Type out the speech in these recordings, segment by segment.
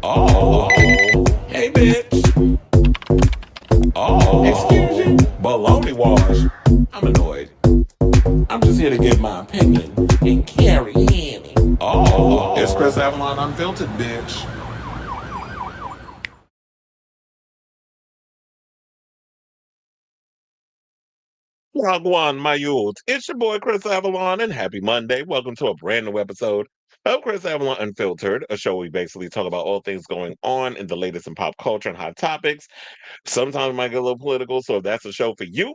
Oh, hey bitch. Oh, excuse you. Baloney wash. I'm annoyed. I'm just here to give my opinion and carry in. Oh, it's Chris Avalon Unfiltered, bitch. Wagwan, my youth. It's your boy Chris Avalon, and happy Monday. Welcome to a brand new episode of Chris Avalon Unfiltered, a show we basically talk about all things going on in the latest in pop culture and hot topics. Sometimes it might get a little political, so if that's a show for you,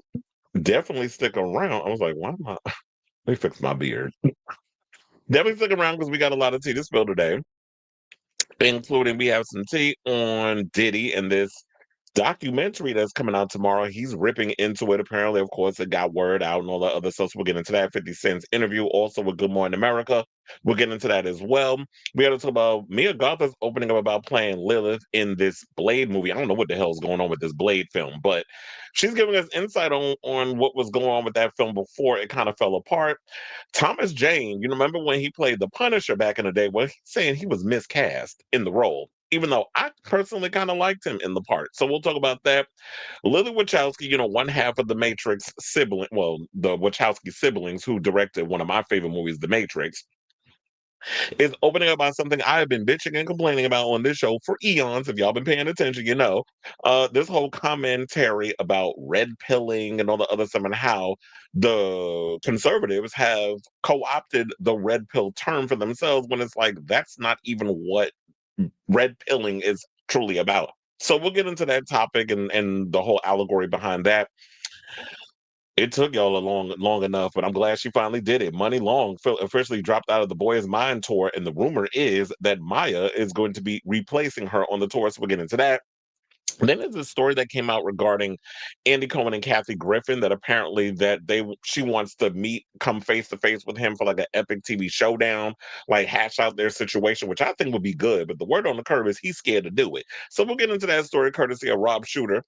definitely stick around. I was like, why am I? Let me fix my beard. Definitely stick around because we got a lot of tea to spill today, including we have some tea on Diddy and this documentary that's coming out tomorrow. He's ripping into it. Apparently, of course, it got word out and all that other stuff. So we'll get into that. 50 Cent's interview also with Good Morning America. We'll get into that as well. We got to talk about Mia Goth is opening up about playing Lilith in this Blade movie. I don't know what the hell is going on with this Blade film, but she's giving us insight on what was going on with that film before it kind of fell apart. Thomas Jane, you remember when he played the Punisher back in the day? Well, he's saying he was miscast in the role, even though I personally kind of liked him in the part. So we'll talk about that. Lily Wachowski, one half of the Matrix sibling, well, the Wachowski siblings who directed one of my favorite movies, The Matrix, is opening up about something I have been bitching and complaining about on this show for eons. If y'all been paying attention, this whole commentary about red pilling and all the other stuff and how the conservatives have co-opted the red pill term for themselves when it's like that's not even what red pilling is truly about. So we'll get into that topic and the whole allegory behind that. It took y'all a long enough, but I'm glad she finally did it. Money Long officially dropped out of the Boy Is Mine tour, and the rumor is that Maya is going to be replacing her on the tour. So we'll get into that. And then there's a story that came out regarding Andy Cohen and Kathy Griffin that apparently that she wants to come face to face with him for like an epic TV showdown, like hash out their situation, which I think would be good. But the word on the curb is he's scared to do it. So we'll get into that story courtesy of Rob Shooter.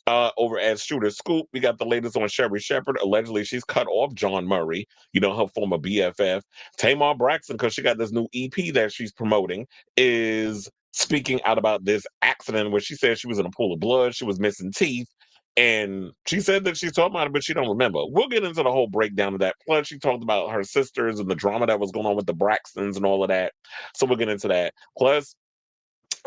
Over at Shooter Scoop, we got the latest on Sherri Shepherd. Allegedly, she's cut off John Murray, her former BFF. Tamar Braxton, because she got this new EP that she's promoting, is speaking out about this accident where she said she was in a pool of blood, she was missing teeth, and she said that she's talking about it, but she don't remember. We'll get into the whole breakdown of that. Plus, she talked about her sisters and the drama that was going on with the Braxtons and all of that. So we'll get into that. Plus,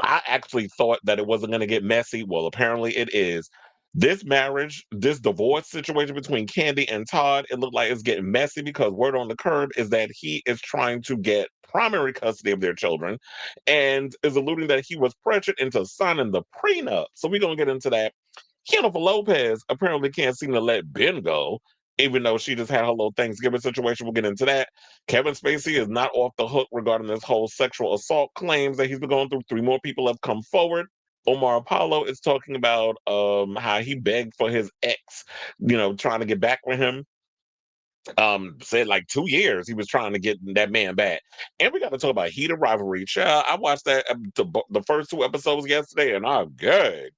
I actually thought that it wasn't going to get messy. Well, apparently it is. This marriage, this divorce situation between Kandi and Todd, it looked like it's getting messy because word on the curb is that he is trying to get primary custody of their children and is alluding that he was pressured into signing the prenup. So we're going to get into that. Jennifer Lopez apparently can't seem to let Ben go, even though she just had her little Thanksgiving situation. We'll get into that. Kevin Spacey is not off the hook regarding this whole sexual assault claims that he's been going through. 3 more people have come forward. Omar Apollo is talking about how he begged for his ex, trying to get back with him. Said like 2 years he was trying to get that man back. And we got to talk about heated rivalry. Child, I watched that the first 2 episodes yesterday, and I'm good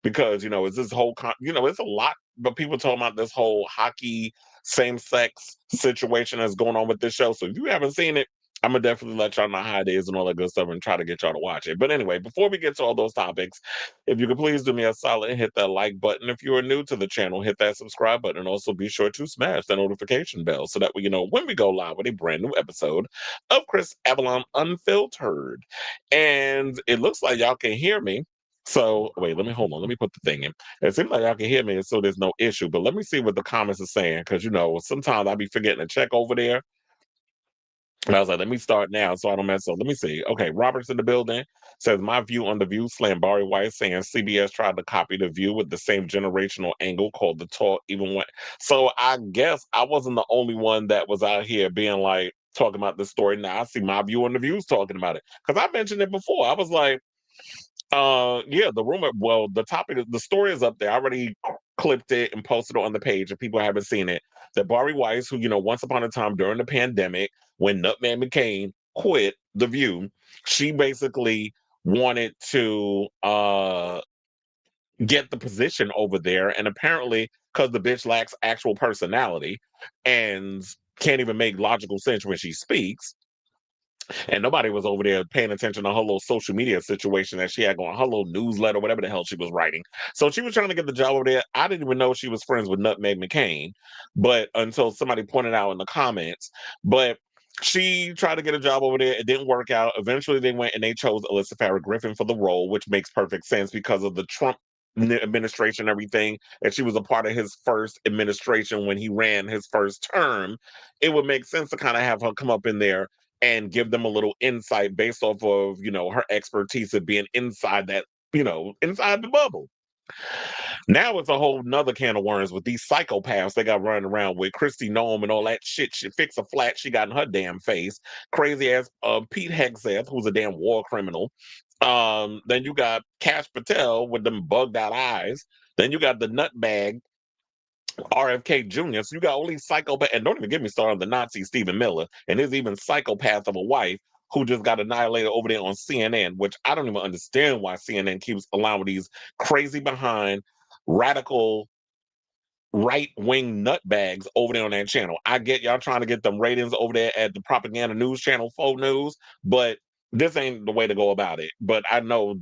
because it's this whole it's a lot. But people talking about this whole hockey same sex situation that's going on with this show. So if you haven't seen it, I'm gonna definitely let y'all know how it is and all that good stuff and try to get y'all to watch it. But anyway, before we get to all those topics, if you could please do me a solid and hit that like button. If you are new to the channel, hit that subscribe button and also be sure to smash that notification bell so that we when we go live with a brand new episode of Chris Avalon Unfiltered. And it looks like y'all can hear me. So wait, hold on. Let me put the thing in. It seems like y'all can hear me, so there's no issue. But let me see what the comments are saying, because sometimes I be forgetting to check over there. And I was like, let me start now so I don't mess up. Let me see. Okay, Robert's in the building. Says, my view on the View, slam Barry White, saying CBS tried to copy the View with the same generational angle called the talk, even when. So I guess I wasn't the only one that was out here being like, talking about this story. Now I see my view on the View's talking about it. Because I mentioned it before. I was like, yeah, the rumor, well, the topic, the story is up there. I already clipped it and posted it on the page if people haven't seen it. That Bari Weiss, who, once upon a time during the pandemic, when Nutman McCain quit The View, she basically wanted to get the position over there. And apparently, because the bitch lacks actual personality and can't even make logical sense when she speaks, And nobody was over there paying attention to her little social media situation that she had going, her little newsletter, whatever the hell she was writing. So she was trying to get the job over there. I didn't even know she was friends with Nutmeg McCain, but until somebody pointed out in the comments. But she tried to get a job over there. It didn't work out. Eventually, they went and they chose Alyssa Farrah Griffin for the role, which makes perfect sense because of the Trump administration and everything. And she was a part of his first administration when he ran his first term. It would make sense to kind of have her come up in there and give them a little insight based off of, her expertise of being inside that, inside the bubble. Now it's a whole nother can of worms with these psychopaths they got running around with Christy Nome and all that shit. She fix a flat she got in her damn face. Crazy ass Pete Hegseth, who's a damn war criminal. Then you got Cash Patel with them bugged out eyes. Then you got the nutbag RFK Jr. So you got all these psychopaths, and don't even get me started on the Nazi Stephen Miller and his even psychopath of a wife who just got annihilated over there on CNN, which I don't even understand why CNN keeps allowing these crazy behind radical right wing nutbags over there on that channel. I get y'all trying to get them ratings over there at the propaganda news channel, faux news, but this ain't the way to go about it. But I know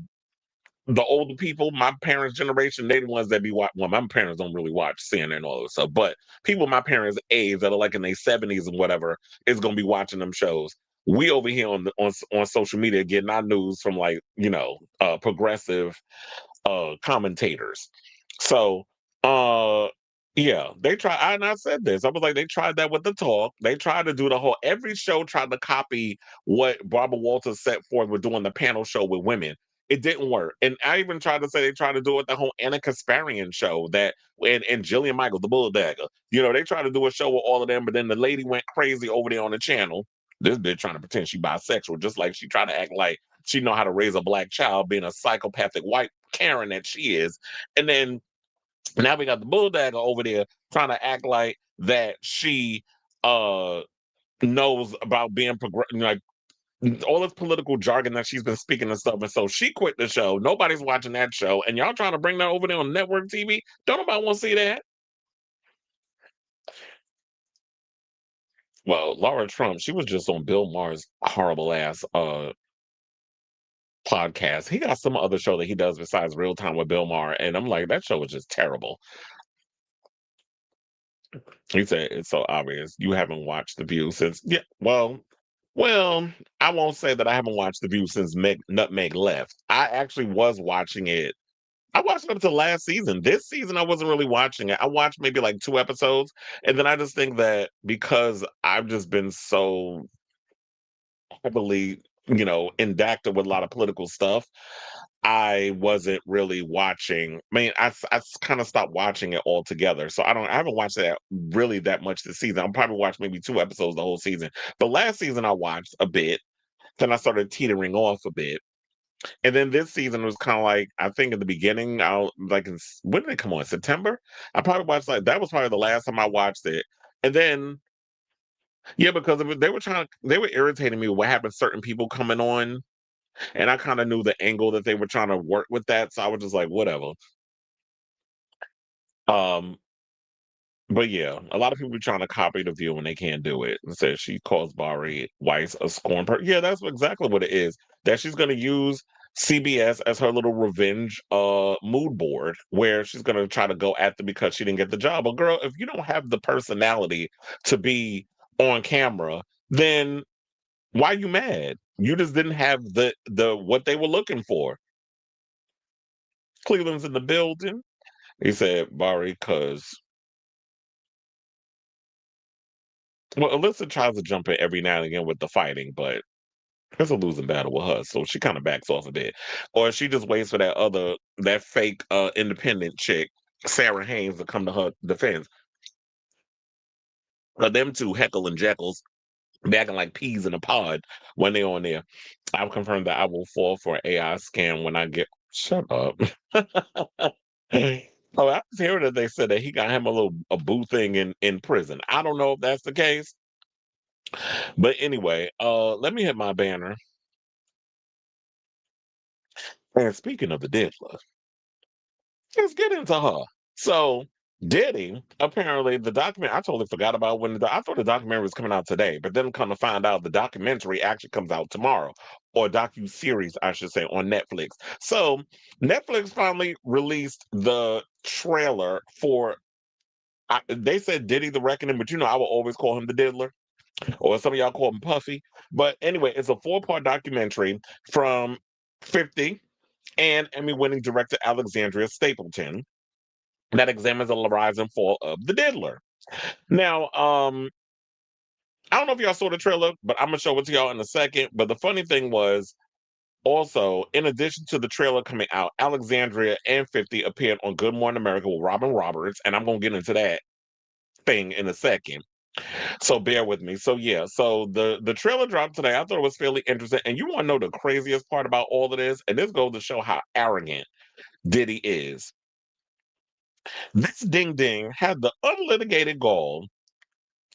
the older people, my parents' generation, they the ones that be watching. Well, my parents don't really watch CNN and all this stuff, but people my parents' age that are like in their 70s and whatever is gonna be watching them shows. We over here on social media getting our news from like progressive commentators. So yeah, they try. And I said this. I was like, they tried that with the talk. They tried to do the whole. Every show tried to copy what Barbara Walters set forth with doing the panel show with women. It didn't work. And I even tried to say they tried to do it with the whole Anna Kasparian show that and Jillian Michaels, the Bulldagger. They tried to do a show with all of them, but then the lady went crazy over there on the channel. This bitch trying to pretend she bisexual, just like she tried to act like she know how to raise a black child, being a psychopathic white Karen that she is. And then now we got the Bulldagger over there trying to act like that she uh knows about being like all this political jargon that she's been speaking and stuff. And so she quit the show. Nobody's watching that show. And y'all trying to bring that over there on network TV. Don't nobody want to see that. Well, Laura Trump, she was just on Bill Maher's horrible ass podcast. He got some other show that he does besides Real Time with Bill Maher. And I'm like, that show was just terrible. He said it's so obvious you haven't watched The View since. Yeah, well, I won't say that I haven't watched The View since Nutmeg left. I actually was watching it. I watched it up to last season. This season, I wasn't really watching it. I watched maybe like 2 episodes, and then I just think that because I've just been so heavily, indacted with a lot of political stuff, I wasn't really watching. I mean, I kind of stopped watching it altogether. So I haven't watched that really that much this season. I'll probably watch maybe 2 episodes the whole season. But last season I watched a bit. Then I started teetering off a bit. And then this season was kind of like, I think in the beginning, when did it come on? September? I probably watched like, that was probably the last time I watched it. And then, yeah, because they were irritating me with what happened to certain people coming on. And I kind of knew the angle that they were trying to work with that. So I was just like, whatever. Um, but yeah, a lot of people trying to copy the view and they can't do it. And says she calls Bari Weiss a scorn person. Yeah, that's exactly what it is. That she's gonna use CBS as her little revenge mood board where she's gonna try to go at them because she didn't get the job. But girl, if you don't have the personality to be on camera, then why you mad? You just didn't have the what they were looking for. Cleveland's in the building. He said, Bari, because well, Alyssa tries to jump in every now and again with the fighting, but it's a losing battle with her, so she kind of backs off a bit. Or she just waits for that fake independent chick, Sarah Haynes, to come to her defense. But them two, Heckle and Jekylls, acting like peas in a pod when they're on there. I've confirmed that I will fall for an AI scam when I get. Shut up. Oh, I was hearing that they said that he got him a boo thing in prison. I don't know if that's the case. But anyway, let me hit my banner. And speaking of the Diddler, let's get into her. So Diddy, apparently the document I totally forgot about I thought the documentary was coming out today, but then come to find out the documentary actually comes out tomorrow, or docu-series, I should say, on Netflix. So Netflix finally released the trailer for they said Diddy the Reckoning, but I will always call him the Diddler, or some of y'all call him Puffy. But anyway, it's a four-part documentary from 50 and Emmy-winning director Alexandria Stapleton that examines the rise and fall of the Diddler. Now, I don't know if y'all saw the trailer, but I'm gonna show it to y'all in a second. But the funny thing was, also, in addition to the trailer coming out, Alexandria and 50 appeared on Good Morning America with Robin Roberts, and I'm gonna get into that thing in a second. So bear with me. So yeah, so the trailer dropped today. I thought it was fairly interesting. And you want to know the craziest part about all of this? And this goes to show how arrogant Diddy is. This ding ding had the unlitigated gall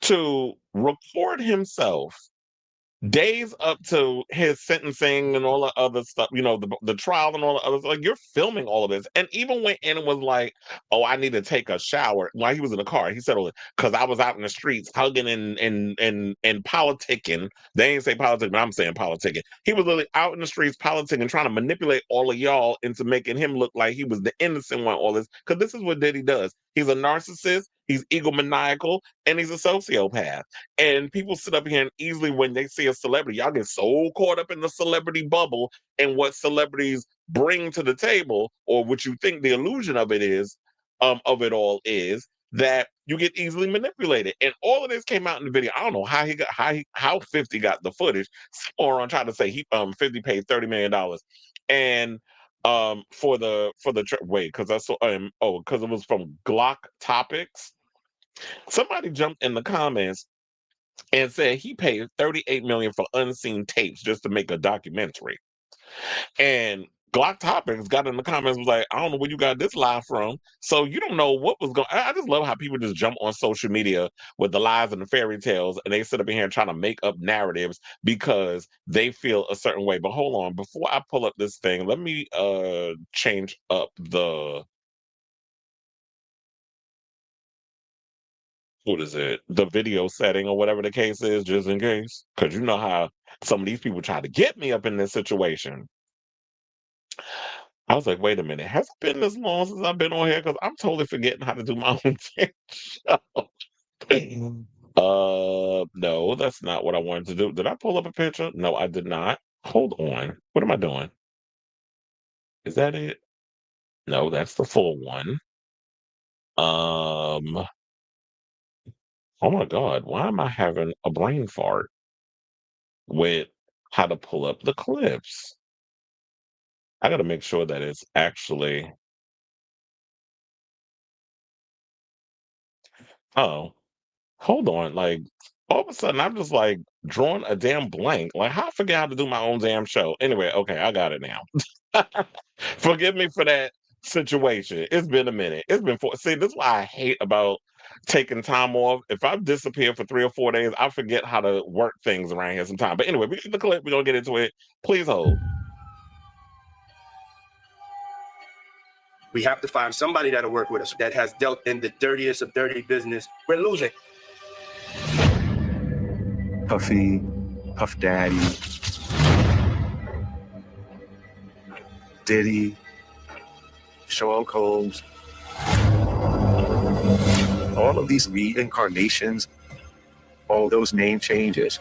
to record himself days up to his sentencing and all the other stuff, the trial and all the others. Like, you're filming all of this. And even went in and was like, oh, I need to take a shower while he was in the car. He said, oh, because I was out in the streets hugging and politicking. They ain't say politic, but I'm saying politicking. He was literally out in the streets politicking, trying to manipulate all of y'all into making him look like he was the innocent one, all this. Because this is what Diddy does. He's a narcissist, he's egomaniacal, and he's a sociopath. And people sit up here and easily, when they see a celebrity, y'all get so caught up in the celebrity bubble and what celebrities bring to the table, or what you think the illusion of it all is, that you get easily manipulated. And all of this came out in the video. I don't know how how 50 got the footage. Someone on trying to say 50 paid $30 million, and wait, because I saw because it was from Glock Topics. Somebody jumped in the comments and said he paid 38 million for unseen tapes just to make a documentary. And Glock Topics got in the comments, was like, I don't know where you got this lie from. So you don't know what was going. I just love how people just jump on social media with the lies and the fairy tales, and they sit up in here and trying to make up narratives because they feel a certain way. But hold on, before I pull up this thing, let me change up the video setting or whatever the case is, just in case. Because you know how some of these people try to get me up in this situation. I was like, wait a minute, has it been this long since I've been on here? Because I'm totally forgetting how to do my own show. No, that's not what I wanted to do. Did I pull up a picture? No, I did not. Hold on. What am I doing? Is that it? No, that's the full one. Um, oh my God, why am I having a brain fart with how to pull up the clips? I got to make sure that it's actually. Oh, hold on. Like, all of a sudden, I'm just like drawing a damn blank. Like, how I forget how to do my own damn show. Anyway, okay, I got it now. Forgive me for that situation. It's been a minute. It's been See, this is why I hate about taking time off. If I disappear for 3 or 4 days, I forget how to work things around here sometimes. But anyway, we get the clip. We're going to get into it. Please hold. We have to find somebody that'll work with us that has dealt in the dirtiest of dirty business. We're losing. Puffy, Puff Daddy, Diddy, Sean Combs. All of these reincarnations, all those name changes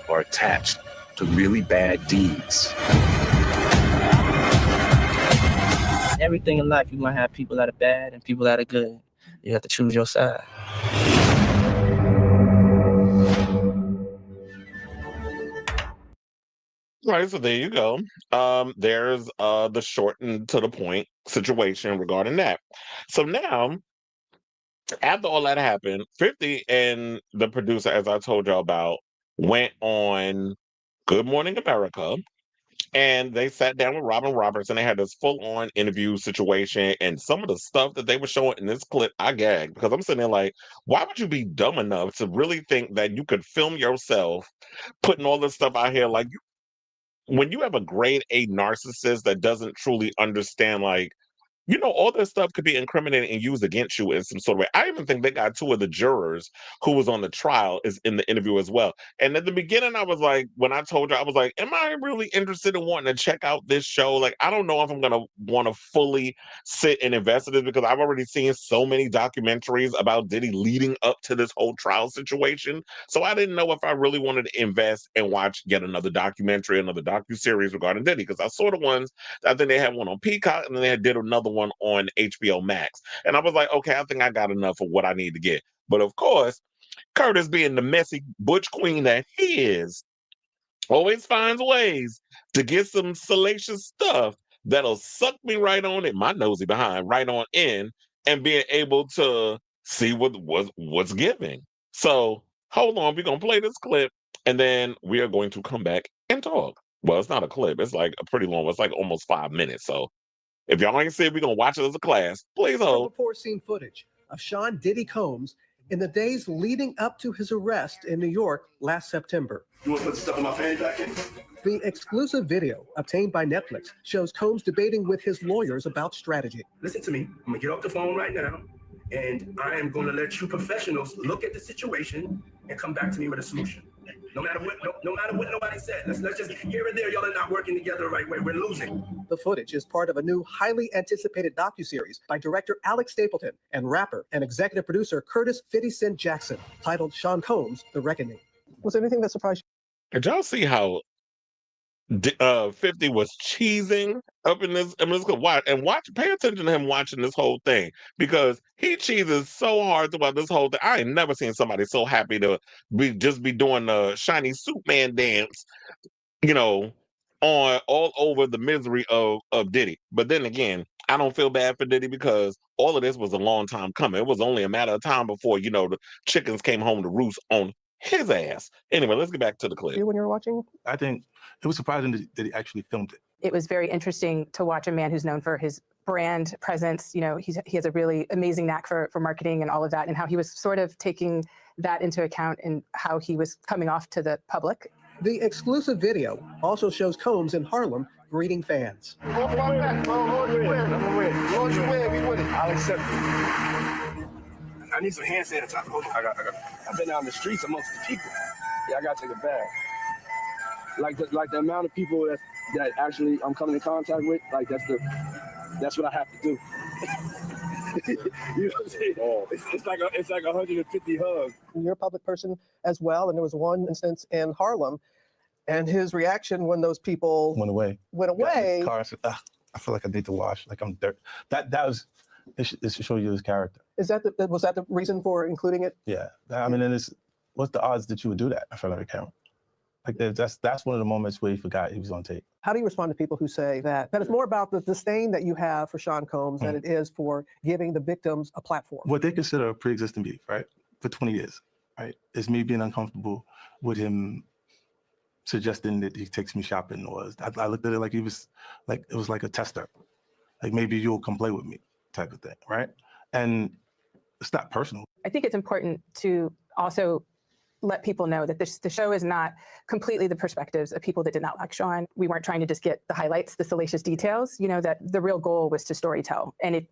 are attached to really bad deeds. Everything in life, you might have people that are bad and people that are good. You have to choose your side. All right, so there you go. There's the short and to the point situation regarding that. So now, after all that happened, 50 and the producer, as I told y'all about, went on Good Morning America, and they sat down with Robin Roberts, and they had this full-on interview situation. And some of the stuff that they were showing in this clip, I gagged, because I'm sitting there like, why would you be dumb enough to really think that you could film yourself putting all this stuff out here? Like, when you have a grade A narcissist that doesn't truly understand, like, all this stuff could be incriminating and used against you in some sort of way. I even think they got two of the jurors who was on the trial is in the interview as well. And at the beginning, I was like, when I told her, I was like, am I really interested in wanting to check out this show? Like, I don't know if I'm going to want to fully sit and invest in this because I've already seen so many documentaries about Diddy leading up to this whole trial situation. So I didn't know if I really wanted to invest and watch yet another documentary, another docuseries regarding Diddy, because I saw the ones, I think they had one on Peacock and then they did another one on HBO Max. And I was like, okay, I think I got enough of what I need to get. But of course, Curtis, being the messy butch queen that he is, always finds ways to get some salacious stuff that'll suck me right on it, my nosy behind, right on in, and being able to see what's giving. So hold on, we're gonna play this clip, and then we are going to come back and talk. Well, it's not a clip, it's like a pretty long, it's like almost 5 minutes. So if y'all ain't said we're gonna watch it as a class, please hold. Before scene footage of Sean Diddy Combs in the days leading up to his arrest in New York last September. You want to put the stuff in my fanny back in? The exclusive video obtained by Netflix shows Combs debating with his lawyers about strategy. Listen to me. I'm going to get off the phone right now, and I am going to let you professionals look at the situation and come back to me with a solution. No matter what nobody said. Let's just here and there, y'all are not working together the right way. We're losing. The footage is part of a new, highly anticipated docuseries by director Alex Stapleton and rapper and executive producer Curtis 50 Cent Jackson, titled Sean Combs: The Reckoning. Was there anything that surprised you? Did y'all see how 50 was cheesing up in this? I mean, pay attention to him watching this whole thing, because he cheeses so hard throughout this whole thing. I ain't never seen somebody so happy to be doing the shiny suit man dance, on all over the misery of Diddy. But then again, I don't feel bad for Diddy because all of this was a long time coming. It was only a matter of time before, the chickens came home to roost on his ass. Anyway, let's get back to the clip. When you were watching? I think it was surprising that he actually filmed it. It was very interesting to watch a man who's known for his brand presence. He has a really amazing knack for marketing and all of that, and how he was sort of taking that into account in how he was coming off to the public. The exclusive video also shows Combs in Harlem greeting fans. I'll accept it. I need some hand sanitizer. Hold on. I got. I've been out in the streets amongst the people. Yeah, I gotta take a bag. Like the amount of people that actually I'm coming in contact with, like that's what I have to do. You know what I'm saying? Oh. It's like 150 hugs. You're a public person as well, and there was one instance in Harlem, and his reaction when those people Went away. went. Car, I said, I feel like I need to wash. Like I'm dirt. That was. It should show you his character. Was that the reason for including it? Yeah. I mean, and what's the odds that you would do that in front of a camera? Like that's one of the moments where he forgot he was on tape. How do you respond to people who say that it's more about the disdain that you have for Sean Combs than it is for giving the victims a platform? What they consider a pre-existing beef, right? For 20 years, right? It's me being uncomfortable with him suggesting that he takes me shopping, or I looked at it like it was like a tester. Like, maybe you'll come play with me type of thing, right? And it's not personal. I think it's important to also let people know that the show is not completely the perspectives of people that did not like Sean. We weren't trying to just get the highlights, the salacious details, that the real goal was to storytell. And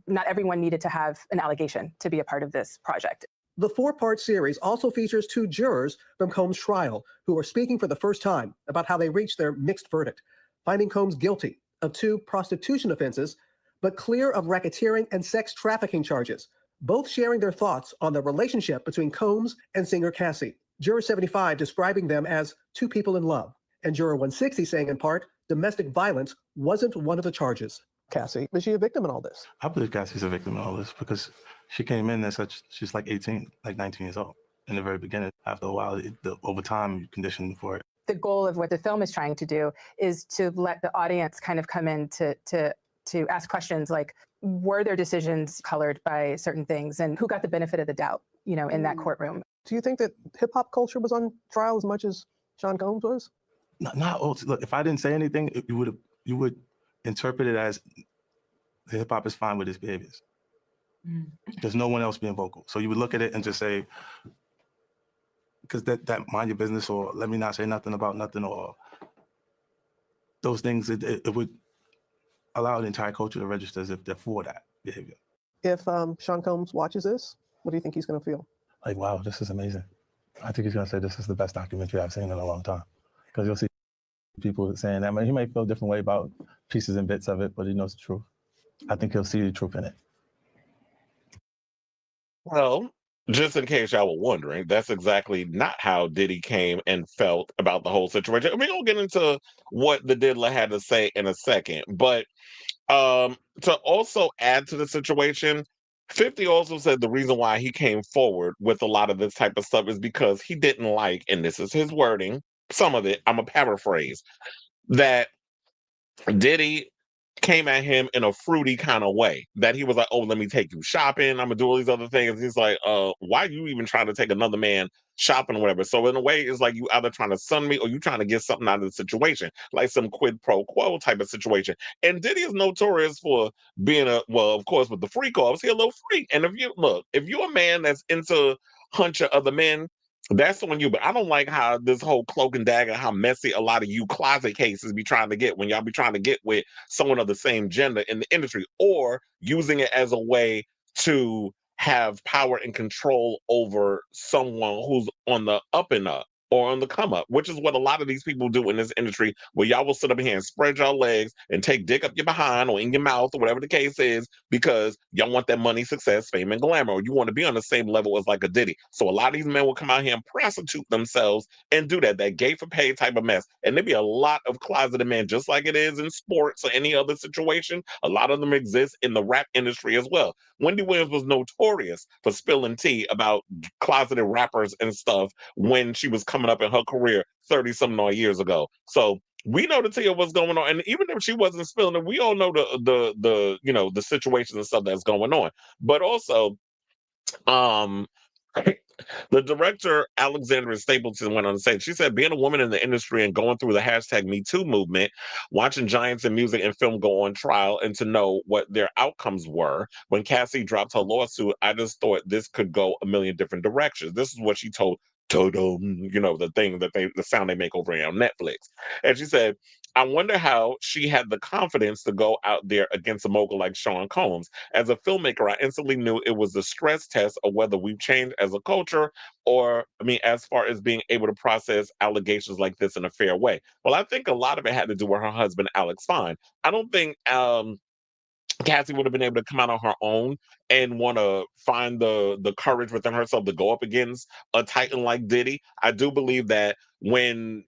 not everyone needed to have an allegation to be a part of this project. The 4-part series also features 2 jurors from Combs' trial who are speaking for the first time about how they reached their mixed verdict, finding Combs guilty of 2 prostitution offenses, but clear of racketeering and sex trafficking charges, both sharing their thoughts on the relationship between Combs and singer Cassie. Juror 75 describing them as 2 people in love, and Juror 160 saying in part, domestic violence wasn't one of the charges. Cassie, is she a victim in all this? I believe Cassie's a victim in all this because she came in she's like 18, like 19 years old in the very beginning. After a while, over time, you condition for it. The goal of what the film is trying to do is to let the audience kind of come in to ask questions like, were their decisions colored by certain things, and who got the benefit of the doubt, in that courtroom? Do you think that hip-hop culture was on trial as much as Sean Combs was? Not look, if I didn't say anything, you would interpret it as the hip-hop is fine with his behaviors. There's no one else being vocal. So you would look at it and just say, because that mind your business, or let me not say nothing about nothing, or those things, it would allow the entire culture to register as if they're for that behavior. If Sean Combs watches this, what do you think he's going to feel? Like, wow, this is amazing. I think he's going to say this is the best documentary I've seen in a long time. Because you'll see people saying that. I mean, he may feel a different way about pieces and bits of it, but he knows the truth. I think he'll see the truth in it. Well, just in case y'all were wondering, that's exactly not how Diddy came and felt about the whole situation. We're gonna get into what the diddler had to say in a second, but to also add to the situation, 50 also said the reason why he came forward with a lot of this type of stuff is because he didn't like, and this is his wording, some of it, I'm a paraphrase, that Diddy came at him in a fruity kind of way. That he was like, "Oh, let me take you shopping. I'm gonna do all these other things." He's like, why are you even trying to take another man shopping or whatever?" So in a way, it's like you either trying to sun me or you trying to get something out of the situation, like some quid pro quo type of situation. And Diddy is notorious for being of course, with the freak offs, he a little freak. And if you're a man that's into hunching other men, that's on you. But I don't like how this whole cloak and dagger, how messy a lot of you closet cases be trying to get when y'all be trying to get with someone of the same gender in the industry, or using it as a way to have power and control over someone who's on the up and up or on the come up, which is what a lot of these people do in this industry, where y'all will sit up here and spread your legs and take dick up your behind or in your mouth or whatever the case is, because y'all want that money, success, fame, and glamour, or you want to be on the same level as like a Diddy. So a lot of these men will come out here and prostitute themselves and do that gay for pay type of mess. And there be a lot of closeted men, just like it is in sports or any other situation. A lot of them exist in the rap industry as well. Wendy Williams was notorious for spilling tea about closeted rappers and stuff when she was coming up in her career 30 something odd years ago. So we know the tea of what's going on. And even if she wasn't spilling it, we all know the situations and stuff that's going on. But also, um the director, Alexandra Stapleton, went on to say, she said, being a woman in the industry and going through the hashtag Me Too movement, watching giants in music and film go on trial and to know what their outcomes were, when Cassie dropped her lawsuit, I just thought this could go a million different directions. This is what she told Todo, the sound they make over here on Netflix. And she said, I wonder how she had the confidence to go out there against a mogul like Sean Combs. As a filmmaker, I instantly knew it was a stress test of whether we've changed as a culture, or, I mean, as far as being able to process allegations like this in a fair way. Well, I think a lot of it had to do with her husband, Alex Fine. I don't think Cassie would have been able to come out on her own and want to find the courage within herself to go up against a titan like Diddy. I do believe that when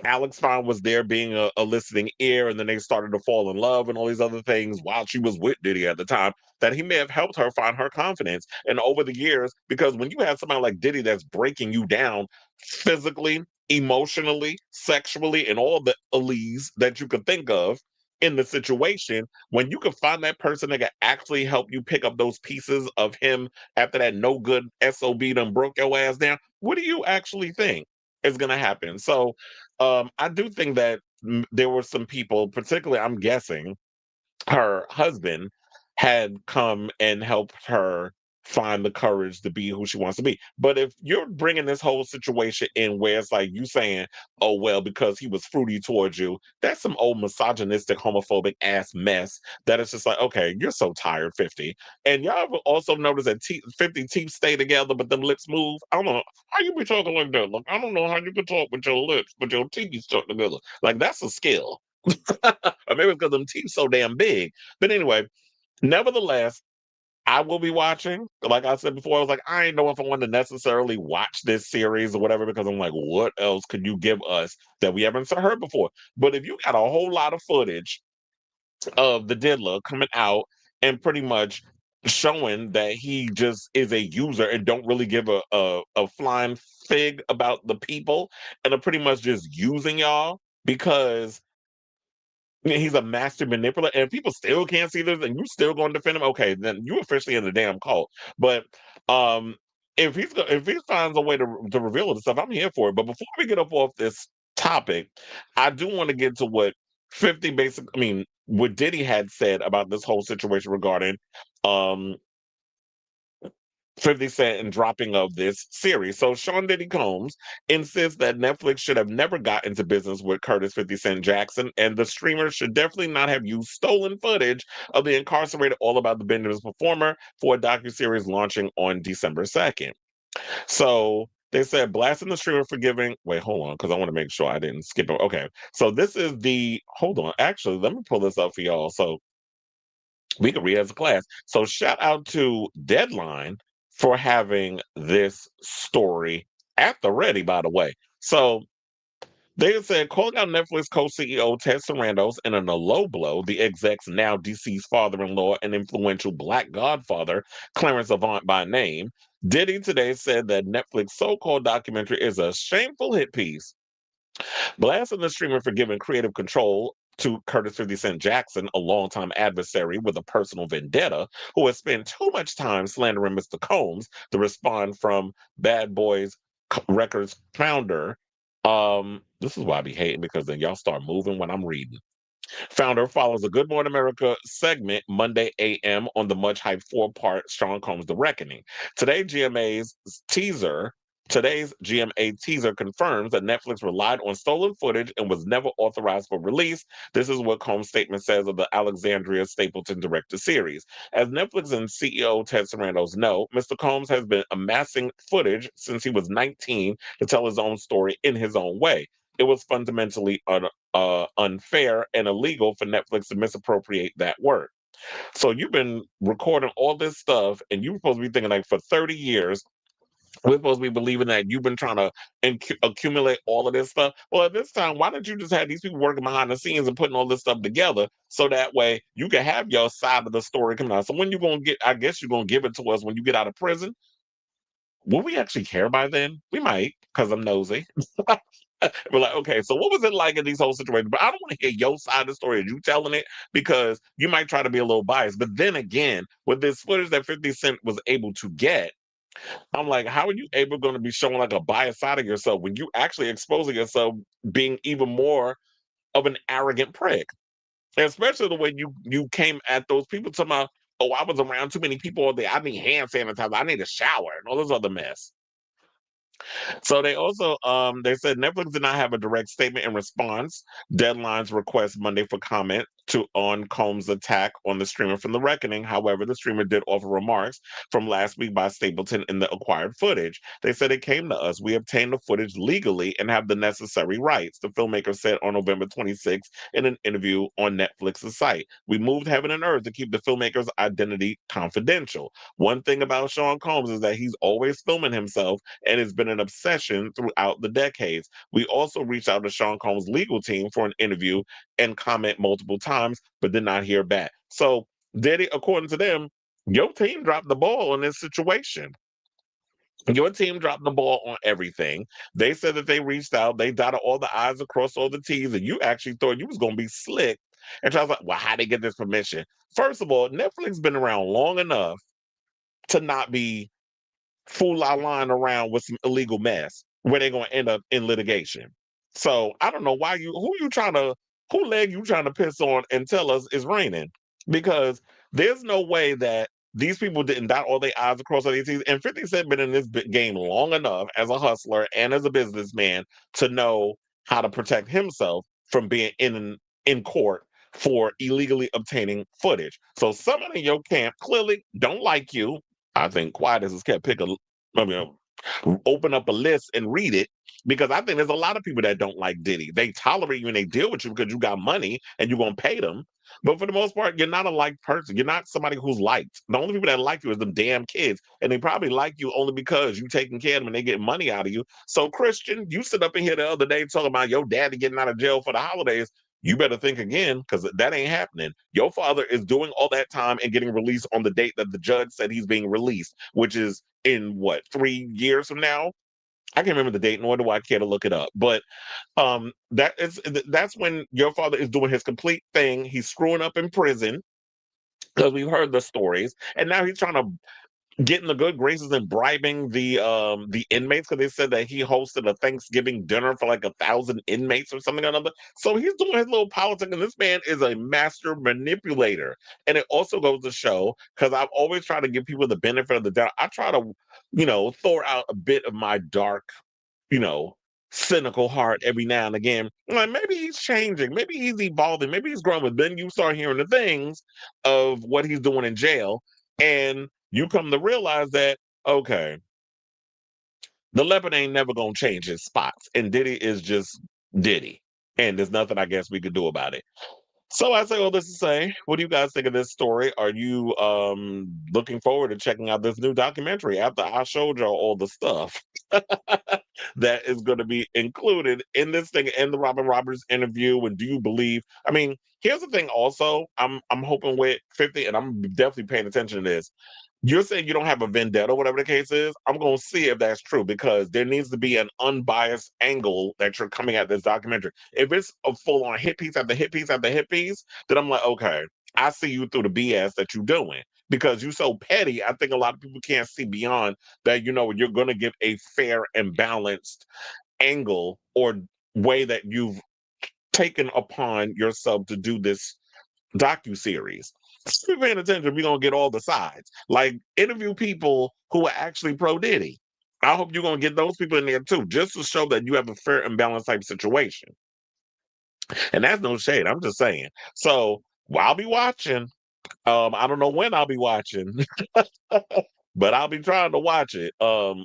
Alex Fine was there being a listening ear, and then they started to fall in love and all these other things while she was with Diddy at the time, that he may have helped her find her confidence. And over the years, because when you have somebody like Diddy that's breaking you down physically, emotionally, sexually, and all the alleys that you could think of in the situation, when you can find that person that can actually help you pick up those pieces of him after that no good SOB done broke your ass down, what do you actually think is going to happen? So I do think that there were some people, particularly, I'm guessing, her husband had come and helped her find the courage to be who she wants to be. But if you're bringing this whole situation in where it's like you saying, oh, well, because he was fruity towards you, that's some old misogynistic, homophobic ass mess that it's just like, okay, you're so tired, 50. And y'all have also noticed that 50 teeth stay together, but them lips move. I don't know how you be talking like that. Look, I don't know how you can talk with your lips, but your teeth stuck together. Like, that's a skill. Or maybe it's because them teeth so damn big. But anyway, nevertheless, I will be watching. Like I said before, I was like, I ain't know if I wanted to necessarily watch this series or whatever, because I'm like, what else could you give us that we haven't heard before? But if you got a whole lot of footage of the diddler coming out and pretty much showing that he just is a user and don't really give a flying fig about the people, and are pretty much just using y'all because he's a master manipulator, and people still can't see this, and you still going to defend him. Okay, then you officially in the damn cult. But um, if he finds a way to reveal the stuff, I'm here for it. But before we get up off this topic, I do want to get to what 50 what Diddy had said about this whole situation regarding um 50 Cent and dropping of this series. So Sean Diddy Combs insists that Netflix should have never got into business with Curtis 50 Cent Jackson, and the streamer should definitely not have used stolen footage of the Incarcerated All About the Business performer for a docuseries launching on December 2nd. So they said blasting the streamer for giving. Wait, hold on, because I want to make sure I didn't skip it. Okay, so this is the. Hold on, actually, let me pull this up for y'all so we can read as a class. So shout out to Deadline for having this story at the ready, by the way. So they said, calling out Netflix co-CEO Ted Sarandos in a low blow, the exec's now deceased father-in-law and influential Black Godfather, Clarence Avant by name. Diddy today said that Netflix so-called documentary is a shameful hit piece, blasting the streamer for giving creative control to Curtis 50 Cent Jackson, a longtime adversary with a personal vendetta, who has spent too much time slandering Mr. Combs. The response from Bad Boys Records founder. This is why I be hating, because then y'all start moving when I'm reading. Founder follows a Good Morning America segment Monday a.m. on the much hyped four-part Sean Combs The Reckoning. Today's GMA teaser confirms that Netflix relied on stolen footage and was never authorized for release. This is what Combs' statement says of the Alexandria Stapleton director series. As Netflix and CEO Ted Sarandos know, Mr. Combs has been amassing footage since he was 19 to tell his own story in his own way. It was fundamentally unfair and illegal for Netflix to misappropriate that work. So you've been recording all this stuff, and you're supposed to be thinking like for 30 years, we're supposed to be believing that you've been trying to accumulate all of this stuff. Well, at this time, why don't you just have these people working behind the scenes and putting all this stuff together so that way you can have your side of the story coming out? So when you're going to get, I guess you're going to give it to us when you get out of prison. Will we actually care by then? We might, because I'm nosy. We're like, okay, so what was it like in these whole situations? But I don't want to hear your side of the story as you telling it, because you might try to be a little biased. But then again, with this footage that 50 Cent was able to get, I'm like, how are you able going to be showing like a biased side of yourself when you actually exposing yourself being even more of an arrogant prick? And especially the way you came at those people talking about, oh, I was around too many people all day. I need hand sanitizer. I need a shower and all this other mess. So they also they said Netflix did not have a direct statement in response. Deadline's request Monday for comment on Combs' attack on the streamer from The Reckoning. However, the streamer did offer remarks from last week by Stapleton in the acquired footage. They said it came to us. We obtained the footage legally and have the necessary rights, the filmmaker said on November 26th in an interview on Netflix's site. We moved heaven and earth to keep the filmmaker's identity confidential. One thing about Sean Combs is that he's always filming himself, and it's been an obsession throughout the decades. We also reached out to Sean Combs' legal team for an interview and comment multiple times, but did not hear back. So, Diddy, according to them, your team dropped the ball in this situation. Your team dropped the ball on everything. They said that they reached out, they dotted all the I's across all the T's, and you actually thought you was going to be slick. And so I was like, well, how'd they get this permission? First of all, Netflix been around long enough to not be fool our line around with some illegal mess where they're going to end up in litigation. So I don't know who leg you trying to piss on and tell us it's raining, because there's no way that these people didn't dot all their I's across all their T's. And 50 Cent been in this game long enough as a hustler and as a businessman to know how to protect himself from being in court for illegally obtaining footage. So someone in your camp clearly don't like you. I think Quiet as kept open up a list and read it, because I think there's a lot of people that don't like Diddy. They tolerate you and they deal with you because you got money and you're going to pay them. But for the most part, you're not a liked person. You're not somebody who's liked. The only people that like you is them damn kids. And they probably like you only because you taking care of them and they get money out of you. So, Christian, you sit up in here the other day talking about your daddy getting out of jail for the holidays. You better think again, because that ain't happening. Your father is doing all that time and getting released on the date that the judge said he's being released, which is in what, 3 years from now? I can't remember the date, nor do I care to look it up. But that's when your father is doing his complete thing. He's screwing up in prison, because we've heard the stories, and now he's trying to getting the good graces and bribing the inmates because they said that he hosted a Thanksgiving dinner for like 1,000 inmates or something or another. So he's doing his little politics, and this man is a master manipulator. And it also goes to show, because I've always tried to give people the benefit of the doubt. I try to, throw out a bit of my dark, you know, cynical heart every now and again. Like maybe he's changing, maybe he's evolving, maybe he's growing. But then you start hearing the things of what he's doing in jail, and you come to realize that, okay, the leopard ain't never gonna change his spots, and Diddy is just Diddy, and there's nothing I guess we could do about it. So I say all this to say, what do you guys think of this story? Are you looking forward to checking out this new documentary after I showed y'all all the stuff that is going to be included in this thing, in the Robin Roberts interview? And do you believe? I mean, here's the thing. Also, I'm hoping with 50, and I'm definitely paying attention to this. You're saying you don't have a vendetta, whatever the case is. I'm going to see if that's true, because there needs to be an unbiased angle that you're coming at this documentary. If it's a full on hit piece after hit piece after hit piece, then I'm like, okay, I see you through the BS that you're doing, because you're so petty. I think a lot of people can't see beyond that. You're going to give a fair and balanced angle or way that you've taken upon yourself to do this docuseries. Be paying attention, we're gonna get all the sides. Like, interview people who are actually pro Diddy. I hope you're gonna get those people in there too, just to show that you have a fair and balanced type situation. And that's no shade. I'm just saying. So I'll be watching. I don't know when I'll be watching, but I'll be trying to watch it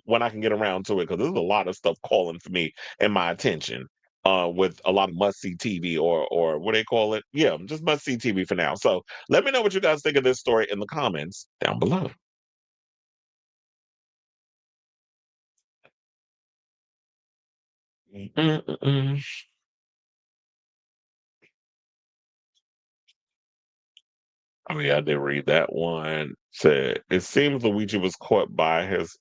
when I can get around to it, because there's a lot of stuff calling for me and my attention. With a lot of must-see TV, or what they call it. Yeah, just must-see TV for now. So let me know what you guys think of this story in the comments down below. Mm-mm-mm. Oh yeah, I did read that one. Said it seems Luigi was caught by his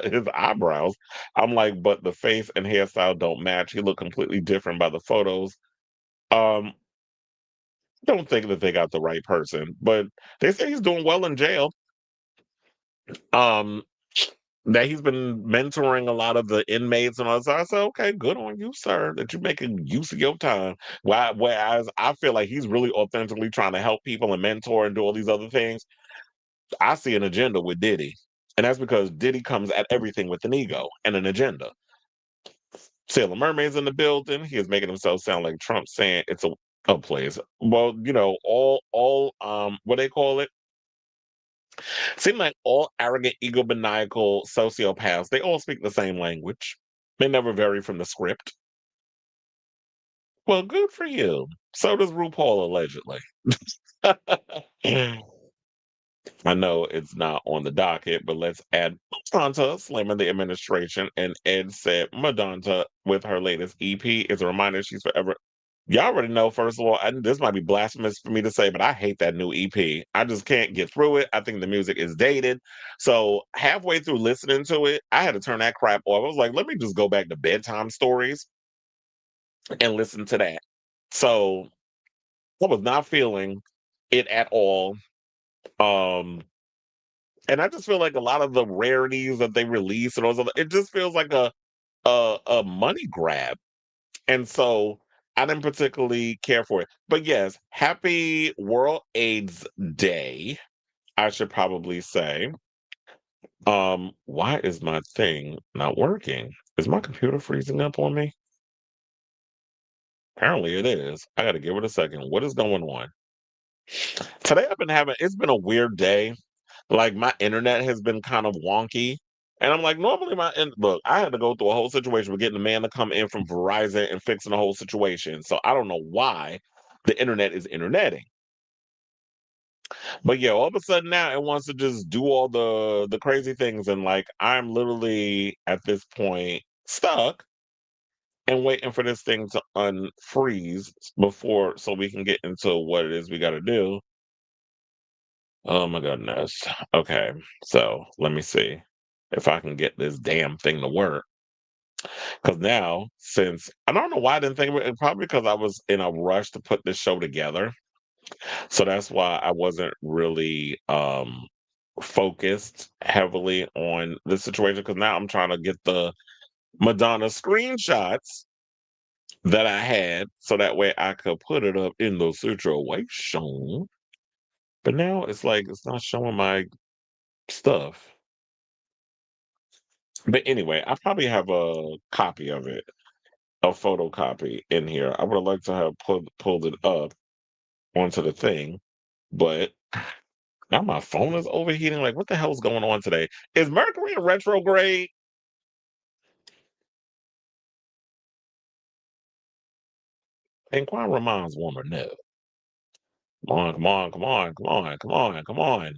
his eyebrows. I'm like, but the face and hairstyle don't match. He looked completely different by the photos. Um, don't think that they got the right person, but they say he's doing well in jail. Um, that he's been mentoring a lot of the inmates and all that. So I said, okay, good on you, sir, that you're making use of your time. Whereas I feel like he's really authentically trying to help people and mentor and do all these other things. I see an agenda with Diddy. And that's because Diddy comes at everything with an ego and an agenda. Sailor Mermaid's in the building. He is making himself sound like Trump, saying it's a place. Well, all what they call it? Seem like all arrogant, egomaniacal sociopaths, they all speak the same language. They never vary from the script. Well, good for you. So does RuPaul, allegedly. I know it's not on the docket, but let's add Madonna slamming the administration. And Ed said Madonna with her latest EP is a reminder she's forever. Y'all already know, first of all, this might be blasphemous for me to say, but I hate that new EP. I just can't get through it. I think the music is dated. So halfway through listening to it, I had to turn that crap off. I was like, let me just go back to bedtime stories and listen to that. So I was not feeling it at all. And I just feel like a lot of the rarities that they release and all those it just feels like a money grab. And so I didn't particularly care for it. But yes, happy World AIDS Day, I should probably say. Why is my thing not working? Is my computer freezing up on me? Apparently it is. I gotta give it a second. What is going on? Today it's been a weird day. Like, my internet has been kind of wonky. And I'm like, normally look, I had to go through a whole situation with getting a man to come in from Verizon and fixing the whole situation. So I don't know why the internet is interneting. But yeah, all of a sudden now it wants to just do all the crazy things. And like, I'm literally at this point stuck and waiting for this thing to unfreeze so we can get into what it is we got to do. Oh my goodness. Okay, so let me see if I can get this damn thing to work. Because now, since I don't know why I didn't think of it, probably because I was in a rush to put this show together. So that's why I wasn't really focused heavily on this situation because now I'm trying to get the Madonna screenshots that I had so that way I could put it up in the situation. But now it's like it's not showing my stuff. But anyway, I probably have a copy of it, a photocopy in here. I would have liked to have pulled it up onto the thing, but now my phone is overheating. Like, what the hell is going on today? Is Mercury in retrograde? Inquire reminds woman, no. Come on, come on, come on, come on, come on, come on.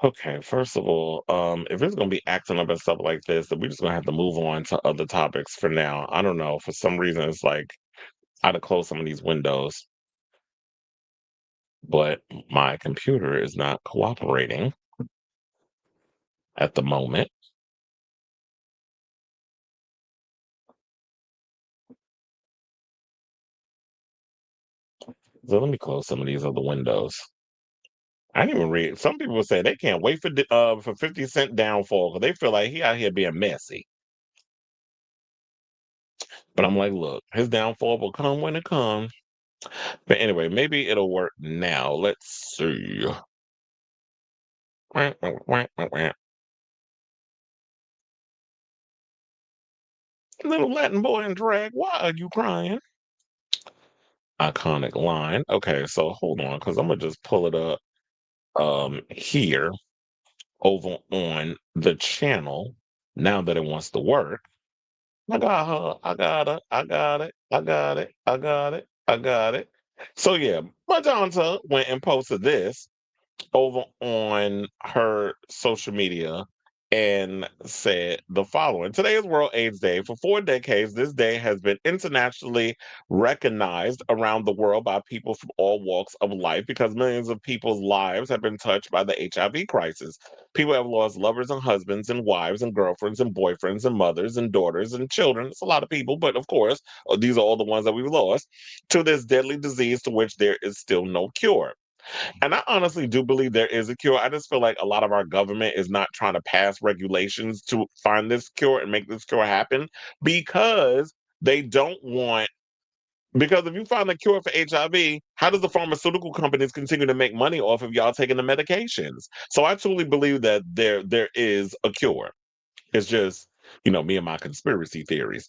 Okay, first of all, if it's gonna be acting up and stuff like this, then we're just gonna have to move on to other topics for now. I don't know. For some reason, it's like I had to close some of these windows, but my computer is not cooperating at the moment. So let me close some of these other windows. I didn't even read. Some people say they can't wait for 50 Cent downfall because they feel like he out here being messy. But I'm like, look, his downfall will come when it comes. But anyway, maybe it'll work now. Let's see. Little Latin boy in drag, why are you crying? Iconic line. Okay, so hold on, because I'm gonna just pull it up here over on the channel now that it wants to work. I got her. I got her. I got it. I got it. I got it. I got it. So yeah, Madonna went and posted this over on her social media and said the following. Today is World AIDS Day. For 4 decades, this day has been internationally recognized around the world by people from all walks of life because millions of people's lives have been touched by the HIV crisis. People have lost lovers and husbands and wives and girlfriends and boyfriends and mothers and daughters and children. It's a lot of people, but of course, these are all the ones that we've lost to this deadly disease to which there is still no cure. And I honestly do believe there is a cure. I just feel like a lot of our government is not trying to pass regulations to find this cure and make this cure happen because they don't want. Because if you find a cure for HIV, how does the pharmaceutical companies continue to make money off of y'all taking the medications? So I truly believe that there is a cure. It's just, me and my conspiracy theories.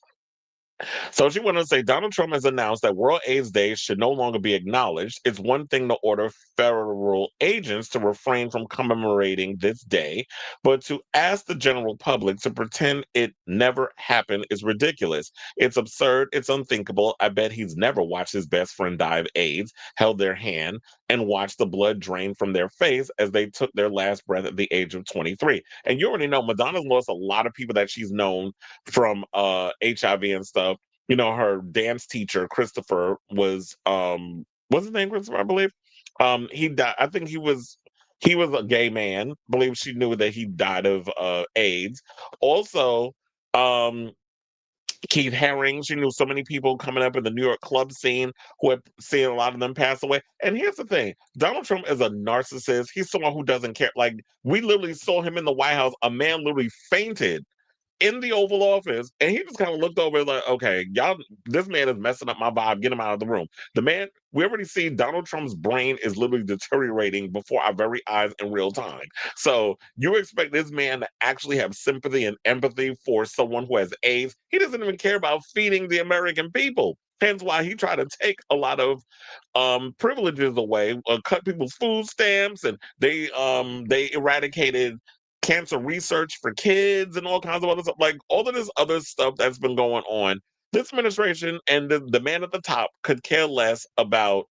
So she went on to say Donald Trump has announced that World AIDS Day should no longer be acknowledged. It's one thing to order federal agents to refrain from commemorating this day, but to ask the general public to pretend it never happened is ridiculous. It's absurd. It's unthinkable. I bet he's never watched his best friend die of AIDS, held their hand, and watched the blood drain from their face as they took their last breath at the age of 23. And you already know Madonna's lost a lot of people that she's known from HIV and stuff. Her dance teacher Christopher what's his name, Christopher, I believe. He died. I think he was a gay man. I believe she knew that he died of AIDS. Also, um Keith Haring, she knew so many people coming up in the New York club scene who had seen a lot of them pass away. And here's the thing, Donald Trump is a narcissist. He's someone who doesn't care. Like, we literally saw him in the White House. A man literally fainted in the Oval Office, and he just kind of looked over like, okay, y'all, this man is messing up my vibe. Get him out of the room. The man, we already see Donald Trump's brain is literally deteriorating before our very eyes in real time. So you expect this man to actually have sympathy and empathy for someone who has AIDS? He doesn't even care about feeding the American people. Hence why he tried to take a lot of privileges away, cut people's food stamps, and they eradicated cancer research for kids and all kinds of other stuff. Like, all of this other stuff that's been going on. This administration and the man at the top could care less about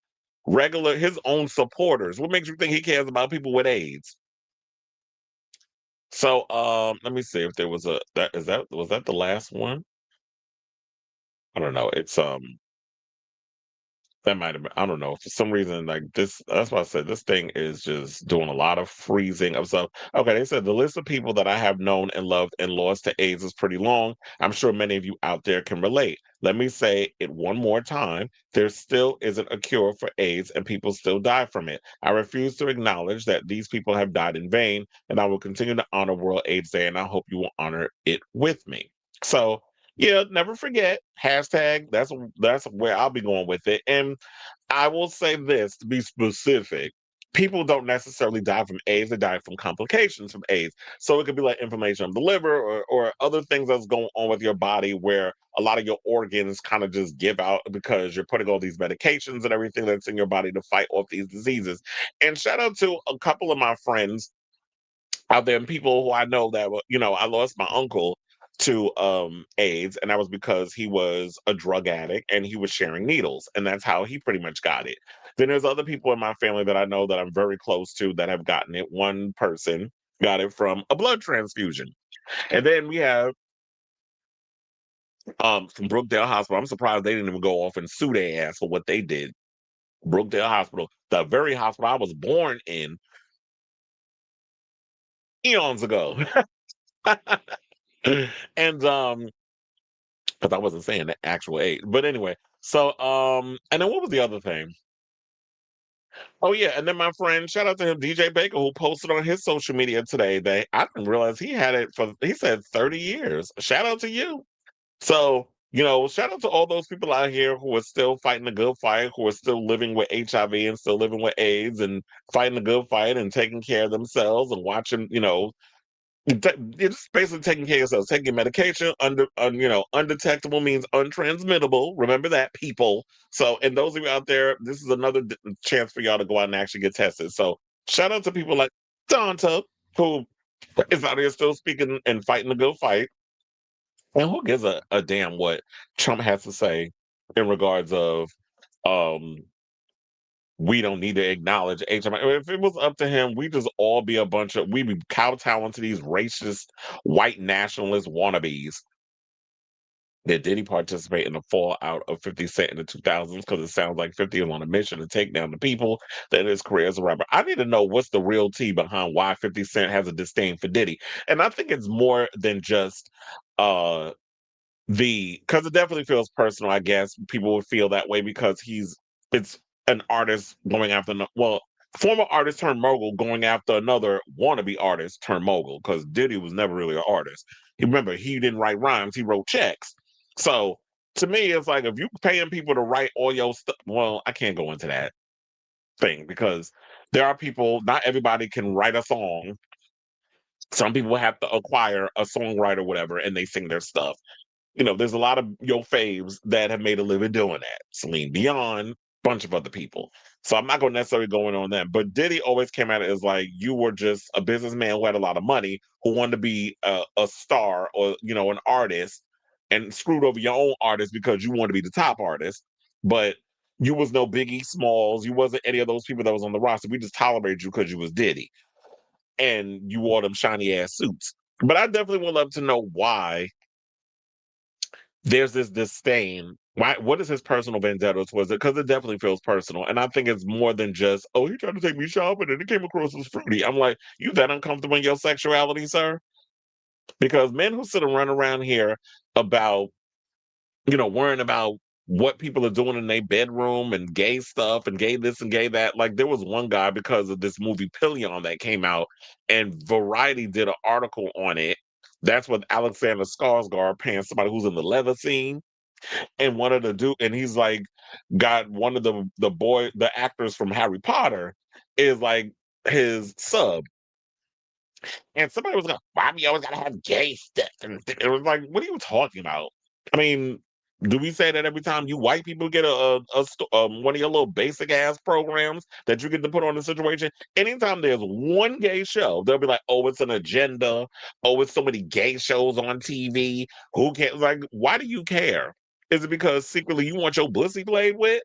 his own supporters. What makes you think he cares about people with AIDS? So let me see if there was was that the last one? I don't know. It's That might have been, I don't know. For some reason, like this, that's why I said this thing is just doing a lot of freezing of stuff. Okay, they said the list of people that I have known and loved and lost to AIDS is pretty long. I'm sure many of you out there can relate. Let me say it one more time. There still isn't a cure for AIDS and people still die from it. I refuse to acknowledge that these people have died in vain, and I will continue to honor World AIDS Day, and I hope you will honor it with me. So, yeah, never forget. Hashtag. That's where I'll be going with it. And I will say this to be specific. People don't necessarily die from AIDS, they die from complications from AIDS. So it could be like inflammation of the liver or other things that's going on with your body where a lot of your organs kind of just give out because you're putting all these medications and everything that's in your body to fight off these diseases. And shout out to a couple of my friends out there and people who I know that I lost my uncle to AIDS, and that was because he was a drug addict and he was sharing needles, and that's how he pretty much got it. Then there's other people in my family that I know that I'm very close to that have gotten it. One person got it from a blood transfusion. And then we have from Brookdale Hospital. I'm surprised they didn't even go off and sue their ass for what they did. Brookdale Hospital, the very hospital I was born in eons ago. And because I wasn't saying the actual age. But anyway, so and then what was the other thing? Oh yeah, and then my friend, shout out to him, DJ Baker, who posted on his social media today that I didn't realize he had it for he said 30 years. Shout out to you. So, shout out to all those people out here who are still fighting the good fight, who are still living with HIV and still living with AIDS and fighting the good fight and taking care of themselves and watching, it's basically taking care of yourself, taking your medication. Undetectable means untransmittable. Remember that, people. So, and those of you out there, this is another chance for y'all to go out and actually get tested. So, shout out to people like Donta, who is out here still speaking and fighting the good fight. And who gives a damn what Trump has to say in regards of um we don't need to acknowledge HMI. If it was up to him, we'd just all be we'd be kowtowing to these racist white nationalist wannabes that didn't participate in the fallout of 50 Cent in the 2000s because it sounds like 50 is on a mission to take down the people that in his career as a rapper. I need to know what's the real tea behind why 50 Cent has a disdain for Diddy. And I think it's more than just uh because it definitely feels personal. I guess people would feel that way because it's an artist going after former artist turned mogul going after another wannabe artist turned mogul, because Diddy was never really an artist. Remember, he didn't write rhymes, he wrote checks. So to me, it's like if you paying people to write all your stuff, well, I can't go into that thing because there are people, not everybody can write a song. Some people have to acquire a songwriter, whatever, and they sing their stuff. There's a lot of your faves that have made a living doing that. Celine Dion, bunch of other people. So I'm not going to necessarily go in on that. But Diddy always came at it as like you were just a businessman who had a lot of money, who wanted to be a star or an artist, and screwed over your own artist because you wanted to be the top artist. But you was no Biggie Smalls. You wasn't any of those people that was on the roster. We just tolerated you because you was Diddy and you wore them shiny ass suits. But I definitely would love to know why there's this disdain. Why? What is his personal vendetta towards it? Because it definitely feels personal, and I think it's more than just, oh, he tried to take me shopping and it came across as fruity. I'm like, you that uncomfortable in your sexuality, sir? Because men who sit and run around here about, worrying about what people are doing in their bedroom and gay stuff and gay this and gay that. Like there was one guy because of this movie Pillion that came out, and Variety did an article on it. That's what Alexander Skarsgård paying somebody who's in the leather scene. And one of the dude, and he's like, got one of the actors from Harry Potter is like his sub. And somebody was like, why we always gotta have gay stuff? And it was like, what are you talking about? I mean, do we say that every time you white people get one of your little basic ass programs that you get to put on the situation? Anytime there's one gay show, they'll be like, oh, it's an agenda. Oh, it's so many gay shows on TV. Who cares? Like, why do you care? Is it because secretly you want your pussy played with?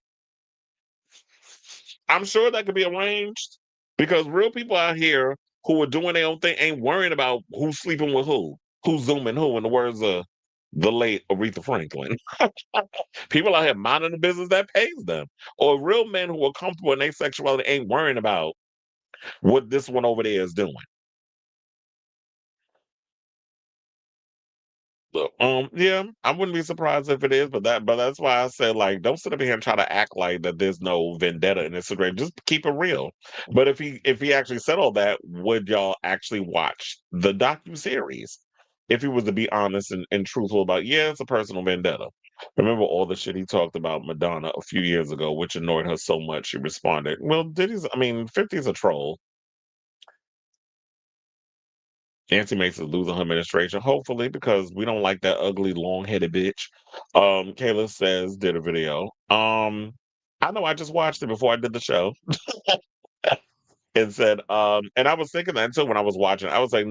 I'm sure that could be arranged because real people out here who are doing their own thing ain't worrying about who's sleeping with who's zooming who, in the words of the late Aretha Franklin. People out here minding the business that pays them. Or real men who are comfortable in their sexuality ain't worrying about what this one over there is doing. So, yeah, I wouldn't be surprised if it is, but that's why I said, like, don't sit up here and try to act like that there's no vendetta in this situation. Just keep it real. But if he actually said all that, would y'all actually watch the docuseries? If he was to be honest and truthful about, yeah, it's a personal vendetta. Remember all the shit he talked about Madonna a few years ago, which annoyed her so much she responded, well, 50's a troll. Nancy Mace is losing her administration, hopefully, because we don't like that ugly, long-headed bitch. Kayla says, did a video. I know I just watched it before I did the show. And said, and I was thinking that too when I was watching. I was like,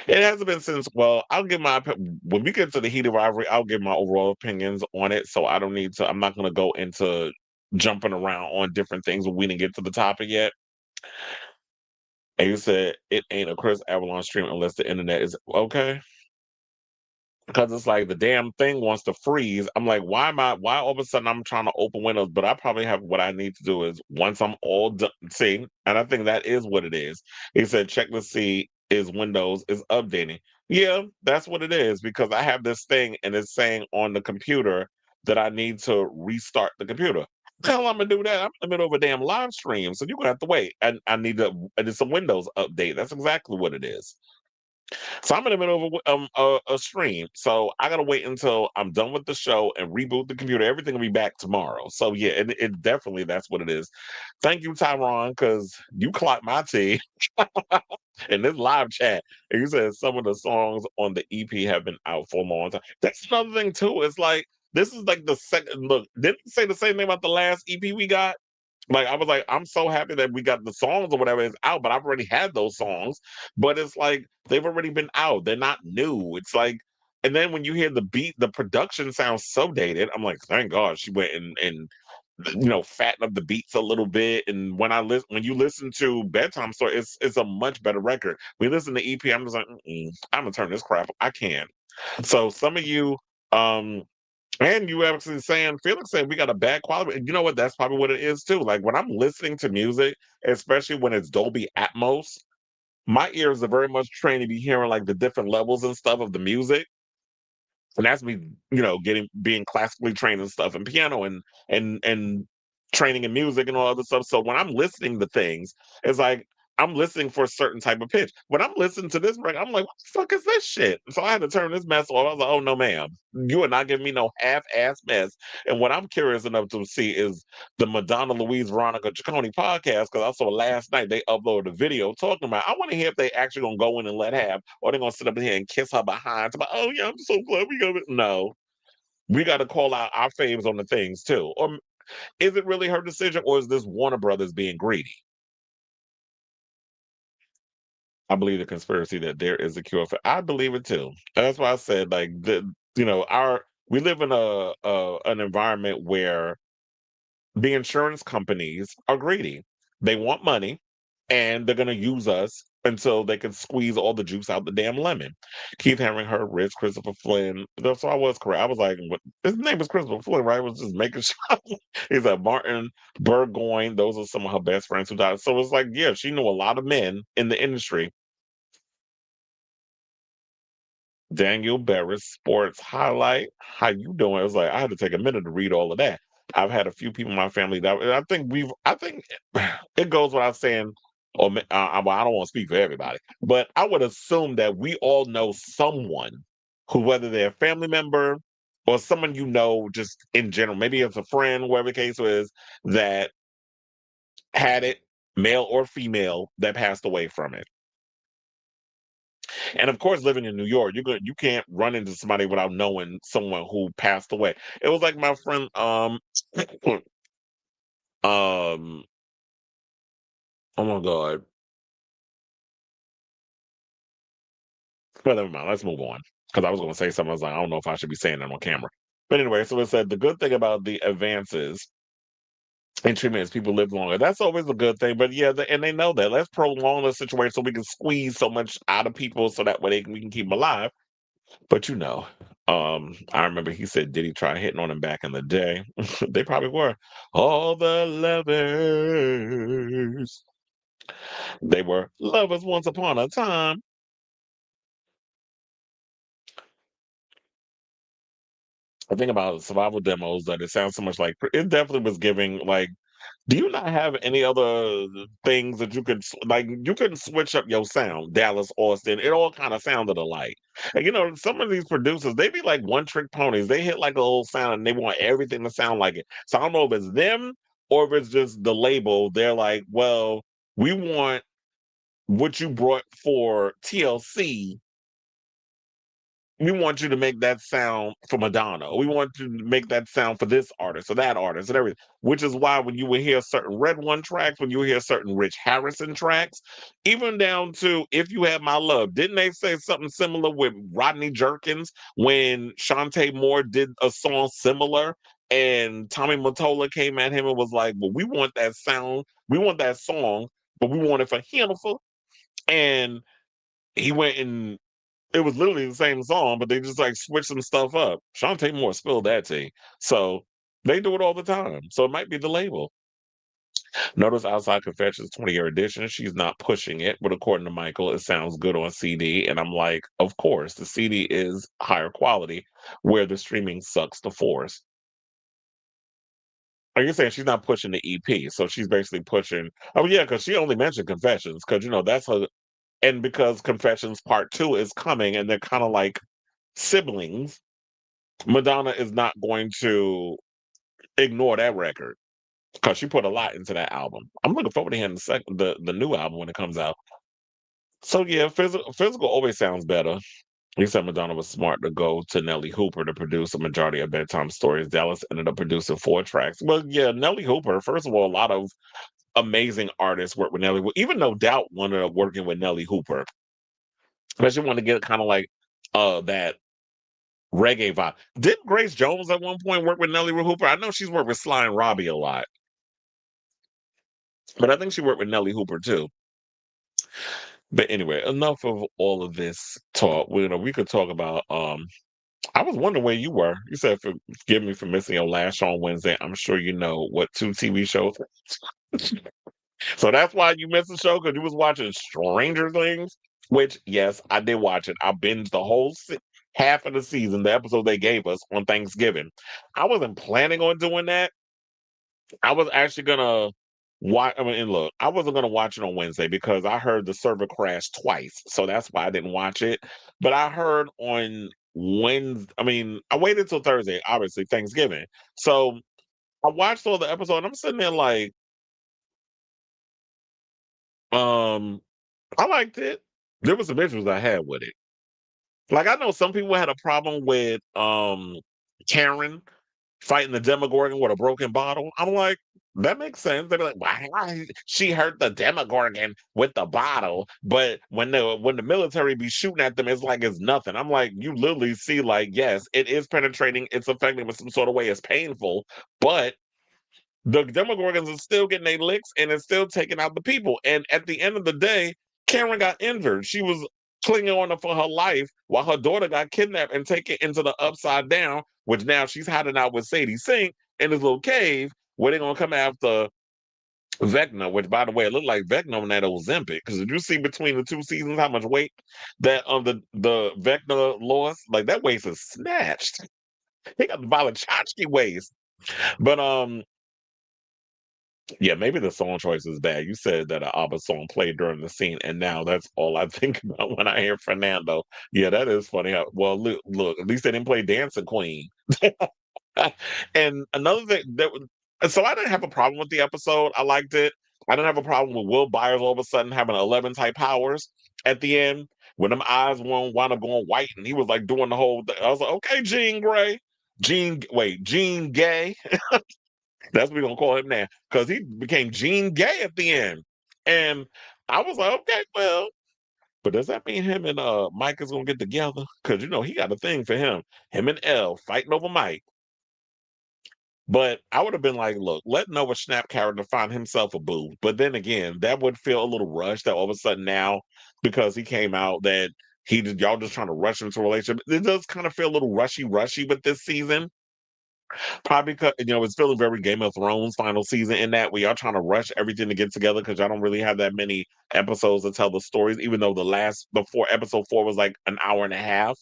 it hasn't been since, well, when we get to the heated rivalry, I'll give my overall opinions on it. So I'm not going to go into jumping around on different things when we didn't get to the topic yet. And you said it ain't a Chris Avalon stream unless the internet is okay. Because it's like the damn thing wants to freeze. I'm like, why all of a sudden I'm trying to open Windows? But I probably have what I need to do is once I'm all done, see, and I think that is what it is. He said, check to see is Windows is updating. Yeah, that's what it is because I have this thing and it's saying on the computer that I need to restart the computer. Hell, I'm gonna do that. I'm in the middle of a damn live stream, so you're gonna have to wait. And I need it's a Windows update. That's exactly what it is. So I'm in the middle of a stream. So I gotta wait until I'm done with the show and reboot the computer. Everything will be back tomorrow. So yeah, it definitely that's what it is. Thank you, Tyron, because you clocked my tea in this live chat. And you said some of the songs on the EP have been out for a long time. That's another thing too. It's like this is like the second look. Didn't you say the same thing about the last EP we got? Like I was like, I'm so happy that we got the songs or whatever is out, but I've already had those songs. But it's like they've already been out. They're not new. It's like, and then when you hear the beat, the production sounds so dated. I'm like, thank God she went and fatten up the beats a little bit. And when you listen to Bedtime Story, it's a much better record. We listen to EP, I'm just like, I'm gonna turn this crap. I can't. So some of you, and you actually saying, Felix said we got a bad quality. And you know what? That's probably what it is too. Like when I'm listening to music, especially when it's Dolby Atmos, my ears are very much trained to be hearing like the different levels and stuff of the music. And that's me, being classically trained and stuff and piano and training in music and all other stuff. So when I'm listening to things, it's like I'm listening for a certain type of pitch. When I'm listening to this record, I'm like, what the fuck is this shit? So I had to turn this mess off. I was like, oh no, ma'am. You are not giving me no half-ass mess. And what I'm curious enough to see is the Madonna Louise Veronica Ciccone podcast, because I saw last night they uploaded a video talking about, I want to hear if they actually gonna go in and let have, or they're gonna sit up here and kiss her behind. About, oh yeah, I'm so glad we got it. No. We got to call out our faves on the things too. Or is it really her decision, or is this Warner Brothers being greedy? I believe the conspiracy that there is a cure for. I believe it too. That's why I said like we live in an environment where the insurance companies are greedy. They want money, and they're going to use us until they can squeeze all the juice out the damn lemon. Keith Haring, her Rich, Christopher Flynn. So I was correct. I was like, what? His name is Christopher Flynn, right? I was just making sure. He's like Martin Burgoyne. Those are some of her best friends who died. So it's like, yeah, she knew a lot of men in the industry. Daniel Barris Sports Highlight. How you doing? It was like I had to take a minute to read all of that. I've had a few people in my family that I think it goes without saying, well, I don't want to speak for everybody, but I would assume that we all know someone who, whether they're a family member or someone just in general, maybe it's a friend, whatever the case is, that had it, male or female, that passed away from it. And of course, living in New York, you can't run into somebody without knowing someone who passed away. It was like my friend, oh my God. Well, never mind. Let's move on. Because I was going to say something. I was like, I don't know if I should be saying that on camera. But anyway, so it said the good thing about the advances in treatment is people live longer. That's always a good thing. But yeah, and they know that. Let's prolong the situation so we can squeeze so much out of people so that way we can keep them alive. But I remember he said Diddy tried hitting on him back in the day. They probably were. All the lovers. They were lovers once upon a time. I think about survival demos that it sounds so much like it definitely was giving like. Do you not have any other things that you could like? You couldn't switch up your sound, Dallas, Austin. It all kind of sounded alike. And some of these producers, they be like one trick ponies. They hit like a little sound and they want everything to sound like it. So I don't know if it's them or if it's just the label. They're like, well, we want what you brought for TLC. We want you to make that sound for Madonna. We want you to make that sound for this artist or that artist and everything. Which is why when you would hear certain Red One tracks, when you hear certain Rich Harrison tracks, even down to If You Had My Love, didn't they say something similar with Rodney Jerkins when Shantae Moore did a song similar? And Tommy Mottola came at him and was like, well, we want that sound, we want that song, but we want it for Jennifer. And he went and it was literally the same song, but they just like switched some stuff up. Shantae Moore spilled that tea. So they do it all the time. So it might be the label. Notice Outside Confessions 20-year edition. She's not pushing it, but according to Michael, it sounds good on CD. And I'm like, of course, the CD is higher quality where the streaming sucks the force. Are you saying she's not pushing the EP? So she's basically pushing. Oh, yeah, because she only mentioned Confessions because, that's her. And because Confessions Part 2 is coming and they're kind of like siblings, Madonna is not going to ignore that record because she put a lot into that album. I'm looking forward to hearing the new album when it comes out. So yeah, physical always sounds better. He said Madonna was smart to go to Nelly Hooper to produce a majority of bedtime stories. Dallas ended up producing 4 tracks. Well, yeah, Nelly Hooper. First of all, a lot of amazing artists work with Nelly. Even No Doubt ended up working with Nelly Hooper, especially want to get kind of like that reggae vibe. Didn't Grace Jones at one point work with Nelly Hooper? I know she's worked with Sly and Robbie a lot, but I think she worked with Nelly Hooper too. But anyway, enough of all of this talk. We could talk about. I was wondering where you were. You said forgive me for missing your last show on Wednesday. I'm sure you know what 2 TV shows. So that's why you missed the show because you was watching Stranger Things. Which yes, I did watch it. I binged the whole half of the season, the episode they gave us on Thanksgiving. I wasn't planning on doing that. I was actually gonna watch. I mean, and look, I wasn't gonna watch it on Wednesday because I heard the server crash twice, so that's why I didn't watch it. But I heard on Wednesday. I mean, I waited till Thursday, obviously Thanksgiving. So I watched all the episode. And I'm sitting there like, um, I liked it. There was some issues I had with it. Like I know some people had a problem with Karen fighting the Demogorgon with a broken bottle. I'm like, that makes sense. They're like, why she hurt the Demogorgon with the bottle, but when the military be shooting at them, it's like it's nothing. I'm like, you literally see, like, yes, it is penetrating, it's affecting in some sort of way, it's painful, but the Demogorgons are still getting their licks and it's still taking out the people. And at the end of the day, Karen got injured. She was clinging on for her life while her daughter got kidnapped and taken into the Upside Down, which now she's hiding out with Sadie Sink in this little cave where they're going to come after Vecna, which, by the way, it looked like Vecna on that Ozempic. Because did you see between the 2 seasons how much weight that the Vecna lost? Like, that waist is snatched. He got the Valachowski waist. But, yeah, maybe the song choice is bad. You said that an ABBA song played during the scene, and now that's all I think about when I hear Fernando. Yeah, that is funny. Well, look, at least they didn't play Dancing Queen. And another thing so I didn't have a problem with the episode. I liked it. I didn't have a problem with Will Byers all of a sudden having 11 type powers at the end when them eyes wound up going white, and he was like doing the whole thing. I was like, okay, Jean Grey, Jean Gay. That's what we're gonna call him now because he became Gene Gay at the end, and I was like, okay, well, but does that mean him and Mike is gonna get together? Because he got a thing for him. Him and Elle fighting over Mike. But I would have been like, look, let Noah Schnapp character find himself a boo. But then again, that would feel a little rushed that all of a sudden now, because he came out, that y'all just trying to rush into a relationship. It does kind of feel a little rushy with this season. Probably because it's feeling very Game of Thrones final season in that we are trying to rush everything to get together because y'all don't really have that many episodes to tell the stories, even though before episode 4 was like an hour and a half.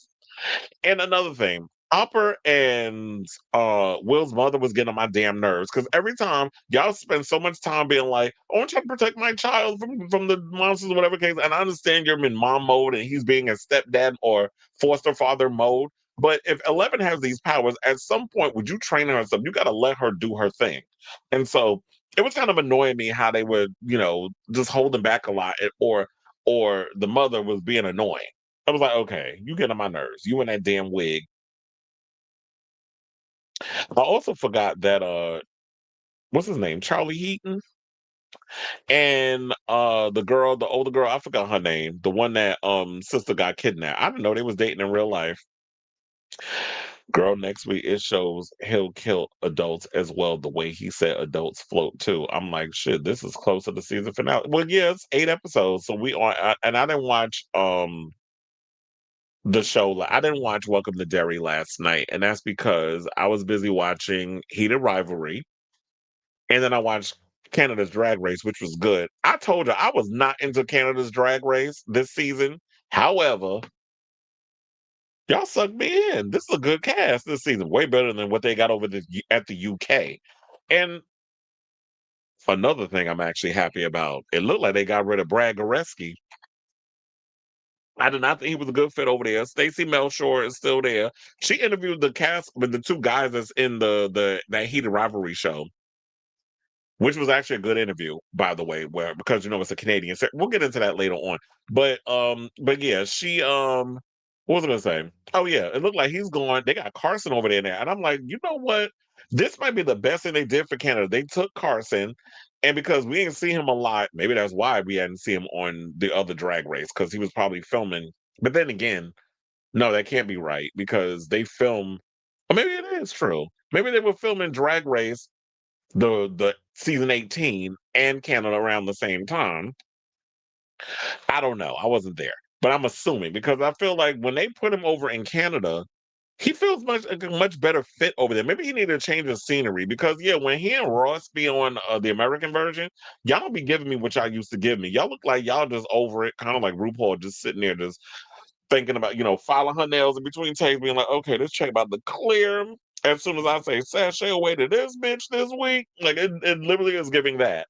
And another thing, Hopper and Will's mother was getting on my damn nerves because every time y'all spend so much time being like, "Oh, I'm trying to protect my child from the monsters," or whatever case. And I understand you're in mom mode and he's being a stepdad or foster father mode. But if 11 has these powers, at some point, would you train her or something? You got to let her do her thing. And so it was kind of annoying me how they were, just holding back a lot, or the mother was being annoying. I was like, okay, you get on my nerves. You in that damn wig. I also forgot that what's his name? Charlie Heaton. And the older girl, I forgot her name. The one that sister got kidnapped. I didn't know they was dating in real life. Girl, next week it shows he'll kill adults as well, the way he said adults float too. I'm like, shit, this is close to the season finale. Well, yeah, it's 8 episodes. So and I didn't watch the show. I didn't watch Welcome to Derry last night, and that's because I was busy watching Heated Rivalry, and then I watched Canada's Drag Race, which was good. I told you I was not into Canada's Drag Race this season. However, y'all sucked me in. This is a good cast this season, way better than what they got over at the UK. And another thing I'm actually happy about, it looked like they got rid of Brad Goreski. I did not think he was a good fit over there. Stacey Melchor is still there. She interviewed the cast with the 2 guys that's in that Heated Rivalry show, which was actually a good interview, by the way, because it's a Canadian. We'll get into that later on. But yeah, she what was I gonna say? Oh yeah, it looked like he's going. They got Carson over there now, and I'm like, you know what? This might be the best thing they did for Canada. They took Carson, and because we didn't see him a lot, maybe that's why we hadn't seen him on the other Drag Race because he was probably filming. But then again, no, that can't be right because they film. Or maybe it is true. Maybe they were filming Drag Race, the season 18 and Canada around the same time. I don't know. I wasn't there, but I'm assuming because I feel like when they put him over in Canada, he feels like a much better fit over there. Maybe he needed to change the scenery because yeah, when he and Ross be on the American version, y'all don't be giving me what y'all used to give me. Y'all look like y'all just over it, kind of like RuPaul, just sitting there, just thinking about filing her nails in between takes, being like, okay, let's check about the clear. As soon as I say sashay away to this bitch this week, like it literally is giving that.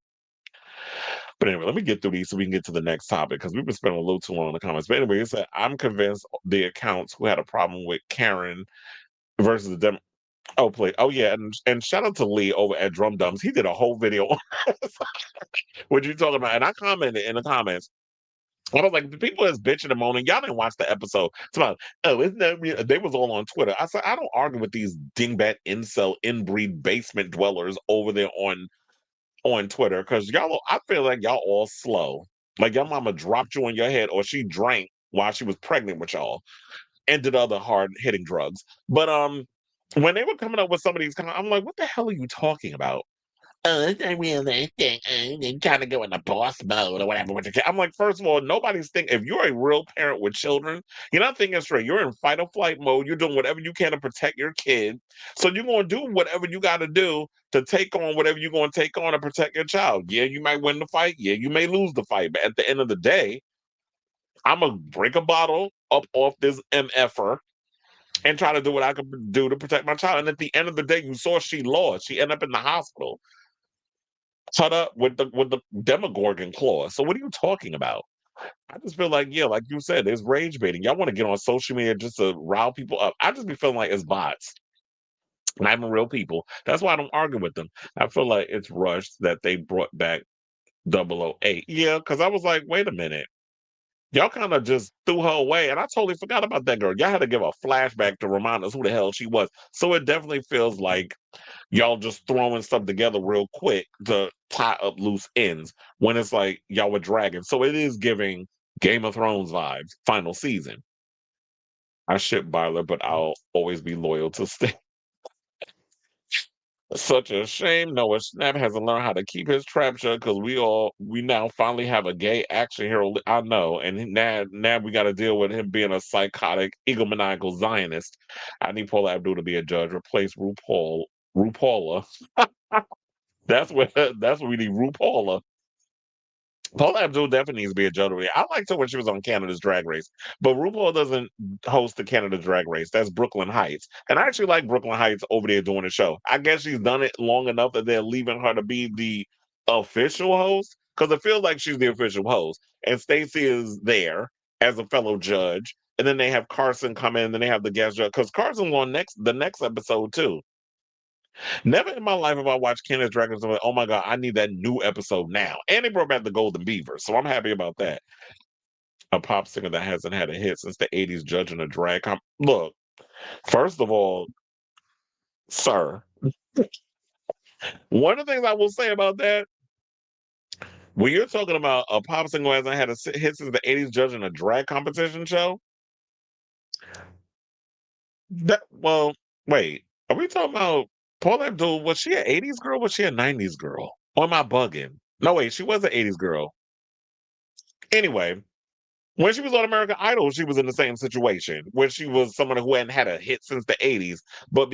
But anyway, let me get through these so we can get to the next topic because we've been spending a little too long in the comments. But anyway, it said, I'm convinced the accounts who had a problem with Karen versus the Dem. Oh, play. Oh, yeah. And shout out to Lee over at Drum Dums. He did a whole video on what you talking about. And I commented in the comments. I was like, the people that's bitching and moaning, y'all didn't watch the episode. It's about, oh, isn't that real? They was all on Twitter. I said, I don't argue with these dingbat incel inbreed basement dwellers over there on Twitter because I feel like y'all all slow. Like your mama dropped you on your head or she drank while she was pregnant with y'all and did other hard hitting drugs. But when they were coming up with some of these, I'm like, what the hell are you talking about? Oh, it's not realistic. They trying to go in the boss mode or whatever with the kid. I'm like, first of all, nobody's thinking. If you're a real parent with children, you're not thinking straight. You're in fight or flight mode. You're doing whatever you can to protect your kid. So you're going to do whatever you got to do to take on whatever you're going to take on to protect your child. Yeah, you might win the fight. Yeah, you may lose the fight. But at the end of the day, I'm going to break a bottle up off this MFer and try to do what I can do to protect my child. And at the end of the day, you saw she lost. She ended up in the hospital. Cut up with the Demogorgon claw. So what are you talking about? I just feel like, yeah, like you said, there's rage baiting. Y'all want to get on social media just to rile people up. I just be feeling like it's bots, not even real people. That's why I don't argue with them. I feel like it's rushed that they brought back 008. Yeah, because I was like, wait a minute. Y'all kind of just threw her away, and I totally forgot about that girl. Y'all had to give a flashback to remind us who the hell she was. So it definitely feels like y'all just throwing stuff together real quick to tie up loose ends when it's like y'all were dragging. So it is giving Game of Thrones vibes, final season. I ship Byler, but I'll always be loyal to Sting. Such a shame Noah Schnapp hasn't learned how to keep his trap shut because we now finally have a gay action hero. I know, and now we got to deal with him being a psychotic, egomaniacal Zionist. I need Paula Abdul to be a judge. Replace RuPaula. That's what we need. RuPaula. Paula Abdul definitely needs to be a judge. I liked her when she was on Canada's Drag Race, but RuPaul doesn't host the Canada Drag Race. That's Brooklyn Heights, and I actually like Brooklyn Heights over there doing the show. I guess she's done it long enough that they're leaving her to be the official host because it feels like she's the official host, and Stacey is there as a fellow judge, and then they have Carson come in, and then they have the guest judge because Carson's on the next episode too. Never in my life have I watched Canada's Drag Race and I'm like, oh my God, I need that new episode now. And they brought back the Golden Beaver, so I'm happy about that. A pop singer that hasn't had a hit since the 80s judging a drag comp. Look, first of all, sir, one of the things I will say about that, when you're talking about a pop singer who hasn't had a hit since the 80s judging a drag competition show, wait, are we talking about Paula Abdul? Was she an 80s girl? Was she a 90s girl? Or am I bugging? No, wait, she was an 80s girl. Anyway, when she was on American Idol, she was in the same situation where she was someone who hadn't had a hit since the 80s. But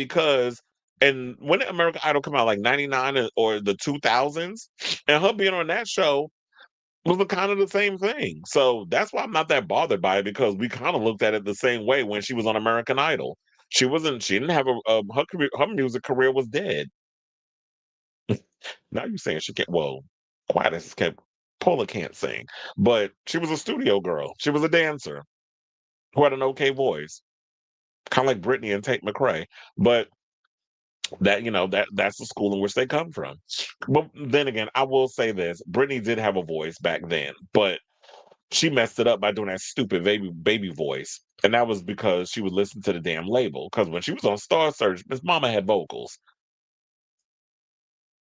and when did American Idol come out, like 99 or the 2000s? And her being on that show was kind of the same thing. So that's why I'm not that bothered by it because we kind of looked at it the same way when she was on American Idol. She didn't have her career, her music career was dead. Now you're saying she can't, well, quiet as kept. Paula can't sing, but she was a studio girl. She was a dancer who had an okay voice, kind of like Britney and Tate McRae. But that's the school in which they come from. But then again, I will say this: Britney did have a voice back then, but she messed it up by doing that stupid baby voice, and that was because she would listen to the damn label. Because when she was on Star Search, Miss Mama had vocals.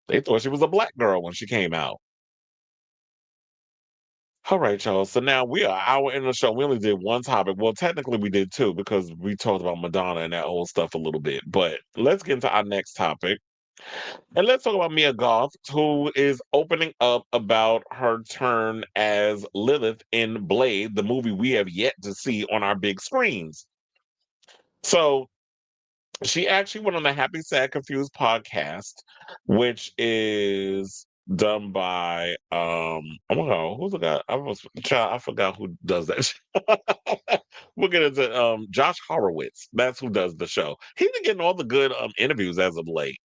They thought she was a black girl when she came out. All right, y'all. So now we are an hour in the show. We only did one topic. Well, technically we did two because we talked about Madonna and that whole stuff a little bit. But let's get into our next topic. And let's talk about Mia Goth, who is opening up about her turn as Lilith in Blade, the movie we have yet to see on our big screens. So she actually went on the Happy Sad Confused podcast, which is done by oh my God, who's the guy? I forgot who does that. We'll get into Josh Horowitz. That's who does the show. He's been getting all the good interviews as of late.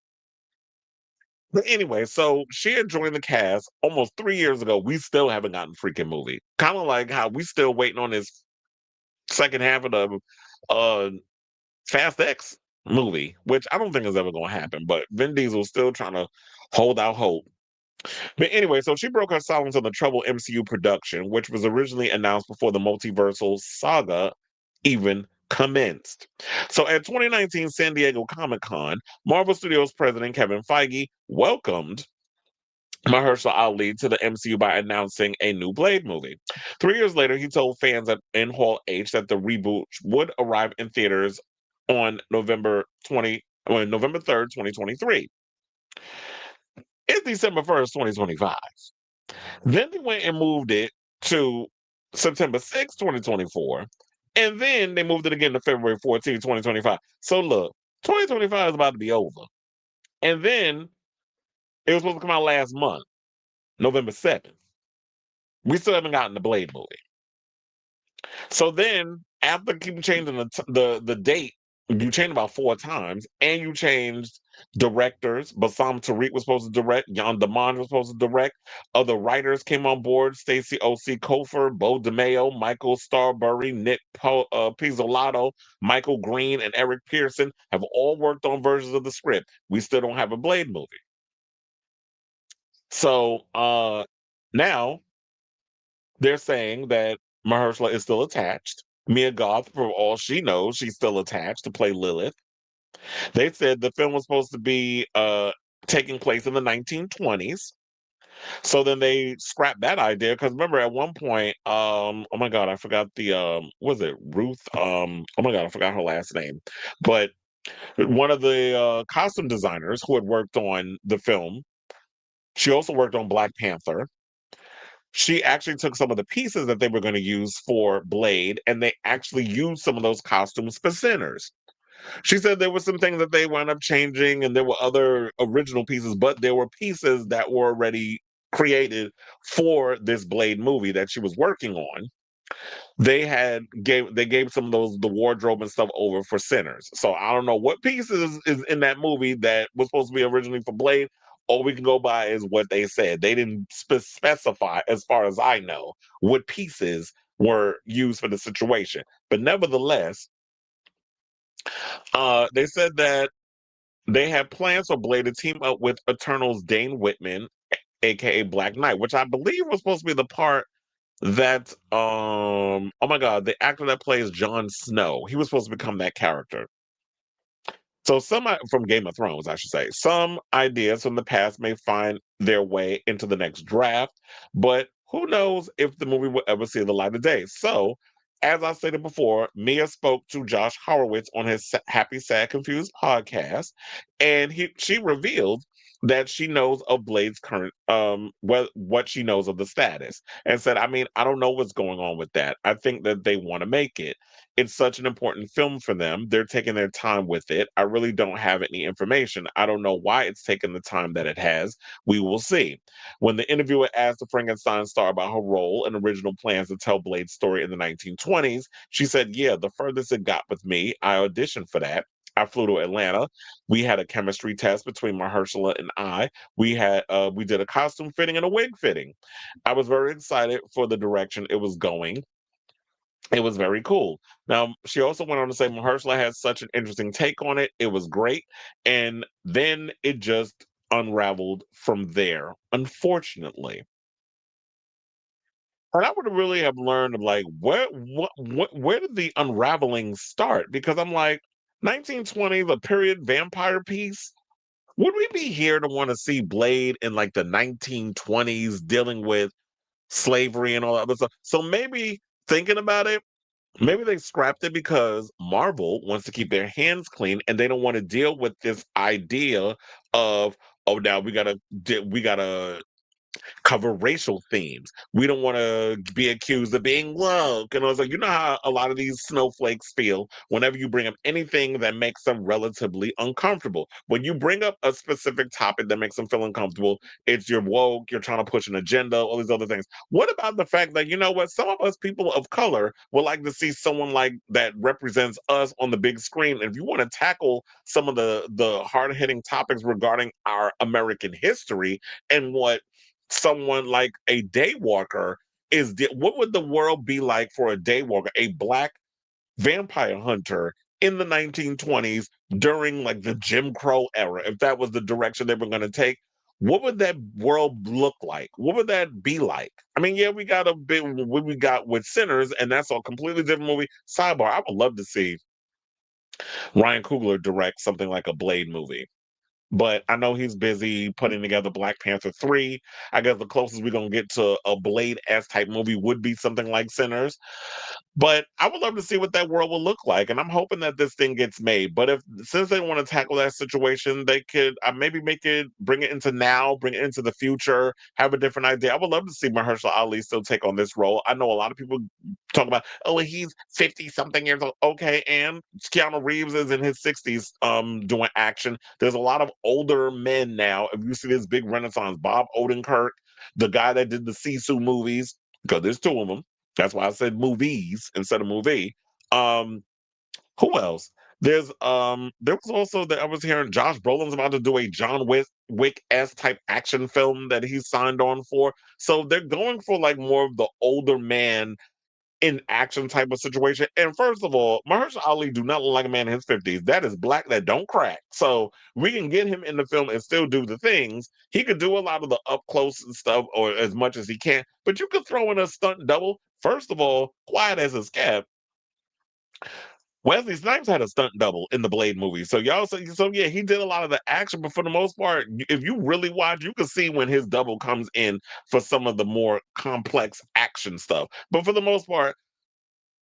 But anyway, so she had joined the cast almost 3 years ago. We still haven't gotten a freaking movie. Kind of like how we still waiting on this second half of the Fast X movie, which I don't think is ever going to happen. But Vin Diesel's still trying to hold out hope. But anyway, so she broke her silence on the troubled MCU production, which was originally announced before the multiversal saga even commenced. So at 2019 San Diego Comic-Con, Marvel Studios president Kevin Feige welcomed Mahershala Ali to the MCU by announcing a new Blade movie. 3 years later, he told fans in Hall H that the reboot would arrive in theaters on November 3rd, 2023. It's December 1st, 2025. Then they went and moved it to September 6th, 2024. And then they moved it again to February 14th, 2025. So look, 2025 is about to be over. And then it was supposed to come out last month, November 7th. We still haven't gotten the Blade movie. So then, after keep changing the date, you changed about 4 times, and you changed directors. Bassam Tariq was supposed to direct. Jan Damon was supposed to direct. Other writers came on board. Stacey O.C. Kofer, Bo DeMeo, Michael Starbury, Nick Pizzolatto, Michael Green, and Eric Pearson have all worked on versions of the script. We still don't have a Blade movie. So now they're saying that Mahershala is still attached. Mia Goth, for all she knows, she's still attached to play Lilith. They said the film was supposed to be taking place in the 1920s. So then they scrapped that idea because remember at one point, oh my God, I forgot the was it Ruth? Oh my God, I forgot her last name. But One of the costume designers who had worked on the film, she also worked on Black Panther. She actually took some of the pieces that they were going to use for Blade, and they actually used some of those costumes for Sinners. She said there were some things that they wound up changing, and there were other original pieces, but there were pieces that were already created for this Blade movie that she was working on. They gave some of those, the wardrobe and stuff, over for Sinners. So I don't know what pieces is in that movie that was supposed to be originally for Blade. All we can go by is what they said. They didn't specify, as far as I know, what pieces were used for the situation. But nevertheless, they said that they had plans for Blade to team up with Eternal's Dane Whitman, aka Black Knight, which I believe was supposed to be the part that oh my god, the actor that plays Jon Snow, he was supposed to become that character. So from Game of Thrones, I should say, some ideas from the past may find their way into the next draft, but who knows if the movie will ever see the light of day. So, as I stated before, Mia spoke to Josh Horowitz on his Happy Sad Confused podcast, and she revealed that she knows of Blade's current what she knows of the status, and said, I mean, I don't know what's going on with that. I think that they want to make it. It's such an important film for them. They're taking their time with it. I really don't have any information. I don't know why it's taken the time that it has. We will see. When the interviewer asked the Frankenstein star about her role and original plans to tell Blade's story in the 1920s, she said, yeah, the furthest it got with me, I auditioned for that. I flew to Atlanta. We had a chemistry test between Mahershala and I. We did a costume fitting and a wig fitting. I was very excited for the direction it was going. It was very cool. Now, she also went on to say Mahershala had such an interesting take on it. It was great. And then it just unraveled from there, unfortunately. And I would really have learned of like where did the unraveling start? Because I'm like, 1920s, a period vampire piece. Would we be here to want to see Blade in like the 1920s dealing with slavery and all that other stuff? So maybe thinking about it, maybe they scrapped it because Marvel wants to keep their hands clean and they don't want to deal with this idea of, oh, now we gotta cover racial themes. We don't want to be accused of being woke. And I was like, you know how a lot of these snowflakes feel whenever you bring up anything that makes them relatively uncomfortable. When you bring up a specific topic that makes them feel uncomfortable, it's you're woke, you're trying to push an agenda, all these other things. What about the fact that, you know what, some of us people of color would like to see someone like that represents us on the big screen. And if you want to tackle some of the hard-hitting topics regarding our American history and what someone like a daywalker what would the world be like for a daywalker, a black vampire hunter in the 1920s during like the Jim Crow era? If that was the direction they were going to take, what would that world look like? What would that be like? I mean, yeah, we got a bit what we got with Sinners, and that's a completely different movie. Sidebar, I would love to see Ryan Coogler direct something like a Blade movie. But I know he's busy putting together Black Panther 3. I guess the closest we're going to get to a Blade-esque type movie would be something like Sinners. But I would love to see what that world will look like, and I'm hoping that this thing gets made. But since they want to tackle that situation, they could maybe bring it into now, bring it into the future, have a different idea. I would love to see Mahershala Ali still take on this role. I know a lot of people talk about, oh, he's 50 something years old. Okay, and Keanu Reeves is in his 60s, doing action. There's a lot of older men now. If you see this big renaissance, Bob Odenkirk, the guy that did the Sisu movies, because there's two of them. That's why I said movies instead of movie. Um, who else? There was also that I was hearing Josh Brolin's about to do a John Wick-esque type action film that he signed on for. So they're going for like more of the older man in action type of situation. And first of all, Mahershala Ali do not look like a man in his 50s. That is black that don't crack. So we can get him in the film and still do the things. He could do a lot of the up close and stuff, or as much as he can, but you could throw in a stunt double. First of all, quiet as his cat. Wesley Snipes had a stunt double in the Blade movie. So yeah, he did a lot of the action, but for the most part, if you really watch, you can see when his double comes in for some of the more complex action stuff. But for the most part,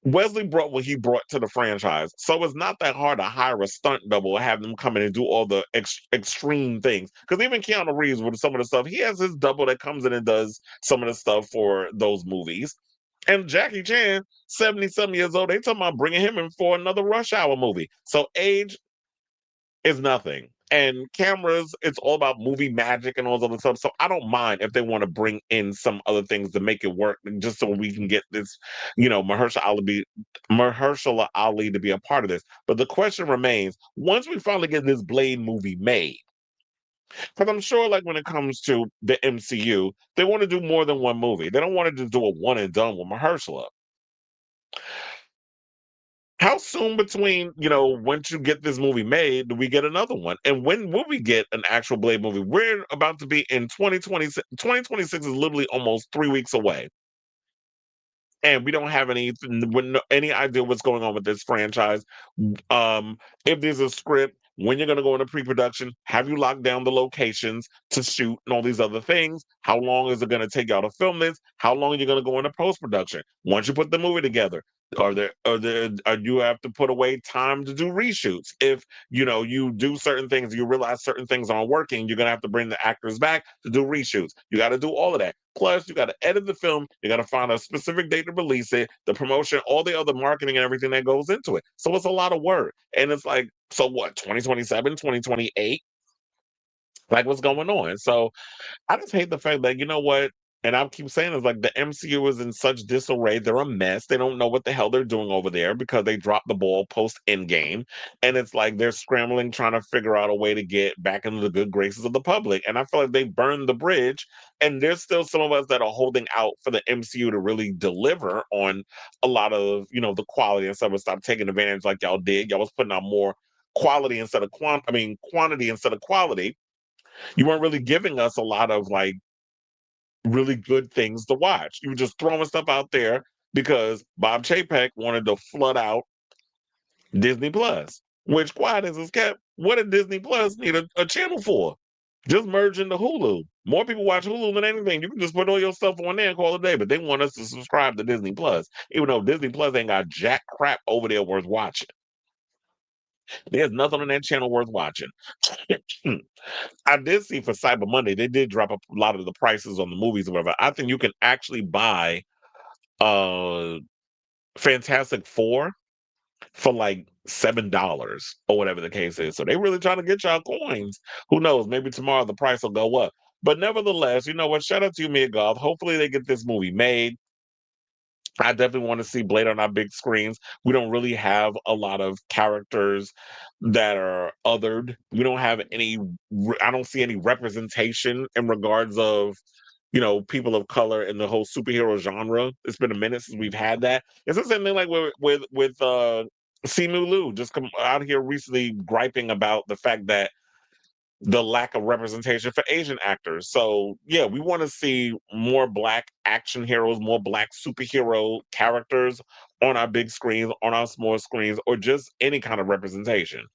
Wesley brought what he brought to the franchise. So it's not that hard to hire a stunt double and have them come in and do all the extreme things. Because even Keanu Reeves, with some of the stuff, he has his double that comes in and does some of the stuff for those movies. And Jackie Chan, 70-something years old, they talking about bringing him in for another Rush Hour movie. So age is nothing. And cameras, it's all about movie magic and all this other stuff. So I don't mind if they want to bring in some other things to make it work, just so we can get this, Mahershala Ali to be a part of this. But the question remains: once we finally get this Blade movie made, because I'm sure, like when it comes to the MCU, they want to do more than one movie. They don't want to just do a one and done with Mahershala. How soon between, once you get this movie made, do we get another one? And when will we get an actual Blade movie? We're about to be in 2026. 2026 is literally almost 3 weeks away. And we don't have any idea what's going on with this franchise. If there's a script, when you're going to go into pre-production, have you locked down the locations to shoot and all these other things? How long is it going to take y'all to film this? How long are you going to go into post-production? Once you put the movie together, are you have to put away time to do reshoots? If you do certain things, you realize certain things aren't working, you're gonna have to bring the actors back to do reshoots. You got to do all of that. Plus, you got to edit the film. You got to find a specific date to release it, the promotion, all the other marketing and everything that goes into it. So it's a lot of work. And it's like, so what? 2027, 2028? Like, what's going on? So I just hate the fact that, you know what? And I keep saying it's like the MCU is in such disarray. They're a mess. They don't know what the hell they're doing over there because they dropped the ball post Endgame. And it's like they're scrambling, trying to figure out a way to get back into the good graces of the public. And I feel like they burned the bridge. And there's still some of us that are holding out for the MCU to really deliver on a lot of, the quality and stuff, and stop taking advantage like y'all did. Y'all was putting out more quality instead of quantity instead of quality. You weren't really giving us a lot of like really good things to watch. You were just throwing stuff out there because Bob Chapek wanted to flood out Disney Plus, which, quiet as it's kept, what did Disney Plus need a channel for? Just merge into Hulu. More people watch Hulu than anything. You can just put all your stuff on there and call it a day, but they want us to subscribe to Disney Plus, even though Disney Plus ain't got jack crap over there worth watching. There's nothing on that channel worth watching. I did see for Cyber Monday, they did drop a lot of the prices on the movies or whatever. I think you can actually buy Fantastic Four for like $7 or whatever the case is. So they really trying to get y'all coins. Who knows? Maybe tomorrow the price will go up. But nevertheless, you know what? Shout out to you, Mia Goth. Hopefully they get this movie made. I definitely want to see Blade on our big screens. We don't really have a lot of characters that are othered. We don't have I don't see any representation in regards of, people of color in the whole superhero genre. It's been a minute since we've had that. It's the same thing like with Simu Liu just come out here recently griping about the fact that the lack of representation for Asian actors. So yeah, we want to see more Black action heroes, more Black superhero characters on our big screens, on our small screens, or just any kind of representation.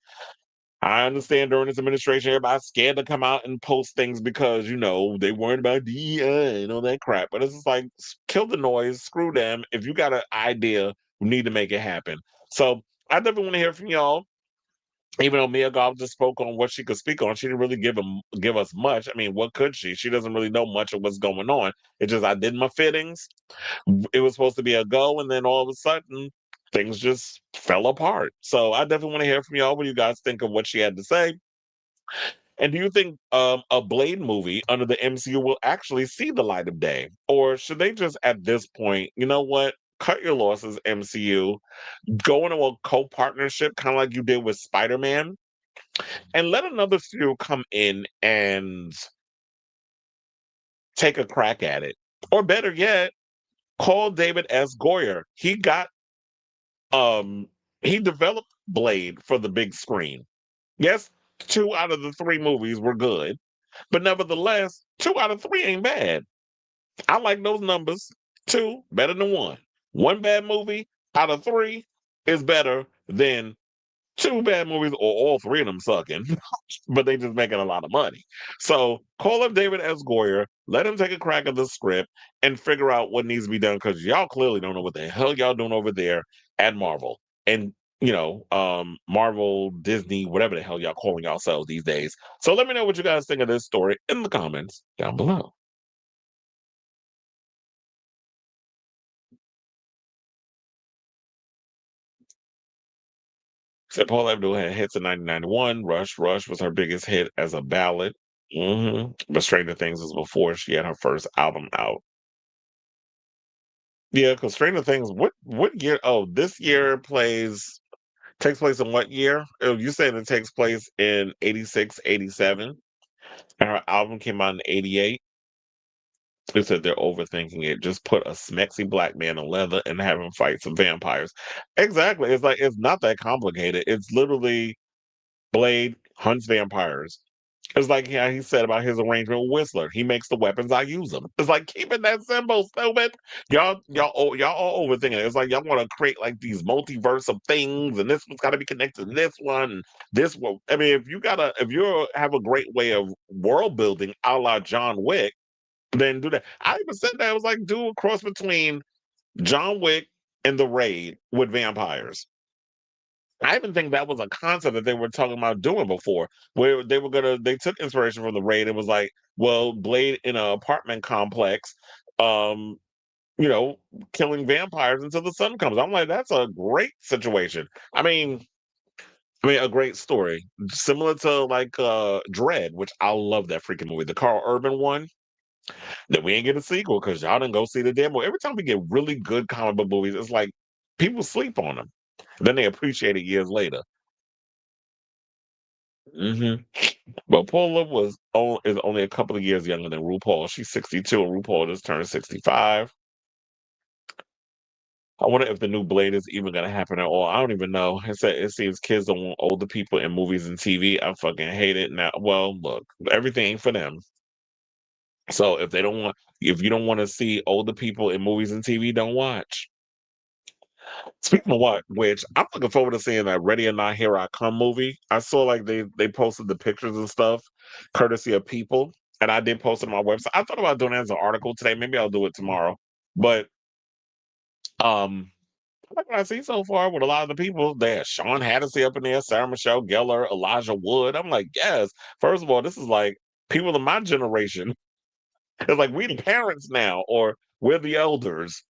I understand during this administration, everybody's scared to come out and post things because, they worried about DEI and all that crap. But it's just like, kill the noise, screw them. If you got an idea, we need to make it happen. So I definitely want to hear from y'all. Even though Mia Goth just spoke on what she could speak on, she didn't really give us much. I mean, what could she? She doesn't really know much of what's going on. It's just I did my fittings. It was supposed to be a go, and then all of a sudden, things just fell apart. So I definitely want to hear from y'all. What do you guys think of what she had to say? And do you think a Blade movie under the MCU will actually see the light of day, or should they just at this point, you know what? Cut your losses, MCU. Go into a co-partnership, kind of like you did with Spider-Man, and let another studio come in and take a crack at it. Or better yet, call David S. Goyer. He developed Blade for the big screen. Yes, 2 out of the 3 movies were good, but nevertheless, 2 out of 3 ain't bad. I like those numbers. 2 better than 1. 1 bad movie out of 3 is better than two bad movies or all three of them sucking, but they just making a lot of money. So call up David S. Goyer, let him take a crack at the script and figure out what needs to be done because y'all clearly don't know what the hell y'all doing over there at Marvel. And Marvel, Disney, whatever the hell y'all calling yourselves these days. So let me know what you guys think of this story in the comments down below. Said Paula Abdul had hits in 1991. Rush was her biggest hit as a ballad. But Stranger Things was before she had her first album out. Yeah, because Stranger Things, what year? Oh, this year takes place in what year? Oh, you said it takes place in 86, 87. And her album came out in 88. They said they're overthinking it. Just put a smexy black man in leather and have him fight some vampires. Exactly. It's like it's not that complicated. It's literally Blade hunts vampires. It's like he said about his arrangement with Whistler. He makes the weapons, I use them. It's like keep it that simple, stupid. Y'all all overthinking it. It's like y'all want to create like these multiverse of things, and this one's got to be connected to this one, and this one. I mean, if you have a great way of world building, a la John Wick, then do that. I even said that. I was like, do a cross between John Wick and The Raid with vampires. I even think that was a concept that they were talking about doing before, where they took inspiration from The Raid and was like, well, Blade in an apartment complex, um, you know, killing vampires until the sun comes. I'm like, that's a great situation. I mean, a great story. Similar to like Dread, which I love that freaking movie. The Carl Urban one. That we ain't get a sequel because y'all didn't go see the demo. Every time we get really good comic book movies, it's like people sleep on them. Then they appreciate it years later. hmm But Paula is only a couple of years younger than RuPaul. She's 62 and RuPaul just turned 65. I wonder if the new Blade is even gonna happen at all. I don't even know. It seems kids don't want older people in movies and TV. I fucking hate it now. Well, look, everything ain't for them. So if you don't want to see older people in movies and TV, don't watch. Speaking of which I'm looking forward to seeing that Ready or Not Here I Come movie. I saw like they posted the pictures and stuff, courtesy of People, and I did post it on my website. I thought about doing it as an article today. Maybe I'll do it tomorrow. But um, like what I see so far with a lot of the people, there's Sean Hannity up in there, Sarah Michelle Gellar, Elijah Wood. I'm like, yes. First of all, this is like people in my generation. It's like we the parents now, or we're the elders.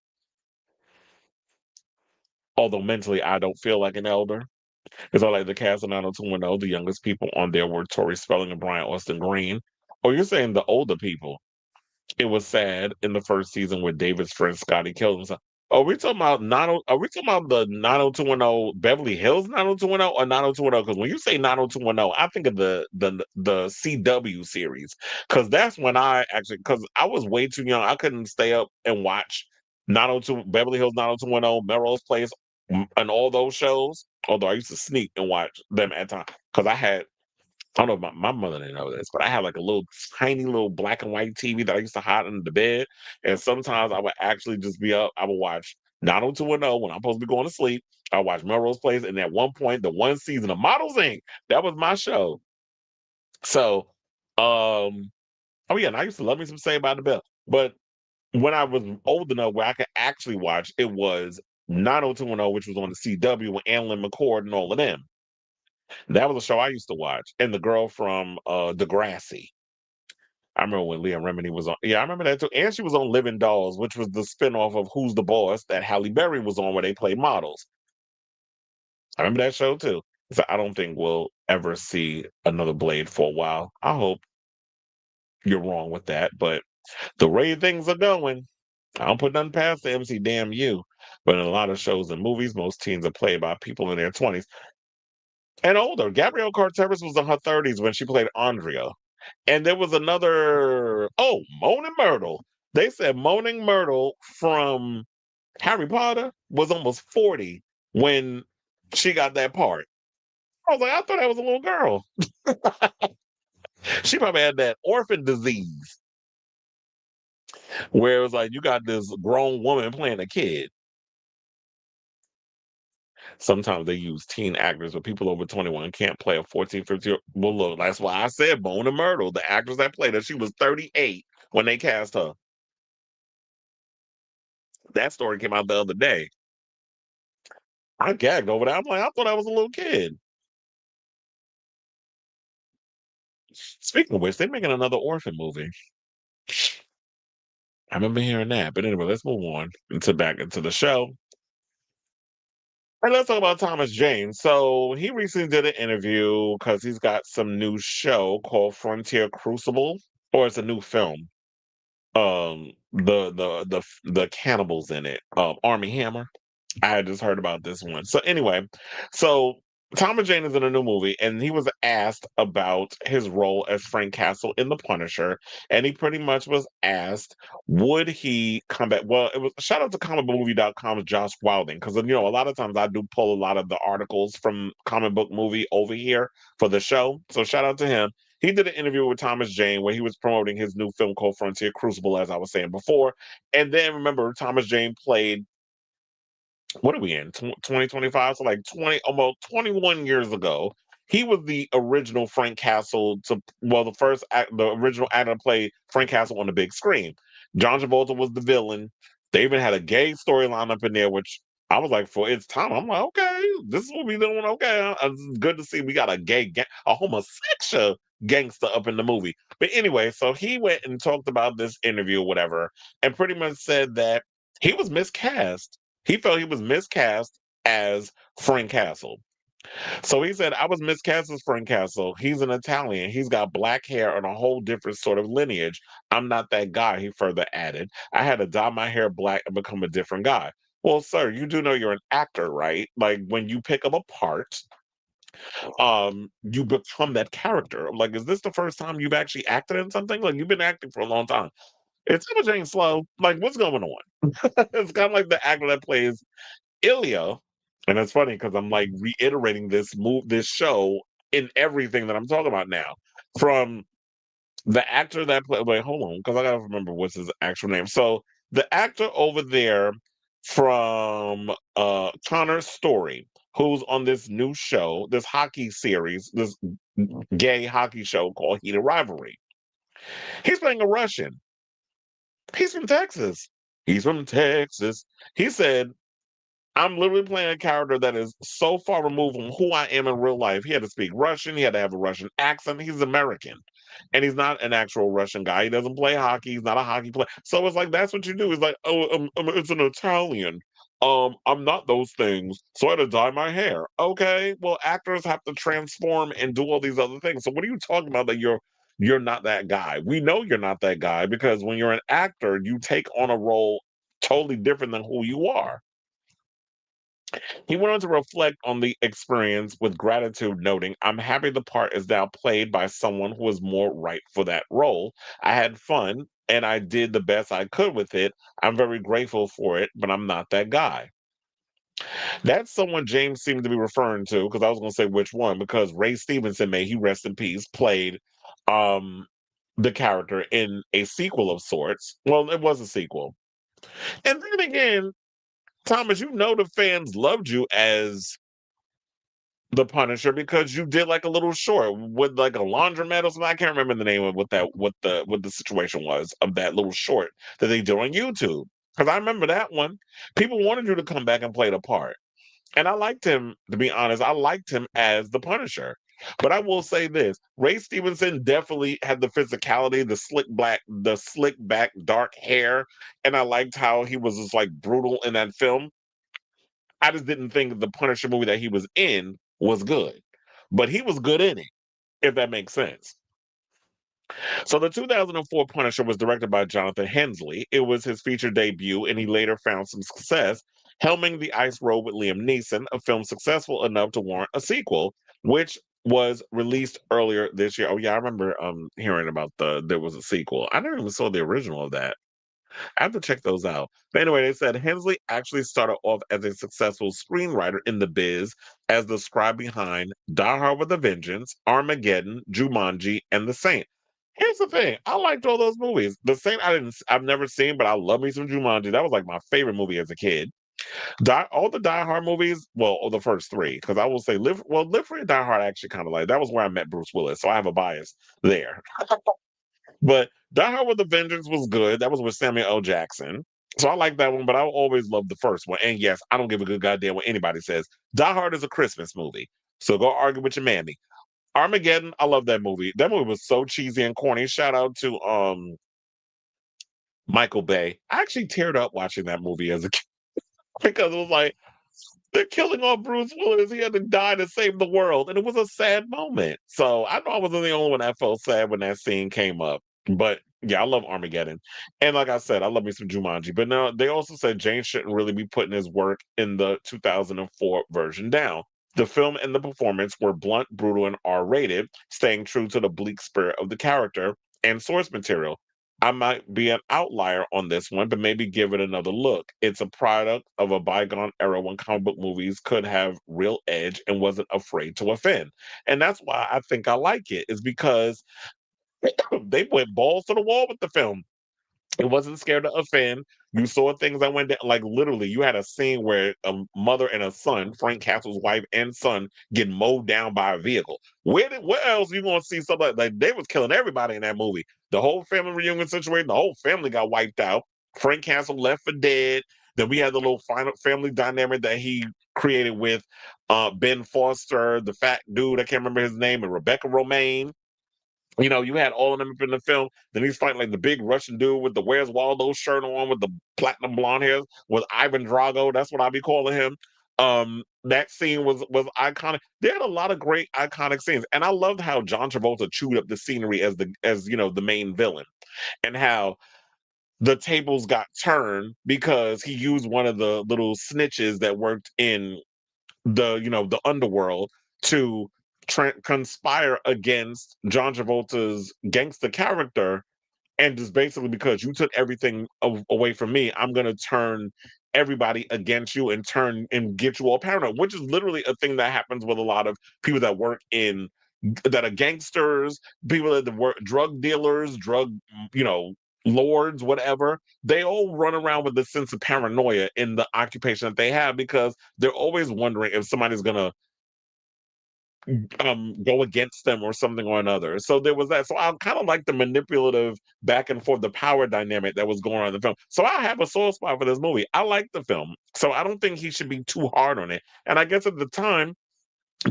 Although mentally, I don't feel like an elder. Because I like the cast of 90210, the youngest people on there were Tori Spelling and Brian Austin Green. Or you're saying the older people. It was sad in the first season where David's friend Scotty killed himself. Are we talking about the 90210 Beverly Hills 90210 or 90210? Because when you say 90210, I think of the CW series. Because that's when because I was way too young. I couldn't stay up and watch 902 Beverly Hills 90210, Melrose Place, and all those shows. Although I used to sneak and watch them at times. Because I don't know if my mother didn't know this, but I had like a little tiny little black and white TV that I used to hide under the bed. And sometimes I would actually just be up. I would watch 90210 when I'm supposed to be going to sleep. I watch Melrose Place. And at one point, the one season of Models Inc., that was my show. So, oh yeah, and I used to love me some Saved by the Bell. But when I was old enough where I could actually watch, it was 90210, which was on the CW with Annalyn McCord and all of them. That was a show I used to watch. And the girl from Degrassi. I remember when Leah Remini was on. Yeah, I remember that too. And she was on Living Dolls, which was the spinoff of Who's the Boss that Halle Berry was on, where they play models. I remember that show too. So I don't think we'll ever see another Blade for a while. I hope you're wrong with that, but the way things are going, I don't put nothing past the MC Damn You. But in a lot of shows and movies, most teens are played by people in their 20s and older. Gabrielle Carteris was in her 30s when she played Andrea. And there was Moaning Myrtle. They said Moaning Myrtle from Harry Potter was almost 40 when she got that part. I was like, I thought that was a little girl. She probably had that orphan disease where it was like you got this grown woman playing a kid. Sometimes they use teen actors, but people over 21 can't play a 14, 15. Well, look, that's why I said Bone and Myrtle, the actress that played her, she was 38 when they cast her. That story came out the other day. I gagged over that. I'm like, I thought I was a little kid. Speaking of which, they're making another orphan movie. I remember hearing that. But anyway, let's move on back into the show. And let's talk about Thomas Jane. So he recently did an interview because he's got some new show called Frontier Crucible, or it's a new film. The cannibals in it. Army Hammer. I had just heard about this one. So anyway, so Thomas Jane is in a new movie, and he was asked about his role as Frank Castle in The Punisher, and he pretty much was asked, would he come back? Well, it was shout out to comicbookmovie.com's Josh Wilding, because a lot of times I do pull a lot of the articles from Comic Book Movie over here for the show. So shout out to him. He did an interview with Thomas Jane where he was promoting his new film called Frontier Crucible, as I was saying before. And then remember, Thomas Jane played, what are we in, 2025? So like almost 21 years ago, he was the original Frank Castle the original actor to play Frank Castle on the big screen. John Travolta was the villain. They even had a gay storyline up in there, which I was like, for its time, I'm like, okay, this is what we doing. Okay, it's good to see we got a homosexual gangster up in the movie. But anyway, so he went and talked about this interview or whatever, and pretty much said that he was miscast. He felt he was miscast as Frank Castle. So he said, I was miscast as Frank Castle. He's an Italian. He's got black hair and a whole different sort of lineage. I'm not that guy, he further added. I had to dye my hair black and become a different guy. Well, sir, you do know you're an actor, right? Like when you pick up a part, you become that character. Like, is this the first time you've actually acted in something? Like, you've been acting for a long time. It's Thomas Jane slow. Like, what's going on? It's kind of like the actor that plays Ilya, and it's funny because I'm like reiterating this show in everything that I'm talking about now. From the actor that played, wait, hold on, because I gotta remember what's his actual name. So the actor over there from Connor's Story, who's on this new show, this hockey series, this gay hockey show called Heated Rivalry. He's playing a Russian. He's from Texas. He's from Texas. He said, I'm literally playing a character that is so far removed from who I am in real life. He had to speak Russian. He had to have a Russian accent. He's American. And he's not an actual Russian guy. He doesn't play hockey. He's not a hockey player. So it's like, that's what you do. It's like, oh, it's an Italian. I'm not those things. So I had to dye my hair. Okay, well, actors have to transform and do all these other things. So what are you talking about that you're not that guy? We know you're not that guy because when you're an actor, you take on a role totally different than who you are. He went on to reflect on the experience with gratitude, noting, I'm happy the part is now played by someone who is more right for that role. I had fun and I did the best I could with it. I'm very grateful for it, but I'm not that guy. That's someone James seemed to be referring to, because I was going to say which one, because Ray Stevenson, may he rest in peace, played the character in a sequel of sorts. Well, it was a sequel. And then again, Thomas, the fans loved you as the Punisher because you did like a little short with like a laundromat or something. I can't remember the name of what the situation was of that little short that they did on YouTube. Because I remember that one. People wanted you to come back and play the part. And I liked him, to be honest. I liked him as the Punisher. But I will say this: Ray Stevenson definitely had the physicality, the slick back, dark hair, and I liked how he was just like brutal in that film. I just didn't think the Punisher movie that he was in was good, but he was good in it, if that makes sense. So the 2004 Punisher was directed by Jonathan Hensley. It was his feature debut, and he later found some success helming the Ice Road with Liam Neeson, a film successful enough to warrant a sequel, which was released earlier this year. Oh yeah, I remember hearing about there was a sequel. I never even saw the original of that. I have to check those out. But anyway, they said Hensley actually started off as a successful screenwriter in the biz as the scribe behind Die Hard with a Vengeance, Armageddon, Jumanji, and The Saint. Here's the thing. I liked all those movies. The Saint I've never seen, but I love me some Jumanji. That was like my favorite movie as a kid. All the Die Hard movies, well, the first three, because I will say Live Free and Die Hard I actually kind of like. That was where I met Bruce Willis, so I have a bias there. But Die Hard with a Vengeance was good. That was with Samuel L. Jackson. So I like that one, but I always love the first one. And yes, I don't give a good goddamn what anybody says. Die Hard is a Christmas movie. So go argue with your mammy. Armageddon, I love that movie. That movie was so cheesy and corny. Shout out to Michael Bay. I actually teared up watching that movie as a kid because it was like, they're killing off Bruce Willis. He had to die to save the world. And it was a sad moment. So I know I wasn't the only one that felt sad when that scene came up. But yeah, I love Armageddon. And like I said, I love me some Jumanji. But no, they also said James shouldn't really be putting his work in the 2004 version down. The film and the performance were blunt, brutal, and R-rated, staying true to the bleak spirit of the character and source material. I might be an outlier on this one, but maybe give it another look. It's a product of a bygone era when comic book movies could have real edge and wasn't afraid to offend. And that's why I think I like it, is because they went balls to the wall with the film. It wasn't scared to offend. You saw things that went down. Like literally, you had a scene where a mother and a son, Frank Castle's wife and son, get mowed down by a vehicle. Where else are you gonna see something like they was killing everybody in that movie? The whole family reunion situation, the whole family got wiped out. Frank Castle left for dead. Then we had the little final family dynamic that he created with Ben Foster, the fat dude, I can't remember his name, and Rebecca Romaine. You know, you had all of them up in the film. Then he's fighting like the big Russian dude with the Where's Waldo shirt on with the platinum blonde hair with Ivan Drago. That's what I be calling him. That scene was iconic. They had a lot of great iconic scenes, and I loved how John Travolta chewed up the scenery as the main villain, and how the tables got turned because he used one of the little snitches that worked in the underworld to conspire against John Travolta's gangster character, and just basically because you took everything away from me, I'm gonna turn everybody against you and turn and get you all paranoid, which is literally a thing that happens with a lot of people that work in that are gangsters, people that work drug dealers, lords, whatever. They all run around with this sense of paranoia in the occupation that they have because they're always wondering if somebody's gonna go against them or something or another. So there was that. So I kind of like the manipulative back and forth, the power dynamic that was going on in the film. So I have a soft spot for this movie. I like the film. So I don't think he should be too hard on it. And I guess at the time,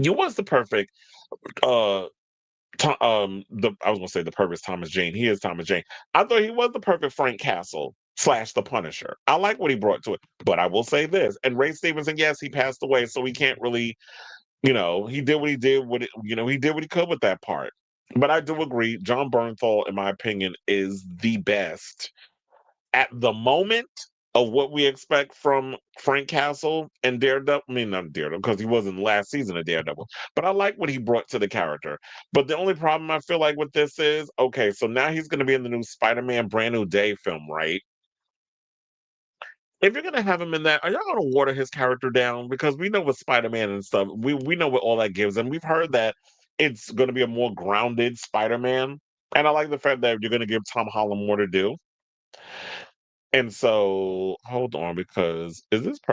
he was the perfect I was gonna say the perfect Thomas Jane. He is Thomas Jane. I thought he was the perfect Frank Castle / the Punisher. I like what he brought to it. But I will say this, and Ray Stevenson, yes, he passed away, so he can't really, he did what he did with it, he did what he could with that part. But I do agree, John Bernthal, in my opinion, is the best at the moment of what we expect from Frank Castle and Daredevil. I mean, not Daredevil, because he wasn't last season of Daredevil. But I like what he brought to the character. But the only problem I feel like with this is, okay, so now he's going to be in the new Spider-Man Brand New Day film, right? If you're gonna have him in that, are y'all gonna water his character down? Because we know with Spider-Man and stuff, we know what all that gives, and we've heard that it's gonna be a more grounded Spider-Man. And I like the fact that you're gonna give Tom Holland more to do. And so, hold on, because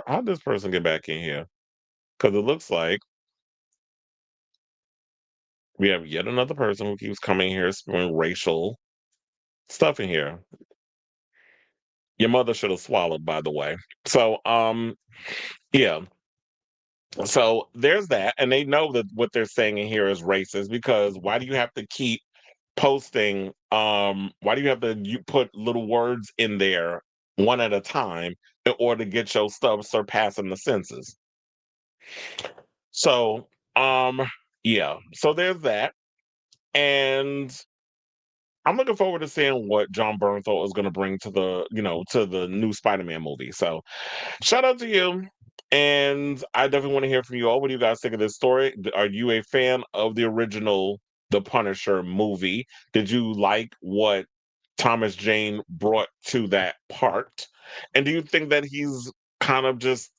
how did this person get back in here? Because it looks like we have yet another person who keeps coming here spewing racial stuff in here. Your mother should have swallowed, by the way. So, yeah. So there's that, and they know that what they're saying in here is racist because why do you have to keep posting? Why do you have to put little words in there one at a time in order to get your stuff surpassing the census? So, yeah. So there's that, and I'm looking forward to seeing what John Bernthal is going to bring to the new Spider-Man movie. So, shout out to you. And I definitely want to hear from you all. What do you guys think of this story? Are you a fan of the original The Punisher movie? Did you like what Thomas Jane brought to that part? And do you think that he's kind of just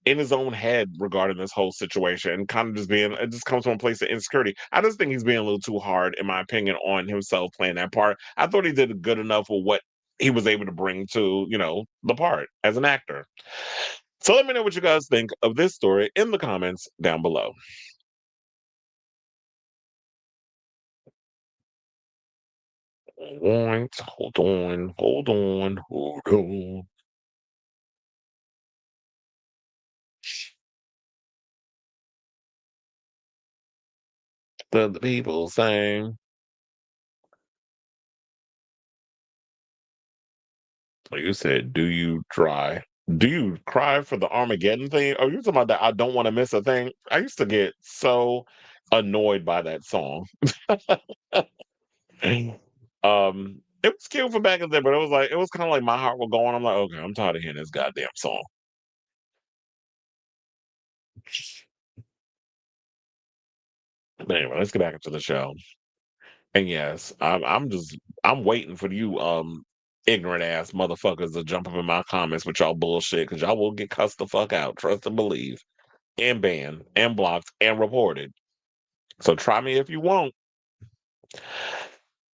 in his own head regarding this whole situation and kind of it just comes from a place of insecurity? I just think he's being a little too hard, in my opinion, on himself playing that part. I thought he did good enough with what he was able to bring to, the part as an actor. So let me know what you guys think of this story in the comments down below. Hold on. The people saying, you said, do you cry for the Armageddon thing? Are you talking about that I don't want to miss a thing? I used to get so annoyed by that song. It was cute for back in the day, but it was kind of like my heart will go on. I'm like, okay, I'm tired of hearing this goddamn song. But anyway, let's get back into the show. And yes, I'm waiting for you ignorant ass motherfuckers to jump up in my comments with y'all bullshit, because y'all will get cussed the fuck out, trust and believe, and banned and blocked and reported. So try me if you want.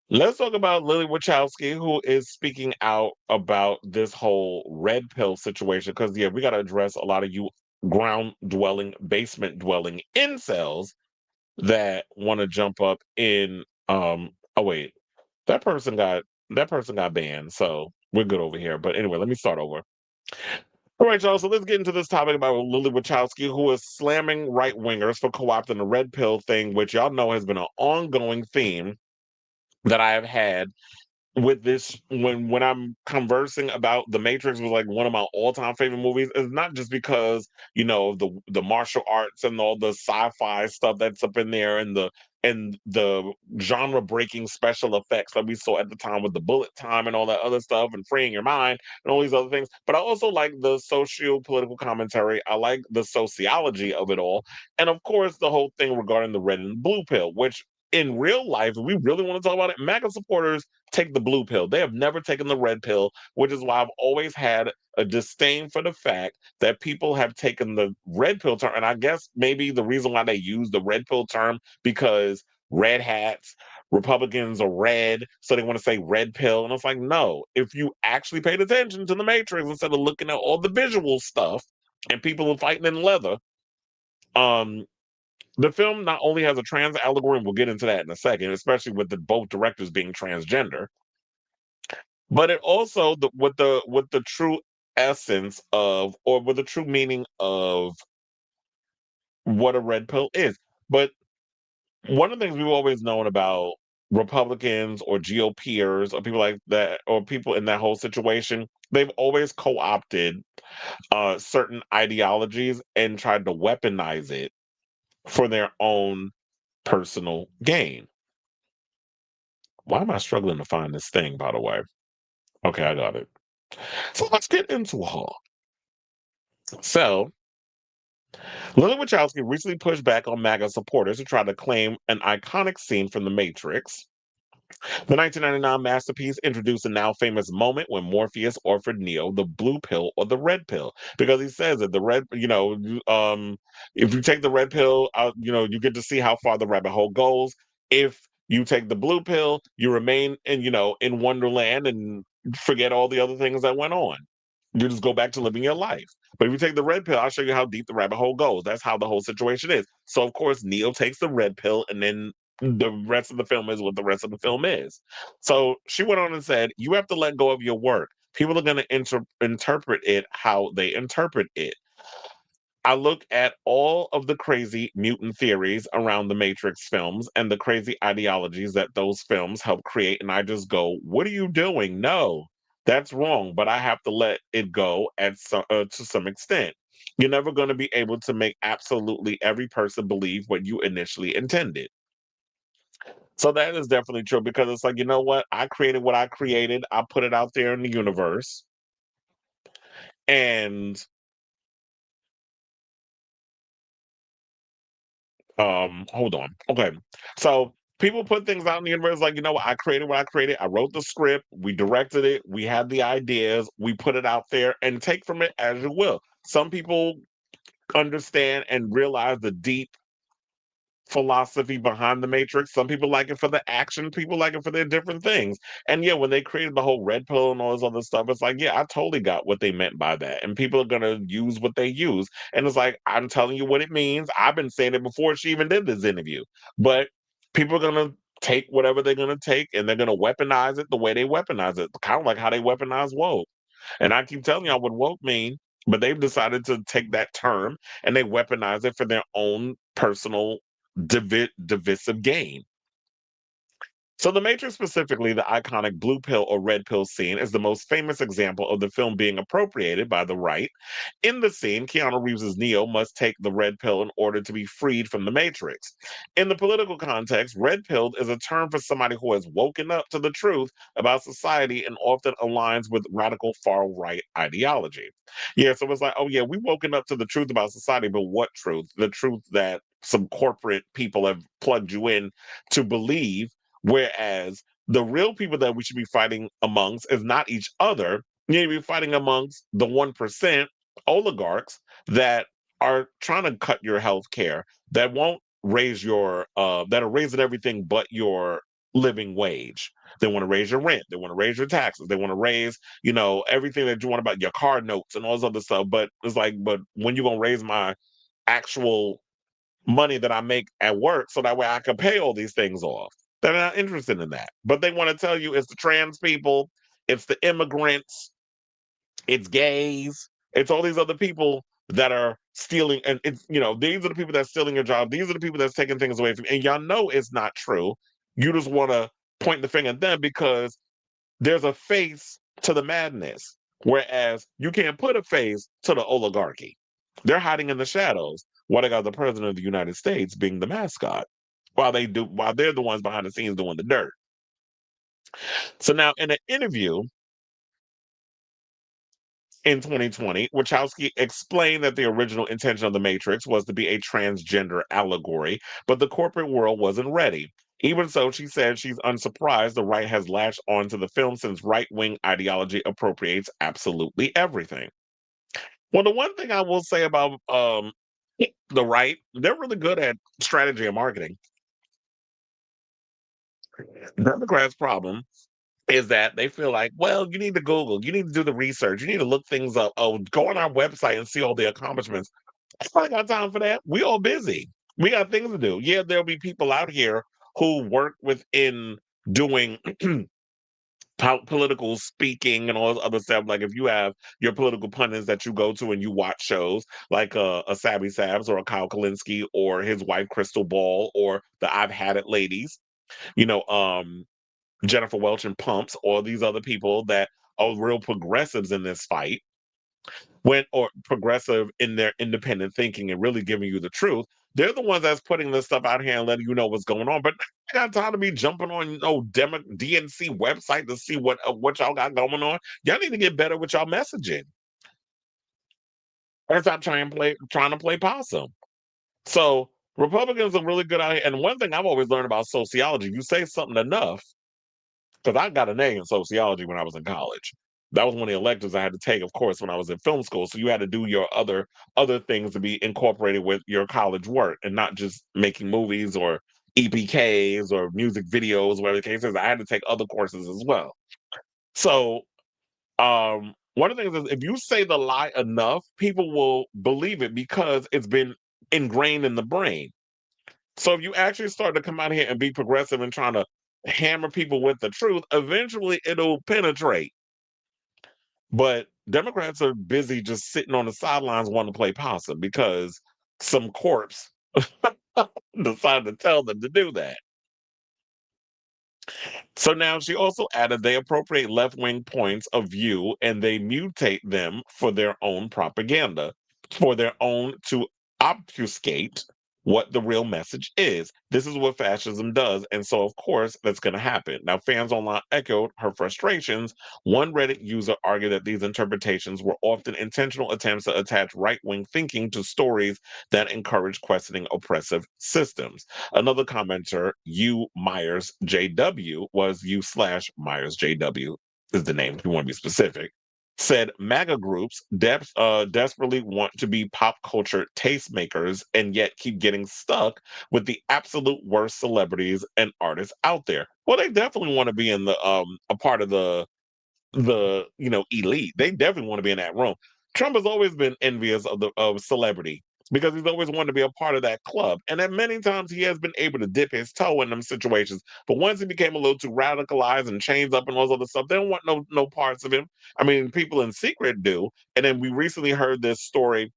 Let's talk about Lily Wachowski, who is speaking out about this whole red pill situation. Because yeah, we got to address a lot of you ground dwelling, basement dwelling incels that want to jump up in. Oh wait, that person got banned, so we're good over here. But anyway, let me start over. All right, y'all. So let's get into this topic about Lily Wachowski, who is slamming right wingers for co-opting the red pill thing, which y'all know has been an ongoing theme that I have had with this when I'm conversing about The Matrix was like one of my all-time favorite movies. It's not just because, the martial arts and all the sci-fi stuff that's up in there and the genre breaking special effects that we saw at the time with the bullet time and all that other stuff and freeing your mind and all these other things. But I also like the socio-political commentary. I like the sociology of it all. And of course, the whole thing regarding the red and blue pill, which in real life, if we really want to talk about it, MAGA supporters take the blue pill. They have never taken the red pill, which is why I've always had a disdain for the fact that people have taken the red pill term. And I guess maybe the reason why they use the red pill term because red hats, Republicans are red, so they want to say red pill. And it's like, no, if you actually paid attention to the Matrix instead of looking at all the visual stuff and people are fighting in leather, the film not only has a trans allegory, and we'll get into that in a second, especially with both directors being transgender, but it also with the true essence of, or with the true meaning of what a red pill is. But one of the things we've always known about Republicans or GOPers or people like that, or people in that whole situation, they've always co-opted certain ideologies and tried to weaponize it for their own personal gain. Why am I struggling to find this thing, by the way? Okay, I got it. So let's get into her. So, Lily Wachowski recently pushed back on MAGA supporters who tried to claim an iconic scene from The Matrix. The 1999 masterpiece introduced a now famous moment when Morpheus offered Neo the blue pill or the red pill, because he says that the red, if you take the red pill, you get to see how far the rabbit hole goes. If you take the blue pill, you remain in Wonderland and forget all the other things that went on. You just go back to living your life. But if you take the red pill, I'll show you how deep the rabbit hole goes. That's how the whole situation is. So of course, Neo takes the red pill, and then the rest of the film is what the rest of the film is. So she went on and said, you have to let go of your work. People are going to interpret it how they interpret it. I look at all of the crazy mutant theories around the Matrix films and the crazy ideologies that those films help create, and I just go, what are you doing? No, that's wrong, but I have to let it go to some extent. You're never going to be able to make absolutely every person believe what you initially intended. So that is definitely true, because it's like, you know what? I created what I created. I put it out there in the universe. And hold on. Okay. So people put things out in the universe like, you know what? I created what I created. I wrote the script. We directed it. We had the ideas. We put it out there, and take from it as you will. Some people understand and realize the deep philosophy behind the Matrix. Some people like it for the action, people like it for their different things. And yeah, when they created the whole red pill and all this other stuff, it's like, yeah, I totally got what they meant by that. And people are gonna use what they use. And it's like, I'm telling you what it means. I've been saying it before she even did this interview. But people are gonna take whatever they're gonna take and they're gonna weaponize it the way they weaponize it, kind of like how they weaponize woke. And I keep telling y'all what woke mean, but they've decided to take that term and they weaponize it for their own personal divisive gain. So, The Matrix, specifically the iconic blue pill or red pill scene, is the most famous example of the film being appropriated by the right. In the scene, Keanu Reeves' Neo must take the red pill in order to be freed from the Matrix. In the political context, red pilled is a term for somebody who has woken up to the truth about society and often aligns with radical far right ideology. Yeah, so it's like, oh, yeah, we've woken up to the truth about society, but what truth? The truth that some corporate people have plugged you in to believe. Whereas the real people that we should be fighting amongst is not each other. You need to be fighting amongst the 1% oligarchs that are trying to cut your health care, that won't raise your, that are raising everything but your living wage. They want to raise your rent. They want to raise your taxes. They want to raise, everything that you want about your car notes and all this other stuff. But it's like, but when you going to raise my actual money that I make at work so that way I can pay all these things off? They're not interested in that. But they want to tell you it's the trans people, it's the immigrants, it's gays, it's all these other people that are stealing. And it's, these are the people that's stealing your job. These are the people that's taking things away from you. And y'all know it's not true. You just want to point the finger at them because there's a face to the madness. Whereas you can't put a face to the oligarchy. They're hiding in the shadows. While they got the president of the United States being the mascot, while they're the ones behind the scenes doing the dirt. So now in an interview in 2020, Wachowski explained that the original intention of The Matrix was to be a transgender allegory, but the corporate world wasn't ready. Even so, she said she's unsurprised the right has latched onto the film since right-wing ideology appropriates absolutely everything. Well, the one thing I will say about the right, they're really good at strategy and marketing. The Democrats' problem is that they feel like, well, you need to Google, you need to do the research, you need to look things up. Oh, go on our website and see all the accomplishments. I ain't got time for that. We all busy. We got things to do. Yeah, there'll be people out here who work within doing political speaking and all this other stuff. Like if you have your political pundits that you go to and you watch shows like a Savvy Sabs or a Kyle Kalinske or his wife Crystal Ball or the I've Had It ladies, Jennifer Welch and Pumps, or these other people that are real progressives in this fight, or progressive in their independent thinking and really giving you the truth. They're the ones that's putting this stuff out here and letting you know what's going on. But I got time to be jumping on DNC website to see what y'all got going on. Y'all need to get better with y'all messaging. And stop trying to play possum. So Republicans are really good out here. And one thing I've always learned about sociology, you say something enough, because I got an A in sociology when I was in college. That was one of the electives I had to take, of course, when I was in film school. So you had to do your other things to be incorporated with your college work and not just making movies or EPKs or music videos, whatever the case is. I had to take other courses as well. So one of the things is if you say the lie enough, people will believe it because it's been ingrained in the brain. So if you actually start to come out here and be progressive and trying to hammer people with the truth, eventually it'll penetrate. But Democrats are busy just sitting on the sidelines wanting to play possum because some corpse decided to tell them to do that. So now she also added they appropriate left-wing points of view and they mutate them for their own propaganda, for their own to obfuscate what the real message is. This is what fascism does. And so, of course, that's going to happen. Now, fans online echoed her frustrations. One Reddit user argued that these interpretations were often intentional attempts to attach right-wing thinking to stories that encourage questioning oppressive systems. Another commenter, U Myers JW, was U/Myers JW is the name if you want to be specific. said MAGA groups desperately want to be pop culture tastemakers and yet keep getting stuck with the absolute worst celebrities and artists out there. Well, they definitely want to be in the a part of the elite. They definitely want to be in that room. Trump has always been envious of celebrity because he's always wanted to be a part of that club. And at many times he has been able to dip his toe in them situations. But once he became a little too radicalized and changed up and all this other stuff, they don't want no parts of him. I mean, people in secret do. And then we recently heard this story.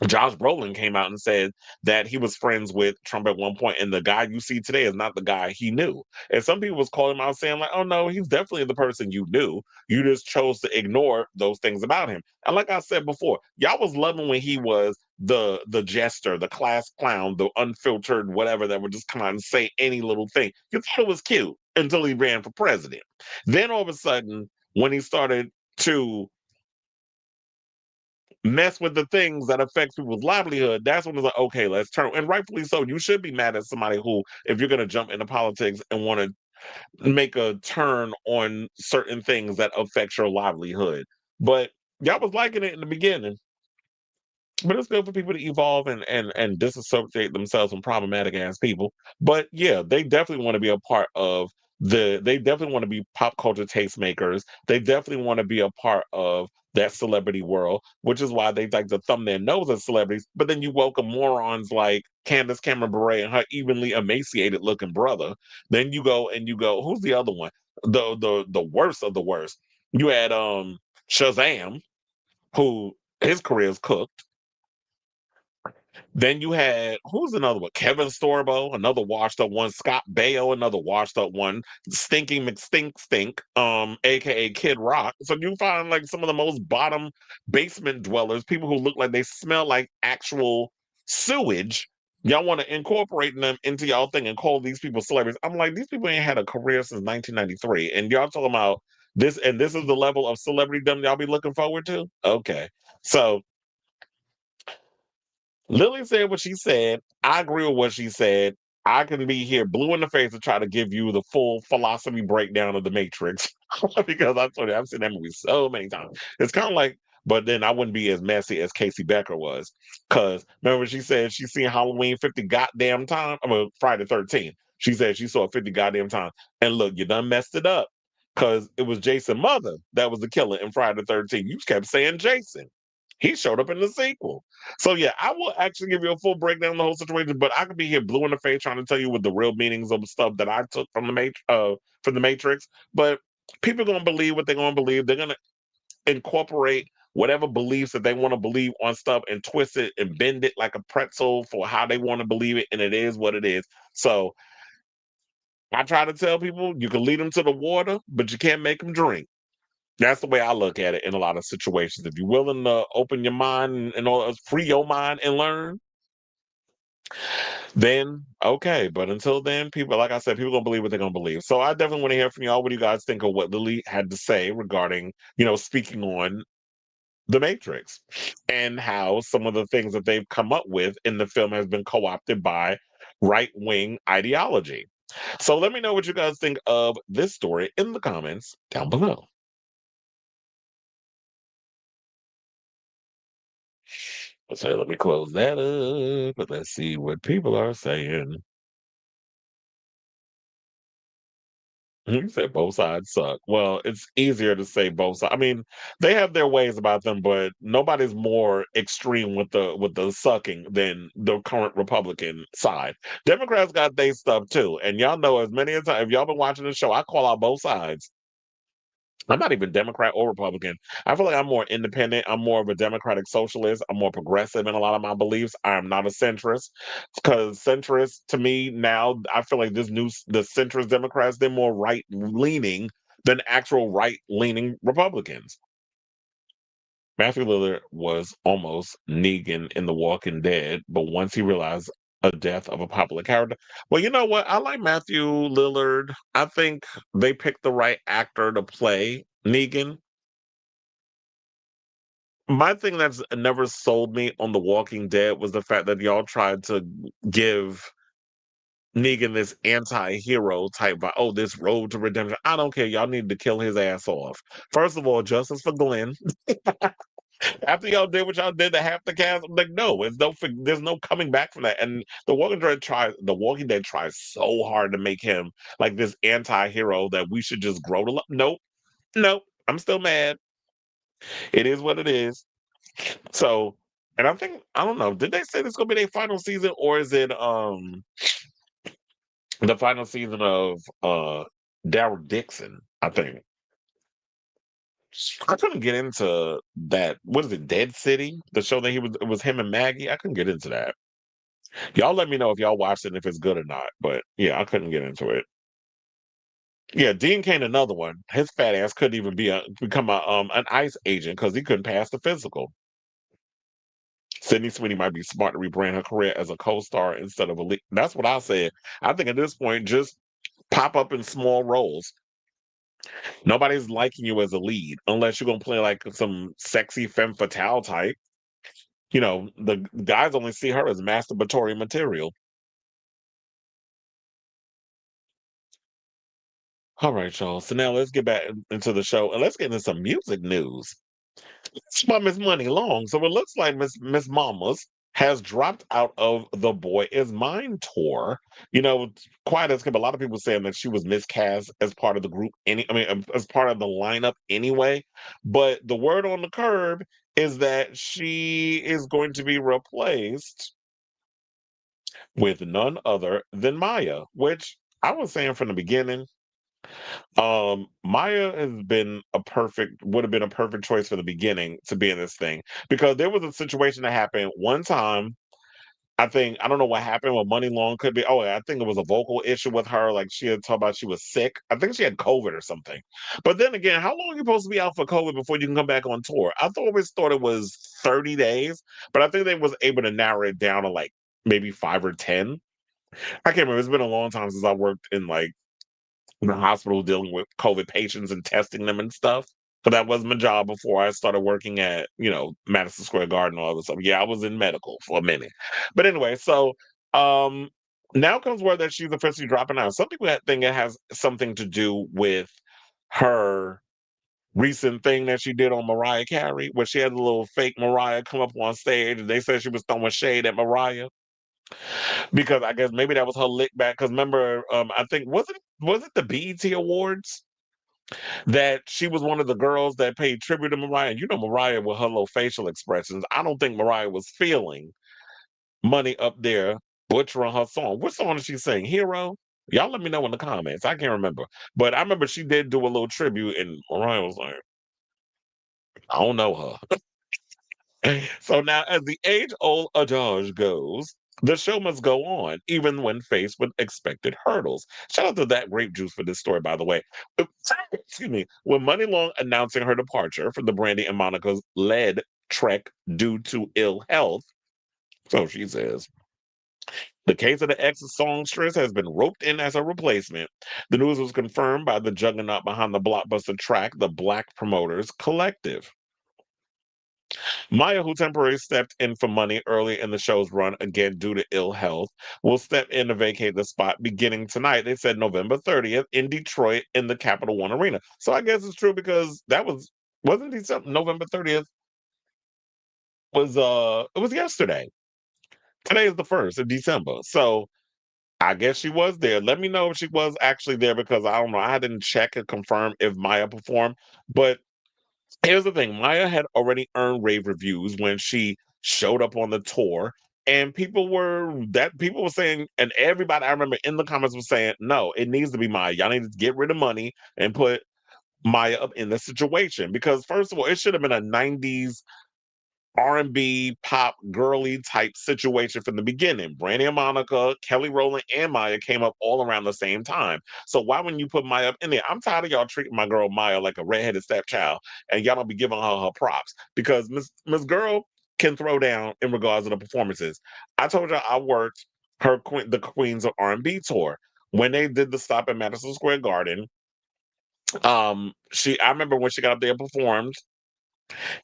Josh Brolin came out and said that he was friends with Trump at one point, and the guy you see today is not the guy he knew. And some people was calling him out saying, like, oh no, he's definitely the person you knew. You just chose to ignore those things about him. And like I said before, y'all was loving when he was the jester, the class clown, the unfiltered whatever that would just come out and say any little thing. You thought it was cute until he ran for president. Then all of a sudden, when he started to mess with the things that affect people's livelihood, that's when it's like, okay, let's turn. And rightfully so. You should be mad at somebody who, if you're going to jump into politics and want to make a turn on certain things that affect your livelihood. But y'all was liking it in the beginning. But it's good for people to evolve and disassociate themselves from problematic ass people. But yeah, they definitely want to be a part of they definitely want to be pop culture tastemakers. They definitely want to be a part of that celebrity world, which is why they like to thumb their nose at celebrities. But then you welcome morons like Candace Cameron Bure and her evenly emaciated looking brother. Then you go, who's the other one? The worst of the worst. You had Shazam, who his career is cooked. Then you had who's another one? Kevin Sorbo, another washed up one. Scott Baio, another washed up one. Stinky McStink, aka Kid Rock. So you find like some of the most bottom basement dwellers, people who look like they smell like actual sewage. Y'all want to incorporate them into y'all thing and call these people celebrities. I'm like, these people ain't had a career since 1993, and y'all talking about this, and this is the level of celebrity dumb y'all be looking forward to. Okay, so Lily said what she said. I agree with what she said. I can be here blue in the face to try to give you the full philosophy breakdown of the Matrix because I told you I've seen that movie so many times. It's kind of like, but then I wouldn't be as messy as Casey Becker was. Because remember, she said she's seen Halloween 50 goddamn times. I mean, Friday 13th. She said she saw it 50 goddamn times. And look, you done messed it up because it was Jason's mother that was the killer in Friday the 13th. You kept saying Jason. He showed up in the sequel. So yeah, I will actually give you a full breakdown of the whole situation, but I could be here blue in the face trying to tell you what the real meanings of the stuff that I took from the Matrix. But people are gonna believe what they're gonna believe. They're gonna incorporate whatever beliefs that they want to believe on stuff and twist it and bend it like a pretzel for how they want to believe it, and it is what it is. So I try to tell people you can lead them to the water, but you can't make them drink. That's the way I look at it in a lot of situations. If you're willing to open your mind and all, free your mind and learn, then okay. But until then, people, like I said, people gonna believe what they're gonna believe. So I definitely want to hear from y'all. What do you guys think of what Lily had to say regarding, speaking on the Matrix and how some of the things that they've come up with in the film has been co-opted by right-wing ideology. So let me know what you guys think of this story in the comments down below. So let me close that up, but let's see what people are saying. You said both sides suck. Well, it's easier to say both sides. I mean, they have their ways about them, but nobody's more extreme with the sucking than the current Republican side. Democrats got their stuff too, and y'all know as many as if y'all been watching the show, I call out both sides. I'm not even Democrat or Republican. I feel like I'm more independent. I'm more of a democratic socialist. I'm more progressive in a lot of my beliefs. I am not a centrist because centrist to me now, I feel like the centrist Democrats, they're more right leaning than actual right leaning Republicans. Matthew Lillard was almost Negan in The Walking Dead, but once he realized a death of a popular character. Well, you know what? I like Matthew Lillard. I think they picked the right actor to play Negan. My thing that's never sold me on The Walking Dead was the fact that y'all tried to give Negan this anti-hero type vibe. Oh, this road to redemption. I don't care. Y'all need to kill his ass off. First of all, justice for Glenn. After y'all did what y'all did to half the cast, I'm like, no, there's no coming back from that. And The Walking Dead tries so hard to make him like this anti-hero that we should just grow to love. Nope, nope. I'm still mad. It is what it is. So, and I don't know, did they say this is gonna be their final season, or is it the final season of Daryl Dixon? I think. I couldn't get into that. What is it, Dead City? The show that it was him and Maggie. I couldn't get into that. Y'all let me know if y'all watched it and if it's good or not. But yeah, I couldn't get into it. Yeah, Dean Cain, another one. His fat ass couldn't even become an ICE agent because he couldn't pass the physical. Sydney Sweeney might be smart to rebrand her career as a co-star instead of a lead. That's what I said. I think at this point, just pop up in small roles. Nobody's liking you as a lead unless you're gonna play like some sexy femme fatale type. You know, the guys only see her as masturbatory material. All right, y'all. So now let's get back into the show and let's get into some music news. It's by Miss Money Long. So it looks like Miss Mamas has dropped out of the Boy Is Mine tour. You know, quiet as kept, a lot of people saying that she was miscast as part of the group. As part of the lineup anyway. But the word on the curb is that she is going to be replaced with none other than Maya, which I was saying from the beginning. Maya would have been a perfect choice for the beginning to be in this thing because there was a situation that happened one time. I don't know what happened with Money Long could be. Oh, I think it was a vocal issue with her. Like she had talked about she was sick. I think she had COVID or something. But then again, how long are you supposed to be out for COVID before you can come back on tour? Always thought it was 30 days, but I think they was able to narrow it down to like maybe 5 or 10. I can't remember. It's been a long time since I worked in the hospital dealing with COVID patients and testing them and stuff. So that was my job before I started working at, Madison Square Garden and all this stuff. Yeah, I was in medical for a minute. But anyway, so um now comes word that she's officially dropping out. Some people think it has something to do with her recent thing that she did on Mariah Carey, where she had a little fake Mariah come up on stage and they said she was throwing shade at Mariah because I guess maybe that was her lick back. Because remember, I think was it the BET Awards that she was one of the girls that paid tribute to Mariah. You know Mariah with her little facial expressions. I don't think Mariah was feeling Money up there butchering her song. What song did she sing? Hero? Y'all let me know in the comments. I can't remember. But I remember she did do a little tribute and Mariah was like, I don't know her. So now, as the age-old adage goes, the show must go on, even when faced with expected hurdles. Shout out to that grape juice for this story, by the way. Excuse me. With Money Long announcing her departure from the Brandy and Monica's lead trek due to ill health, so she says. The case of the ex-songstress has been roped in as a replacement. The news was confirmed by the juggernaut behind the blockbuster track, the Black Promoters Collective. Maya, who temporarily stepped in for Money early in the show's run, again due to ill health, will step in to vacate the spot beginning tonight. They said November 30th in Detroit in the Capital One Arena. So I guess it's true because wasn't December November 30th it was yesterday. Today is the 1st of December. So I guess she was there. Let me know if she was actually there because I don't know. I didn't check and confirm if Maya performed, but here's the thing. Maya had already earned rave reviews when she showed up on the tour. And people were saying, and everybody I remember in the comments was saying, no, it needs to be Maya. Y'all need to get rid of Money and put Maya up in the situation. Because first of all, it should have been a 90s R&B pop girly type situation from the beginning. Brandy and Monica, Kelly Rowland, and Maya came up all around the same time. So why wouldn't you put Maya up in there? I'm tired of y'all treating my girl Maya like a redheaded stepchild, and y'all don't be giving her props because Miss Girl can throw down in regards to the performances. I told you I worked the Queens of R&B tour when they did the stop at Madison Square Garden. I remember when she got up there and performed,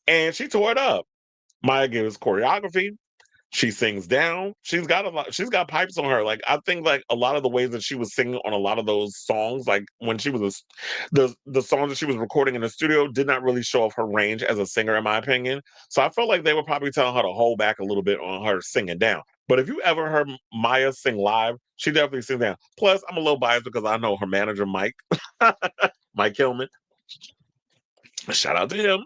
and she tore it up. Maya gave us choreography. She sings down. She's got a lot. She's got pipes on her. Like I think, like a lot of the ways that she was singing on a lot of those songs, like when she was the songs that she was recording in the studio, did not really show off her range as a singer, in my opinion. So I felt like they were probably telling her to hold back a little bit on her singing down. But if you ever heard Maya sing live, she definitely sings down. Plus, I'm a little biased because I know her manager, Mike, Mike Hillman. Shout out to him.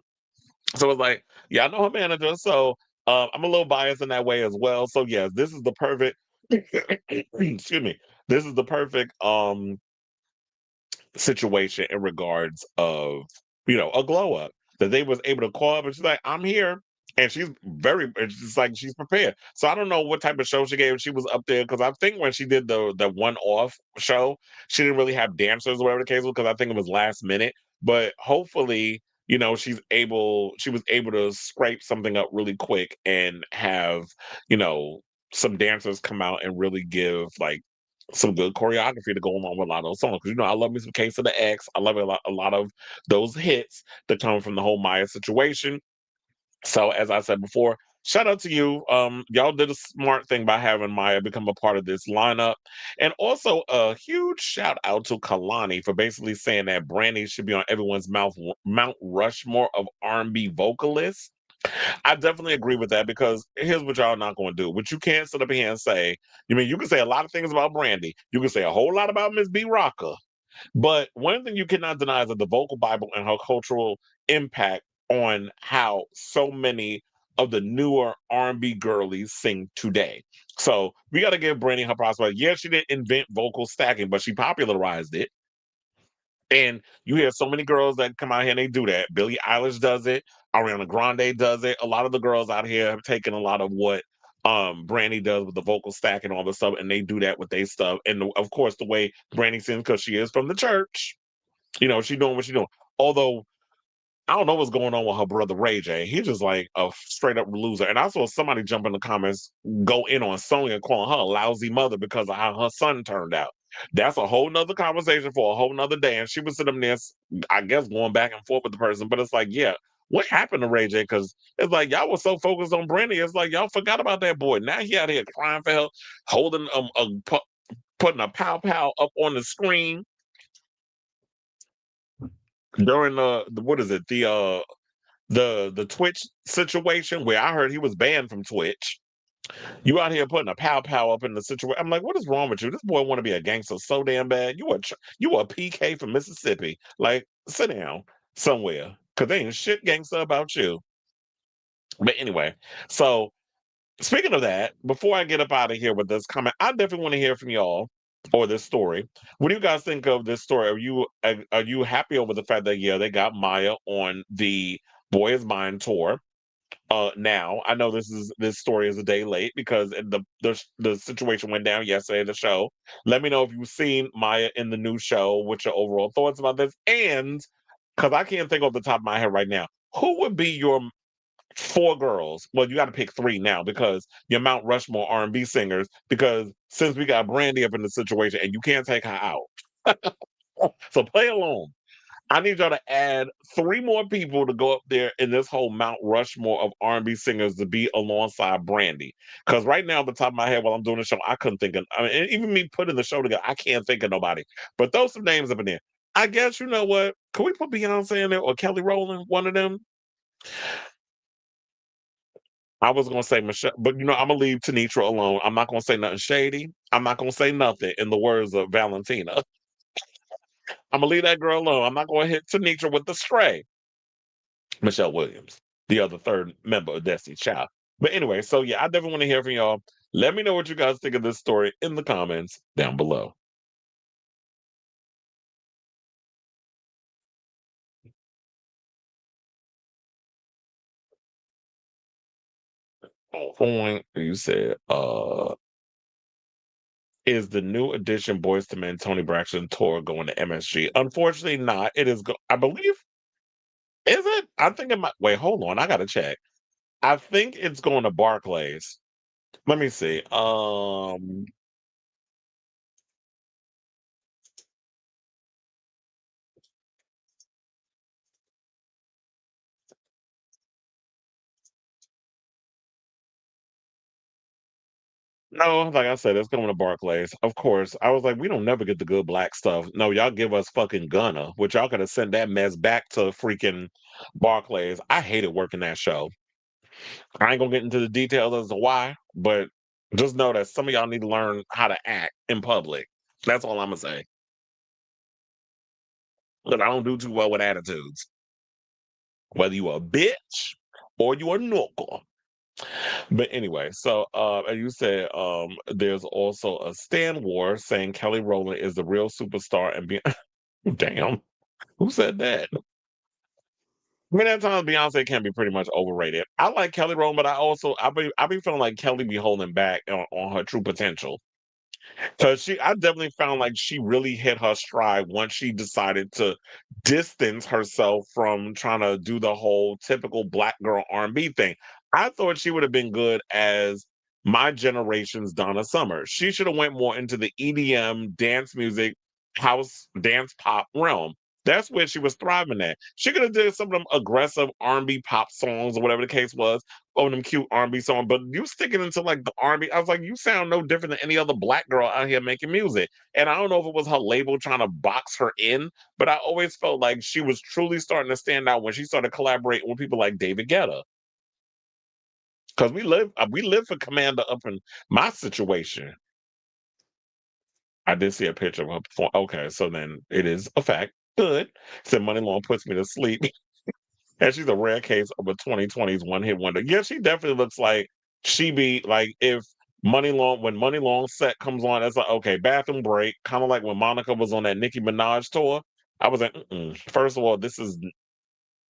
So it's like, yeah, I know her manager, so I'm a little biased in that way as well. So yes, this is the perfect excuse me. This is the perfect situation in regards of, a glow up that they was able to call up and she's like, I'm here. And it's just like she's prepared. So I don't know what type of show she gave. She was up there because I think when she did the one off show, she didn't really have dancers or whatever the case was because I think it was last minute. But hopefully, she was able to scrape something up really quick and have, you know, some dancers come out and really give like some good choreography to go along with a lot of those songs. 'Cause, I love me some Case of the X. I love a lot of those hits that come from the whole Maya situation. So as I said before, shout out to you. Y'all did a smart thing by having Maya become a part of this lineup. And also a huge shout out to Kalani for basically saying that Brandy should be on everyone's Mount Rushmore of R&B vocalists. I definitely agree with that because here's what y'all not going to do. What you can't sit up here and say, you can say a lot of things about Brandy. You can say a whole lot about Miss B. Rocker. But one thing you cannot deny is that the vocal Bible and her cultural impact on how so many of the newer R&B girlies sing today. So we got to give Brandy her props. Yeah, she didn't invent vocal stacking, but she popularized it. And you hear so many girls that come out here and they do that. Billie Eilish does it. Ariana Grande does it. A lot of the girls out here have taken a lot of what Brandy does with the vocal stack and all the stuff, and they do that with their stuff. And of course, the way Brandy sings, because she is from the church, she doing what she doing. Although I don't know what's going on with her brother Ray J. He's just like a straight up loser. And I saw somebody jump in the comments, go in on Sonya, calling her a lousy mother because of how her son turned out. That's a whole nother conversation for a whole nother day. And she was sitting there, I guess, going back and forth with the person. But it's like, yeah, what happened to Ray J? Because it's like y'all were so focused on Brandy. It's like y'all forgot about that boy. Now he out here crying for help, holding putting a pow pow up on the screen during the what is it the Twitch situation where I heard he was banned from Twitch. You out here putting a pow pow up in the situation. I'm like, what is wrong with you? This boy want to be a gangster so damn bad. You a PK from Mississippi. Like, sit down somewhere because they ain't shit gangster about you. But anyway, so speaking of that, before I get up out of here with this comment, I definitely want to hear from y'all or this story. What do you guys think of this story? Are you happy over the fact that they got Maya on the Boy Is Mine tour? Now I know this story is a day late because the situation went down yesterday. The show. Let me know if you've seen Maya in the new show. What's your overall thoughts about this? And because I can't think off the top of my head right now, who would be your four girls? Well, you got to pick three now because your Mount Rushmore R&B singers. Because since we got Brandy up in the situation and you can't take her out, so play along. I need y'all to add three more people to go up there in this whole Mount Rushmore of R&B singers to be alongside Brandy. Because right now, at the top of my head, while I'm doing the show, I couldn't think of. I mean, and even me putting the show together, I can't think of nobody. But throw some names up in there. I guess you know what? Can we put Beyonce in there or Kelly Rowland? One of them. I was gonna say Michelle, but I'm gonna leave Tanitra alone. I'm not gonna say nothing shady. I'm not gonna say nothing in the words of Valentina. I'm gonna leave that girl alone. I'm not gonna hit Tanitra with the stray. Michelle Williams, the other third member of Destiny's Child. But anyway, so yeah, I definitely want to hear from y'all. Let me know what you guys think of this story in the comments down below. Point you said, is the new edition Boys to Men Tony Braxton tour going to MSG? Unfortunately, not. It is. I believe. Is it? I think it might. Wait, hold on. I gotta check. I think it's going to Barclays. Let me see. No, like I said, it's coming to Barclays. Of course. I was like, we don't never get the good black stuff. No, y'all give us fucking Gunna, which y'all could have sent that mess back to freaking Barclays. I hated working that show. I ain't gonna get into the details as to why, but just know that some of y'all need to learn how to act in public. That's all I'm gonna say. But I don't do too well with attitudes. Whether you a bitch or you a knuckle. But anyway, so and you said there's also a Stan War saying Kelly Rowland is the real superstar and damn, who said that? I mean, at times Beyonce can be pretty much overrated. I like Kelly Rowland, but I be feeling like Kelly be holding back on her true potential. Because I definitely found like she really hit her stride once she decided to distance herself from trying to do the whole typical black girl R&B thing. I thought she would have been good as my generation's Donna Summer. She should have went more into the EDM, dance music, house, dance pop realm. That's where she was thriving at. She could have did some of them aggressive R&B pop songs or whatever the case was, or them cute R&B songs. But you sticking into like the R&B, I was like, you sound no different than any other black girl out here making music. And I don't know if it was her label trying to box her in, but I always felt like she was truly starting to stand out when she started collaborating with people like David Guetta. Because we live for Commander up in my situation. I did see a picture of her before. Okay, so then it is a fact. Good. Said Money Long puts me to sleep. And she's a rare case of a 2020s one-hit wonder. Yeah, she definitely looks like she be like if when Money Long set comes on, it's like, okay, bathroom break. Kind of like when Monica was on that Nicki Minaj tour. I was like, first of all, this is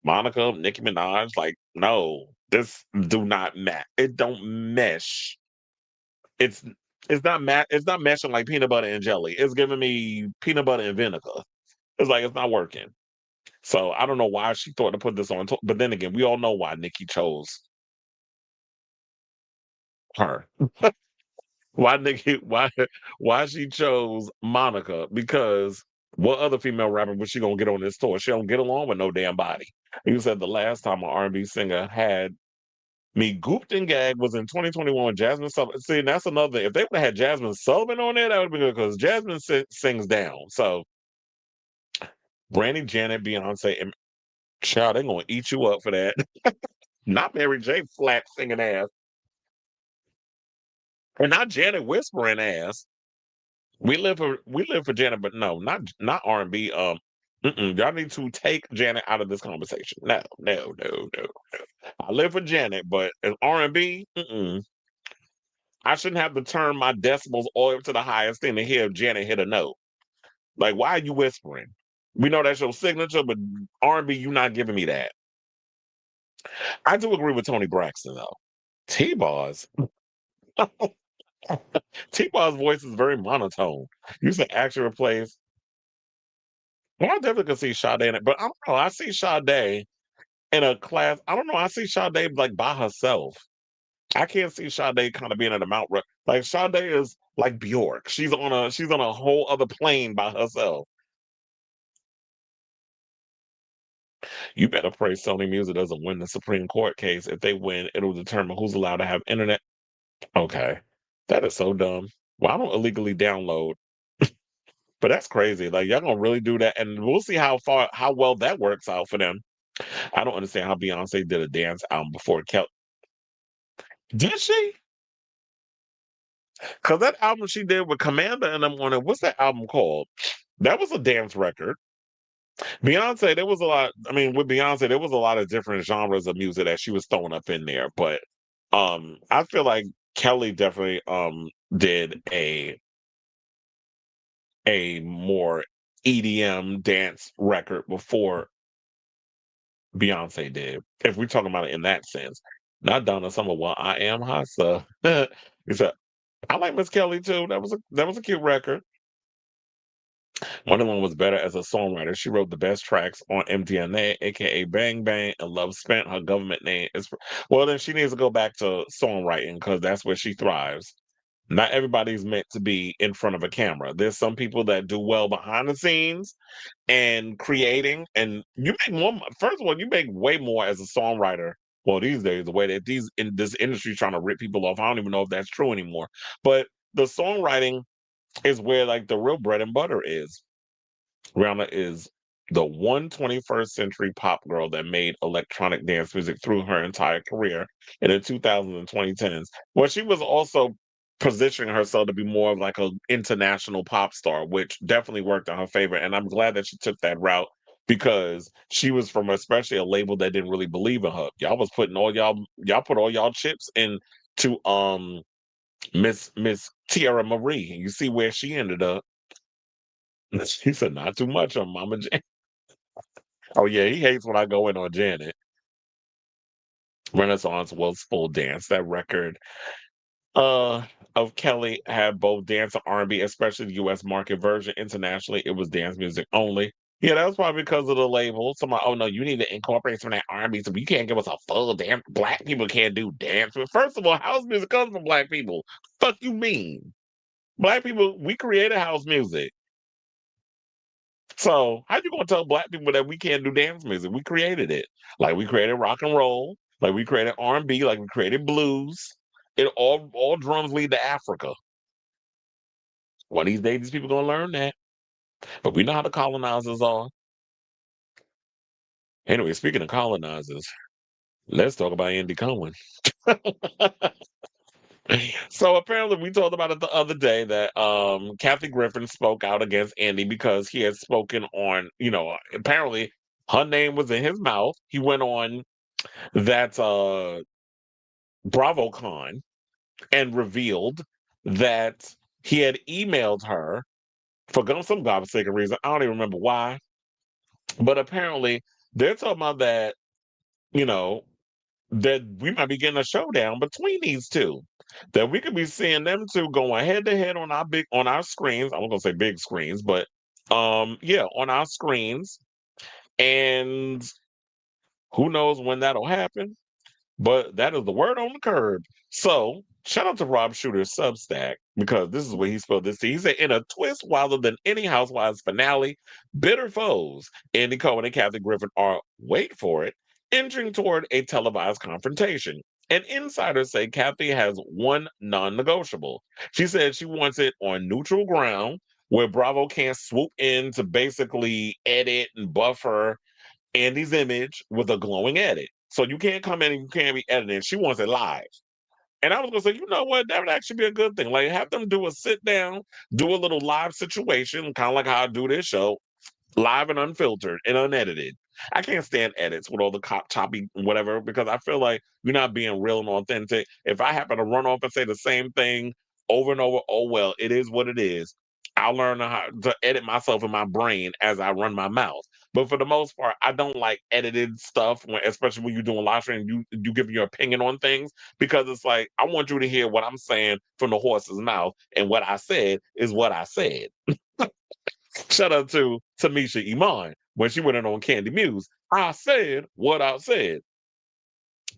Monica, Nicki Minaj. Like, no, this do not match. It don't mesh. It's it's not meshing like peanut butter and jelly. It's giving me peanut butter and vinegar. It's like it's not working. So I don't know why she thought to put this on. But then again, we all know why Nikki chose her. Why Nikki? Why she chose Monica? Because what other female rapper was she gonna get on this tour? She don't get along with no damn body. You said the last time an R&B singer had me gooped and gagged was in 2021 with Jasmine Sullivan. See, that's another. If they would have had Jasmine Sullivan on there, that would have been good because Jasmine sings down. So Brandy, Janet, Beyonce, and child, they're gonna eat you up for that. Not Mary J. Flat singing ass. And not Janet whispering ass. We live for Janet, but no, not R&B. Y'all need to take Janet out of this conversation. No, no, no, no, no. I live for Janet, but as R&B, I shouldn't have to turn my decibels all up to the highest thing to hear Janet hit a note. Like, why are you whispering? We know that's your signature, but R&B, you not giving me that. I do agree with Tony Braxton though. T-Bars. T-Bar's voice is very monotone. You can actually replace. Well, I definitely can see Sade in it, but I don't know. I see Sade in a class. I don't know. I see Sade like by herself. I can't see Sade kind of being in a Mount like Sade is like Bjork. She's on a whole other plane by herself. You better pray Sony Music doesn't win the Supreme Court case. If they win, it'll determine who's allowed to have internet. Okay, that is so dumb. Well, I don't illegally download. But that's crazy. Like y'all gonna really do that, and we'll see how well that works out for them. I don't understand how Beyonce did a dance album before Kel. Did she? Because that album she did with Commander and them on it. What's that album called? That was a dance record. Beyonce, there was a lot. I mean, with Beyonce, there was a lot of different genres of music that she was throwing up in there. But I feel like Kelly definitely did a more EDM dance record before Beyonce did. If we're talking about it in that sense, not Donna Summer. Well, I am hot, so he said, I like Miss Kelly too. That was a cute record. One was better as a songwriter. She wrote the best tracks on MDNA, aka Bang Bang and Love Spent. Her government name is well. Then she needs to go back to songwriting because that's where she thrives. Not everybody's meant to be in front of a camera. There's some people that do well behind the scenes and creating, and you make more. First of all, you make way more as a songwriter Well, these days, the way that this industry trying to rip people off, I don't even know if that's true anymore. But the songwriting is where like the real bread and butter is. Rihanna is the 21st century pop girl that made electronic dance music through her entire career in the 2000s and 2010s. Well, she was also positioning herself to be more of like an international pop star, which definitely worked in her favor. And I'm glad that she took that route because she was from especially a label that didn't really believe in her. Y'all was putting y'all put all y'all chips into Miss Tierra Marie. You see where she ended up. She said, not too much on Mama Janet. Oh yeah, he hates when I go in on Janet. Renaissance was full dance. That record of Kelly had both dance and R&B, especially the US market version. Internationally, it was dance music only. Yeah, that was probably because of the label. Somebody, oh no, you need to incorporate some of that R&B. So you can't give us a full dance. Black people can't do dance. But first of all, house music comes from black people. Fuck you mean? Black people, we created house music. So how you gonna tell black people that we can't do dance music? We created it. Like we created rock and roll, like we created R&B, like we created blues. It all drums lead to Africa. One of these days, these people gonna learn that. But we know how the colonizers are. Anyway, speaking of colonizers, let's talk about Andy Cohen. So apparently we talked about it the other day that Kathy Griffin spoke out against Andy because he had spoken on, apparently her name was in his mouth. He went on that BravoCon and revealed that he had emailed her for some godforsaken reason. I don't even remember why. But apparently they're talking about that, that we might be getting a showdown between these two. That we could be seeing them two going head to head on our screens. I'm gonna say big screens, but on our screens. And who knows when that'll happen? But that is the word on the curb. So shout out to Rob Shooter's Substack because this is what he spelled this. He said, in a twist wilder than any Housewives finale, bitter foes, Andy Cohen and Kathy Griffin are, wait for it, inching toward a televised confrontation. And insiders say Kathy has one non-negotiable. She said she wants it on neutral ground where Bravo can't swoop in to basically edit and buff her Andy's image with a glowing edit. So you can't come in and you can't be editing. She wants it live. And I was gonna say, you know what? That would actually be a good thing. Like have them do a sit down, do a little live situation, kind of like how I do this show, live and unfiltered and unedited. I can't stand edits with all the choppy whatever because I feel like you're not being real and authentic. If I happen to run off and say the same thing over and over, oh well, it is what it is. I'll learn how to edit myself in my brain as I run my mouth. But for the most part, I don't like edited stuff, especially when you're doing live stream. You give your opinion on things because it's like I want you to hear what I'm saying from the horse's mouth, and what I said is what I said. Shout out to Tamisha Iman when she went in on Candy Muse. I said what I said.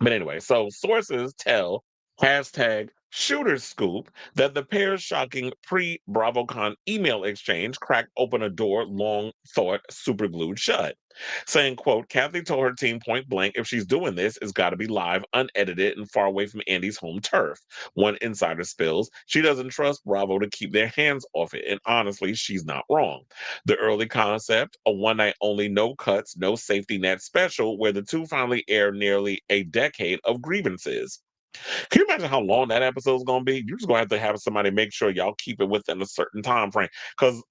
But anyway, so sources tell #Shooter Scoop that the pair's shocking pre-BravoCon email exchange cracked open a door long thought superglued shut, saying, quote, Kathy told her team point blank, if she's doing this, it's got to be live, unedited, and far away from Andy's home turf. One insider spills, she doesn't trust Bravo to keep their hands off it, and honestly, she's not wrong. The early concept, a one-night only, no cuts, no safety net special, where the two finally air nearly a decade of grievances. Can you imagine how long that episode's gonna be? You're just gonna have somebody make sure y'all keep it within a certain time frame. Because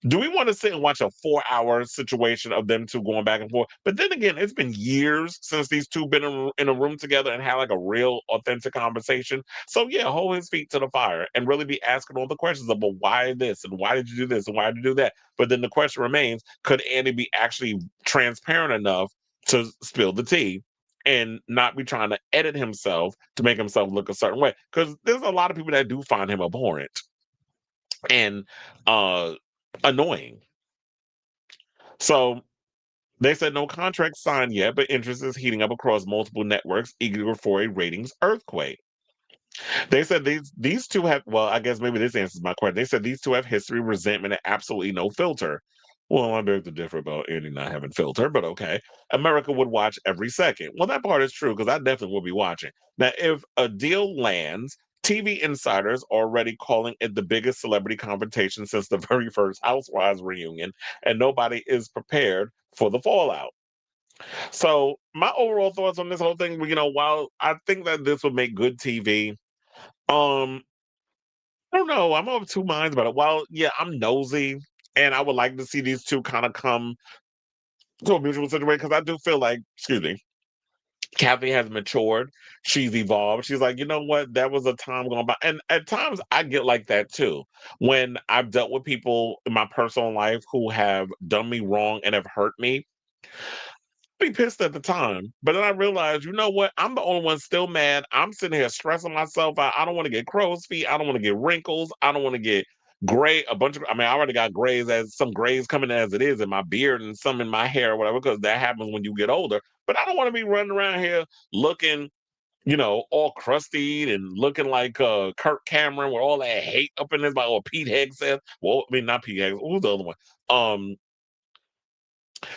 do we want to sit and watch a 4-hour situation of them two going back and forth? But then again, it's been years since these two been in a room together and had like a real authentic conversation. So yeah, hold his feet to the fire and really be asking all the questions about why this and why did you do this and why did you do that? But then the question remains, could Andy be actually transparent enough to spill the tea and not be trying to edit himself to make himself look a certain way? Because there's a lot of people that do find him abhorrent and annoying. So they said no contract signed yet, but interest is heating up across multiple networks, eager for a ratings earthquake. They said these two have, well, I guess maybe this answers my question. They said these two have history, resentment, and absolutely no filter. Well, I beg to differ about Andy not having filter, but okay. America would watch every second. Well, that part is true because I definitely will be watching. Now, if a deal lands, TV insiders are already calling it the biggest celebrity confrontation since the very first Housewives reunion, and nobody is prepared for the fallout. So, my overall thoughts on this whole thing, while I think that this would make good TV, um, I don't know. I'm of two minds about it. While, yeah, I'm nosy and I would like to see these two kind of come to a mutual situation because I do feel like, excuse me, Kathy has matured. She's evolved. She's like, you know what? That was a time going by. And at times I get like that too. When I've dealt with people in my personal life who have done me wrong and have hurt me, be pissed at the time. But then I realized, you know what? I'm the only one still mad. I'm sitting here stressing myself out. I don't want to get crow's feet. I don't want to get wrinkles. I don't want to get gray. I already got grays, as some grays coming as it is in my beard and some in my hair or whatever, because that happens when you get older. But I don't want to be running around here looking, all crusty and looking like Kirk Cameron with all that hate up in his body, or Pete Hegseth. Well, I mean, not Pete Hegseth. Who's the other one?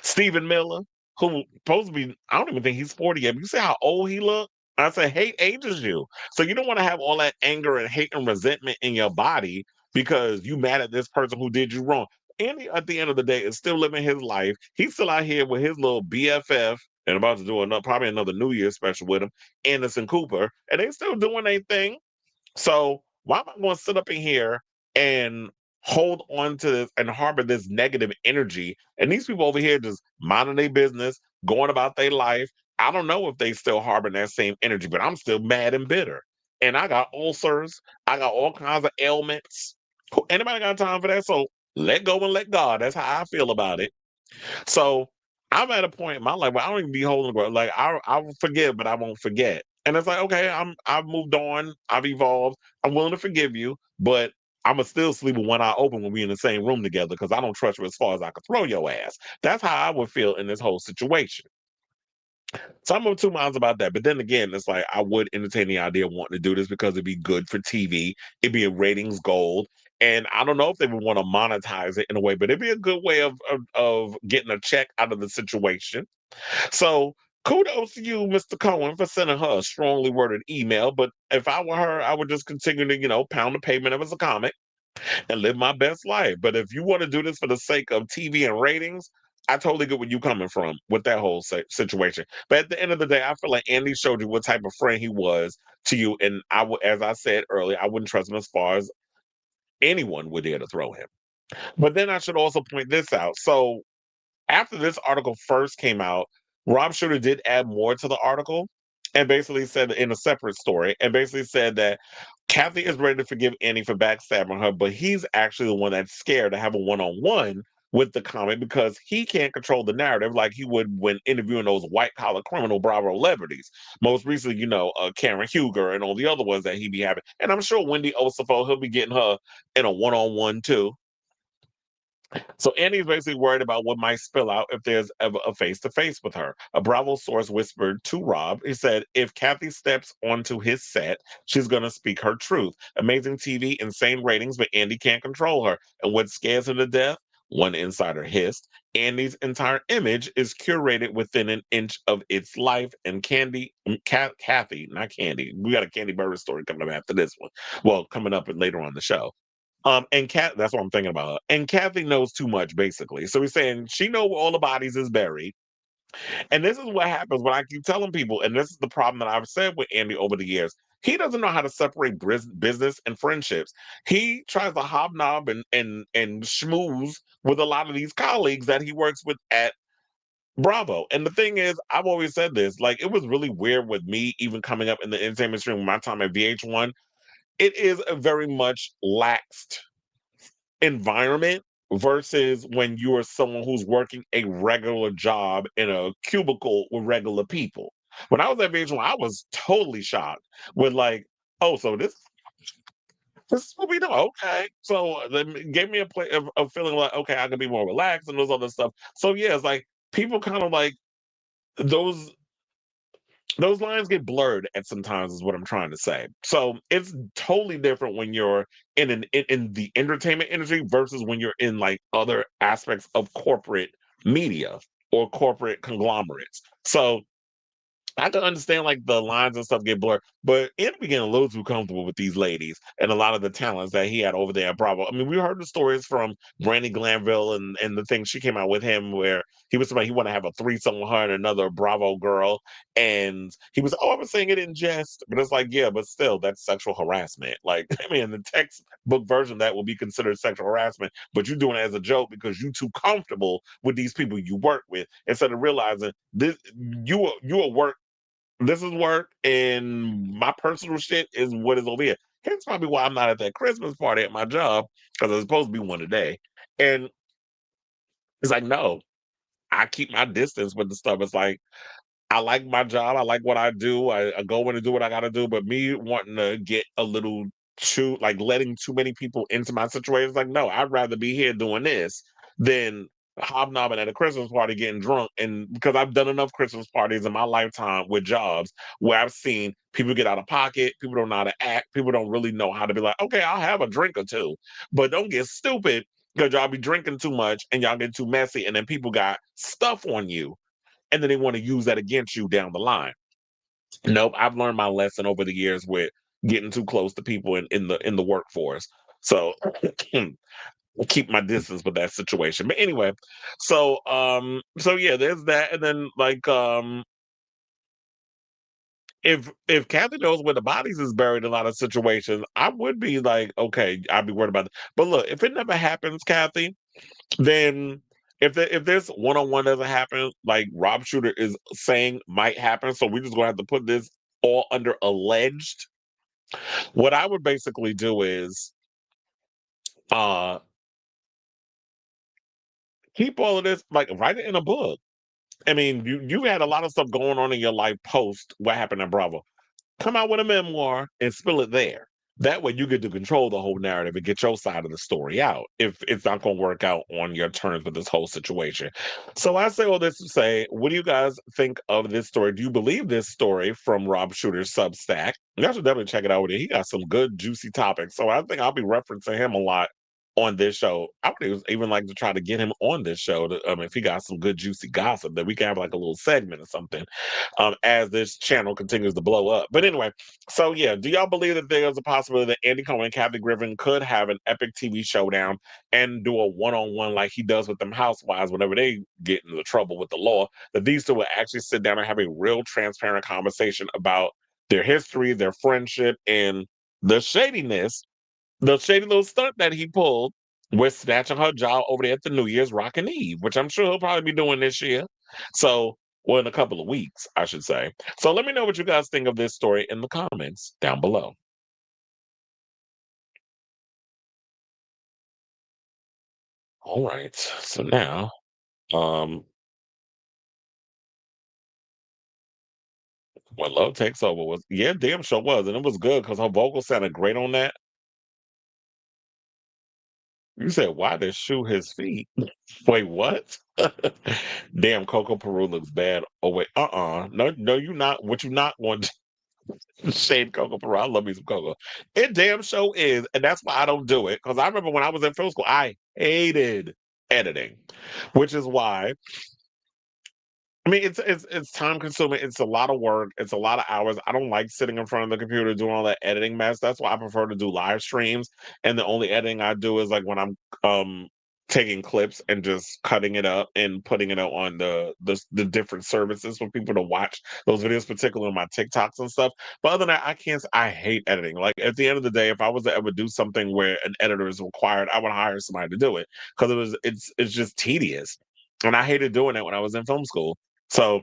Stephen Miller, who supposed to be, I don't even think he's 40 yet. But you see how old he look? I said, hate ages you. So you don't want to have all that anger and hate and resentment in your body because you mad at this person who did you wrong. Andy, at the end of the day, is still living his life. He's still out here with his little BFF and about to do probably another New Year's special with him, Anderson Cooper, and they still doing their thing. So why am I going to sit up in here and hold on to this and harbor this negative energy? And these people over here just minding their business, going about their life. I don't know if they still harbor that same energy, but I'm still mad and bitter. And I got ulcers. I got all kinds of ailments. Anybody got time for that? So let go and let God. That's how I feel about it. So I'm at a point in my life where I don't even be holding grudge. Like I will forgive, but I won't forget. And it's like, okay, I've moved on, I've evolved, I'm willing to forgive you, but I'ma still sleep with one eye open when we in the same room together because I don't trust you as far as I could throw your ass. That's how I would feel in this whole situation. So I'm of two minds about that. But then again, it's like I would entertain the idea of wanting to do this because it'd be good for TV. It'd be a ratings gold. And I don't know if they would want to monetize it in a way, but it'd be a good way of getting a check out of the situation. So kudos to you, Mr. Cohen, for sending her a strongly worded email. But if I were her, I would just continue to, pound the pavement as a comic and live my best life. But if you want to do this for the sake of TV and ratings, I totally get where you coming from with that whole situation. But at the end of the day, I feel like Andy showed you what type of friend he was to you, and I would, as I said earlier, I wouldn't trust him as far as anyone would dare to throw him. But then I should also point this out. So after this article first came out, Rob Shooter did add more to the article and basically said in a separate story, and basically said that Kathy is ready to forgive Annie for backstabbing her, but he's actually the one that's scared to have a one-on-one with the comic because he can't control the narrative like he would when interviewing those white-collar criminal Bravo celebrities. Most recently, Karen Huger and all the other ones that he be having. And I'm sure Wendy Osafo, he'll be getting her in a one-on-one too. So Annie's basically worried about what might spill out if there's ever a face-to-face with her. A Bravo source whispered to Rob, he said, if Kathy steps onto his set, she's going to speak her truth. Amazing TV, insane ratings, but Andy can't control her. And what scares her to death? One insider hissed, Andy's entire image is curated within an inch of its life. And Kathy, not Kandi. We got a Kandi Burruss story coming up after this one. Well, coming up later on the show. And that's what I'm thinking about. And Kathy knows too much, basically. So he's saying she know where all the bodies is buried. And this is what happens when I keep telling people, and this is the problem that I've said with Andy over the years. He doesn't know how to separate business and friendships. He tries to hobnob and schmooze with a lot of these colleagues that he works with at Bravo. And the thing is, I've always said this, like it was really weird with me even coming up in the entertainment stream my time at VH1. It is a very much laxed environment versus when you are someone who's working a regular job in a cubicle with regular people. When I was at VH1, I was totally shocked with like, oh, so this is what we do. Okay. So it gave me a feeling like, okay, I can be more relaxed and those other stuff. So yeah, it's like people kind of like those those lines get blurred at sometimes is what I'm trying to say. So it's totally different when you're in the entertainment industry versus when you're in like other aspects of corporate media or corporate conglomerates. So I can understand like the lines and stuff get blurred, but in the beginning, a little too comfortable with these ladies and a lot of the talents that he had over there at Bravo. I mean, we heard the stories from Brandy Glanville and the thing she came out with him where he was somebody he want to have a threesome with her and another Bravo girl, and he was, oh, I was saying it in jest, but it's like, yeah, but still, that's sexual harassment. Like, I mean, the textbook version of that will be considered sexual harassment, but you're doing it as a joke because you're too comfortable with these people you work with instead of realizing this you are work this is work and my personal shit is what is over here. Hence probably why I'm not at that Christmas party at my job because there's supposed to be one today. And it's like, no, I keep my distance with the stuff. It's like, I like my job. I like what I do. I go in and do what I got to do. But me wanting to get a little too, like letting too many people into my situation, it's like, no, I'd rather be here doing this than hobnobbing at a Christmas party getting drunk. And because I've done enough Christmas parties in my lifetime with jobs where I've seen people get out of pocket, people don't know how to act, people don't really know how to be like, okay, I'll have a drink or two, but don't get stupid because y'all be drinking too much and y'all get too messy and then people got stuff on you and then they want to use that against you down the line. Nope, I've learned my lesson over the years with getting too close to people in the workforce. So keep my distance with that situation. But anyway, so yeah, there's that. And then like if Kathy knows where the bodies is buried in a lot of situations, I would be like, okay, I'd be worried about it. But look, if it never happens, Kathy, then if this one-on-one doesn't happen, like Rob Shooter is saying might happen, so we're just gonna have to put this all under alleged. What I would basically do is uh keep all of this, like write it in a book. I mean, you had a lot of stuff going on in your life post what happened at Bravo. Come out with a memoir and spill it there. That way you get to control the whole narrative and get your side of the story out if it's not going to work out on your terms with this whole situation. So I say all this to say, what do you guys think of this story? Do you believe this story from Rob Shooter's Substack? You guys should definitely check it out with it. He got some good juicy topics. So I think I'll be referencing him a lot on this show. I would even like to try to get him on this show to, if he got some good juicy gossip that we can have like a little segment or something as this channel continues to blow up. But anyway, so yeah, do y'all believe that there's a possibility that Andy Cohen and Kathy Griffin could have an epic TV showdown and do a one-on-one like he does with them housewives whenever they get into trouble with the law, that these two will actually sit down and have a real transparent conversation about their history, their friendship, and the shadiness, the shady little stunt that he pulled with snatching her job over there at the New Year's Rockin' Eve, which I'm sure he'll probably be doing this year. So, well, in a couple of weeks, I should say. So let me know what you guys think of this story in the comments down below. All right. So now, um, when Love Takes Over was, yeah, damn sure was. And it was good because her vocals sounded great on that. You said, why did shoe his feet? Wait, what? Damn, Coco Peru looks bad. Oh, wait, No, no, you not. What you not want to shade Coco Peru. I love me some Coco. It damn show is. And that's why I don't do it. Because I remember when I was in film school, I hated editing, which is why I mean, it's time consuming. It's a lot of work. It's a lot of hours. I don't like sitting in front of the computer doing all that editing mess. That's why I prefer to do live streams. And the only editing I do is like when I'm taking clips and just cutting it up and putting it out on the different services for people to watch those videos, particularly on my TikToks and stuff. But other than that, I can't. I hate editing. Like at the end of the day, if I was to ever do something where an editor is required, I would hire somebody to do it because it's just tedious. And I hated doing it when I was in film school. So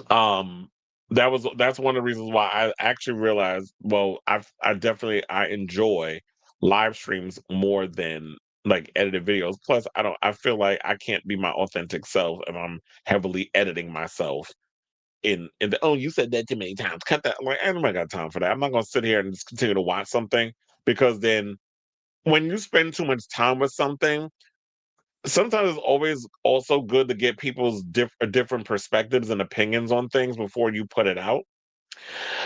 um that's one of the reasons why I actually realized, well, I definitely I enjoy live streams more than like edited videos. Plus I feel like I can't be my authentic self if I'm heavily editing myself in the, oh, you said that too many times, cut that. Like, I don't got time for that. I'm not gonna sit here and just continue to watch something because then when you spend too much time with something, sometimes it's always also good to get people's different perspectives and opinions on things before you put it out,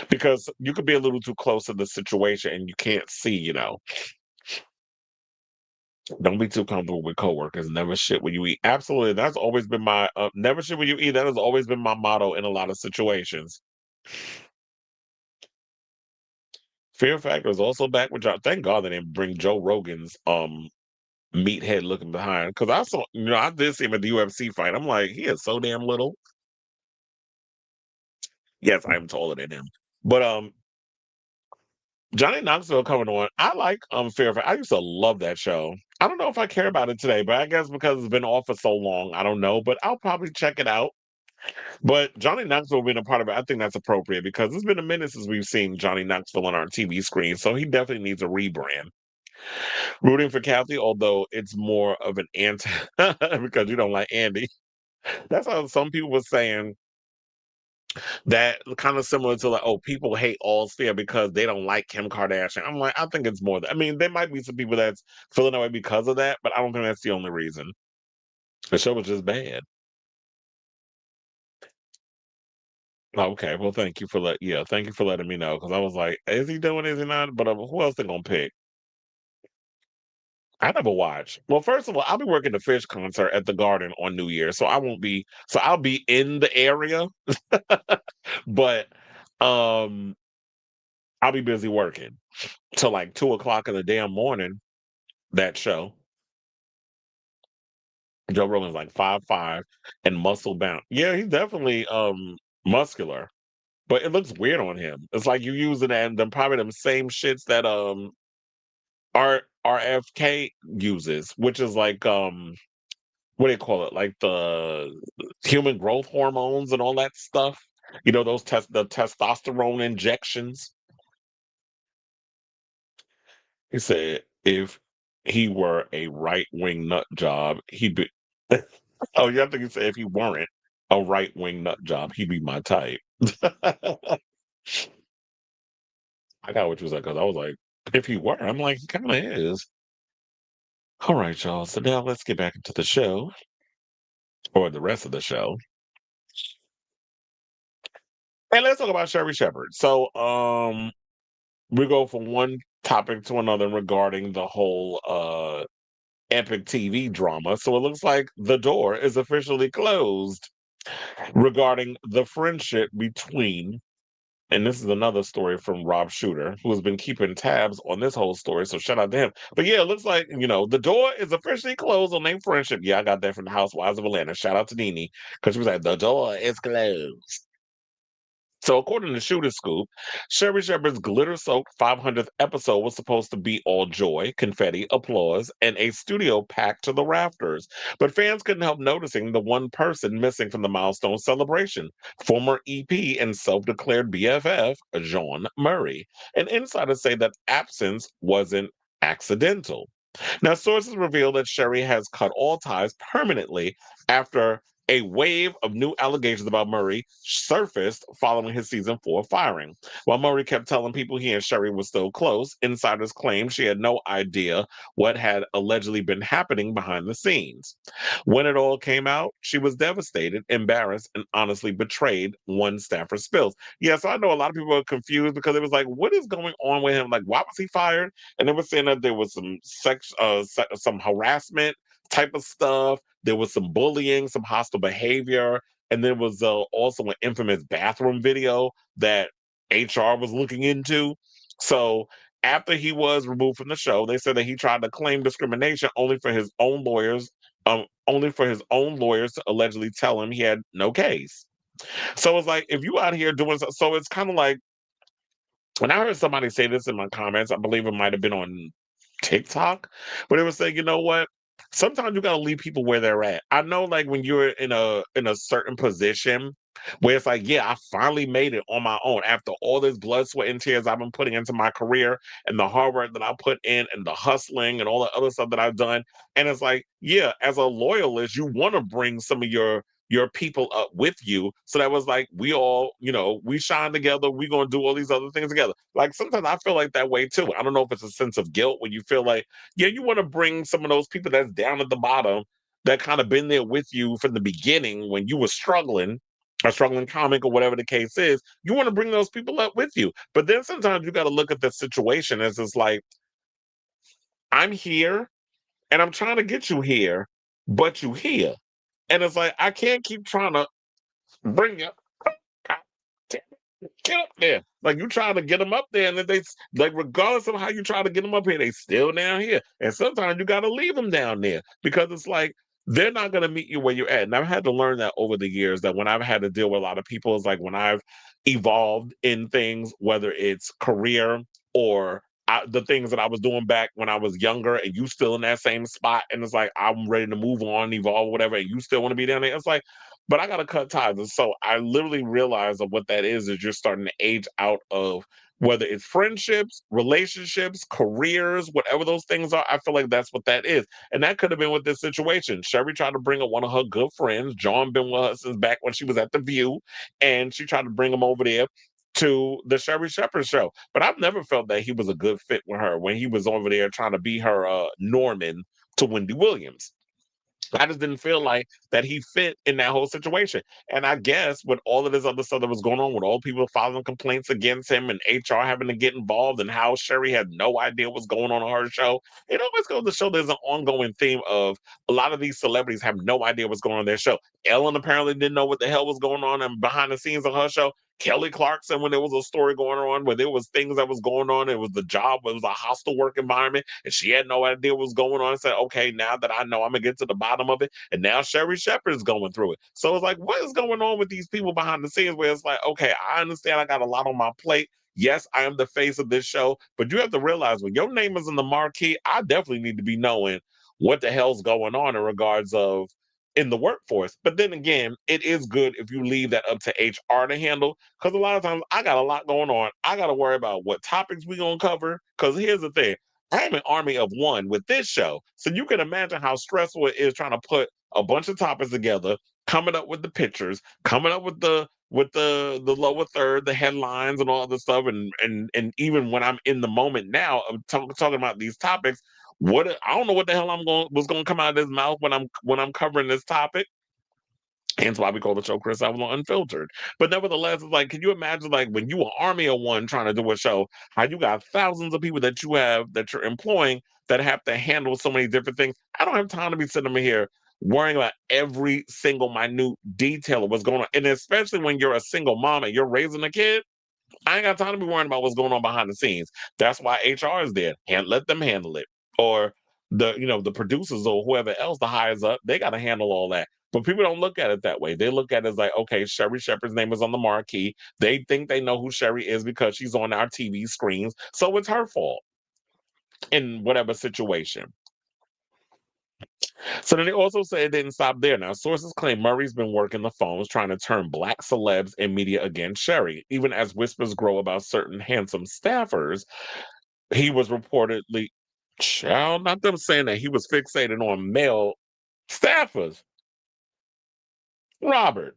because you could be a little too close to the situation and you can't see, Don't be too comfortable with coworkers. Never shit when you eat. Absolutely. That's always been my never shit when you eat. That has always been my motto in a lot of situations. Fear Factor is also back with John. Thank God they didn't bring Joe Rogan's meathead looking behind. Because I saw, I did see him at the UFC fight. I'm like, he is so damn little. Yes, I am taller than him. But Johnny Knoxville coming on. I like Fear Factor. I used to love that show. I don't know if I care about it today, but I guess because it's been off for so long, I don't know. But I'll probably check it out. But Johnny Knoxville being a part of it, I think that's appropriate because it's been a minute since we've seen Johnny Knoxville on our TV screen, so he definitely needs a rebrand. Rooting for Kathy, although it's more of an anti because you don't like Andy. That's how some people were saying that, kind of similar to like, oh, people hate All Sphere because they don't like Kim Kardashian. I'm like, I think it's more. I mean, there might be some people that's feeling that way because of that, but I don't think that's the only reason. The show was just bad. Okay, well, thank you for thank you for letting me know because I was like, is he doing? Is he not? But who else they gonna pick? I never watch. Well, first of all, I'll be working the Fish concert at the Garden on New Year, so I won't be. So I'll be in the area, but um, I'll be busy working till like 2 o'clock in the damn morning. That show, Joe Rogan's like 5'5" and muscle bound. Yeah, he's definitely muscular, but it looks weird on him. It's like you using probably them same shits that RFK uses, which is like what do you call it? Like the human growth hormones and all that stuff. Those the testosterone injections. He said if he were a right wing nut job, he'd be. Oh, yeah, I think he said if he weren't a right wing nut job, he'd be my type. I got what you was like, because I was like, if he were, I'm like, he kind of is. All right, y'all. So now let's get back into the show, or the rest of the show. And let's talk about Sherri Shepherd. So, we go from one topic to another regarding the whole epic TV drama. So it looks like the door is officially closed regarding the friendship between, and this is another story from Rob Shooter, who has been keeping tabs on this whole story. So shout out to him. But yeah, it looks like, the door is officially closed on their friendship. Yeah, I got that from the Housewives of Atlanta. Shout out to Nene, because she was like, the door is closed. So, according to Shooter Scoop, Sherri Shepherd's glitter-soaked 500th episode was supposed to be all joy, confetti, applause, and a studio packed to the rafters. But fans couldn't help noticing the one person missing from the milestone celebration, former EP and self-declared BFF, Jawn Murray. And insiders say that absence wasn't accidental. Now, sources reveal that Sherri has cut all ties permanently after a wave of new allegations about Murray surfaced following his season 4 firing. While Murray kept telling people he and Sherri were still close, insiders claimed she had no idea what had allegedly been happening behind the scenes. When it all came out, she was devastated, embarrassed, and honestly betrayed, one staffer spills. Yeah, so I know a lot of people are confused because it was like, what is going on with him? Like, why was he fired? And they were saying that there was some some harassment type of stuff. There was some bullying, some hostile behavior, and there was also an infamous bathroom video that HR was looking into. So after he was removed from the show, they said that he tried to claim discrimination only for his own lawyers, to allegedly tell him he had no case. So it's like, if you out here doing so it's kind of like, when I heard somebody say this in my comments, I believe it might have been on TikTok, but it was saying, you know what? Sometimes you gotta leave people where they're at. I know, like when you're in a certain position where it's like, yeah, I finally made it on my own after all this blood, sweat, and tears I've been putting into my career and the hard work that I put in and the hustling and all the other stuff that I've done. And it's like, yeah, as a loyalist, you want to bring some of your people up with you. So that was like, we all, we shine together. We gonna do all these other things together. Like sometimes I feel like that way too. I don't know if it's a sense of guilt when you feel like, yeah, you want to bring some of those people that's down at the bottom that kind of been there with you from the beginning when you were struggling, a struggling comic or whatever the case is, you want to bring those people up with you. But then sometimes you got to look at the situation as it's like, I'm here and I'm trying to get you here, but you here. And it's like, I can't keep trying to bring you. Get up there. Like you trying to get them up there, and then like regardless of how you try to get them up here, they still down here. And sometimes you got to leave them down there because it's like they're not going to meet you where you're at. And I've had to learn that over the years, that when I've had to deal with a lot of people, is like when I've evolved in things, whether it's career or the things that I was doing back when I was younger, and you still in that same spot, and it's like I'm ready to move on, evolve, whatever, and you still want to be down there. It's like, but I gotta cut ties. And so I literally realized that what that is you're starting to age out of, whether it's friendships, relationships, careers, whatever those things are. I feel like that's what that is. And that could have been with this situation. Sherri tried to bring up one of her good friends. Jawn been with her since back when she was at The View, and she tried to bring him over there to the Sherri Shepherd show. But I've never felt that he was a good fit with her when he was over there trying to be her Norman to Wendy Williams. I just didn't feel like that he fit in that whole situation. And I guess with all of this other stuff that was going on, with all people filing complaints against him and HR having to get involved, and how Sherri had no idea what's going on her show, it always goes to show there's an ongoing theme of a lot of these celebrities have no idea what's going on in their show. Ellen apparently didn't know what the hell was going on and behind the scenes of her show. Kelly Clarkson, when there was a story going on where there was things that was going on, it was the job, it was a hostile work environment, and she had no idea what was going on. And said, okay, now that I know, I'm gonna get to the bottom of it. And now Sherri Shepherd is going through it. So it's like, what is going on with these people behind the scenes? Where it's like, okay, I understand I got a lot on my plate. Yes, I am the face of this show, but you have to realize when your name is in the marquee, I definitely need to be knowing what the hell's going on in regards of in the workforce. But then again, it is good if you leave that up to HR to handle, because a lot of times I got a lot going on. I got to worry about what topics we gonna cover. Because here's the thing, I am an army of one with this show, so you can imagine how stressful it is trying to put a bunch of topics together, coming up with the pictures, coming up with the lower third, the headlines, and all the stuff, and even when I'm in the moment now of talking about these topics. What I don't know what the hell was going to come out of his mouth when I'm covering this topic. Hence why we call the show Chris Avalon Unfiltered. But nevertheless, it's like, can you imagine like when you an army of one trying to do a show, how you got thousands of people that you're employing that have to handle so many different things. I don't have time to be sitting over here worrying about every single minute detail of what's going on. And especially when you're a single mom and you're raising a kid, I ain't got time to be worrying about what's going on behind the scenes. That's why HR is there. And let them handle it. Or the producers or whoever else, the hires up, they got to handle all that. But people don't look at it that way. They look at it as like, okay, Sherri Shepherd's name is on the marquee. They think they know who Sherri is because she's on our TV screens. So it's her fault in whatever situation. So then they also say it didn't stop there. Now, sources claim Murray's been working the phones trying to turn Black celebs and media against Sherri. Even as whispers grow about certain handsome staffers, he was reportedly, child, not them saying that he was fixated on male staffers. Robert,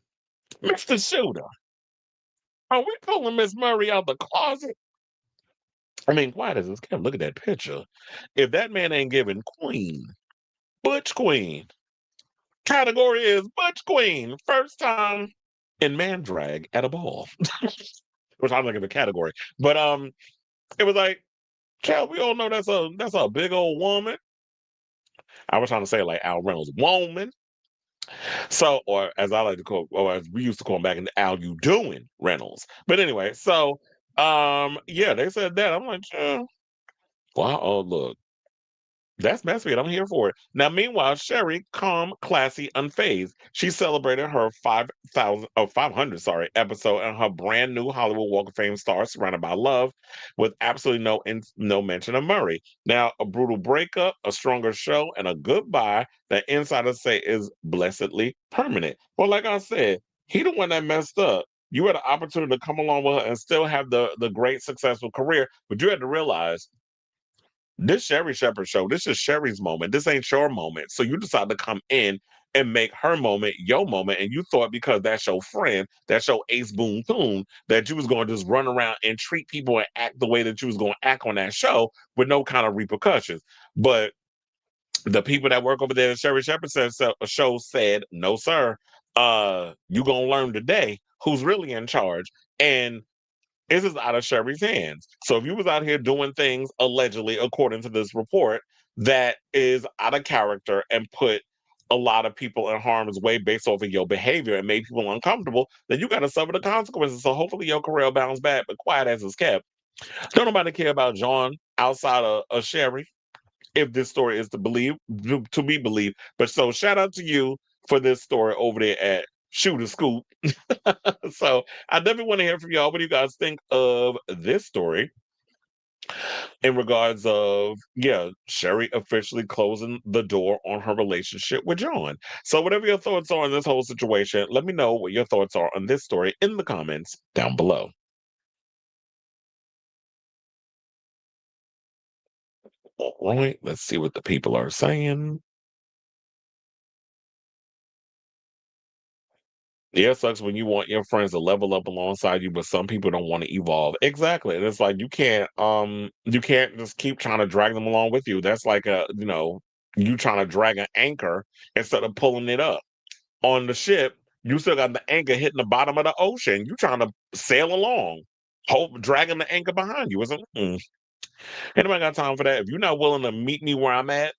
Mr. Shooter, are we pulling Miss Murray out the closet? I mean, quiet as this cat, look at that picture. If that man ain't giving queen, butch queen, category is butch queen, first time in man drag at a ball. Which I'm not giving a category. But it was like, child, we all know that's a big old woman. I was trying to say like Al Reynolds, woman. So, or as I like to call, or as we used to call him back in the Al You Doing Reynolds. But anyway, so yeah, they said that. I'm like, wow, oh look. That's messy. I'm here for it. Now, meanwhile, Sherri, calm, classy, unfazed. She celebrated her 500 episode and her brand new Hollywood Walk of Fame star, Surrounded by Love, with absolutely no mention of Murray. Now, a brutal breakup, a stronger show, and a goodbye that insiders say is blessedly permanent. Well, like I said, he the one that messed up. You had an opportunity to come along with her and still have the great successful career, but you had to realize this Sherri Shepherd show, this is Sherri's moment. This ain't your moment. So you decide to come in and make her moment your moment. And you thought because that's your friend, that's your ace boon coon, that you was going to just run around and treat people and act the way that you was going to act on that show with no kind of repercussions. But the people that work over there at Sherri Shepherd show said, no, sir, you gonna learn today who's really in charge. And this is out of Sherri's hands. So if you was out here doing things allegedly, according to this report, that is out of character and put a lot of people in harm's way based off of your behavior and made people uncomfortable, then you got to suffer the consequences. So hopefully your career will bounce back, but quiet as it's kept. Don't nobody care about Jawn outside of Sherri, if this story is to be believed. But so shout out to you for this story over there at Shoot a Scoop. So I definitely want to hear from y'all. What do you guys think of this story in regards of, Sherri officially closing the door on her relationship with Jawn? So whatever your thoughts are on this whole situation, let me know what your thoughts are on this story in the comments down below. All right, let's see what the people are saying. Yeah, it sucks when you want your friends to level up alongside you, but some people don't want to evolve. Exactly. And it's like you can't just keep trying to drag them along with you. That's like you trying to drag an anchor instead of pulling it up. On the ship, you still got the anchor hitting the bottom of the ocean. You trying to sail along. Hope dragging the anchor behind you. Isn't anybody got time for that? If you're not willing to meet me where I'm at,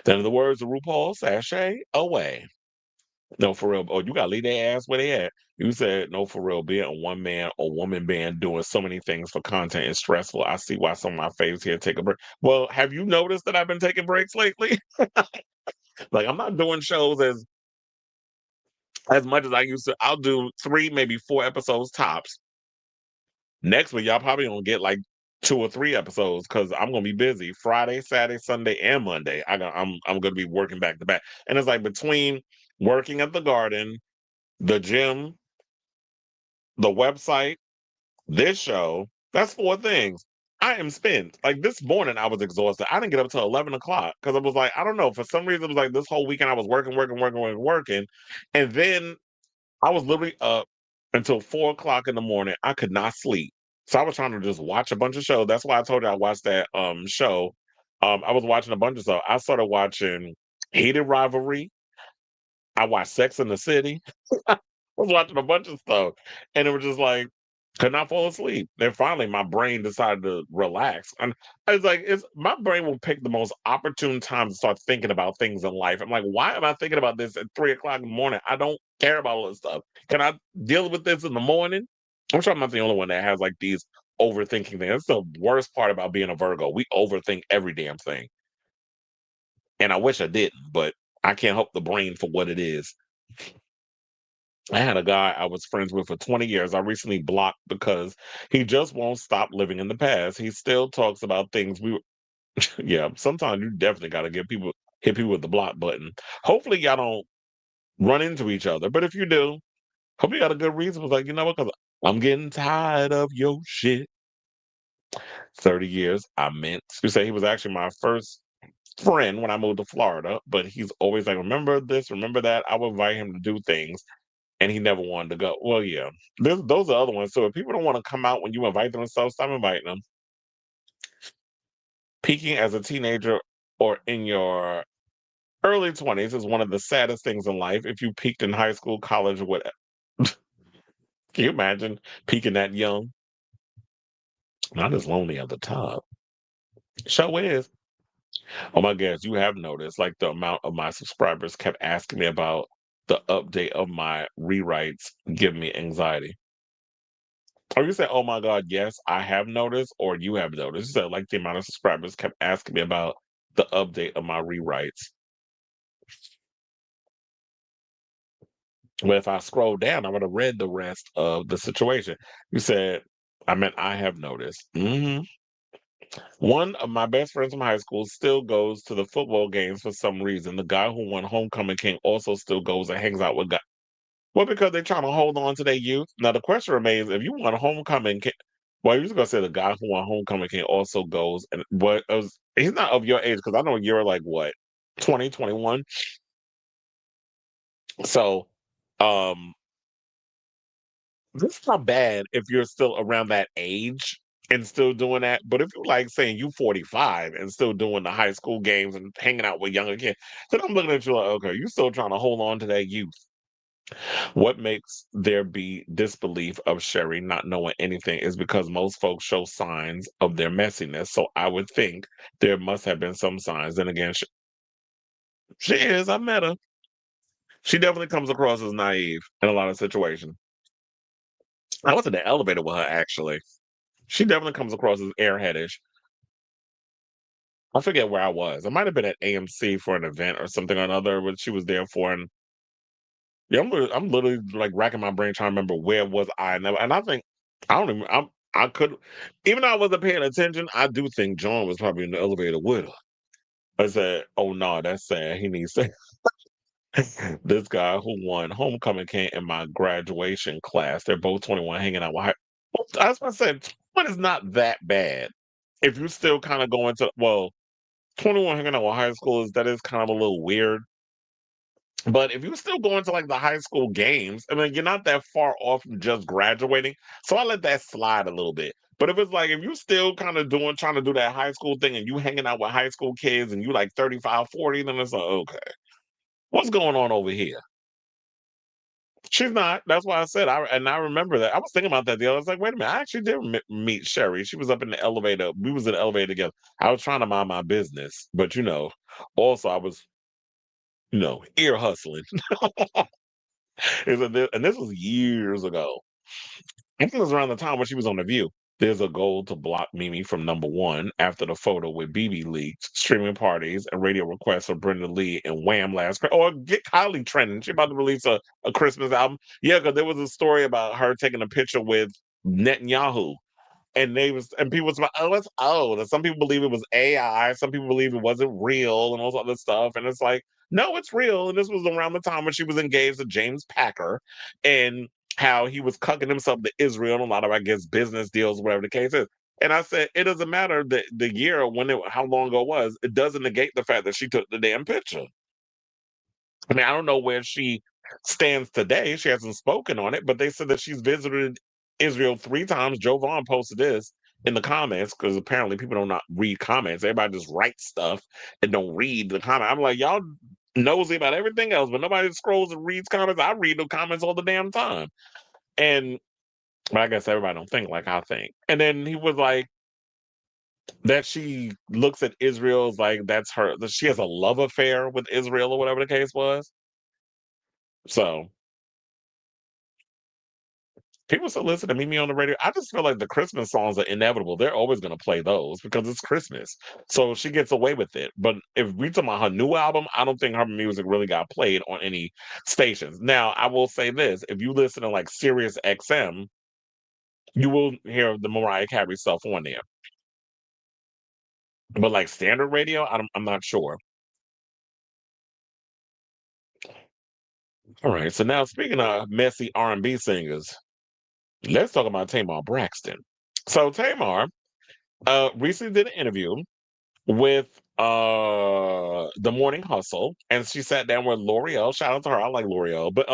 then in the words of RuPaul, sashay away. No, for real. Oh, you gotta leave their ass where they at. You said no, for real. Being a one man or woman band doing so many things for content is stressful. I see why some of my faves here take a break. Well, have you noticed that I've been taking breaks lately? Like I'm not doing shows as much as I used to. I'll do 3, maybe 4 episodes tops. Next week, y'all probably gonna get like 2 or 3 episodes because I'm gonna be busy Friday, Saturday, Sunday, and Monday. I'm gonna be working back to back, and it's like between working at the garden, the gym, the website, this show, that's 4 things. I am spent. Like this morning, I was exhausted. I didn't get up till 11 o'clock because I was like, I don't know. For some reason, it was like this whole weekend I was working. And then I was literally up until 4 o'clock in the morning. I could not sleep. So I was trying to just watch a bunch of shows. That's why I told you I watched that show. I was watching a bunch of stuff. I started watching Heated Rivalry. I watched Sex in the City. I was watching a bunch of stuff. And it was just like, could not fall asleep. Then finally my brain decided to relax. And I was like, my brain will pick the most opportune time to start thinking about things in life. I'm like, why am I thinking about this at 3 o'clock in the morning? I don't care about all this stuff. Can I deal with this in the morning? I'm sure I'm not the only one that has like these overthinking things. That's the worst part about being a Virgo. We overthink every damn thing. And I wish I didn't, but I can't help the brain for what it is. I had a guy I was friends with for 20 years. I recently blocked because he just won't stop living in the past. He still talks about things yeah, sometimes you definitely got to hit people with the block button. Hopefully y'all don't run into each other. But if you do, hope you got a good reason. It's like, you know what? Because I'm getting tired of your shit. 30 years, I meant to say he was actually my first friend when I moved to Florida, but he's always like, remember this, remember that. I would invite him to do things. And he never wanted to go. Well, yeah, those are other ones. So if people don't want to come out when you invite them and stuff, stop inviting them. Peaking as a teenager or in your early 20s is one of the saddest things in life. If you peaked in high school, college, or whatever. Can you imagine peaking that young? Not as lonely at the top. Show is. Oh my gosh, you have noticed like the amount of my subscribers kept asking me about the update of my rewrites giving me anxiety. Or you said, oh my God, yes, I have noticed, or you have noticed. You said, like, the amount of subscribers kept asking me about the update of my rewrites. But if I scroll down, I would have read the rest of the situation. You said, I have noticed. One of my best friends from high school still goes to the football games for some reason. The guy who won Homecoming King also still goes and hangs out with guys. Well, because they're trying to hold on to their youth. Now, the question remains, if you want a homecoming king, well, you're just going to say the guy who won homecoming king also goes, and he's not of your age, because I know you're like, what, 20, 21? So, um, this is not bad if you're still around that age. and still doing that. But if you like saying you 45 and still doing the high school games and hanging out with younger kids, then I'm looking at you like, okay, you still trying to hold on to that youth. What makes there be disbelief of Sherri not knowing anything is because most folks show signs of their messiness. So I would think there must have been some signs. And again, she is. I met her. She definitely comes across as naive in a lot of situations. I was in the elevator with her, actually. She definitely comes across as airheadish. I forget where I was. I might have been at AMC for an event or something or another, what she was there for. And yeah, I'm literally like racking my brain trying to remember where was I. And I think I don't even. I could, even though I wasn't paying attention. I do think Jawn was probably in the elevator with her. I said, "Oh no, that's sad. He needs to." This guy who won homecoming came in my graduation class. They're both 21, hanging out with. That's what I said. 21 is not that bad. If you still kind of going to 21 hanging out with high schoolers, that is kind of a little weird. But if you're still going to like the high school games, I mean, you're not that far off from just graduating. So I let that slide a little bit. But if it's like, if you still kind of trying to do that high school thing and you hanging out with high school kids and you like 35, 40, then it's like, okay, what's going on over here? She's not. That's why I said, I remember that. I was thinking about that the other. I was like, wait a minute, I actually did meet Sherri. She was up in the elevator. We was in the elevator together. I was trying to mind my business, but also I was, ear hustling. And this was years ago. I think it was around the time when she was on The View. There's a goal to block Mimi from #1 after the photo with BB leaked, streaming parties and radio requests for Brenda Lee and Wham or get Kylie trending. She about to release a Christmas album. Yeah, because there was a story about her taking a picture with Netanyahu. And people was like, oh, it's old. And some people believe it was AI. Some people believe it wasn't real and all this other stuff. And it's like, no, it's real. And this was around the time when she was engaged to James Packer and how he was cucking himself to Israel and a lot of, I guess, business deals, whatever the case is. And I said, it doesn't matter the year or how long ago it was. It doesn't negate the fact that she took the damn picture. I mean, I don't know where she stands today. She hasn't spoken on it, but they said that she's visited Israel 3 times. Joe Vaughn posted this in the comments because apparently people don't not read comments. Everybody just writes stuff and don't read the comment. I'm like, y'all nosy about everything else, but nobody scrolls and reads comments. I read the comments all the damn time. But I guess everybody don't think like I think. And then he was like, that she looks at Israel as like that's her, that she has a love affair with Israel or whatever the case was. So people still listen to Mimi on the radio. I just feel like the Christmas songs are inevitable. They're always going to play those because it's Christmas. So she gets away with it. But if we talk about her new album, I don't think her music really got played on any stations. Now, I will say this. If you listen to like Sirius XM, you will hear the Mariah Carey stuff on there. But like standard radio, I'm not sure. All right. So now speaking of messy R&B singers, let's talk about Tamar Braxton. So Tamar recently did an interview with the Morning Hustle, and she sat down with L'Oreal. Shout out to her. I like L'Oreal. But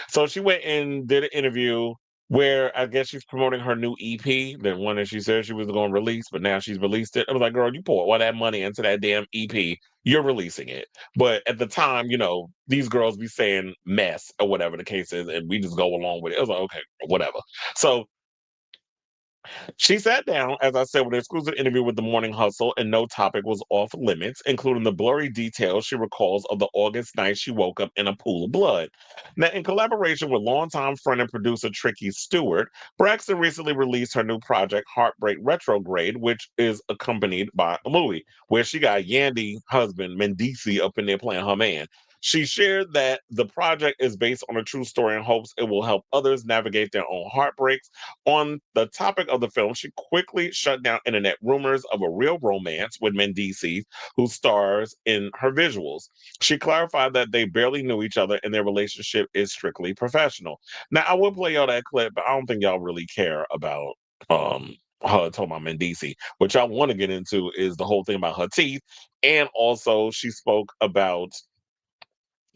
so she went and did an interview where I guess she's promoting her new EP, the one that she said she was going to release, but now she's released it. I was like, girl, you poured all that money into that damn EP. You're releasing it. But at the time, these girls be saying mess or whatever the case is, and we just go along with it. I was like, okay, whatever. So she sat down, as I said, with an exclusive interview with The Morning Hustle, and no topic was off limits, including the blurry details she recalls of the August night she woke up in a pool of blood. Now, in collaboration with longtime friend and producer Tricky Stewart, Braxton recently released her new project, Heartbreak Retrograde, which is accompanied by Louis, where she got Yandy husband Mendici up in there playing her man. She shared that the project is based on a true story and hopes it will help others navigate their own heartbreaks. On the topic of the film, she quickly shut down internet rumors of a real romance with Mendici, who stars in her visuals. She clarified that they barely knew each other and their relationship is strictly professional. Now, I will play y'all that clip, but I don't think y'all really care about her talking about Mendici. What y'all want to get into is the whole thing about her teeth, and also she spoke about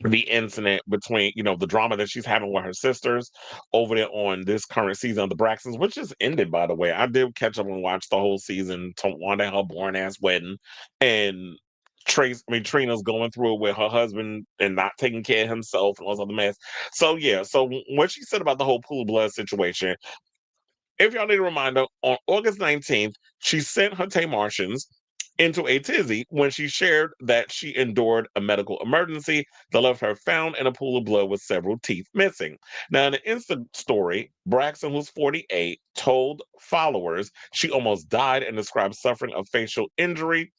the incident between, the drama that she's having with her sisters over there on this current season of the Braxtons, which just ended, by the way. I did catch up and watch the whole season, Wanda her boring ass wedding, and Trina's going through it with her husband and not taking care of himself and all this other mess. So yeah, so what she said about the whole pool of blood situation, if y'all need a reminder, on August 19th, she sent her Tamartians into a tizzy when she shared that she endured a medical emergency that left her found in a pool of blood with several teeth missing. Now, in an instant story, Braxton, who's 48, told followers she almost died and described suffering of facial injury,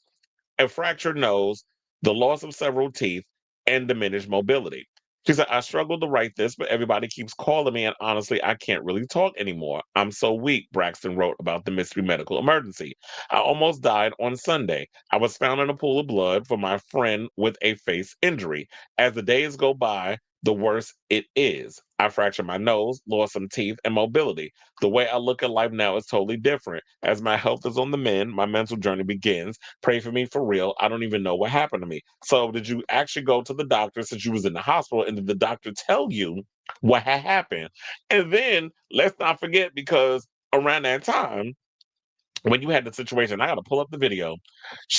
a fractured nose, the loss of several teeth, and diminished mobility. She said, I struggled to write this, but everybody keeps calling me, and honestly, I can't really talk anymore. I'm so weak, Braxton wrote about the mystery medical emergency. I almost died on Sunday. I was found in a pool of blood for my friend with a face injury. As the days go by, the worse it is. I fractured my nose, lost some teeth, and mobility. The way I look at life now is totally different. As my health is on the mend, my mental journey begins. Pray for me for real. I don't even know what happened to me. So, did you actually go to the doctor since you was in the hospital, and did the doctor tell you what had happened? And then let's not forget, because around that time, when you had the situation, I got to pull up the video.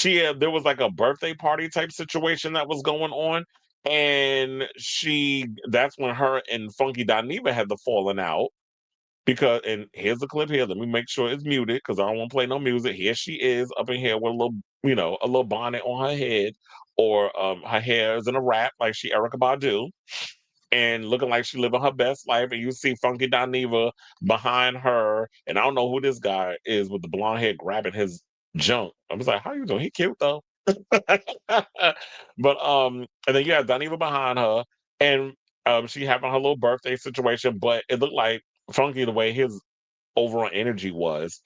There was like a birthday party type situation that was going on, and that's when her and Funky Dineva had the falling out. Because, and here's the clip here. Let me make sure it's muted because I don't want to play no music. Here she is up in here with a little bonnet on her head, or her hair is in a wrap like she Erykah Badu, and looking like she living her best life. And you see Funky Dineva behind her, and I don't know who this guy is with the blonde hair grabbing his junk. I was like, how you doing? He cute though. But and then you have Dineva behind her, and she having her little birthday situation, but it looked like Funky, the way his overall energy was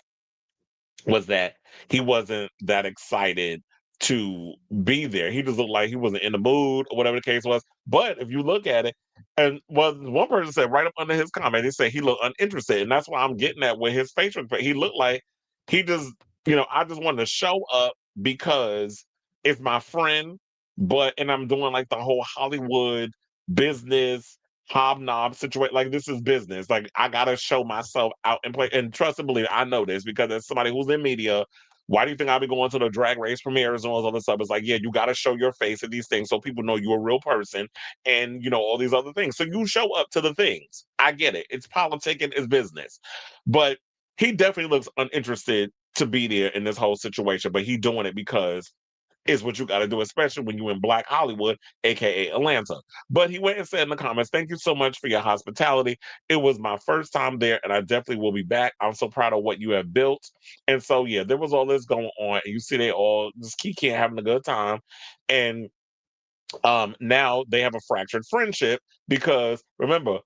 that he wasn't that excited to be there. He just looked like he wasn't in the mood or whatever the case was. But if you look at it, and one person said right up under his comment, he said he looked uninterested. And that's why I'm getting at with his facial expression. He looked like he just, I just wanted to show up because it's my friend, and I'm doing like the whole Hollywood business hobnob situation. Like, this is business. Like, I gotta show myself out and play. And trust and believe, I know this because as somebody who's in media, why do you think I'll be going to the drag race premieres and all this other stuff? It's like, yeah, you gotta show your face at these things so people know you're a real person, and all these other things. So you show up to the things. I get it. It's politicking, it's business. But he definitely looks uninterested to be there in this whole situation, but he doing it because is what you got to do, especially when you're in Black Hollywood, aka Atlanta. But he went and said in the comments, thank you so much for your hospitality. It was my first time there, and I definitely will be back. I'm so proud of what you have built. And so, yeah, there was all this going on, and you see they all just keep having a good time. And now they have a fractured friendship because, remember,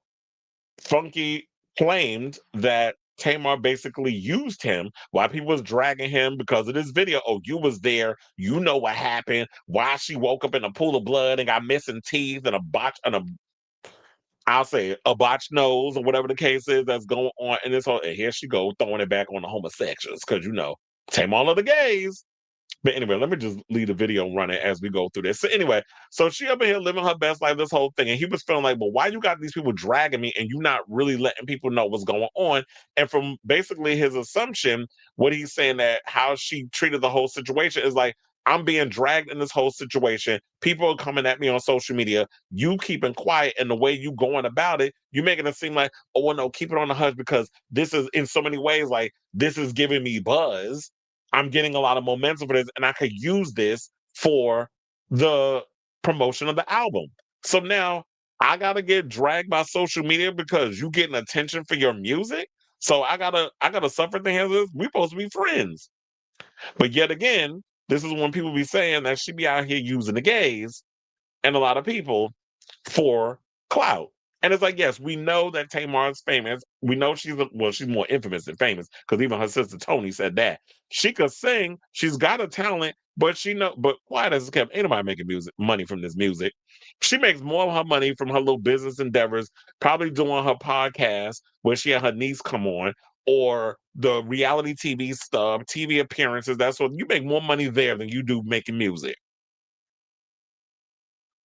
Funky claimed that Tamar basically used him while people was dragging him because of this video. Oh, you was there. You know what happened. Why she woke up in a pool of blood and got missing teeth and I'll say a botched nose or whatever the case is that's going on in this whole. And here she go throwing it back on the homosexuals because Tamar of the gays. But anyway, let me just leave the video running as we go through this. So anyway, so she up in here living her best life, this whole thing. And he was feeling like, well, why you got these people dragging me and you not really letting people know what's going on? And from basically his assumption, what he's saying that how she treated the whole situation is like, I'm being dragged in this whole situation. People are coming at me on social media. You keeping quiet, and the way you going about it, you making it seem like, oh, well, no, keep it on the hush because this is in so many ways, like, this is giving me buzz. I'm getting a lot of momentum for this, and I could use this for the promotion of the album. So now I gotta get dragged by social media because you getting attention for your music. So I gotta suffer at the hands of this. We supposed to be friends. But yet again, this is when people be saying that she be out here using the gays and a lot of people for clout. And it's like, yes, we know that Tamar is famous. We know she's more infamous than famous because even her sister Tony said that. She could sing. She's got a talent, but quiet as it's kept, ain't nobody making money from this music. She makes more of her money from her little business endeavors, probably doing her podcast where she had her niece come on, or the reality TV stuff, TV appearances. That's what you make more money there than you do making music.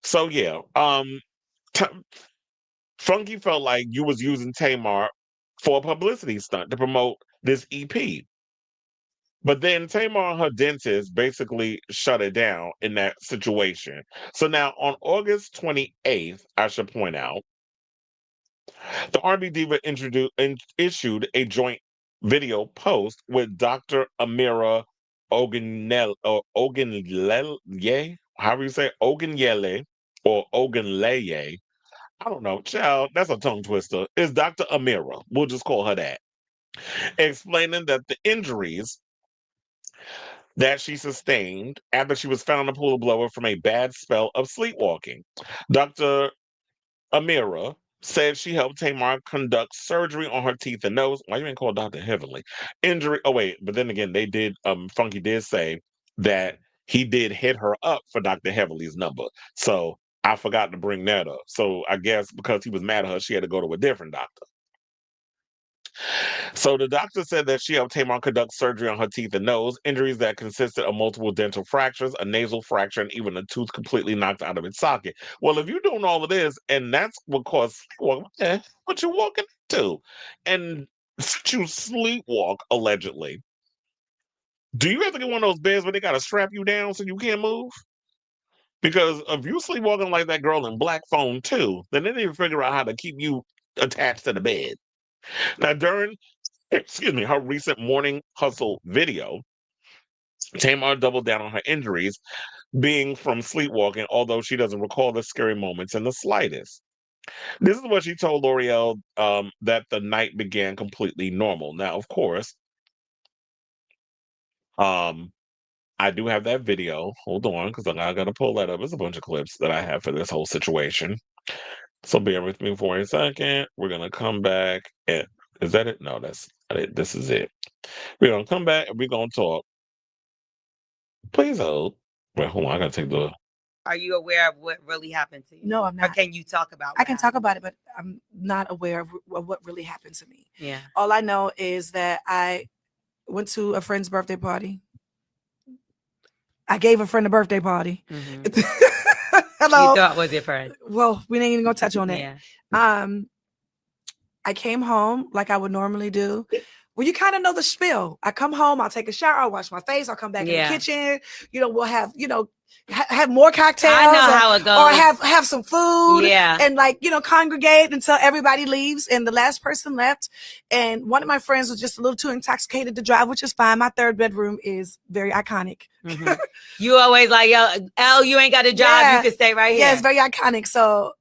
So yeah, T- Funky felt like you was using Tamar for a publicity stunt to promote this EP. But then Tamar and her dentist basically shut it down in that situation. So now on August 28th, I should point out, the R&B diva issued a joint video post with Dr. Amira Ogunleye, however you say it, Ogunleye or Ogunleye. I don't know, child, that's a tongue twister. It's Dr. Amira. We'll just call her that. Explaining that the injuries that she sustained after she was found to pull a blower from a bad spell of sleepwalking. Dr. Amira said she helped Tamar conduct surgery on her teeth and nose. Why you ain't called Dr. Heavenly? Injury. Oh, wait, but then again, they did, Funky did say that he did hit her up for Dr. Heavenly's number. So I forgot to bring that up. So I guess because he was mad at her, she had to go to a different doctor. So the doctor said that she helped Tamar conduct surgery on her teeth and nose, injuries that consisted of multiple dental fractures, a nasal fracture, and even a tooth completely knocked out of its socket. Well, if you're doing all of this, and that's what caused sleepwalk, what you walking into? And since you sleepwalk, allegedly, do you have to get one of those beds where they got to strap you down so you can't move? Because if you sleepwalking like that girl in Black Phone 2, then they need to figure out how to keep you attached to the bed. Now, during her recent morning hustle video, Tamar doubled down on her injuries being from sleepwalking, although she doesn't recall the scary moments in the slightest. This is what she told L'Oreal, that the night began completely normal. Now, of course, I do have that video. Hold on, because I got to pull that up. There's a bunch of clips that I have for this whole situation. So bear with me for a second. We're going to come back. Is that it? No, that's not it. This is it. We're going to come back and we're going to talk. Please hold. Wait, hold on. I got to take the... Are you aware of what really happened to you? No, I'm Or not. can you talk about I can talk about it, but I'm not aware of what really happened to me. Yeah. All I know is that I went to a friend's birthday party. I gave a friend a birthday party. Mm-hmm. Hello. You thought was your friend. Well, we ain't even gonna touch on that. Yeah. I came home like I would normally do. Well, you kind of know the spiel. I come home, I'll take a shower, I'll wash my face, I'll come back in the kitchen. We'll have, have more cocktails. I know how it goes. Or have some food. Yeah. And congregate until everybody leaves. And the last person left. And one of my friends was just a little too intoxicated to drive, which is fine. My third bedroom is very iconic. Mm-hmm. You always like, yo, Elle, you ain't got a job. Yeah. You can stay right here. Yeah, it's very iconic. So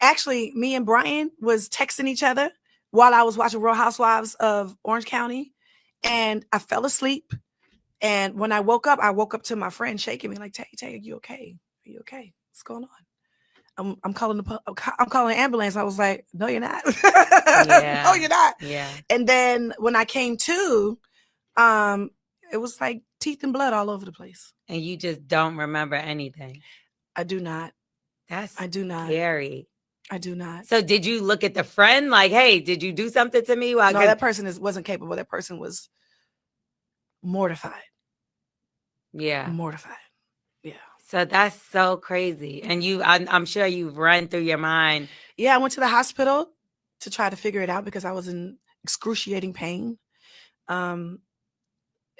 actually, me and Brian was texting each other while I was watching Real Housewives of Orange County. And I fell asleep. And when I woke up to my friend shaking me like, Tay, are you okay? Are you okay? What's going on? I'm calling the ambulance. I was like, no, you're not. Yeah. No, you're not. Yeah. And then when I came to, it was like teeth and blood all over the place. And you just don't remember anything. I do not. I do not. Scary. I do not. So did you look at the friend like, hey, did you do something to me? No, that person wasn't capable. That person was mortified. Yeah. Mortified. Yeah. So that's so crazy. And I'm sure you've run through your mind. Yeah, I went to the hospital to try to figure it out because I was in excruciating pain. It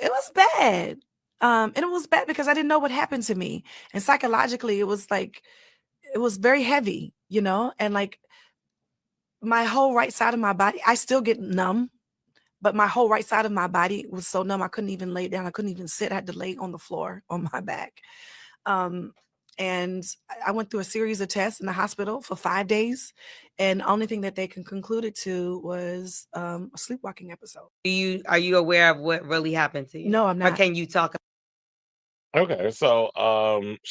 was bad. And it was bad because I didn't know what happened to me. And psychologically, it was very heavy, and my whole right side of my body, I still get numb. But my whole right side of my body was so numb, I couldn't even lay down. I couldn't even sit. I had to lay on the floor on my back. And I went through a series of tests in the hospital for 5 days. And the only thing that they can conclude it to was a sleepwalking episode. Are you aware of what really happened to you? No, I'm not. Or can you talk? Okay, so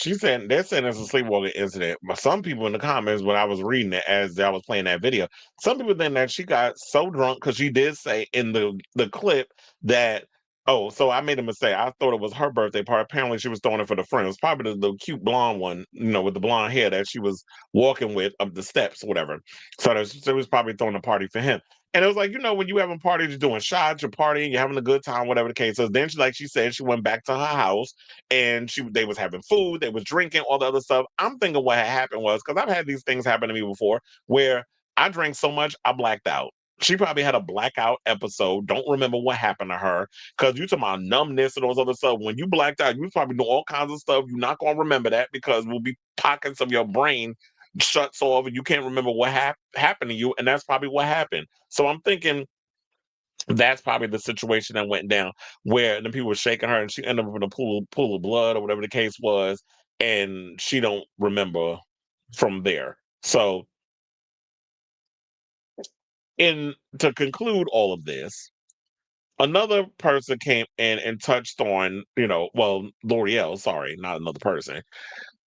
they're saying it's a sleepwalking incident. But some people in the comments, when I was reading it as I was playing that video, some people think that she got so drunk because she did say in the clip that, so I made a mistake. I thought it was her birthday party. Apparently she was throwing it for the friend. It was probably the cute blonde one, with the blonde hair that she was walking with up the steps or whatever. So she was probably throwing a party for him. And it was like, when you having parties, you're doing shots, you're partying, you're having a good time, whatever the case is. Then like she said, she went back to her house and they was having food, they was drinking, all the other stuff. I'm thinking what had happened was, because I've had these things happen to me before, where I drank so much, I blacked out. She probably had a blackout episode, don't remember what happened to her, because you talking about numbness and all this other stuff. When you blacked out, you was probably doing all kinds of stuff. You're not going to remember that because will be pockets of your brain shuts off and you can't remember what happened to you. And that's probably what happened. So I'm thinking that's probably the situation that went down, where the people were shaking her and she ended up in a pool of blood or whatever the case was. And she don't remember from there. So to conclude all of this, another person came in and touched on, L'Oreal, sorry, not another person.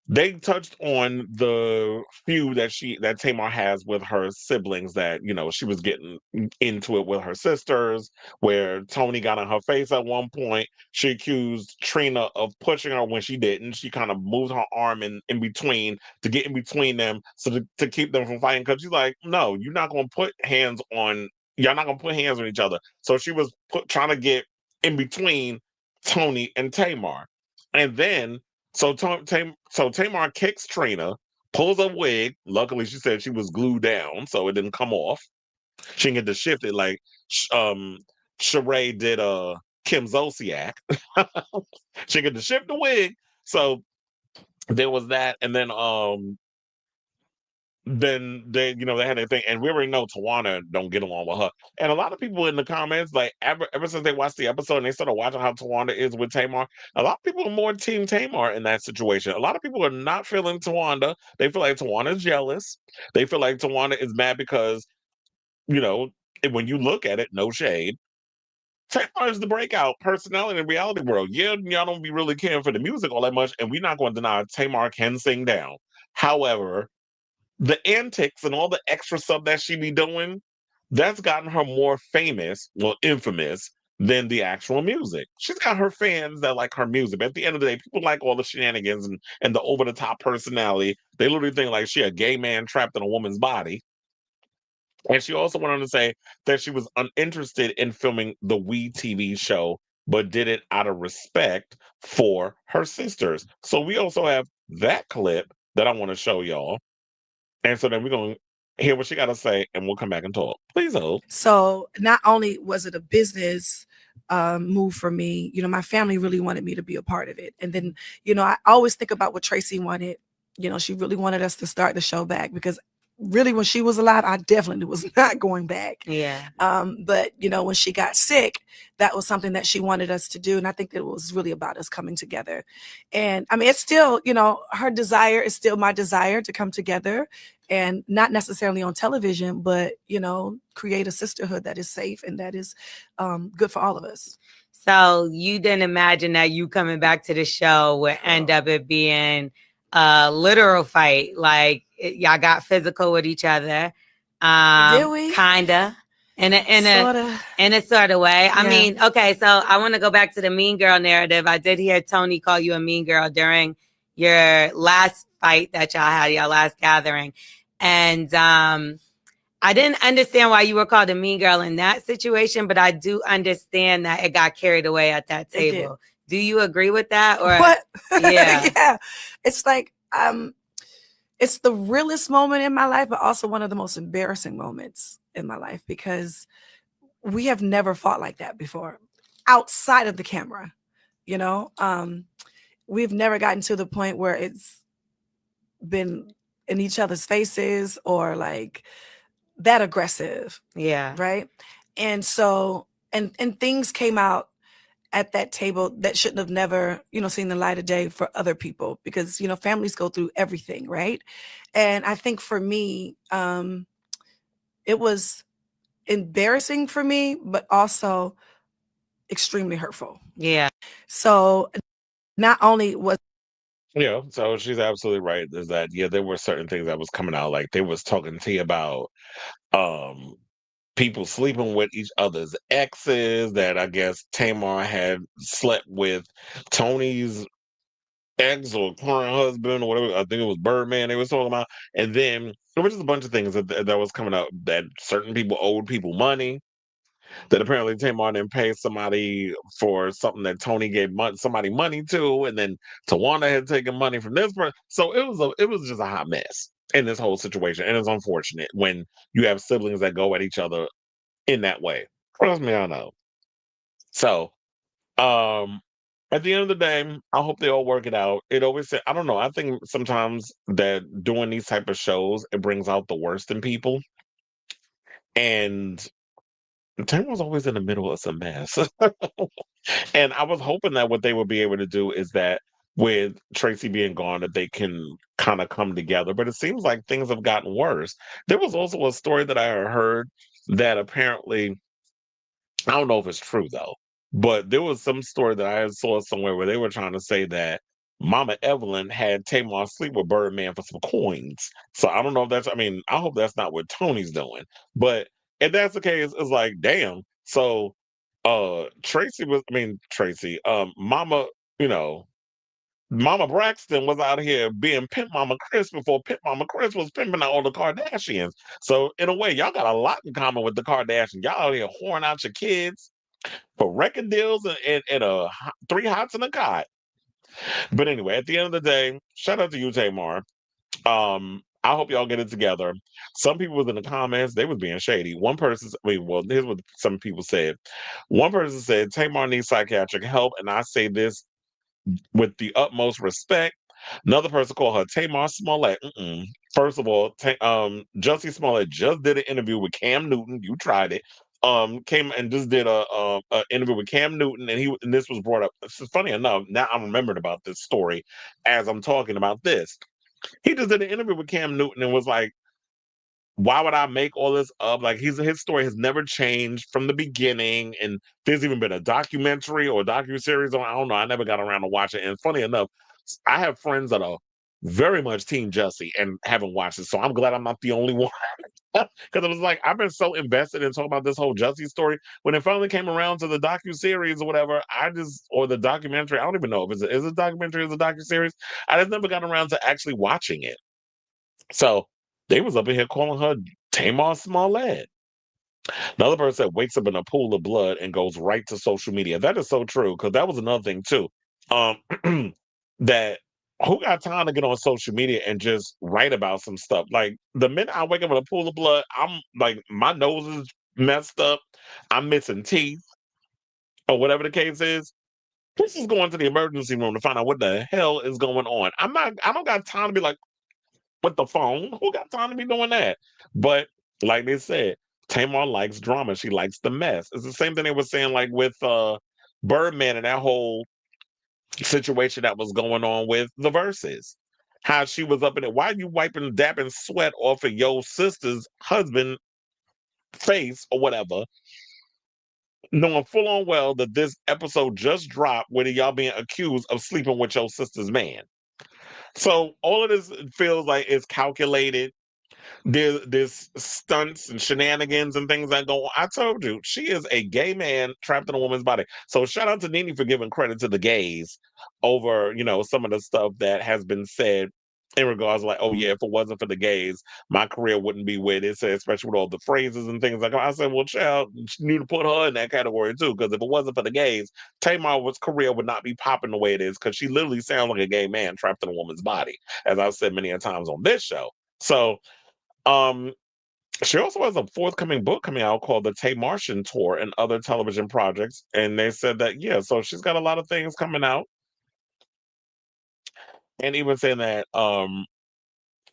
They touched on the feud that Tamar has with her siblings, that, she was getting into it with her sisters, where Tony got on her face at one point. She accused Trina of pushing her when she didn't. She kind of moved her arm in between to get in between them, so to keep them from fighting, because she's like, no, you're not going to put hands on, y'all not going to put hands on each other. So she was trying to get in between Tony and Tamar. And then so Tamar kicks Trina, pulls a wig. Luckily, she said she was glued down, so it didn't come off. She didn't get to shift it like Sherri did Kim Zolciak. She didn't get to shift the wig. So there was that, and then they had their thing, and we already know Tawana don't get along with her. And a lot of people in the comments, like ever since they watched the episode and they started watching how Tawana is with Tamar, a lot of people are more team Tamar in that situation. A lot of people are not feeling Tawana. They feel like Tawana's jealous. They feel like Tawana is mad because, when you look at it, no shade, Tamar is the breakout personality in the reality world. Yeah, y'all don't be really caring for the music all that much, and we're not going to deny Tamar can sing down. However, the antics and all the extra stuff that she be doing, that's gotten her more famous, well, infamous, than the actual music. She's got her fans that like her music. But at the end of the day, people like all the shenanigans and the over-the-top personality. They literally think like she a gay man trapped in a woman's body. And she also went on to say that she was uninterested in filming the We TV show, but did it out of respect for her sisters. So we also have that clip that I want to show y'all. And so then we're going to hear what she got to say, and we'll come back and talk. Please hold. So not only was it a business move for me, my family really wanted me to be a part of it. And then, I always think about what Tracy wanted. She really wanted us to start the show back, because really when she was alive, I definitely was not going back. Yeah. But when she got sick, that was something that she wanted us to do. And I think that it was really about us coming together. And I mean, it's still, her desire is still my desire to come together, and not necessarily on television, but, create a sisterhood that is safe and that is good for all of us. So you didn't imagine that you coming back to the show would end up it being a literal fight, like y'all got physical with each other. Did we? Kinda. In a sort of way. Yeah. I mean, okay, so I want to go back to the mean girl narrative. I did hear Tony call you a mean girl during your last fight that y'all had, your last gathering. And I didn't understand why you were called a mean girl in that situation, but I do understand that it got carried away at that table. Do you agree with that? Or what? Yeah. Yeah. It's like it's the realest moment in my life, but also one of the most embarrassing moments in my life, because we have never fought like that before outside of the camera. We've never gotten to the point where it's been in each other's faces or like that aggressive. Yeah. Right. And so, and things came out at that table that shouldn't have never, seen the light of day for other people, because, families go through everything. Right. And I think for me, it was embarrassing for me, but also extremely hurtful. Yeah. So not only was so she's absolutely right. Is that there were certain things that was coming out, like they was talking to you about people sleeping with each other's exes, that I guess Tamar had slept with Tony's ex or current husband or whatever. I think it was Birdman they was talking about. And then there was just a bunch of things that was coming up that certain people owed people money. That apparently Tamar didn't pay somebody for something that Tony gave somebody money to, and then Tawana had taken money from this person. So it was just a hot mess in this whole situation, and it's unfortunate when you have siblings that go at each other in that way. Trust me, I know. So, at the end of the day, I hope they all work it out. It always I don't know. I think sometimes that doing these type of shows it brings out the worst in people, and Tim was always in the middle of some mess. And I was hoping that what they would be able to do is that with Tracy being gone, that they can kind of come together. But it seems like things have gotten worse. There was also a story that I heard that apparently, I don't know if it's true though, but there was some story that I saw somewhere where they were trying to say that Mama Evelyn had Tamar sleep with Birdman for some coins. So I don't know if that's, I mean, I hope that's not what Tony's doing. But if that's the case, it's like, damn. So Tracy, Mama, you know, Mama Braxton was out here being Pimp Mama Chris before Pimp Mama Chris was pimping out all the Kardashians. So in a way, y'all got a lot in common with the Kardashians. Y'all out here whoring out your kids for record deals and three hots and a cot. But anyway, at the end of the day, shout out to you, Tamar. I hope y'all get it together. Some people was in the comments, they was being shady. One person, here's what some people said. One person said Tamar needs psychiatric help, and I say this with the utmost respect. Another person called her Tamar Smollett. First of all, Jussie Smollett just did an interview with Cam Newton. You tried it. Came and just did a interview with Cam Newton, and this was brought up. It's funny enough, now I'm remembered about this story as I'm talking about this. He just did an interview with Cam Newton and was like, why would I make all this up? Like his story has never changed from the beginning, and there's even been a documentary or a docuseries on. I don't know. I never got around to watch it. And funny enough, I have friends that are very much Team Jussie and haven't watched it, so I'm glad I'm not the only one. Because it was like I've been so invested in talking about this whole Jussie story. When it finally came around to the docuseries or whatever, or the documentary. I don't even know if it's a documentary or a docuseries. I just never got around to actually watching it. So they was up in here calling her Tamar Smollett. Another person that wakes up in a pool of blood and goes right to social media. That is so true, because that was another thing too. That who got time to get on social media and just write about some stuff? Like the minute I wake up in a pool of blood, I'm like, my nose is messed up. I'm missing teeth, or whatever the case is. This is going to the emergency room to find out what the hell is going on. I don't got time to be like, with the phone. Who got time to be doing that? But like they said, Tamar likes drama. She likes the mess. It's the same thing they were saying like with Birdman and that whole situation that was going on with the verses. How she was up in it. Why are you wiping dapping sweat off of your sister's husband face or whatever? Knowing full on well that this episode just dropped where y'all being accused of sleeping with your sister's man. So all of this feels like it's calculated. There's stunts and shenanigans and things that go on. I told you, she is a gay man trapped in a woman's body. So shout out to Nene for giving credit to the gays over, some of the stuff that has been said in regards like, oh yeah, if it wasn't for the gays, my career wouldn't be where it is, especially with all the phrases and things like that. I said, well, child, you need to put her in that category too, because if it wasn't for the gays, Tamar's career would not be popping the way it is, because she literally sounds like a gay man trapped in a woman's body, as I've said many a times on this show. So um, she also has a forthcoming book coming out called The Tamartian Tour and Other Television Projects. And they said that, yeah, so she's got a lot of things coming out. And even saying that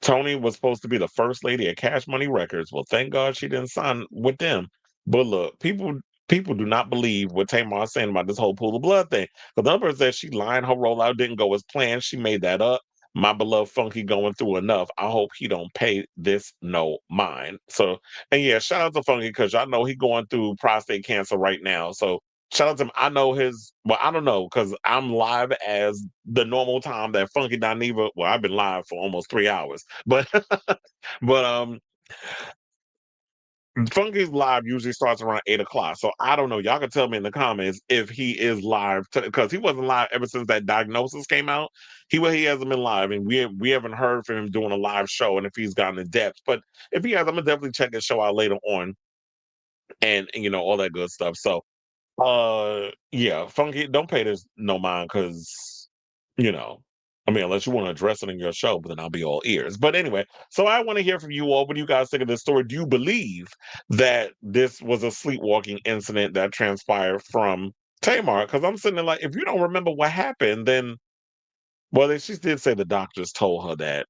Tony was supposed to be the first lady at Cash Money Records. Well, thank God she didn't sign with them. But look, people do not believe what Tamar's saying about this whole pool of blood thing. The number says she lying, her rollout didn't go as planned. She made that up. My beloved Funky going through enough. I hope he don't pay this no mind. So, and yeah, shout out to Funky, because I know he going through prostate cancer right now. So shout out to him. I know I don't know, because I'm live as the normal time that Funky Dineva. Well, I've been live for almost 3 hours. But but Funky's live usually starts around 8 o'clock. So I don't know. Y'all can tell me in the comments if he is live because he wasn't live ever since that diagnosis came out. He hasn't been live, and we haven't heard from him doing a live show and if he's gotten in depth. But if he has, I'm gonna definitely check his show out later on and all that good stuff. So yeah, Funky, don't pay this no mind because I mean, unless you want to address it in your show, but then I'll be all ears. But anyway, so I want to hear from you all. What do you guys think of this story? Do you believe that this was a sleepwalking incident that transpired from Tamar? Because I'm sitting there like, if you don't remember what happened, then, well, she did say the doctors told her that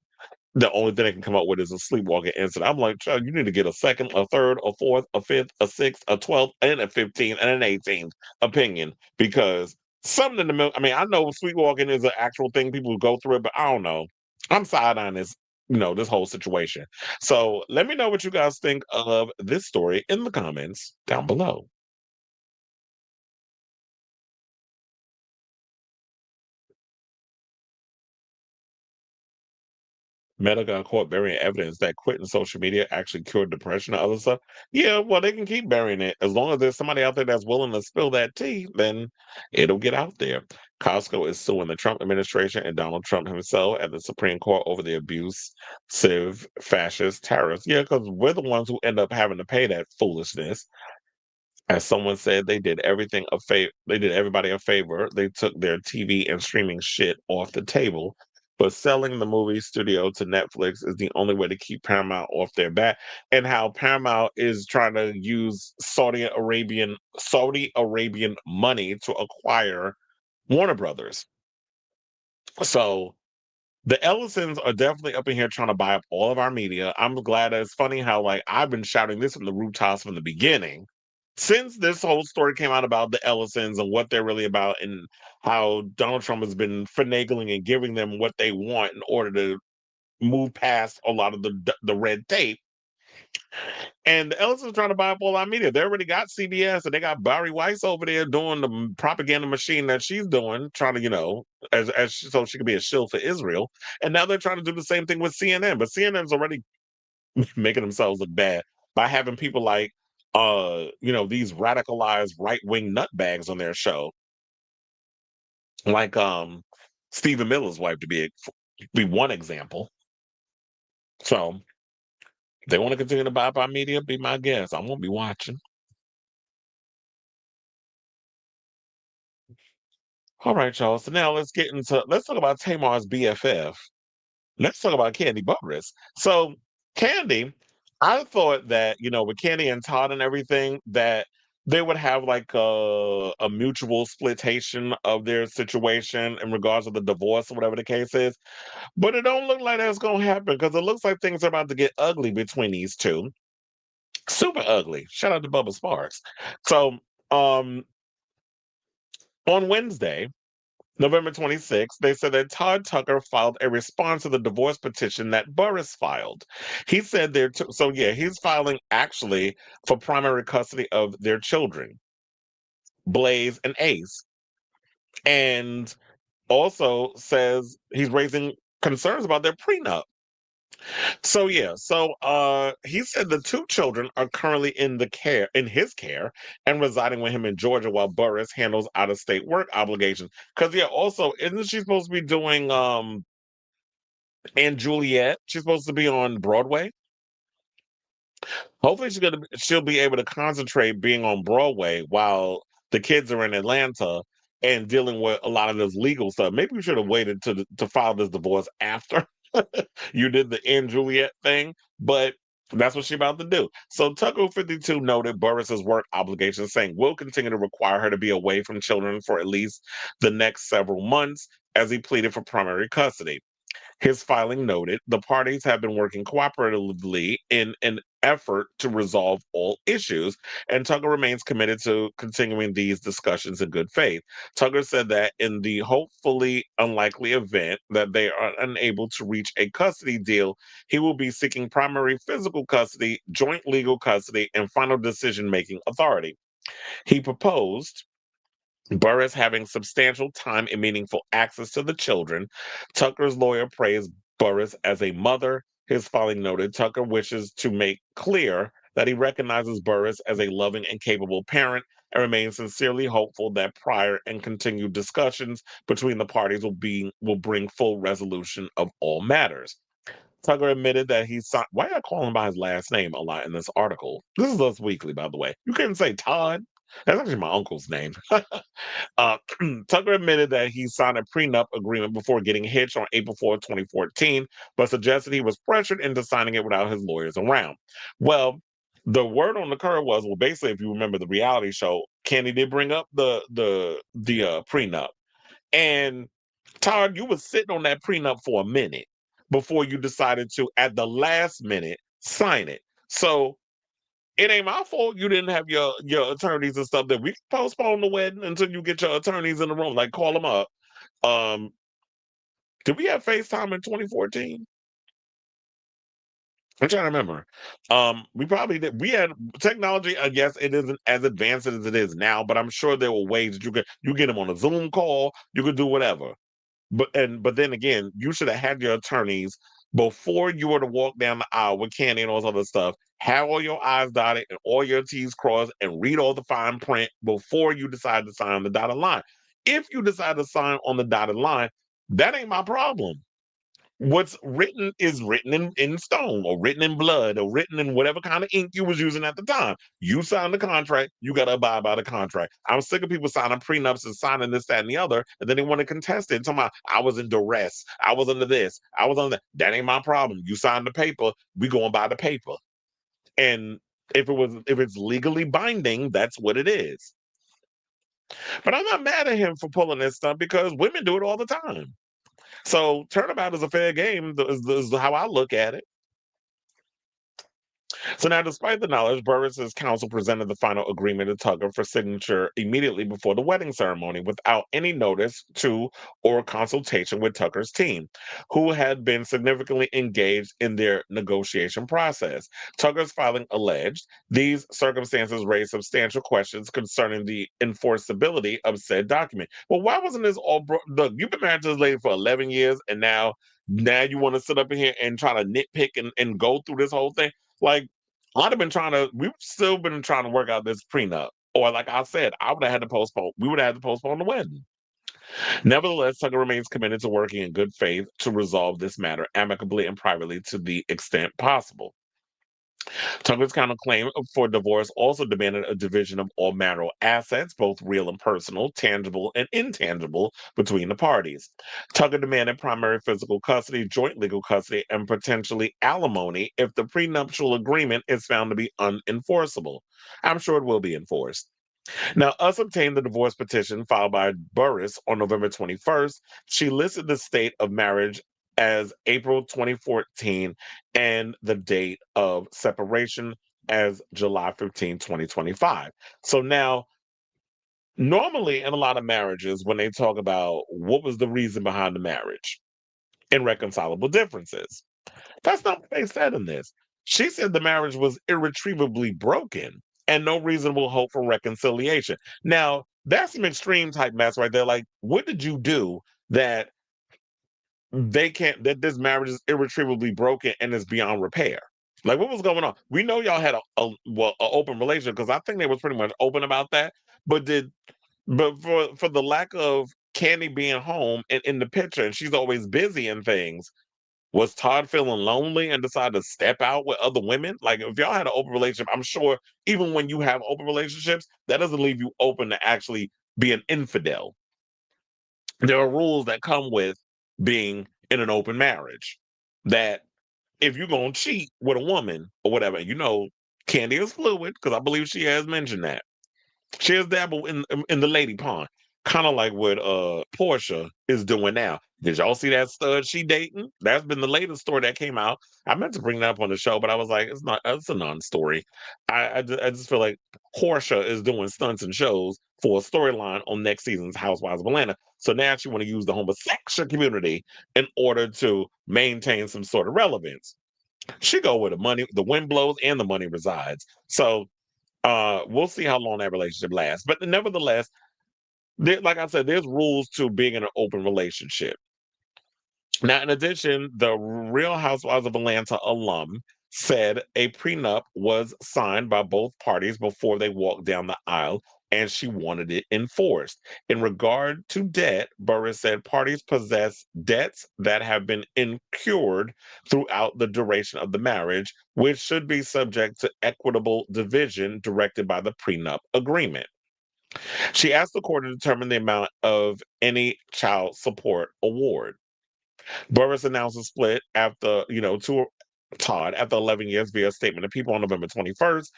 the only thing they can come up with is a sleepwalking incident. I'm like, child, you need to get a second, a third, a fourth, a fifth, a sixth, a 12th, and a 15th, and an 18th opinion because something in the middle. I mean, I know sleepwalking is an actual thing. People go through it, but I don't know. I'm side on this, this whole situation. So let me know what you guys think of this story in the comments down below. Meta got caught burying evidence that quitting social media actually cured depression and other stuff. Yeah, well, they can keep burying it. As long as there's somebody out there that's willing to spill that tea, then it'll get out there. Costco is suing the Trump administration and Donald Trump himself at the Supreme Court over the abusive fascist tariffs. Yeah, because we're the ones who end up having to pay that foolishness. As someone said, they did everything a favor. They did everybody a favor. They took their TV and streaming shit off the table. But selling the movie studio to Netflix is the only way to keep Paramount off their back. And how Paramount is trying to use Saudi Arabian money to acquire Warner Brothers. So the Ellisons are definitely up in here trying to buy up all of our media. I'm glad that it's funny how I've been shouting this from the rooftops from the beginning. Since this whole story came out about the Ellisons and what they're really about and how Donald Trump has been finagling and giving them what they want in order to move past a lot of the red tape. And the Ellisons trying to buy up all our media. They already got CBS and they got Barry Weiss over there doing the propaganda machine that she's doing, trying to, so she could be a shill for Israel. And now they're trying to do the same thing with CNN. But CNN's already making themselves look bad by having people like these radicalized right-wing nutbags on their show, like Stephen Miller's wife to be one example. So they want to continue to buy up our media, be my guest. I won't be watching. All right, y'all. So now let's talk about Tamar's BFF. Let's talk about Kandi Burruss. So Kandi, I thought that, with Kandi and Todd and everything, that they would have a mutual splitation of their situation in regards to the divorce or whatever the case is. But it don't look like that's going to happen because it looks like things are about to get ugly between these two. Super ugly. Shout out to Bubba Sparks. So on Wednesday, November 26th, they said that Todd Tucker filed a response to the divorce petition that Burruss filed. He said he's filing actually for primary custody of their children, Blaze and Ace. And also says he's raising concerns about their prenup. So he said the two children are currently in his care and residing with him in Georgia while Burruss handles out-of-state work obligations. Because also isn't she supposed to be doing Anne Juliet? She's supposed to be on Broadway. Hopefully she'll be able to concentrate being on Broadway while the kids are in Atlanta and dealing with a lot of this legal stuff. Maybe we should have waited to file this divorce after you did the Anne Juliet thing, but that's what she's about to do. So Tucker 52 noted Burruss's work obligations, saying we'll continue to require her to be away from children for at least the next several months as he pleaded for primary custody. His filing noted the parties have been working cooperatively in an effort to resolve all issues, and Tucker remains committed to continuing these discussions in good faith. Tucker said that in the hopefully unlikely event that they are unable to reach a custody deal, he will be seeking primary physical custody, joint legal custody, and final decision-making authority. He proposed Burruss having substantial time and meaningful access to the children. Tucker's lawyer praised Burruss as a mother. His filing noted Tucker wishes to make clear that he recognizes Burruss as a loving and capable parent and remains sincerely hopeful that prior and continued discussions between the parties will bring full resolution of all matters. Tucker admitted that he signed. Why are I calling him by his last name a lot in this article? This is Us Weekly, by the way. You couldn't say Todd. That's actually my uncle's name. Tucker admitted that he signed a prenup agreement before getting hitched on April 4, 2014, but suggested he was pressured into signing it without his lawyers around. Well, the word on the curve was, well, basically, if you remember the reality show, Kandi did bring up the prenup. And Todd, you was sitting on that prenup for a minute before you decided to, at the last minute, sign it. So it ain't my fault you didn't have your attorneys and stuff. That we can postpone the wedding until you get your attorneys in the room. Like, call them up. Did we have FaceTime in 2014? I'm trying to remember. We probably did. We had technology. I guess it isn't as advanced as it is now, but I'm sure there were ways that you get them on a Zoom call. You could do whatever. But then again, you should have had your attorneys before you were to walk down the aisle with Kandi and all this other stuff. Have all your I's dotted and all your T's crossed and read all the fine print before you decide to sign on the dotted line. If you decide to sign on the dotted line, that ain't my problem. What's written is written in stone or written in blood or written in whatever kind of ink you was using at the time. You signed the contract, you got to abide by the contract. I'm sick of people signing prenups and signing this, that, and the other, and then they want to contest it. Talking about, I was in duress, I was under this, I was under that. That ain't my problem. You signed the paper, we going by the paper. And if it's legally binding, that's what it is. But I'm not mad at him for pulling this stuff because women do it all the time. So turnabout is a fair game, is how I look at it. So now, despite the knowledge, Burruss's counsel presented the final agreement to Tucker for signature immediately before the wedding ceremony without any notice to or consultation with Tucker's team, who had been significantly engaged in their negotiation process. Tucker's filing alleged these circumstances raised substantial questions concerning the enforceability of said document. Well, why wasn't this all look, you've been married to this lady for 11 years, and now you want to sit up in here and try to nitpick and go through this whole thing? Like, we've still been trying to work out this prenup. Or like I said, we would have had to postpone the wedding. Nevertheless, Tucker remains committed to working in good faith to resolve this matter amicably and privately to the extent possible. Tucker's counterclaim for divorce also demanded a division of all marital assets, both real and personal, tangible and intangible, between the parties. Tucker demanded primary physical custody, joint legal custody, and potentially alimony if the prenuptial agreement is found to be unenforceable. I'm sure it will be enforced. Now, Us obtained the divorce petition filed by Burruss on November 21st. She listed the state of marriage as April 2014 and the date of separation as July 15, 2025. So now, normally in a lot of marriages, when they talk about what was the reason behind the marriage, irreconcilable differences. That's not what they said in this. She said the marriage was irretrievably broken and no reasonable hope for reconciliation. Now, that's some extreme type mess right there. Like, what did you do that this marriage is irretrievably broken and is beyond repair? Like, what was going on? We know y'all had a open relationship because I think they was pretty much open about that. But for the lack of Kandi being home and in the picture, and she's always busy and things, was Todd feeling lonely and decided to step out with other women? Like, if y'all had an open relationship, I'm sure even when you have open relationships, that doesn't leave you open to actually be an infidel. There are rules that come with being in an open marriage that if you're going to cheat with a woman or whatever, Kandi is fluid because I believe she has mentioned that. She has dabbled in the lady pond, kind of like what Portia is doing now. Did y'all see that stud she dating? That's been the latest story that came out. I meant to bring that up on the show, but I was like, it's a non-story. I just feel like Portia is doing stunts and shows for a storyline on next season's Housewives of Atlanta. So now she want to use the homosexual community in order to maintain some sort of relevance. She go where the wind blows and the money resides. So we'll see how long that relationship lasts. But nevertheless, like I said, there's rules to being in an open relationship. Now, in addition, the Real Housewives of Atlanta alum said a prenup was signed by both parties before they walked down the aisle, and she wanted it enforced. In regard to debt, Burruss said parties possess debts that have been incurred throughout the duration of the marriage, which should be subject to equitable division directed by the prenup agreement. She asked the court to determine the amount of any child support award. Burruss announced a split after, to Todd after 11 years via statement of people on November 21st.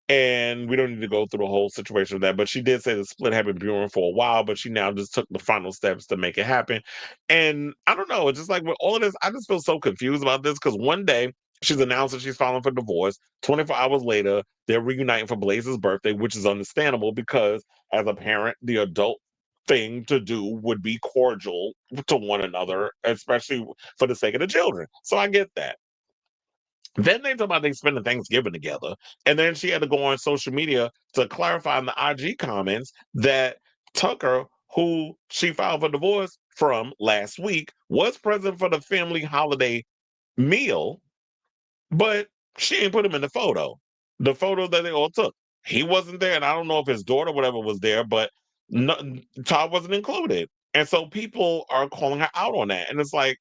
And we don't need to go through the whole situation of that, but she did say the split had been brewing for a while, but she now just took the final steps to make it happen. And I don't know, it's just like with all of this, I just feel so confused about this because one day she's announced that she's filing for divorce. 24 hours later, they're reuniting for Blaze's birthday, which is understandable because as a parent, the adult thing to do would be cordial to one another, especially for the sake of the children. So I get that. Then they talk about they spending Thanksgiving together. And then she had to go on social media to clarify in the IG comments that Tucker, who she filed for divorce from last week, was present for the family holiday meal, but she ain't put him in the photo. The photo that they all took. He wasn't there, and I don't know if his daughter or whatever was there, but Todd wasn't included. And so people are calling her out on that. And it's like,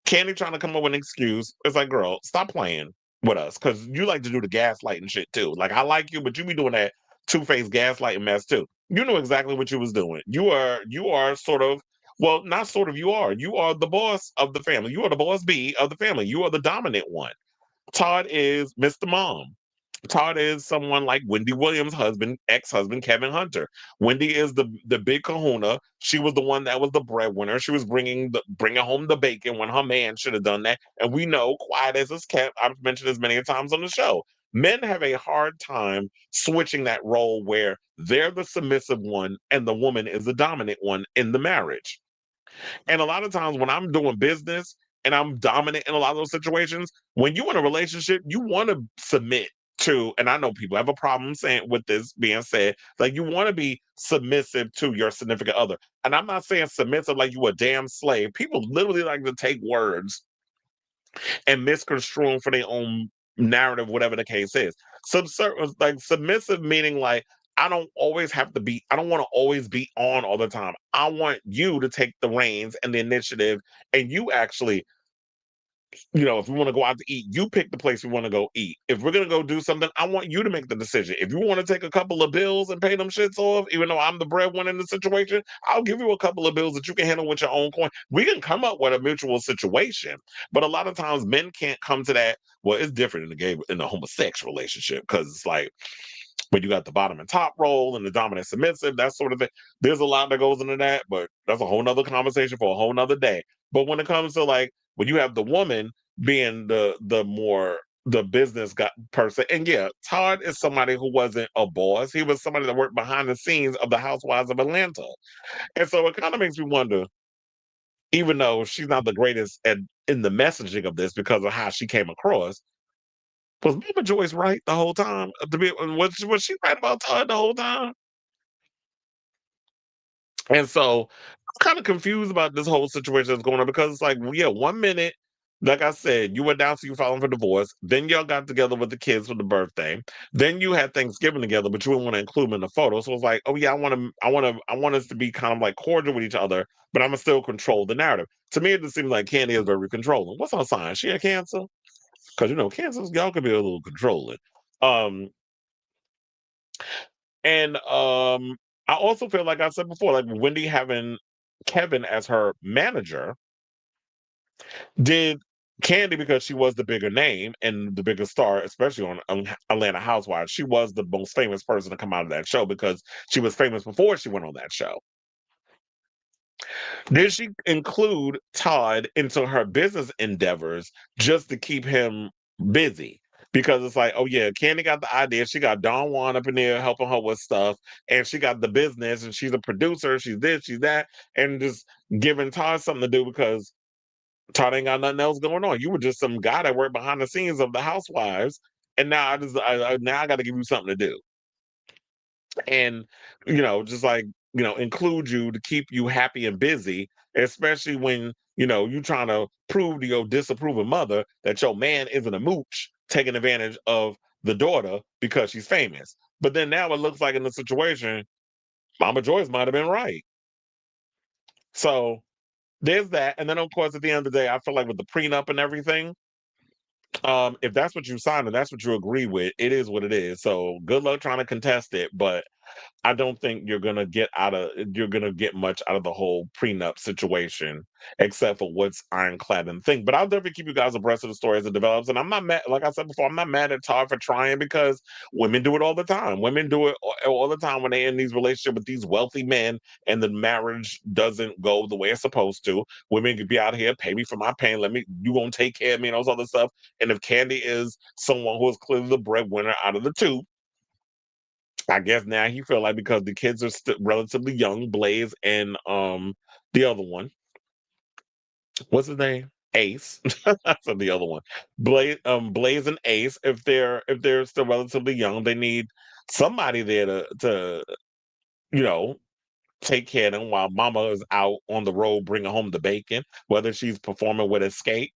Kandi trying to come up with an excuse. It's like, girl, stop playing with us because you like to do the gaslighting shit too. Like, I like you, but you be doing that two-faced gaslighting mess too. You know exactly what you was doing. You are sort of, well, not sort of, you are the boss of the family. You are the boss B of the family. You are the dominant one. Todd is Mr. Mom. Todd is someone like Wendy Williams' husband, ex-husband, Kevin Hunter. Wendy is the big kahuna. She was the one that was the breadwinner. She was bringing home the bacon when her man should have done that. And we know, quiet as it's kept, I've mentioned this many times on the show, men have a hard time switching that role where they're the submissive one and the woman is the dominant one in the marriage. And a lot of times when I'm doing business and I'm dominant in a lot of those situations, when you're in a relationship, you want to submit to, and I know people have a problem saying with this being said, like you want to be submissive to your significant other. And I'm not saying submissive like you a damn slave. People literally like to take words and misconstrue them for their own narrative, whatever the case is. Like submissive meaning like I don't want to always be on all the time. I want you to take the reins and the initiative and you actually, if we want to go out to eat, you pick the place we want to go eat. If we're going to go do something, I want you to make the decision. If you want to take a couple of bills and pay them shits off, even though I'm the breadwinner in the situation, I'll give you a couple of bills that you can handle with your own coin. We can come up with a mutual situation. But a lot of times men can't come to that. Well, it's different in the homosexual relationship because it's like, when you got the bottom and top role and the dominant submissive, that sort of thing. There's a lot that goes into that, but that's a whole nother conversation for a whole nother day. But when it comes to like when you have the woman being the business person, and yeah, Todd is somebody who wasn't a boss. He was somebody that worked behind the scenes of the Housewives of Atlanta. And so it kind of makes me wonder, even though she's not the greatest in the messaging of this because of how she came across, was Mama Joyce right the whole time? Was she right about Todd the whole time? And so I'm kind of confused about this whole situation that's going on because it's like, yeah, 1 minute, like I said, you announced you filing for divorce. Then y'all got together with the kids for the birthday. Then you had Thanksgiving together, but you didn't want to include them in the photo. So it's like, oh yeah, I want us to be kind of like cordial with each other, but I'm gonna still control the narrative. To me, it just seems like Kandi is very controlling. What's her sign? She a Cancer? Because cancers, y'all can be a little controlling. And I also feel like I said before, like Wendy having Kevin as her manager did Kandi because she was the bigger name and the bigger star, especially on Atlanta Housewives. She was the most famous person to come out of that show because she was famous before she went on that show. Did she include Todd into her business endeavors just to keep him busy? Because it's like, oh yeah, Kandi got the idea. She got Don Juan up in there helping her with stuff, and she got the business, and she's a producer. She's this, she's that, and just giving Todd something to do because Todd ain't got nothing else going on. You were just some guy that worked behind the scenes of the Housewives, and now I got to give you something to do, and just like include you to keep you happy and busy, especially when you trying to prove to your disapproving mother that your man isn't a mooch taking advantage of the daughter because she's famous. But then now it looks like in the situation, Mama Joyce might have been right. So there's that. And then, of course, at the end of the day, I feel like with the prenup and everything, if that's what you signed and that's what you agree with, it is what it is. So good luck trying to contest it. But I don't think you're gonna get much out of the whole prenup situation, except for what's ironclad in the thing. But I'll definitely keep you guys abreast of the story as it develops. And I'm not mad, like I said before, I'm not mad at Todd for trying because women do it all the time. Women do it all the time when they're in these relationships with these wealthy men and the marriage doesn't go the way it's supposed to. Women could be out here, pay me for my pain, you gonna take care of me and all this other stuff. And if Kandi is someone who is clearly the breadwinner out of the two, I guess now he feel like because the kids are still relatively young, Blaze and the other one, what's his name? Ace. That's the other one. Blaze and Ace. If they're still relatively young, they need somebody there to you know take care of them while Mama is out on the road bringing home the bacon. Whether she's performing with Escape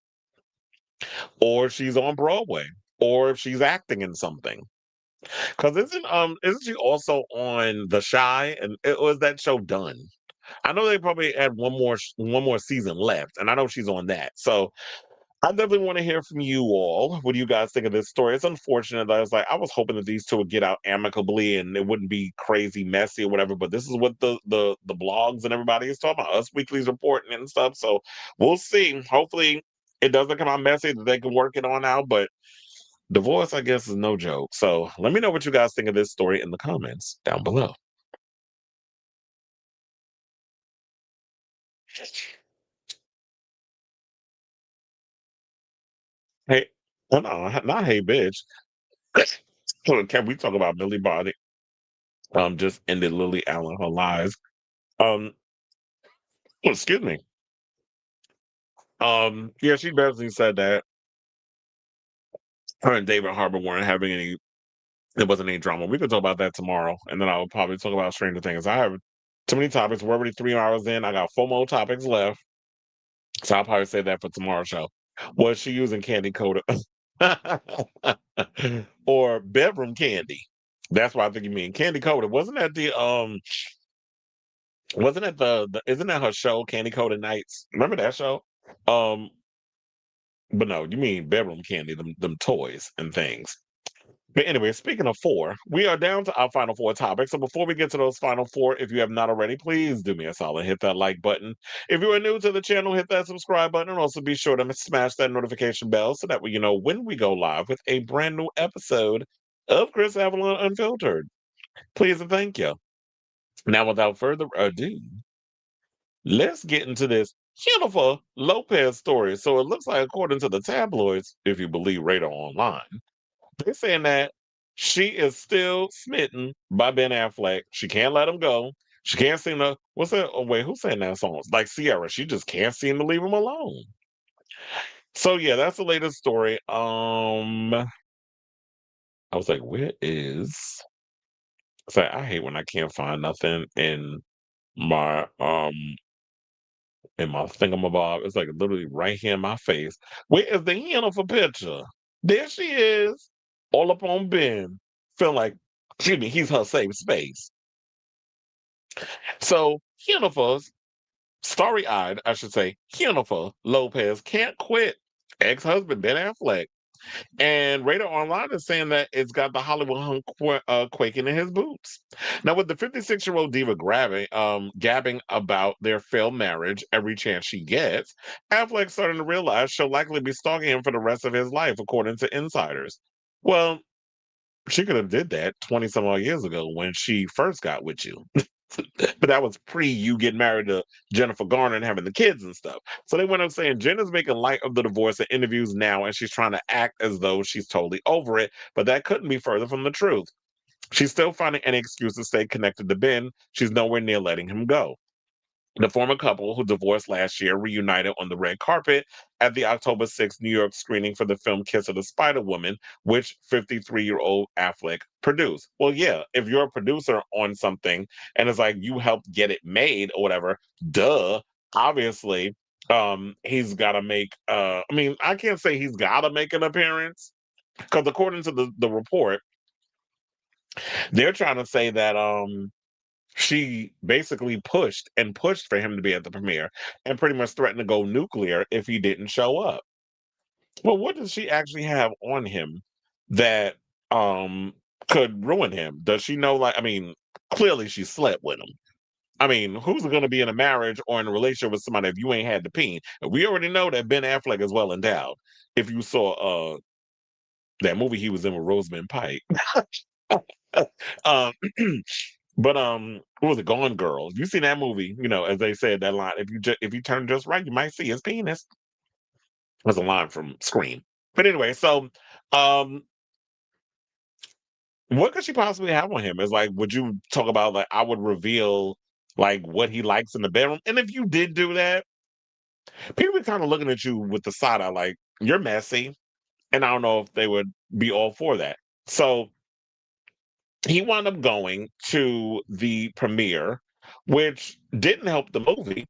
or she's on Broadway or if she's acting in something. Because isn't she also on The Shy and it was that show done? I know they probably had one more season left, and I know she's on that. So I definitely want to hear from you all. What do you guys think of this story? It's unfortunate that I was hoping that these two would get out amicably and it wouldn't be crazy messy or whatever. But this is what the blogs and everybody is talking about. Us Weekly's reporting and stuff. So we'll see. Hopefully it doesn't come out messy that they can work it on out. But divorce, I guess, is no joke. So let me know what you guys think of this story in the comments down below. Hey, no, not hey, bitch. Can we talk about Millie Body? Just ended Lily Allen her lies. Um, excuse me. Yeah, she basically said that her and David Harbour weren't having any. There wasn't any drama. We could talk about that tomorrow, and then I'll probably talk about Stranger Things. I have too many topics. We're already 3 hours in. I got 4 more topics left, so I'll probably say that for tomorrow's show. Was she using candy coated or bedroom candy? That's what I think you mean. Candy coated. Wasn't that wasn't it the isn't that her show, Candy Coated Nights? Remember that show? Um, but no, you mean bedroom candy, them toys and things. But anyway, speaking of four, we are down to our final four topics. So before we get to those final four, if you have not already, please do me a solid, hit that like button. If you are new to the channel, hit that subscribe button, and also be sure to smash that notification bell so that way you know when we go live with a brand new episode of Chris Avalon Unfiltered. Please and thank you. Now, without further ado, let's get into this Jennifer Lopez story. So it looks like, according to the tabloids, if you believe Radar Online, they're saying that she is still smitten by Ben Affleck. She can't let him go. She can't seem to. What's that? Oh, wait, who's saying that song? Like Sierra. She just can't seem to leave him alone. So yeah, that's the latest story. I was like, where is? So I hate when I can't find nothing my thingamabob. It's like literally right here in my face. Where is the Jennifer picture? There she is, all up on Ben, feeling like, excuse me, he's her safe space. So Jennifer's starry-eyed, I should say, Jennifer Lopez can't quit ex-husband Ben Affleck. And Radar Online is saying that it's got the Hollywood hunk quaking in his boots. Now, with the 56-year-old diva gabbing about their failed marriage every chance she gets, Affleck's starting to realize she'll likely be stalking him for the rest of his life, according to insiders. Well, she could have did that 20-some odd years ago when she first got with you. But that was pre you getting married to Jennifer Garner and having the kids and stuff. So they went up saying Jen is making light of the divorce in interviews now, and she's trying to act as though she's totally over it. But that couldn't be further from the truth. She's still finding any excuse to stay connected to Ben. She's nowhere near letting him go. The former couple, who divorced last year, reunited on the red carpet at the October 6th New York screening for the film Kiss of the Spider Woman, which 53-year-old Affleck produced. Well, yeah, if you're a producer on something and it's like you helped get it made or whatever, duh, obviously, he's got to make, I can't say he's got to make an appearance, Because according to the report, they're trying to say that she basically pushed for him to be at the premiere and pretty much threatened to go nuclear if he didn't show up. Well, what does she actually have on him that could ruin him? Does she know, like, I mean, clearly she slept with him. I mean, who's going to be in a marriage or in a relationship with somebody if you ain't had the peen? And we already know that Ben Affleck is well endowed. If you saw that movie he was in with Rosamund Pike. um, but what was it, Gone Girl? You seen that movie? You know, as they said that line, if you turn just right, you might see his penis. Was a line from Scream. But anyway, so what could she possibly have on him? Is like, would you talk about, like, I would reveal like what he likes in the bedroom? And if you did do that, people are kind of looking at you with the side eye, like, you're messy. And I don't know if they would be all for that. So he wound up going to the premiere, which didn't help the movie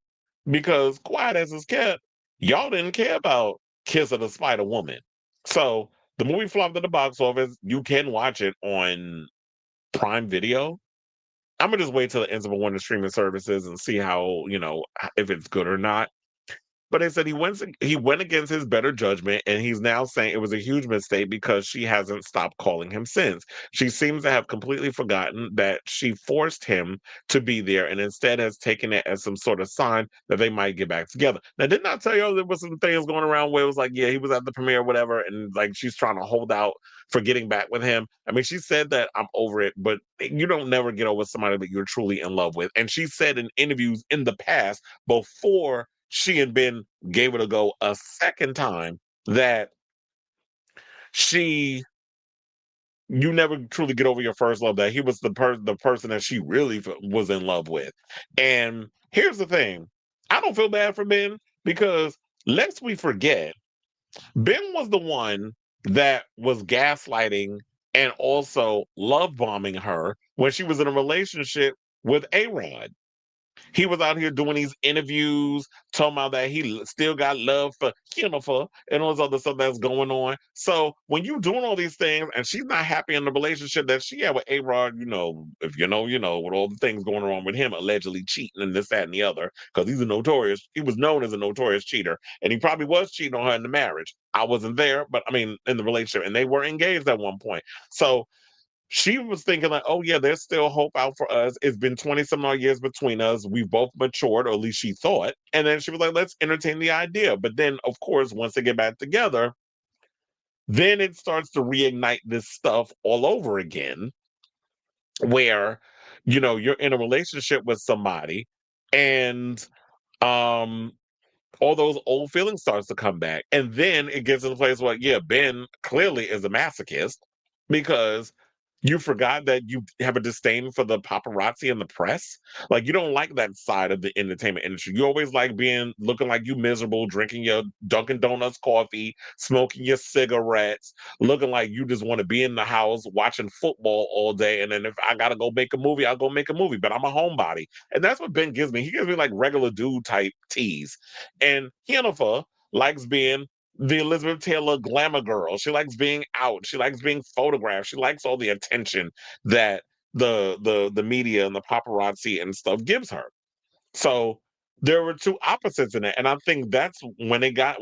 because, quiet as it's kept, y'all didn't care about Kiss of the Spider Woman. So the movie flopped at the box office. You can watch it on Prime Video. I'm gonna just wait till it ends up on one of the streaming services and see how, if it's good or not. But they said he went against his better judgment, and he's now saying it was a huge mistake because she hasn't stopped calling him since. She seems to have completely forgotten that she forced him to be there, and instead has taken it as some sort of sign that they might get back together. Now, didn't I tell you there was some things going around where it was like, yeah, he was at the premiere, whatever, and like she's trying to hold out for getting back with him? I mean, she said that I'm over it, but you don't never get over somebody that you're truly in love with. And she said in interviews in the past, before she and Ben gave it a go a second time, that you never truly get over your first love, that he was the person that she really was in love with. And here's the thing, I don't feel bad for Ben, because lest we forget, Ben was the one that was gaslighting and also love bombing her when she was in a relationship with A-Rod. He was out here doing these interviews, talking about that he still got love for Jennifer and all this other stuff that's going on. So when you doing all these things and she's not happy in the relationship that she had with A-Rod, if you know, with all the things going on with him allegedly cheating and this, that, and the other, because he was known as a notorious cheater, and he probably was cheating on her in the marriage. I wasn't there, but I mean, in the relationship, and they were engaged at one point. So she was thinking like, oh yeah, there's still hope out for us. It's been 20 some odd years between us. We've both matured, or at least she thought. And then she was like, let's entertain the idea. But then, of course, once they get back together, then it starts to reignite this stuff all over again, where, you're in a relationship with somebody, and all those old feelings starts to come back. And then it gets to the place where, yeah, Ben clearly is a masochist, because you forgot that you have a disdain for the paparazzi and the press. Like, you don't like that side of the entertainment industry. You always like looking like you miserable, drinking your Dunkin' Donuts coffee, smoking your cigarettes, looking like you just want to be in the house watching football all day. And then if I got to go make a movie, I'll go make a movie. But I'm a homebody. And that's what Ben gives me. He gives me like regular dude type tease. And Jennifer likes being the Elizabeth Taylor glamour girl. She likes being out. She likes being photographed. She likes all the attention that the media and the paparazzi and stuff gives her. So there were two opposites in it. And I think that's when he got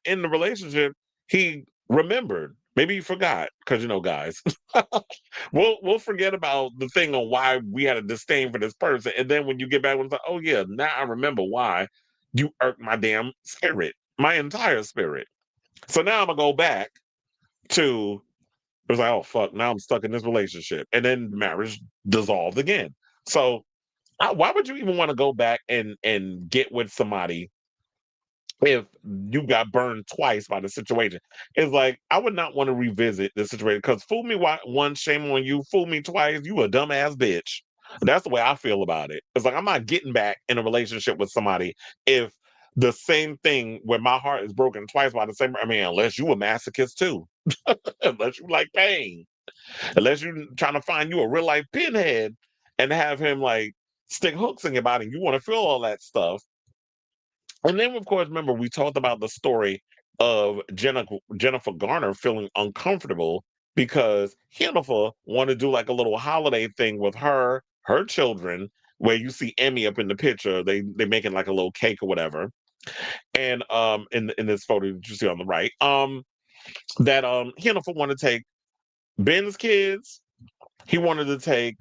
in the relationship, he remembered. Maybe he forgot, because guys, we'll forget about the thing on why we had a disdain for this person. And then when you get back, it's like, oh yeah, now I remember why you irked my damn spirit, my entire spirit. So now I'm gonna go back to, it was like, oh fuck, now I'm stuck in this relationship, and then marriage dissolved again. So why would you even want to go back and get with somebody if you got burned twice by the situation? It's like, I would not want to revisit the situation, because fool me once, shame on you. Fool me twice, you a dumbass bitch. That's the way I feel about it. It's like, I'm not getting back in a relationship with somebody if the same thing where my heart is broken twice by the same. I mean, unless you a masochist too, unless you like pain, unless you're trying to find you a real life pinhead and have him like stick hooks in your body, and you want to feel all that stuff. And then, of course, remember we talked about the story of Jennifer Garner feeling uncomfortable because Jennifer want to do like a little holiday thing with her children, where you see Emmy up in the picture. They making like a little cake or whatever. And in this photo that you see on the right, that Jennifer wanted to take Ben's kids. He wanted to take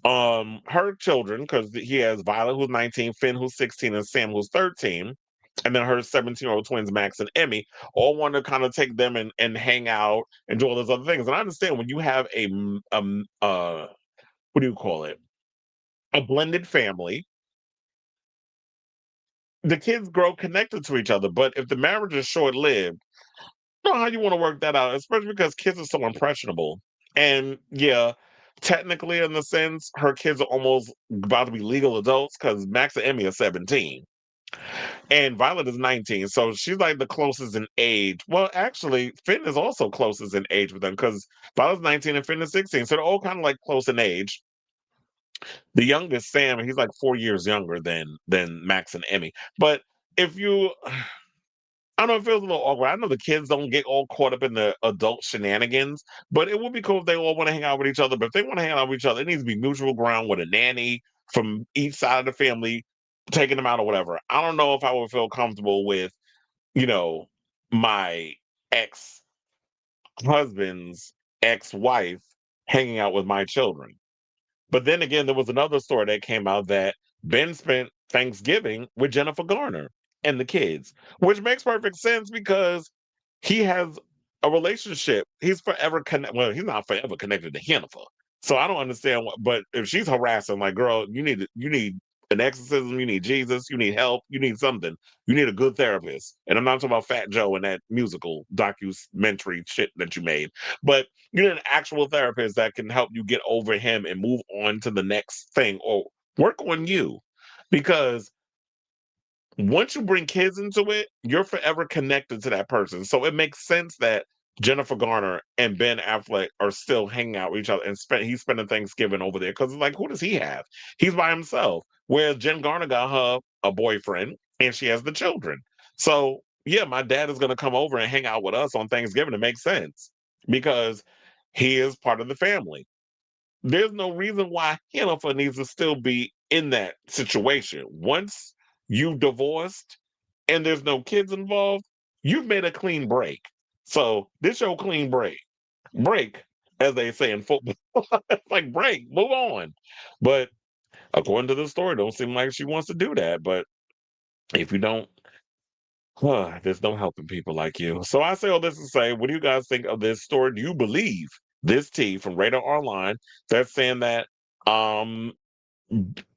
her children, because he has Violet, who's 19, Finn, who's 16, and Sam, who's 13. And then her 17-year-old twins, Max and Emmy, all want to kind of take them and hang out and do all those other things. And I understand when you have what do you call it? A blended family, the kids grow connected to each other. But if the marriage is short lived, I don't know how you want to work that out, especially because kids are so impressionable. And yeah, technically, in the sense, her kids are almost about to be legal adults because Max and Emmy are 17. And Violet is 19. So she's like the closest in age. Well, actually, Finn is also closest in age with them because Violet's 19 and Finn is 16. So they're all kind of like close in age. The youngest, Sam, he's like 4 years younger than Max and Emmy. But if you I don't know, it feels a little awkward. I know the kids don't get all caught up in the adult shenanigans, but it would be cool if they all want to hang out with each other. But if they want to hang out with each other, it needs to be mutual ground with a nanny from each side of the family taking them out or whatever. I don't know if I would feel comfortable with, my ex-husband's ex-wife hanging out with my children. But then again, there was another story that came out that Ben spent Thanksgiving with Jennifer Garner and the kids, which makes perfect sense because he has a relationship. He's forever connected. Well, he's not forever connected to Jennifer. So I don't understand what, but if she's harassing, like, girl, you need an exorcism, you need Jesus, you need help, you need something. You need a good therapist. And I'm not talking about Fat Joe and that musical documentary shit that you made, but you need an actual therapist that can help you get over him and move on to the next thing or work on you. Because once you bring kids into it, you're forever connected to that person. So it makes sense that Jennifer Garner and Ben Affleck are still hanging out with each other, and he's spending Thanksgiving over there because, like, who does he have? He's by himself. Whereas Jen Garner got her a boyfriend and she has the children. So yeah, my dad is going to come over and hang out with us on Thanksgiving. It makes sense because he is part of the family. There's no reason why Jennifer needs to still be in that situation. Once you divorced and there's no kids involved, you've made a clean break. So this your clean break. Break, as they say in football. Like, break, move on. But according to the story, don't seem like she wants to do that. But if you don't, there's no helping people like you. So I say all this to say, what do you guys think of this story? Do you believe this T from Radar Online that's saying that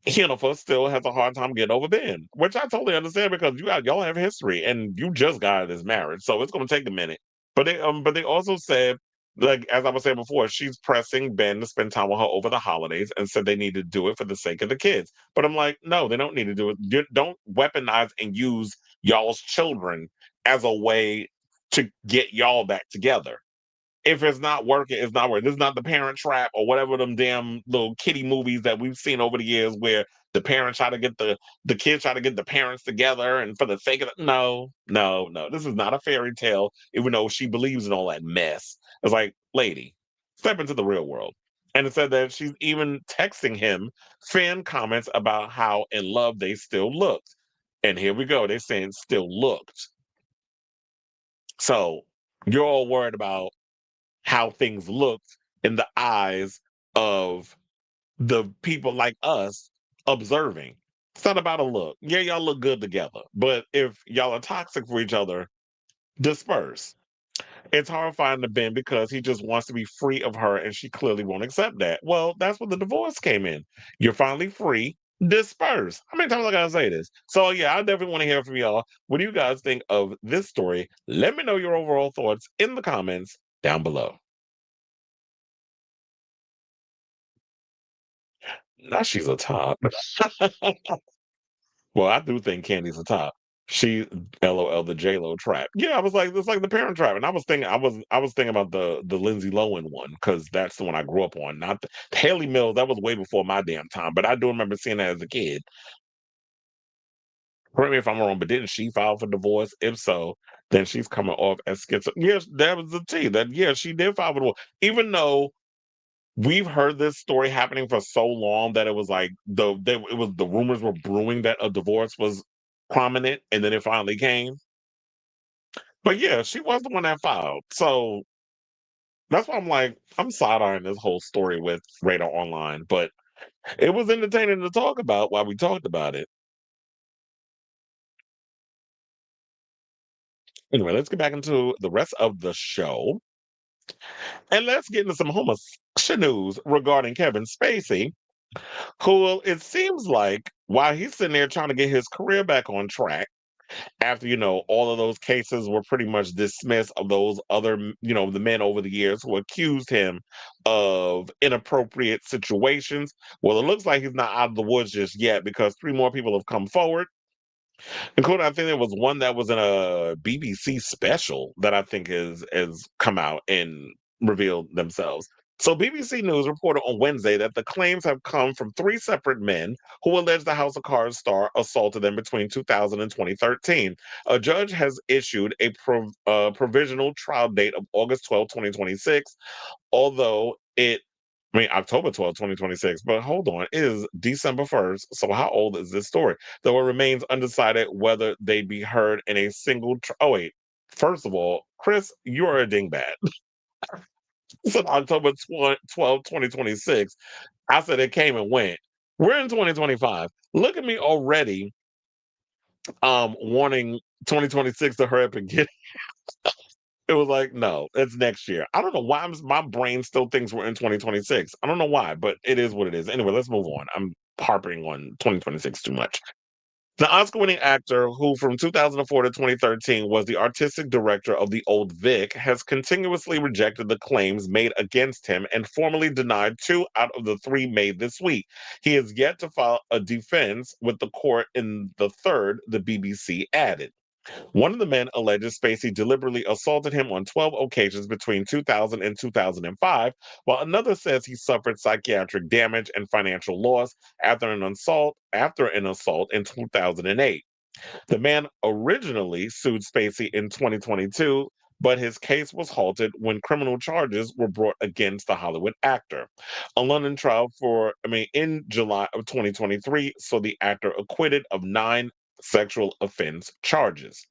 Jennifer still has a hard time getting over Ben, which I totally understand because y'all have history and you just got this marriage, so it's going to take a minute. But they also said, like as I was saying before, she's pressing Ben to spend time with her over the holidays and said they need to do it for the sake of the kids. But I'm like, no, they don't need to do it. Don't weaponize and use y'all's children as a way to get y'all back together. If it's not working, it's not working. This is not The Parent Trap or whatever them damn little kiddie movies that we've seen over the years where the parents try to get the kids try to get the parents together and for the sake of it. No, no, no. This is not a fairy tale, even though she believes in all that mess. It's like, lady, step into the real world. And it said that she's even texting him fan comments about how in love they still looked. And here we go. They're saying still looked. So you're all worried about how things looked in the eyes of the people like us observing. It's not about a look. Yeah, y'all look good together. But if y'all are toxic for each other, disperse. It's horrifying to Ben because he just wants to be free of her and she clearly won't accept that. Well, that's when the divorce came in. You're finally free. Disperse. How many times I gotta say this? So yeah, I definitely want to hear from y'all. What do you guys think of this story? Let me know your overall thoughts in the comments down below. Now she's a top. Well, I do think Candy's a top. She LOL the J-Lo trap. Yeah, I was like, it's like The Parent Trap. And I was thinking about the Lindsay Lohan one, because that's the one I grew up on. Not the Haley Mills, that was way before my damn time. But I do remember seeing that as a kid. Correct me if I'm wrong, but didn't she file for divorce? If so, then she's coming off as schizo. Yes, that was the tea. That she did file for divorce, even though we've heard this story happening for so long that it was like the rumors were brewing that a divorce was prominent, and then it finally came. But yeah, she was the one that filed. So that's why I'm like, I'm side-eyeing this whole story with Radar Online. But it was entertaining to talk about while we talked about it. Anyway, let's get back into the rest of the show. And let's get into some homosexual news regarding Kevin Spacey, who it seems like while he's sitting there trying to get his career back on track, after, all of those cases were pretty much dismissed of those other, the men over the years who accused him of inappropriate situations. Well, it looks like he's not out of the woods just yet because 3 more people have come forward, including, I think there was one that was in a BBC special that I think has come out and revealed themselves. So BBC News reported on Wednesday that the claims have come from 3 separate men who allege the House of Cards star assaulted them between 2000 and 2013. A judge has issued a provisional trial date of August 12, 2026, although October 12, 2026, but hold on, it is December 1st, so how old is this story? Though it remains undecided whether they'd be heard in a single first of all, Chris, you're a dingbat. It's on October 12, 2026. I said it came and went. We're in 2025. Look at me already wanting 2026 to hurry up and get it. Was like, no, it's next year. I don't know why my brain still thinks we're in 2026. I don't know why, but it is what it is. Anyway, let's move on. I'm harping on 2026 too much. The Oscar-winning actor, who from 2004 to 2013 was the artistic director of The Old Vic, has continuously rejected the claims made against him and formally denied 2 out of the 3 made this week. He has yet to file a defense with the court in the third, the BBC added. One of the men alleges Spacey deliberately assaulted him on 12 occasions between 2000 and 2005, while another says he suffered psychiatric damage and financial loss after an assault in 2008. The man originally sued Spacey in 2022, but his case was halted when criminal charges were brought against the Hollywood actor. A London trial in July of 2023 saw the actor acquitted of 9 sexual offense charges.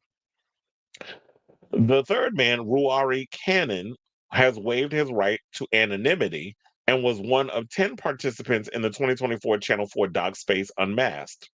The third man, Ruari Cannon, has waived his right to anonymity and was one of 10 participants in the 2024 Channel 4 doc Spacey Unmasked,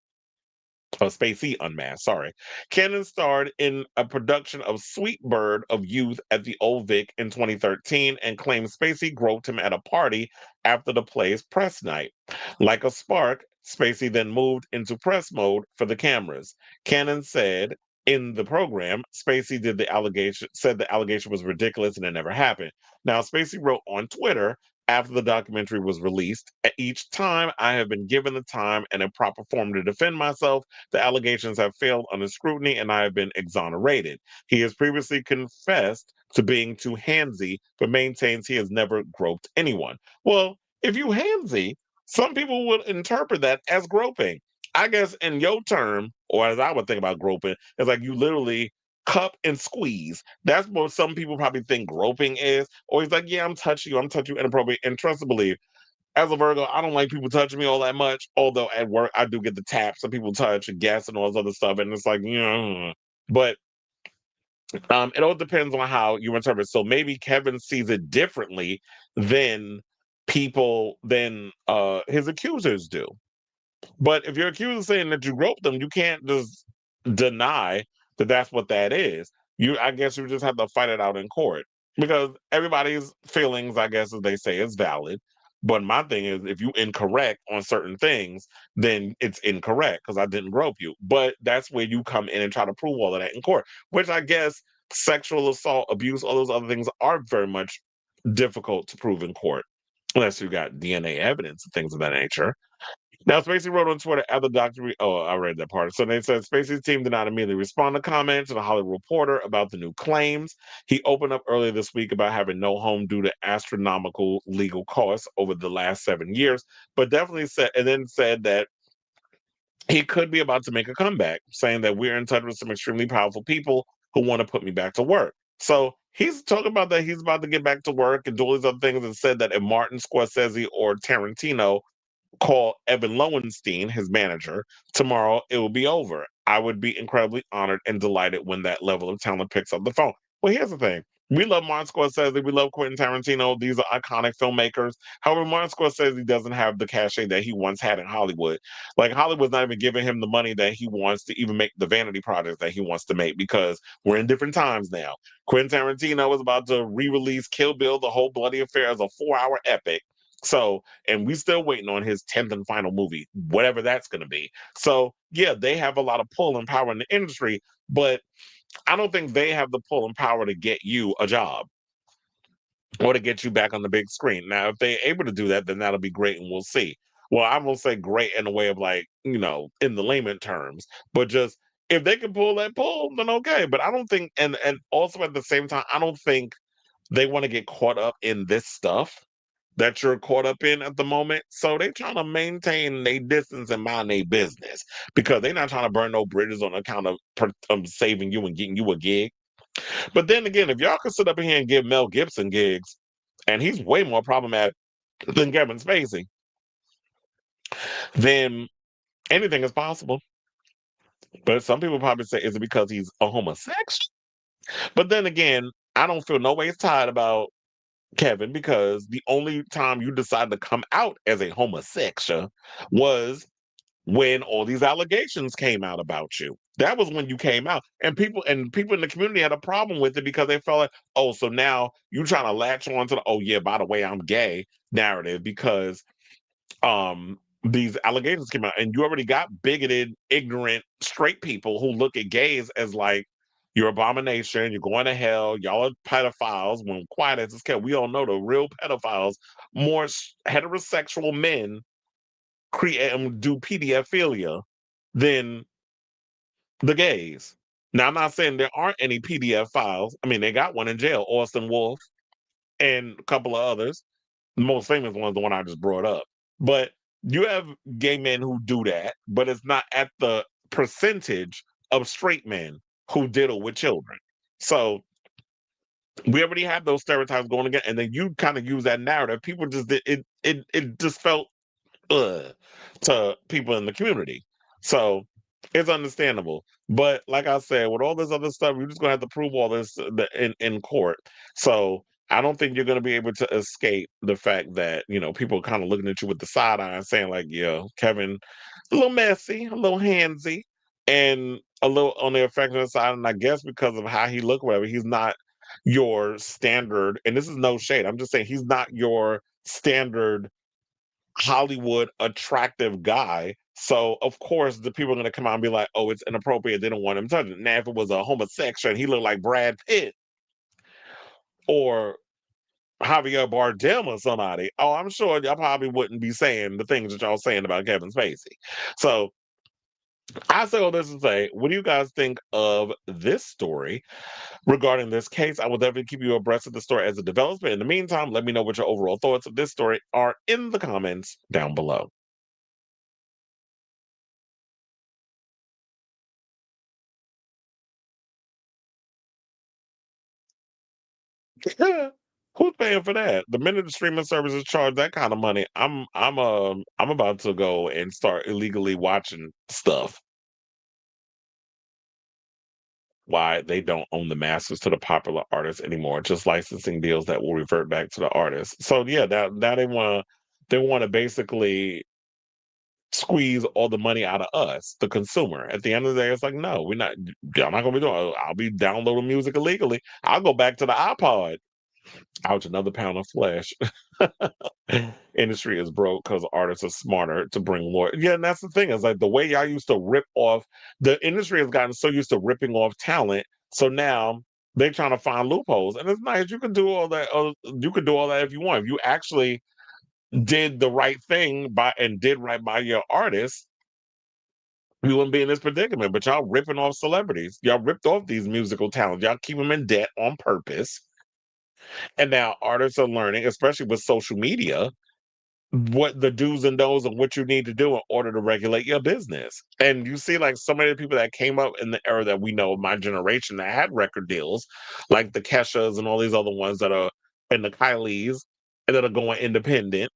sorry. Cannon starred in a production of Sweet Bird of Youth at the Old Vic in 2013 and claimed Spacey groped him at a party after the play's press night. Like a spark, Spacey then moved into press mode for the cameras. Cannon said in the program, Spacey said the allegation was ridiculous and it never happened. Now, Spacey wrote on Twitter after the documentary was released, each time I have been given the time and a proper form to defend myself, the allegations have failed under scrutiny and I have been exonerated. He has previously confessed to being too handsy, but maintains he has never groped anyone. Well, if you handsy, some people would interpret that as groping. I guess in your term, or as I would think about groping, it's like you literally cup and squeeze. That's what some people probably think groping is. Or he's like, yeah, I'm touching you inappropriate. And trust and believe, as a Virgo, I don't like people touching me all that much. Although at work, I do get the taps and people touch and gas and all this other stuff. And it's like, but it all depends on how you interpret. So maybe Kevin sees it differently than his accusers do. But if your accuser saying that you groped them, you can't just deny that that's what that is. I guess you just have to fight it out in court because everybody's feelings, I guess, as they say, is valid. But my thing is, if you incorrect on certain things, then it's incorrect because I didn't grope you. But that's where you come in and try to prove all of that in court, which I guess sexual assault, abuse, all those other things are very much difficult to prove in court, unless you got DNA evidence and things of that nature. Now, Spacey wrote on Twitter after the documentary. Oh, I read that part. So they said Spacey's team did not immediately respond to comments in the Hollywood Reporter about the new claims. He opened up earlier this week about having no home due to astronomical legal costs over the last 7 years, but definitely said that he could be about to make a comeback, saying that we're in touch with some extremely powerful people who want to put me back to work. So he's talking about that he's about to get back to work and do all these other things, and said that if Martin Scorsese or Tarantino call Evan Lowenstein, his manager, tomorrow, it will be over. I would be incredibly honored and delighted when that level of talent picks up the phone. Well, here's the thing. We love Martin Scorsese. We love Quentin Tarantino. These are iconic filmmakers. However, Martin Scorsese doesn't have the cachet that he once had in Hollywood. Like, Hollywood's not even giving him the money that he wants to even make the vanity projects that he wants to make, because we're in different times now. Quentin Tarantino is about to re-release Kill Bill, the whole bloody affair, as a 4-hour epic. So, and we still waiting on his 10th and final movie, whatever that's going to be. So, yeah, they have a lot of pull and power in the industry, but I don't think they have the pull and power to get you a job or to get you back on the big screen. Now, if they're able to do that, then that'll be great, and we'll see. Well, I won't say great in a way of, like, you know, in the layman terms, but just if they can pull that pull, then okay. But I don't think, and also at the same time, I don't think they want to get caught up in this stuff that you're caught up in at the moment. So they trying to maintain their distance and mind their business, because they're not trying to burn no bridges on account of saving you and getting you a gig. But then again, if y'all can sit up here and give Mel Gibson gigs, and he's way more problematic than Kevin Spacey, then anything is possible. But some people probably say, is it because he's a homosexual? But then again, I don't feel no ways tired about Kevin, because the only time you decided to come out as a homosexual was when all these allegations came out about you. That was when you came out, and people in the community had a problem with it, because they felt like, oh, so now you trying to latch on to the, oh yeah, by the way, I'm gay narrative, because these allegations came out, and you already got bigoted, ignorant, straight people who look at gays as like, you're abomination, you're going to hell, y'all are pedophiles. When quiet as it's kept, we all know the real pedophiles, more heterosexual men create and do pedophilia than the gays. Now, I'm not saying there aren't any PDF files. I mean, they got one in jail, Austin Wolf, and a couple of others. The most famous one is the one I just brought up. But you have gay men who do that, but it's not at the percentage of straight men who diddle with children. So we already have those stereotypes going again, and then you kind of use that narrative. People just did it. It just felt to people in the community. So it's understandable. But like I said, with all this other stuff, you're just gonna have to prove all this in court. So I don't think you're gonna be able to escape the fact that, you know, people are kind of looking at you with the side eye and saying, like, yeah, Kevin, a little messy, a little handsy, and a little on the affectionate side. And I guess because of how he looked, whatever, he's not your standard, and this is no shade, I'm just saying he's not your standard Hollywood attractive guy. So of course the people are gonna come out and be like, oh, it's inappropriate, they don't want him touching. Now, if it was a homosexual and he looked like Brad Pitt or Javier Bardem or somebody, oh, I'm sure y'all probably wouldn't be saying the things that y'all saying about Kevin Spacey. So I say all this to say, what do you guys think of this story regarding this case? I will definitely keep you abreast of the story as it develops. But in the meantime, let me know what your overall thoughts of this story are in the comments down below. Who's paying for that? The minute the streaming services charge that kind of money, I'm about to go and start illegally watching stuff. Why they don't own the masters to the popular artists anymore, just licensing deals that will revert back to the artists. So yeah, now they wanna basically squeeze all the money out of us, the consumer. At the end of the day, it's like, no, we're not. I'm not gonna be doing. I'll be downloading music illegally. I'll go back to the iPod. Ouch, another pound of flesh. Industry is broke because artists are smarter to bring more. Yeah, and that's the thing. Is like the way y'all used to rip off. The industry has gotten so used to ripping off talent, so now they're trying to find loopholes. And it's nice. You can do all that. You can do all that if you want. If you actually did the right thing and did right by your artists, we wouldn't be in this predicament. But y'all ripping off celebrities. Y'all ripped off these musical talents. Y'all keep them in debt on purpose. And now artists are learning, especially with social media, what the do's and don'ts and what you need to do in order to regulate your business. And you see, like, so many people that came up in the era that we know, my generation, that had record deals, like the Keshas and all these other ones that are, and the Kylies, and that are going independent,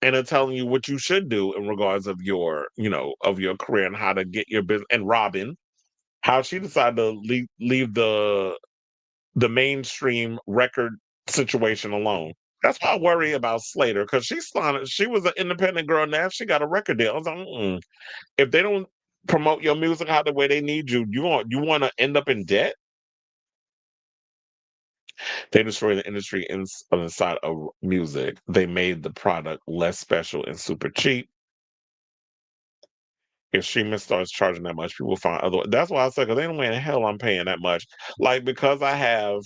and are telling you what you should do in regards of your, of your career and how to get your business. And Robin, how she decided to leave the mainstream record situation alone. That's why I worry about Slater, because she was an independent girl. Now she got a record deal. I was like, if they don't promote your music how the way they need you, you want to end up in debt. They destroyed the industry on the side of music. They made the product less special and super cheap. If streaming starts charging that much, people find other. That's why I said, because ain't no way in hell I'm paying that much. Like, because I have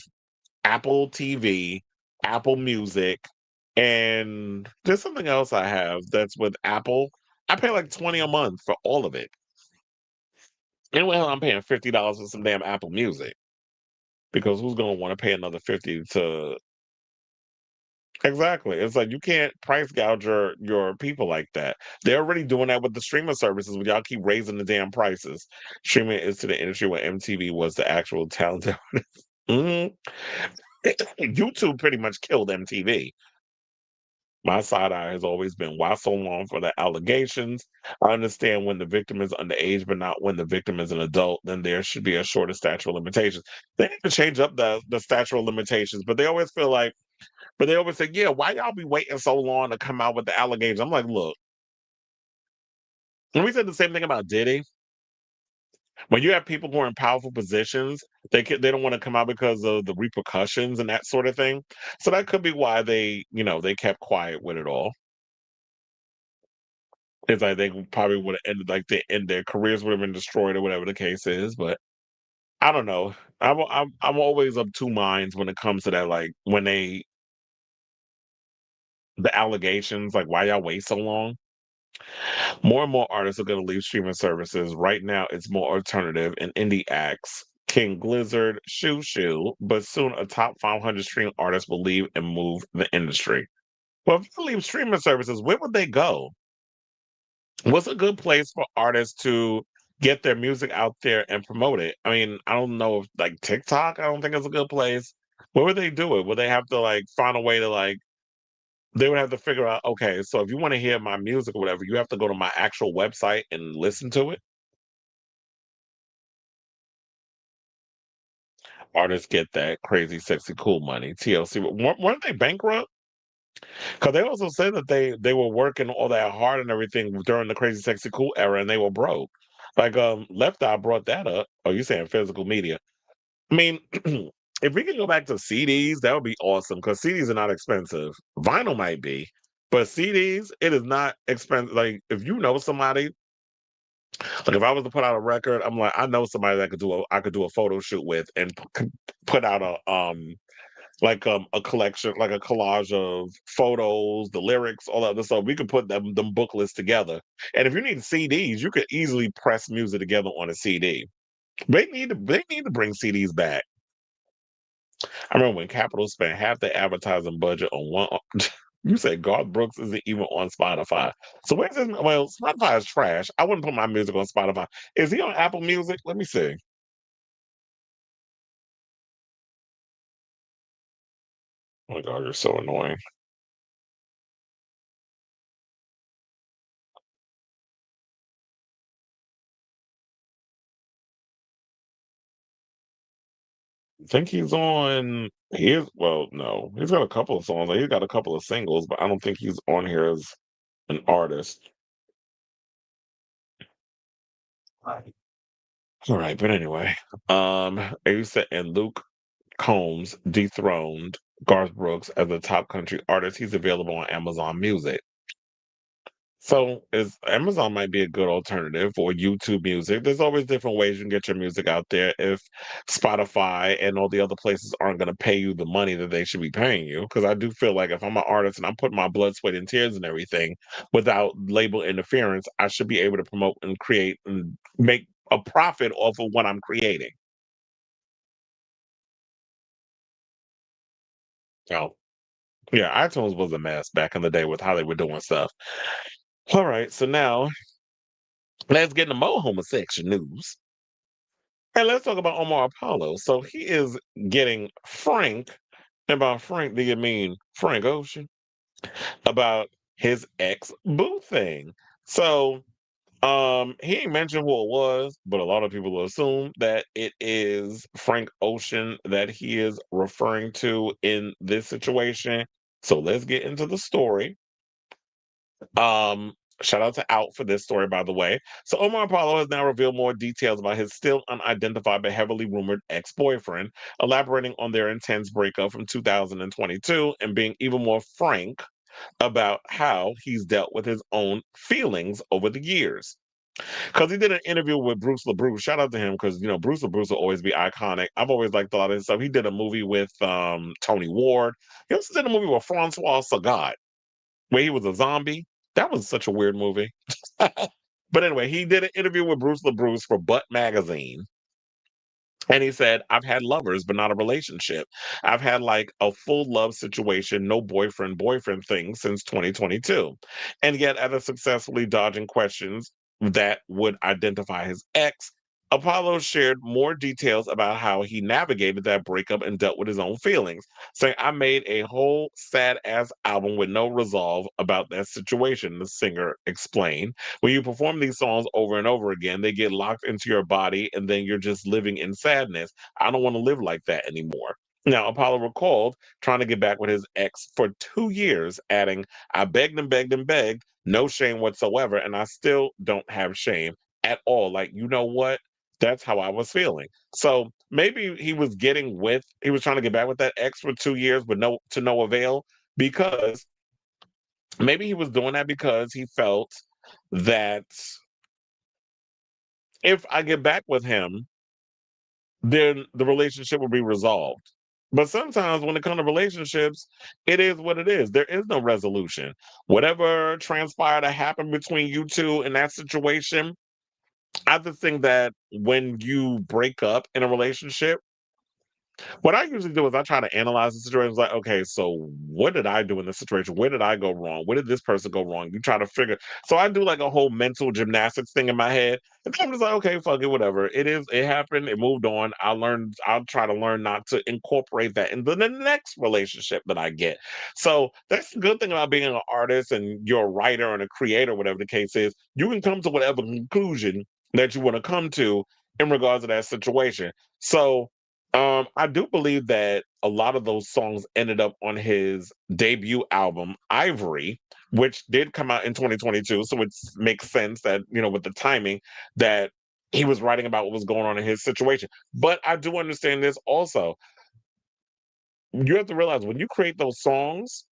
Apple TV, Apple Music, and there's something else I have that's with Apple. I pay like $20 a month for all of it. Anyway, I'm paying $50 for some damn Apple Music, because who's gonna want to pay another 50 to? Exactly. It's like you can't price gouge your people like that. They're already doing that with the streaming services, but y'all keep raising the damn prices. Streaming is to the industry what MTV was the actual talent. Mhm. YouTube pretty much killed MTV. My side eye has always been, why so long for the allegations? I understand when the victim is underage, but not when the victim is an adult. Then there should be a shorter statute of limitations. They need to change up the statute of limitations, but they always say, yeah, why y'all be waiting so long to come out with the allegations? I'm like, look, and we said the same thing about Diddy. When you have people who are in powerful positions, they don't want to come out because of the repercussions and that sort of thing. So that could be why they kept quiet with it all. It's like they probably would have ended, like, their careers would have been destroyed or whatever the case is. But I don't know. I'm always of two minds when it comes to that. Like, when the allegations, like, why y'all wait so long? More and more artists are going to leave streaming services. Right now, it's more alternative and indie acts. King Blizzard, Shoo Shoo, but soon a top 500 stream artist will leave and move the industry. Well, if you leave streaming services, where would they go? What's a good place for artists to get their music out there and promote it? I mean, I don't know if, like, TikTok, I don't think it's a good place. Where would they do it? Would they have to, like, find a way to, like, they would have to figure out, okay, so if you want to hear my music or whatever, you have to go to my actual website and listen to it. Artists get that crazy, sexy, cool money. TLC, weren't they bankrupt? Because they also said that they were working all that hard and everything during the crazy, sexy, cool era, and they were broke. Like, Left Eye brought that up. Oh, you saying physical media? I mean, if we can go back to CDs, that would be awesome, because CDs are not expensive. Vinyl might be, but CDs, it is not expensive. Like, if you know somebody, like, if I was to put out a record, I'm like, I know somebody that I could do a photo shoot with and put out a collection, like a collage of photos, the lyrics, all that other stuff. We could put them booklets together. And if you need CDs, you could easily press music together on a CD. They need to bring CDs back. I remember when Capitol spent half the advertising budget on one. You said Garth Brooks isn't even on Spotify. So where's his? Well, Spotify is trash. I wouldn't put my music on Spotify. Is he on Apple Music? Let me see. Oh my God, you're so annoying. I think he's on. Well, no, he's got a couple of songs. Like, he's got a couple of singles, but I don't think he's on here as an artist. All right, but anyway, Asa and Luke Combs dethroned Garth Brooks as a top country artist. He's available on Amazon Music. So Amazon might be a good alternative, or YouTube Music. There's always different ways you can get your music out there if Spotify and all the other places aren't going to pay you the money that they should be paying you. Because I do feel like if I'm an artist and I'm putting my blood, sweat, and tears and everything without label interference, I should be able to promote and create and make a profit off of what I'm creating. So Yeah, iTunes was a mess back in the day with how they were doing stuff. All right, so now let's get into more homosexual news. And let's talk about Omar Apollo. So he is getting frank. And by frank, do you mean Frank Ocean? About his ex boo thing. So he ain't mentioned who it was, but a lot of people assume that it is Frank Ocean that he is referring to in this situation. So let's get into the story. Shout out to Out for this story, by the way. So Omar Apollo has now revealed more details about his still unidentified but heavily rumored ex-boyfriend, elaborating on their intense breakup from 2022 and being even more frank about how he's dealt with his own feelings over the years. Because he did an interview with Bruce LaBruce. Shout out to him because, Bruce LaBruce will always be iconic. I've always liked a lot of his stuff. He did a movie with Tony Ward. He also did a movie with Francois Sagat where he was a zombie. That was such a weird movie. But anyway, he did an interview with Bruce LaBruce for Butt Magazine. And he said, I've had lovers, but not a relationship. I've had like a full love situation, no boyfriend thing since 2022. And yet, after successfully dodging questions that would identify his ex, Apollo shared more details about how he navigated that breakup and dealt with his own feelings, saying, I made a whole sad ass album with no resolve about that situation, the singer explained. When you perform these songs over and over again, they get locked into your body and then you're just living in sadness. I don't want to live like that anymore. Now, Apollo recalled trying to get back with his ex for 2 years, adding, I begged and begged and begged, no shame whatsoever, and I still don't have shame at all. Like, you know what? That's how I was feeling. So maybe he was trying to get back with that ex for 2 years, but to no avail, because maybe he was doing that because he felt that if I get back with him, then the relationship will be resolved. But sometimes when it comes to relationships, it is what it is. There is no resolution. Whatever transpired to happen between you two in that situation, I just think that when you break up in a relationship, what I usually do is I try to analyze the situation. Like, okay, so what did I do in this situation? Where did I go wrong? Where did this person go wrong? You try to figure. So I do like a whole mental gymnastics thing in my head. And then I'm just like, okay, fuck it, whatever. It happened. It moved on. I'll try to learn not to incorporate that into the next relationship that I get. So that's the good thing about being an artist and you're a writer and a creator, whatever the case is. You can come to whatever conclusion that you want to come to in regards to that situation. So I do believe that a lot of those songs ended up on his debut album, Ivory, which did come out in 2022. So it makes sense that, with the timing, that he was writing about what was going on in his situation. But I do understand this also. You have to realize when you create those songs,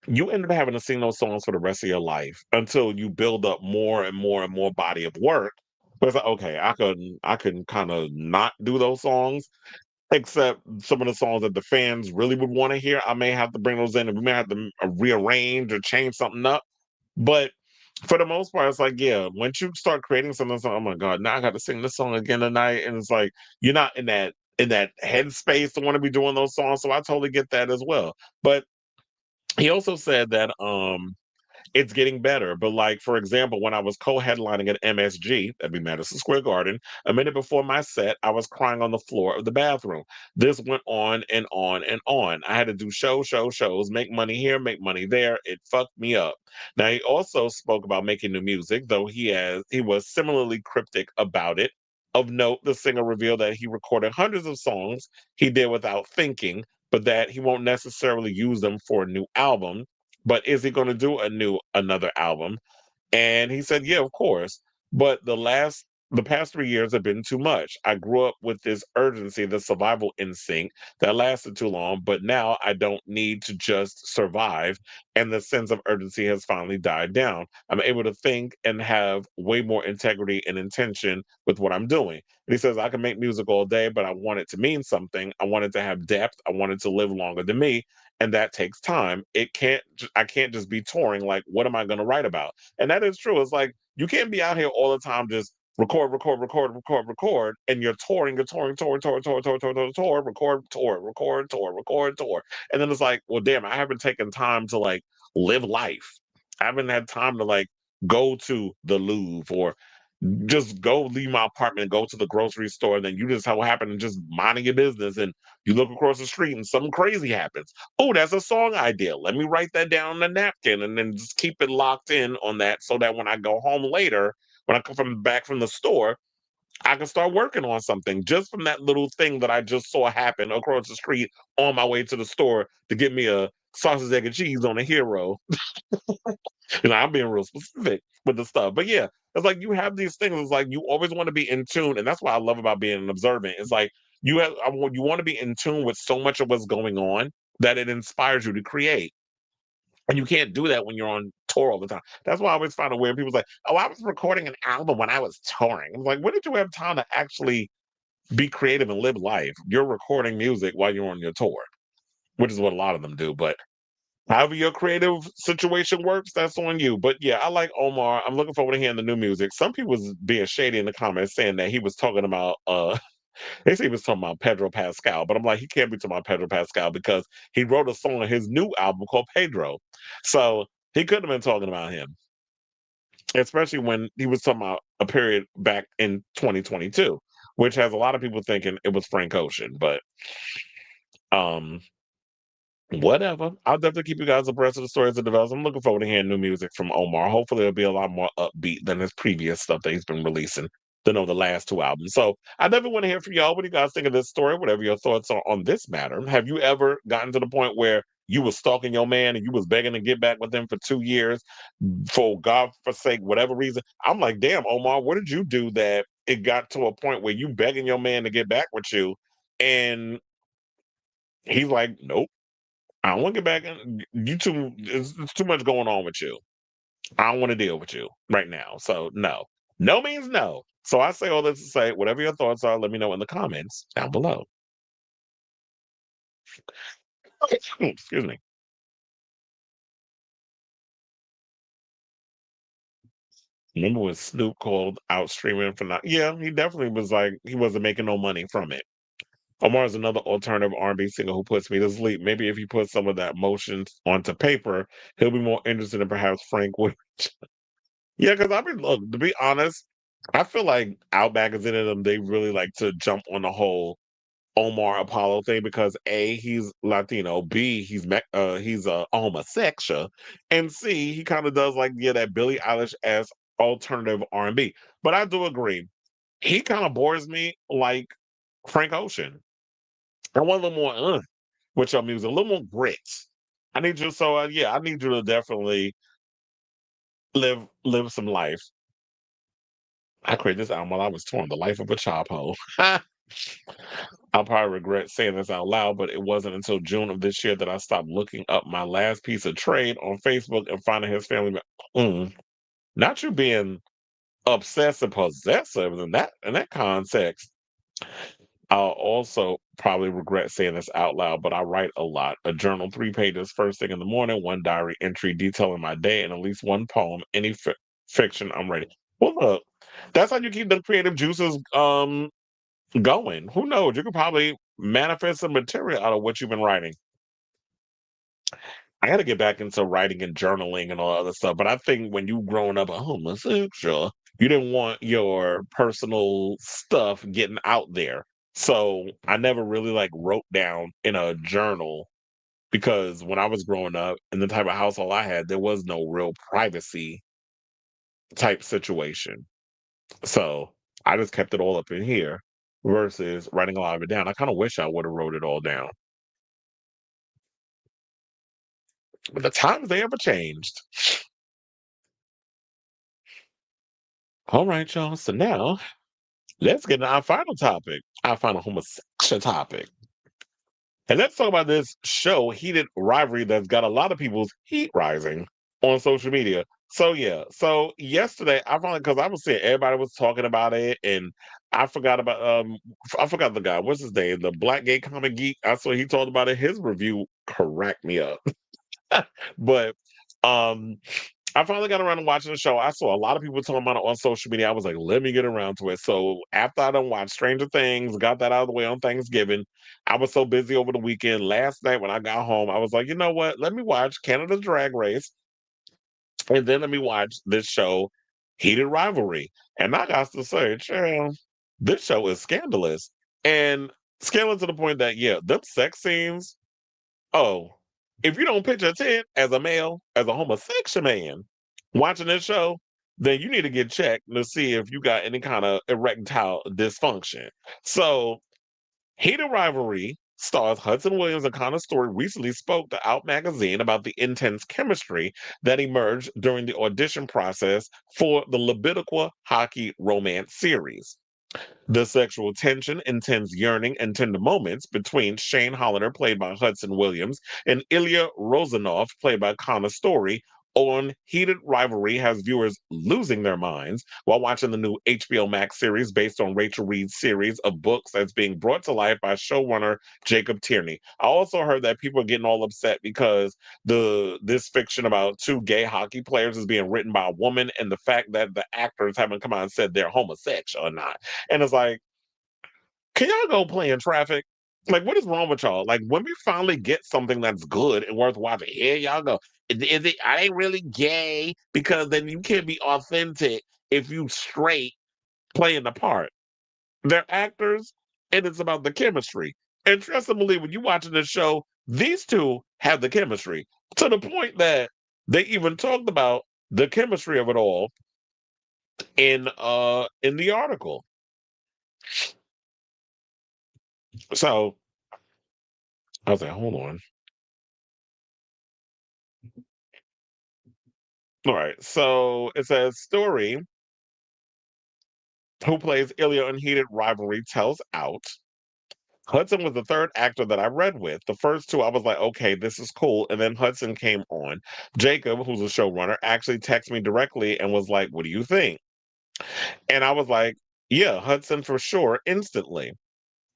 you end up having to sing those songs for the rest of your life until you build up more and more and more body of work. But it's like, okay, I can kind of not do those songs, except some of the songs that the fans really would want to hear. I may have to bring those in and we may have to rearrange or change something up. But for the most part, it's like, yeah, once you start creating something, it's like, oh my God, now I got to sing this song again tonight. And it's like, you're not in that headspace to want to be doing those songs. So I totally get that as well. But he also said that it's getting better. But like, for example, when I was co-headlining at MSG, that'd be Madison Square Garden, a minute before my set, I was crying on the floor of the bathroom. This went on and on and on. I had to do shows, make money here, make money there. It fucked me up. Now he also spoke about making new music, though he was similarly cryptic about it. Of note, the singer revealed that he recorded hundreds of songs he did without thinking, but that he won't necessarily use them for a new album. But is he going to do another album? And he said, yeah, of course. But the past 3 years have been too much. I grew up with this urgency, the survival instinct that lasted too long, but now I don't need to just survive. And the sense of urgency has finally died down. I'm able to think and have way more integrity and intention with what I'm doing. And he says, I can make music all day, but I want it to mean something. I want it to have depth. I want it to live longer than me. And that takes time. I can't just be touring. Like, what am I going to write about? And that is true. It's like, you can't be out here all the time just record, and you're touring, record, tour. And then it's like, well, damn, I haven't taken time to like live life. I haven't had time to like go to the Louvre or just go leave my apartment and go to the grocery store, and then you just happen to just minding your business, and you look across the street and something crazy happens. Oh, that's a song idea. Let me write that down on a napkin, and then just keep it locked in on that, so that when I go home later, when I come back from the store, I can start working on something just from that little thing that I just saw happen across the street on my way to the store to get me a sausage, egg, and cheese on a hero. I'm being real specific with the stuff. But yeah, it's like you have these things. It's like you always want to be in tune. And that's what I love about being an observant. It's like you want to be in tune with so much of what's going on that it inspires you to create. And you can't do that when you're on tour all the time. That's why I always find it weird. People's like, oh, I was recording an album when I was touring. I'm like, when did you have time to actually be creative and live life? You're recording music while you're on your tour, which is what a lot of them do. But however your creative situation works, that's on you. But yeah, I like Omar. I'm looking forward to hearing the new music. Some people was being shady in the comments saying that he was talking about they say he was talking about Pedro Pascal, but I'm like, he can't be talking about Pedro Pascal because he wrote a song on his new album called Pedro. So he couldn't have been talking about him. Especially when he was talking about a period back in 2022, which has a lot of people thinking it was Frank Ocean, but whatever. I'll definitely keep you guys abreast of the stories that develops. I'm looking forward to hearing new music from Omar. Hopefully, it'll be a lot more upbeat than his previous stuff that he's been releasing. Than over the last two albums. So I definitely want to hear from y'all. What do you guys think of this story? Whatever your thoughts are on this matter. Have you ever gotten to the point where you was stalking your man and you was begging to get back with him for 2 years for God forsake whatever reason? I'm like, damn, Omar, what did you do that it got to a point where you begging your man to get back with you, and he's like, nope. I don't want to get back in. It's too much going on with you. I don't want to deal with you right now. So no. No means no. So I say all this to say, whatever your thoughts are, let me know in the comments down below. Excuse me. Remember when Snoop called out streaming for not? Yeah, he definitely was like, he wasn't making no money from it. Omar is another alternative R&B singer who puts me to sleep. Maybe if he puts some of that emotions onto paper, he'll be more interested in perhaps Frank would. Yeah, because I mean, look, to be honest, I feel like Outback is in them. They really like to jump on the whole Omar Apollo thing because A, he's Latino, B, he's a homosexual, and C, he kind of does like that Billie Eilish as alternative R&B. But I do agree, he kind of bores me like Frank Ocean. I want a little more with your music, a little more grit. I need you, so yeah, I need you to definitely live some life. I created this album while I was torn. The life of a chop hole. I'll probably regret saying this out loud, but it wasn't until June of this year that I stopped looking up my last piece of trade on Facebook and finding his family. Not you being obsessive possessive in that context. I'll also probably regret saying this out loud, but I write a lot. A journal, 3 pages first thing in the morning, 1 diary entry detailing my day, and at least 1 poem. Any fiction, I'm ready. Well, look, that's how you keep the creative juices going. Who knows? You could probably manifest some material out of what you've been writing. I got to get back into writing and journaling and all other stuff. But I think when you growing up a homosexual, you didn't want your personal stuff getting out there. So I never really like wrote down in a journal because when I was growing up in the type of household I had, there was no real privacy type situation. So I just kept it all up in here versus writing a lot of it down. I kind of wish I would have wrote it all down. But the times they ever changed. All right, y'all. So now let's get into our final topic, our final homosexual topic. And let's talk about this show, Heated Rivalry, that's got a lot of people's heat rising on social media. So yeah, so yesterday I finally, because I was seeing everybody was talking about it, and I forgot the guy. What's his name? The Black Gay Comic Geek. I saw he talked about it. His review cracked me up. But I finally got around to watching the show. I saw a lot of people talking about it on social media. I was like, let me get around to it. So after I done watched Stranger Things, got that out of the way on Thanksgiving, I was so busy over the weekend. Last night when I got home, I was like, you know what? Let me watch Canada's Drag Race. And then let me watch this show, Heated Rivalry. And I got to say, child, this show is scandalous. And scandalous to the point that, yeah, them sex scenes, oh, if you don't pitch a tent as a male, as a homosexual man, watching this show, then you need to get checked to see if you got any kind of erectile dysfunction. So, Hated Rivalry stars Hudson Williams and Connor Story recently spoke to Out Magazine about the intense chemistry that emerged during the audition process for the Libidiqua hockey romance series. The sexual tension, intense yearning, and tender moments between Shane Hollander, played by Hudson Williams, and Ilya Rozanov, played by Connor Story, on Heated Rivalry has viewers losing their minds while watching the new HBO Max series based on Rachel Reed's series of books that's being brought to life by showrunner Jacob Tierney. I also heard that people are getting all upset because this fiction about two gay hockey players is being written by a woman, and the fact that the actors haven't come out and said they're homosexual or not. And it's like, can y'all go play in traffic? Like, what is wrong with y'all? Like, when we finally get something that's good and worth watching, here y'all go. Is it? I ain't really gay, because then you can't be authentic if you straight playing the part. They're actors, and it's about the chemistry. And trust and believe, when you watching this show, these two have the chemistry to the point that they even talked about the chemistry of it all in the article. So I was like, hold on. All right. So it says Story, who plays Ilya in Heated Rivalry, tells Out. Hudson was the third actor that I read with. The first two, I was like, okay, this is cool. And then Hudson came on. Jacob, who's a showrunner, actually texted me directly and was like, what do you think? And I was like, yeah, Hudson for sure, instantly.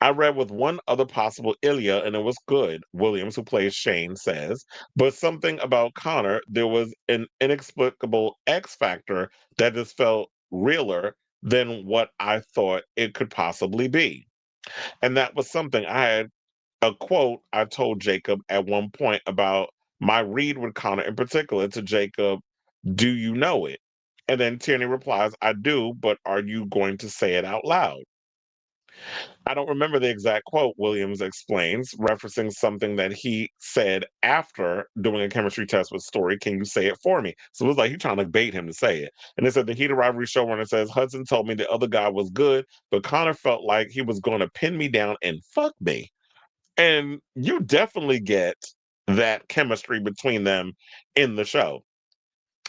I read with one other possible Ilya, and it was good. Williams, who plays Shane, says, but something about Connor, there was an inexplicable X factor that just felt realer than what I thought it could possibly be. And that was something I had a quote I told Jacob at one point about my read with Connor in particular to Jacob, do you know it? And then Tierney replies, I do, but are you going to say it out loud? I don't remember the exact quote, Williams explains, referencing something that he said after doing a chemistry test with Story. Can you say it for me? So it was like he's trying to bait him to say it. And it said the Heated Rivalry showrunner says, Hudson told me the other guy was good, but Connor felt like he was going to pin me down and fuck me. And you definitely get that chemistry between them in the show,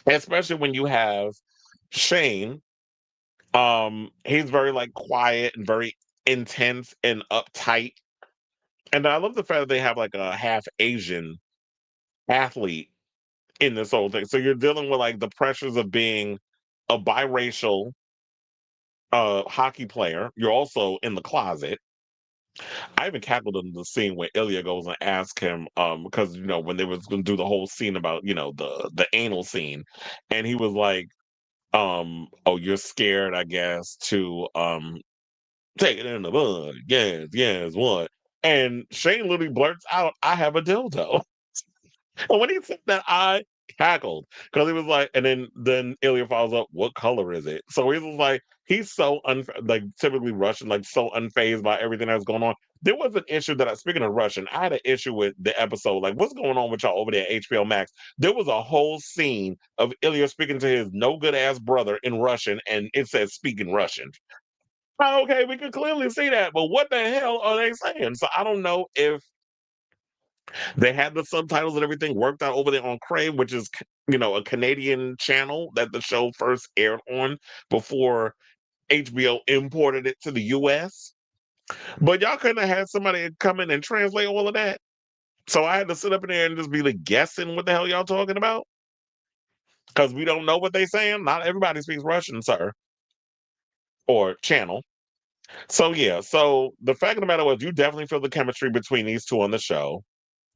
especially when you have Shane. He's very like quiet and very intense and uptight. And I love the fact that they have like a half Asian athlete in this whole thing. So you're dealing with like the pressures of being a biracial hockey player. You're also in the closet. I even cackled in the scene where Ilya goes and asks him, because you know, when they was gonna do the whole scene about, you know, the anal scene, and he was like, oh, you're scared, I guess, to take it in the bud. Yes, yes, what? And Shane literally blurts out, I have a dildo. And when he said that, I cackled because he was like, and then Ilya follows up, what color is it? So he was like, he's so like typically Russian, like so unfazed by everything that's going on. There was an issue that speaking of Russian, I had an issue with the episode. Like, what's going on with y'all over there at HBO Max? There was a whole scene of Ilya speaking to his no good ass brother in Russian, and it says speaking Russian. Oh, okay, we can clearly see that, but what the hell are they saying? So I don't know if they had the subtitles and everything worked out over there on Crave, which is, you know, a Canadian channel that the show first aired on before HBO imported it to the US. But y'all couldn't have had somebody come in and translate all of that. So I had to sit up in there and just be like guessing what the hell y'all talking about. Because we don't know what they saying. Not everybody speaks Russian, sir. Or channel. So yeah, so the fact of the matter was you definitely feel the chemistry between these two on the show.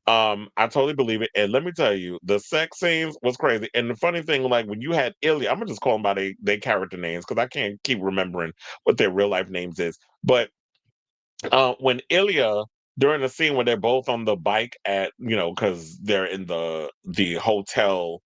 I totally believe it. And let me tell you, the sex scenes was crazy. And the funny thing, like when you had Ilya, I'm gonna just call them by their character names because I can't keep remembering what their real life names is. But when Ilya, during the scene where they're both on the bike at, because they're in the hotel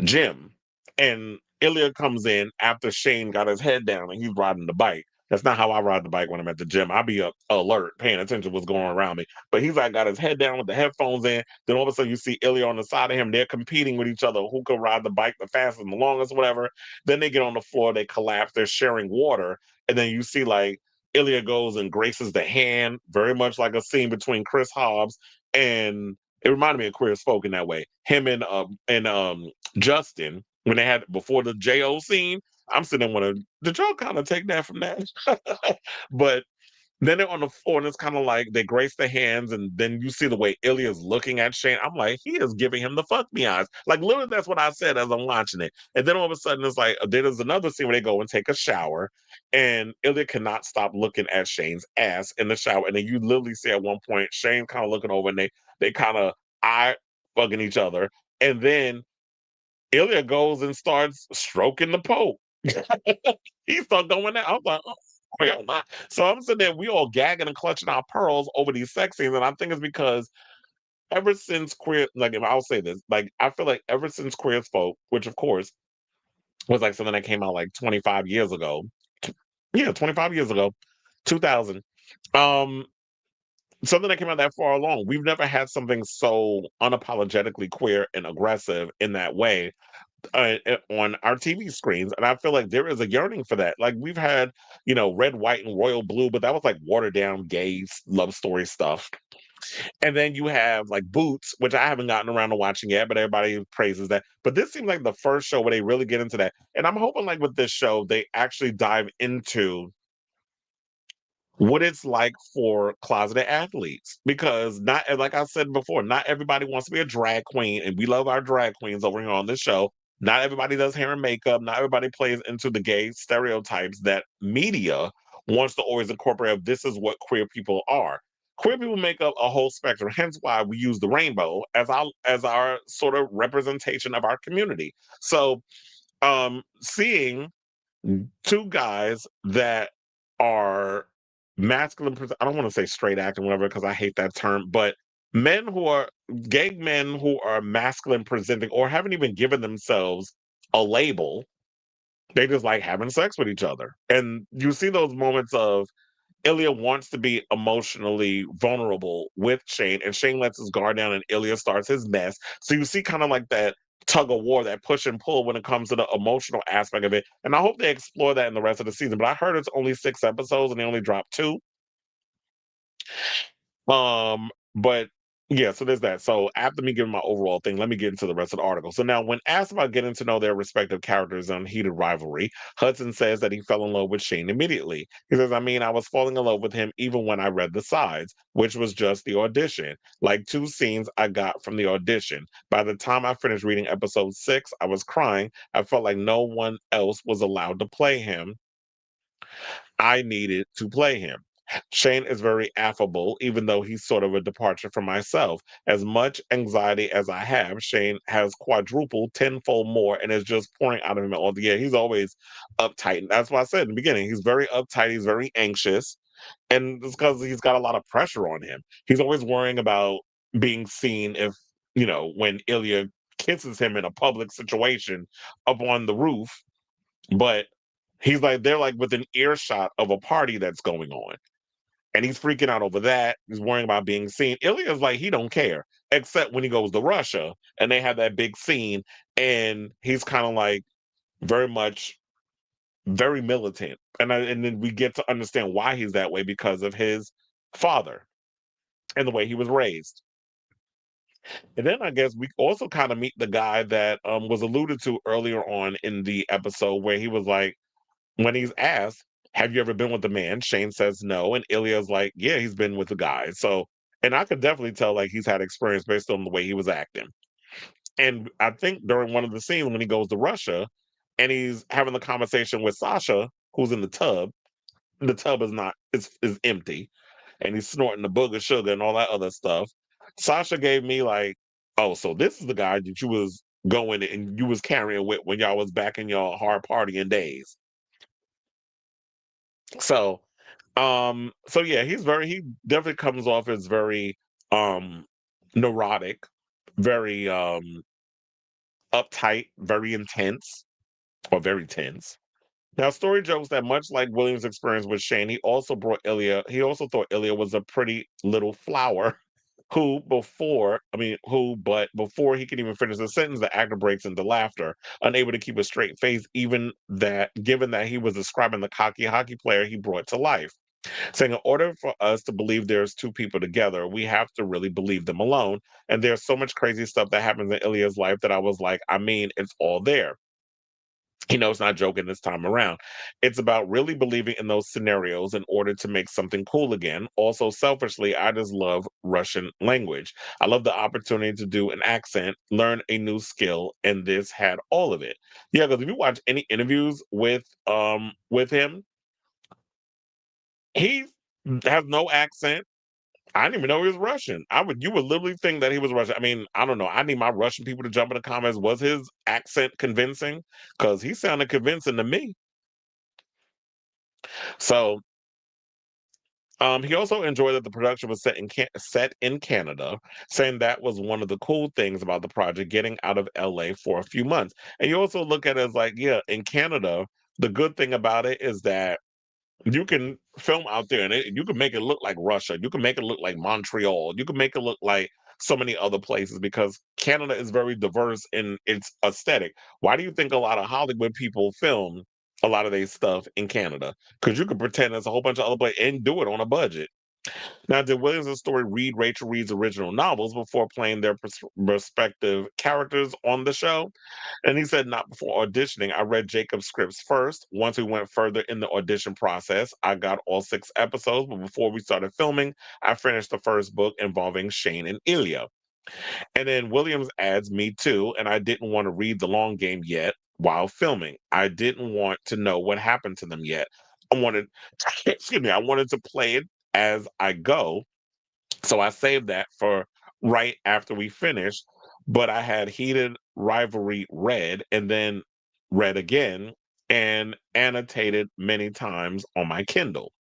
gym. And Ilya comes in after Shane got his head down and he's riding the bike. That's not how I ride the bike when I'm at the gym. I be up alert, paying attention to what's going on around me. But he's like got his head down with the headphones in. Then all of a sudden you see Ilya on the side of him. They're competing with each other. Who can ride the bike the fastest and the longest, whatever. Then they get on the floor, they collapse, they're sharing water. And then you see like Ilya goes and graces the hand, very much like a scene between Chris Hobbs and it reminded me of Queer as Folk in that way. Him and Justin, when they had before the JO scene, I'm sitting there wondering, did y'all kind of take that from that? But then they're on the floor and it's kind of like they grace the hands, and then you see the way Ilya's looking at Shane. I'm like, he is giving him the fuck me eyes. Like literally, that's what I said as I'm watching it. And then all of a sudden, it's like there's another scene where they go and take a shower, and Ilya cannot stop looking at Shane's ass in the shower. And then you literally see at one point Shane kind of looking over, and they kind of eye fucking each other, and then Ilya goes and starts stroking the Pope. He started going there. I was like, oh, hell nah. So I'm sitting there, we all gagging and clutching our pearls over these sex scenes. And I think it's because ever since Queer, like, I'll say this, like, I feel like ever since Queer as Folk, which of course was like something that came out like 25 years ago. Yeah, 25 years ago, 2000. Um, Something that came out that far along. We've never had something so unapologetically queer and aggressive in that way on our TV screens, and I feel like there is a yearning for that. Like we've had, Red, White, and Royal Blue, but that was like watered down gay love story stuff. And then you have like Boots, which I haven't gotten around to watching yet, but everybody praises that. But this seems like the first show where they really get into that, and I'm hoping like with this show they actually dive into what it's like for closeted athletes, because not, like I said before, not everybody wants to be a drag queen, and we love our drag queens over here on this show. Not everybody does hair and makeup. Not everybody plays into the gay stereotypes that media wants to always incorporate of this is what queer people are. Queer people make up a whole spectrum, hence why we use the rainbow as our sort of representation of our community. So seeing two guys that are masculine, I don't want to say straight acting, whatever, because I hate that term, but gay men who are masculine presenting or haven't even given themselves a label. They just like having sex with each other. And you see those moments of Ilya wants to be emotionally vulnerable with Shane, and Shane lets his guard down, and Ilya starts his mess. So you see kind of like that tug of war, that push and pull when it comes to the emotional aspect of it. And I hope they explore that in the rest of the season. But I heard it's only 6 episodes and they only dropped 2. But yeah, so there's that. So after me giving my overall thing, let me get into the rest of the article. So now, when asked about getting to know their respective characters on heated rivalry, Hudson says that he fell in love with Shane immediately. He says, I mean, I was falling in love with him even when I read the sides, which was just the audition. Like 2 scenes I got from the audition. By the time I finished reading episode 6, I was crying. I felt like no one else was allowed to play him. I needed to play him. Shane is very affable, even though he's sort of a departure from myself. As much anxiety as I have, Shane has quadrupled, tenfold more, and is just pouring out of him all the year. He's always uptight. And that's why I said in the beginning, he's very uptight, he's very anxious, and it's because he's got a lot of pressure on him. He's always worrying about being seen if, when Ilya kisses him in a public situation up on the roof, but they're like within earshot of a party that's going on. And he's freaking out over that. He's worrying about being seen. Ilya's like, he don't care, except when he goes to Russia and they have that big scene, and he's kind of like very much, very militant. And then we get to understand why he's that way, because of his father and the way he was raised. And then I guess we also kind of meet the guy that was alluded to earlier on in the episode, where he was like, when he's asked, have you ever been with a man? Shane says no. And Ilya's like, yeah, he's been with a guy. So, and I could definitely tell like he's had experience based on the way he was acting. And I think during one of the scenes when he goes to Russia and he's having the conversation with Sasha, who's in the tub is not, is empty. And he's snorting the booger sugar and all that other stuff. Sasha gave me like, oh, so this is the guy that you was going and you was carrying with when y'all was back in your hard partying days. So, so yeah, he definitely comes off as very neurotic, very uptight, very intense, or very tense. Now, story jokes that much like Williams' experience with Shane, he also thought Ilya was a pretty little flower but before he can even finish the sentence, the actor breaks into laughter, unable to keep a straight face, given that he was describing the cocky hockey player he brought to life. Saying, in order for us to believe there's two people together, we have to really believe them alone. And there's so much crazy stuff that happens in Ilya's life that I was like, I mean, it's all there. He knows not joking this time around. It's about really believing in those scenarios in order to make something cool again. Also, selfishly, I just love Russian language. I love the opportunity to do an accent, learn a new skill, and this had all of it. Yeah, because if you watch any interviews with him, he has no accent. I didn't even know he was Russian. You would literally think that he was Russian. I mean, I don't know. I need my Russian people to jump in the comments. Was his accent convincing? Because he sounded convincing to me. So, he also enjoyed that the production was set in Canada, saying that was one of the cool things about the project, getting out of LA for a few months. And you also look at it as like, yeah, in Canada, the good thing about it is that you can film out there and you can make it look like Russia. You can make it look like Montreal. You can make it look like so many other places because Canada is very diverse in its aesthetic. Why do you think a lot of Hollywood people film a lot of their stuff in Canada? Because you can pretend there's a whole bunch of other places and do it on a budget. Now, did Williams' story read Rachel Reed's original novels before playing their respective characters on the show? And he said, not before auditioning. I read Jacob's scripts first. Once we went further in the audition process, I got all 6 episodes. But before we started filming, I finished the first book involving Shane and Ilya. And then Williams adds, me too. And I didn't want to read the long game yet while filming. I didn't want to know what happened to them yet. I wanted to play it as I go. So I saved that for right after we finished. But I had Heated Rivalry read and then read again and annotated many times on my Kindle.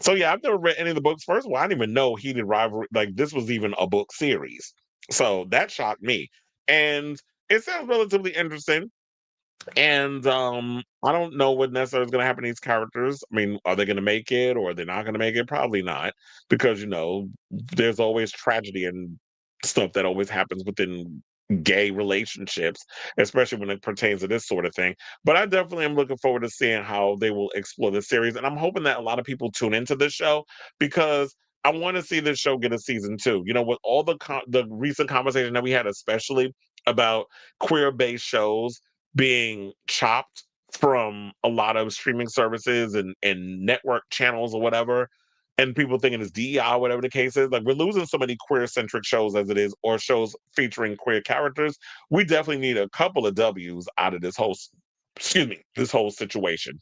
So yeah, I've never read any of the books. First of all, I didn't even know Heated Rivalry, like this was even a book series. So that shocked me. And it sounds relatively interesting. And I don't know what necessarily is going to happen to these characters. I mean, are they going to make it or are they not going to make it? Probably not, because there's always tragedy and stuff that always happens within gay relationships, especially when it pertains to this sort of thing. But I definitely am looking forward to seeing how they will explore this series, and I'm hoping that a lot of people tune into this show because I want to see this show get a season 2. With all the recent conversation that we had, especially about queer-based shows being chopped from a lot of streaming services and network channels or whatever, and people thinking it's DEI, whatever the case is. Like, we're losing so many queer-centric shows as it is, or shows featuring queer characters. We definitely need a couple of W's out of this whole situation.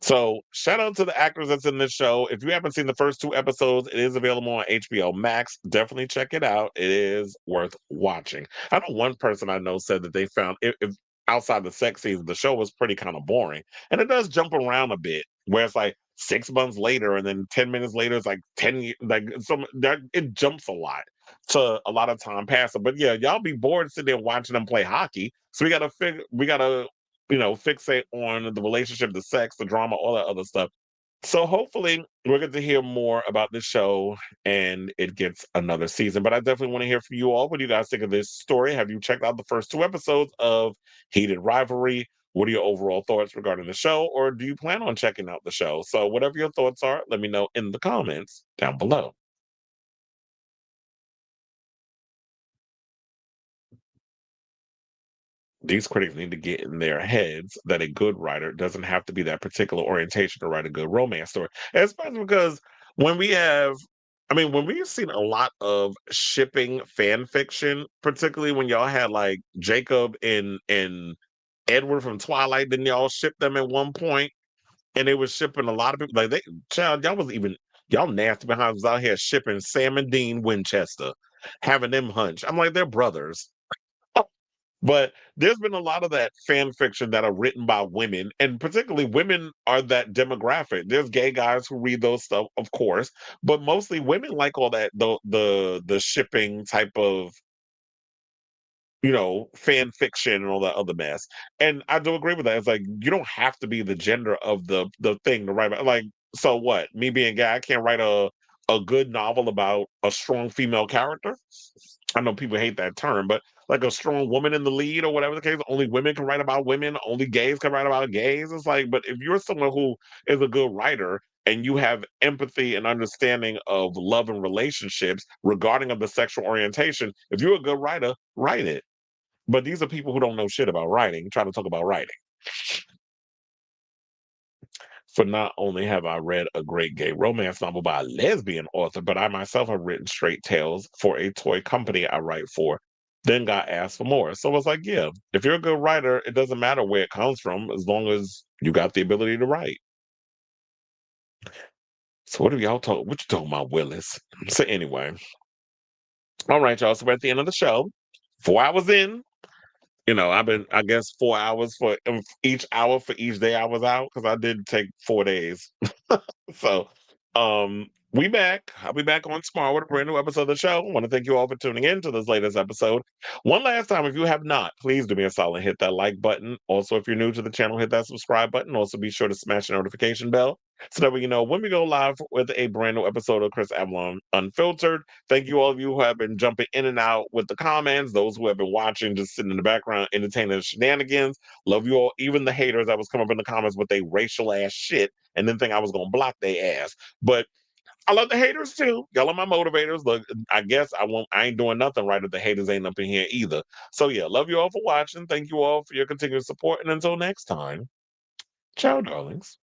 So shout out to the actors that's in this show. If you haven't seen the first 2 episodes, it is available on HBO Max. Definitely check it out. It is worth watching. I know one person I know said that they found if outside the sex scenes, the show was pretty kind of boring. And it does jump around a bit, where it's like 6 months later, and then 10 minutes later, it's like 10 years, it jumps a lot to a lot of time passing. But yeah, y'all be bored sitting there watching them play hockey. So we gotta fixate on the relationship, the sex, the drama, all that other stuff. So hopefully we're going to hear more about this show and it gets another season. But I definitely want to hear from you all. What do you guys think of this story? Have you checked out the first 2 episodes of Heated Rivalry? What are your overall thoughts regarding the show? Or do you plan on checking out the show? So whatever your thoughts are, let me know in the comments down below. These critics need to get in their heads that a good writer doesn't have to be that particular orientation to write a good romance story. Especially because when we've seen a lot of shipping fan fiction, particularly when y'all had like Jacob and Edward from Twilight, then y'all shipped them at one point, and they were shipping a lot of people. Like y'all Y'all nasty behinds out here shipping Sam and Dean Winchester, having them hunch. I'm like, they're brothers. But there's been a lot of that fan fiction that are written by women, and particularly women are that demographic. There's gay guys who read those stuff, of course, but mostly women like all that the shipping type of, you know, fan fiction and all that other mess. And I do agree with that. It's like you don't have to be the gender of the thing to write about. Like, so what? Me being gay, I can't write a good novel about a strong female character. I know people hate that term, but like a strong woman in the lead or whatever the case, only women can write about women, only gays can write about gays. It's like, but if you're someone who is a good writer and you have empathy and understanding of love and relationships regarding of the sexual orientation, if you're a good writer, write it. But these are people who don't know shit about writing, trying to talk about writing. For not only have I read a great gay romance novel by a lesbian author, but I myself have written straight tales for a toy company I write for, then got asked for more. So it's like, yeah, if you're a good writer, it doesn't matter where it comes from, as long as you got the ability to write. So what have y'all talking? What you talking about, Willis? So anyway, all right, y'all. So we're at the end of the show. 4 hours in. You know, I've been, I guess, 4 hours for each hour for each day I was out, because I did take 4 days. So, we back. I'll be back on tomorrow with a brand new episode of the show. I want to thank you all for tuning in to this latest episode. One last time, if you have not, please do me a solid, hit that like button. Also, if you're new to the channel, hit that subscribe button. Also, be sure to smash the notification bell so that way you know when we go live with a brand new episode of Chris Avalon Unfiltered. Thank you, all of you who have been jumping in and out with the comments, those who have been watching, just sitting in the background, entertaining the shenanigans. Love you all, even the haters that was coming up in the comments with they racial ass shit and then think I was gonna block their ass. But I love the haters too. Y'all are my motivators. Look, I guess I ain't doing nothing right if the haters ain't up in here either. So yeah, love you all for watching. Thank you all for your continued support. And until next time, ciao, darlings.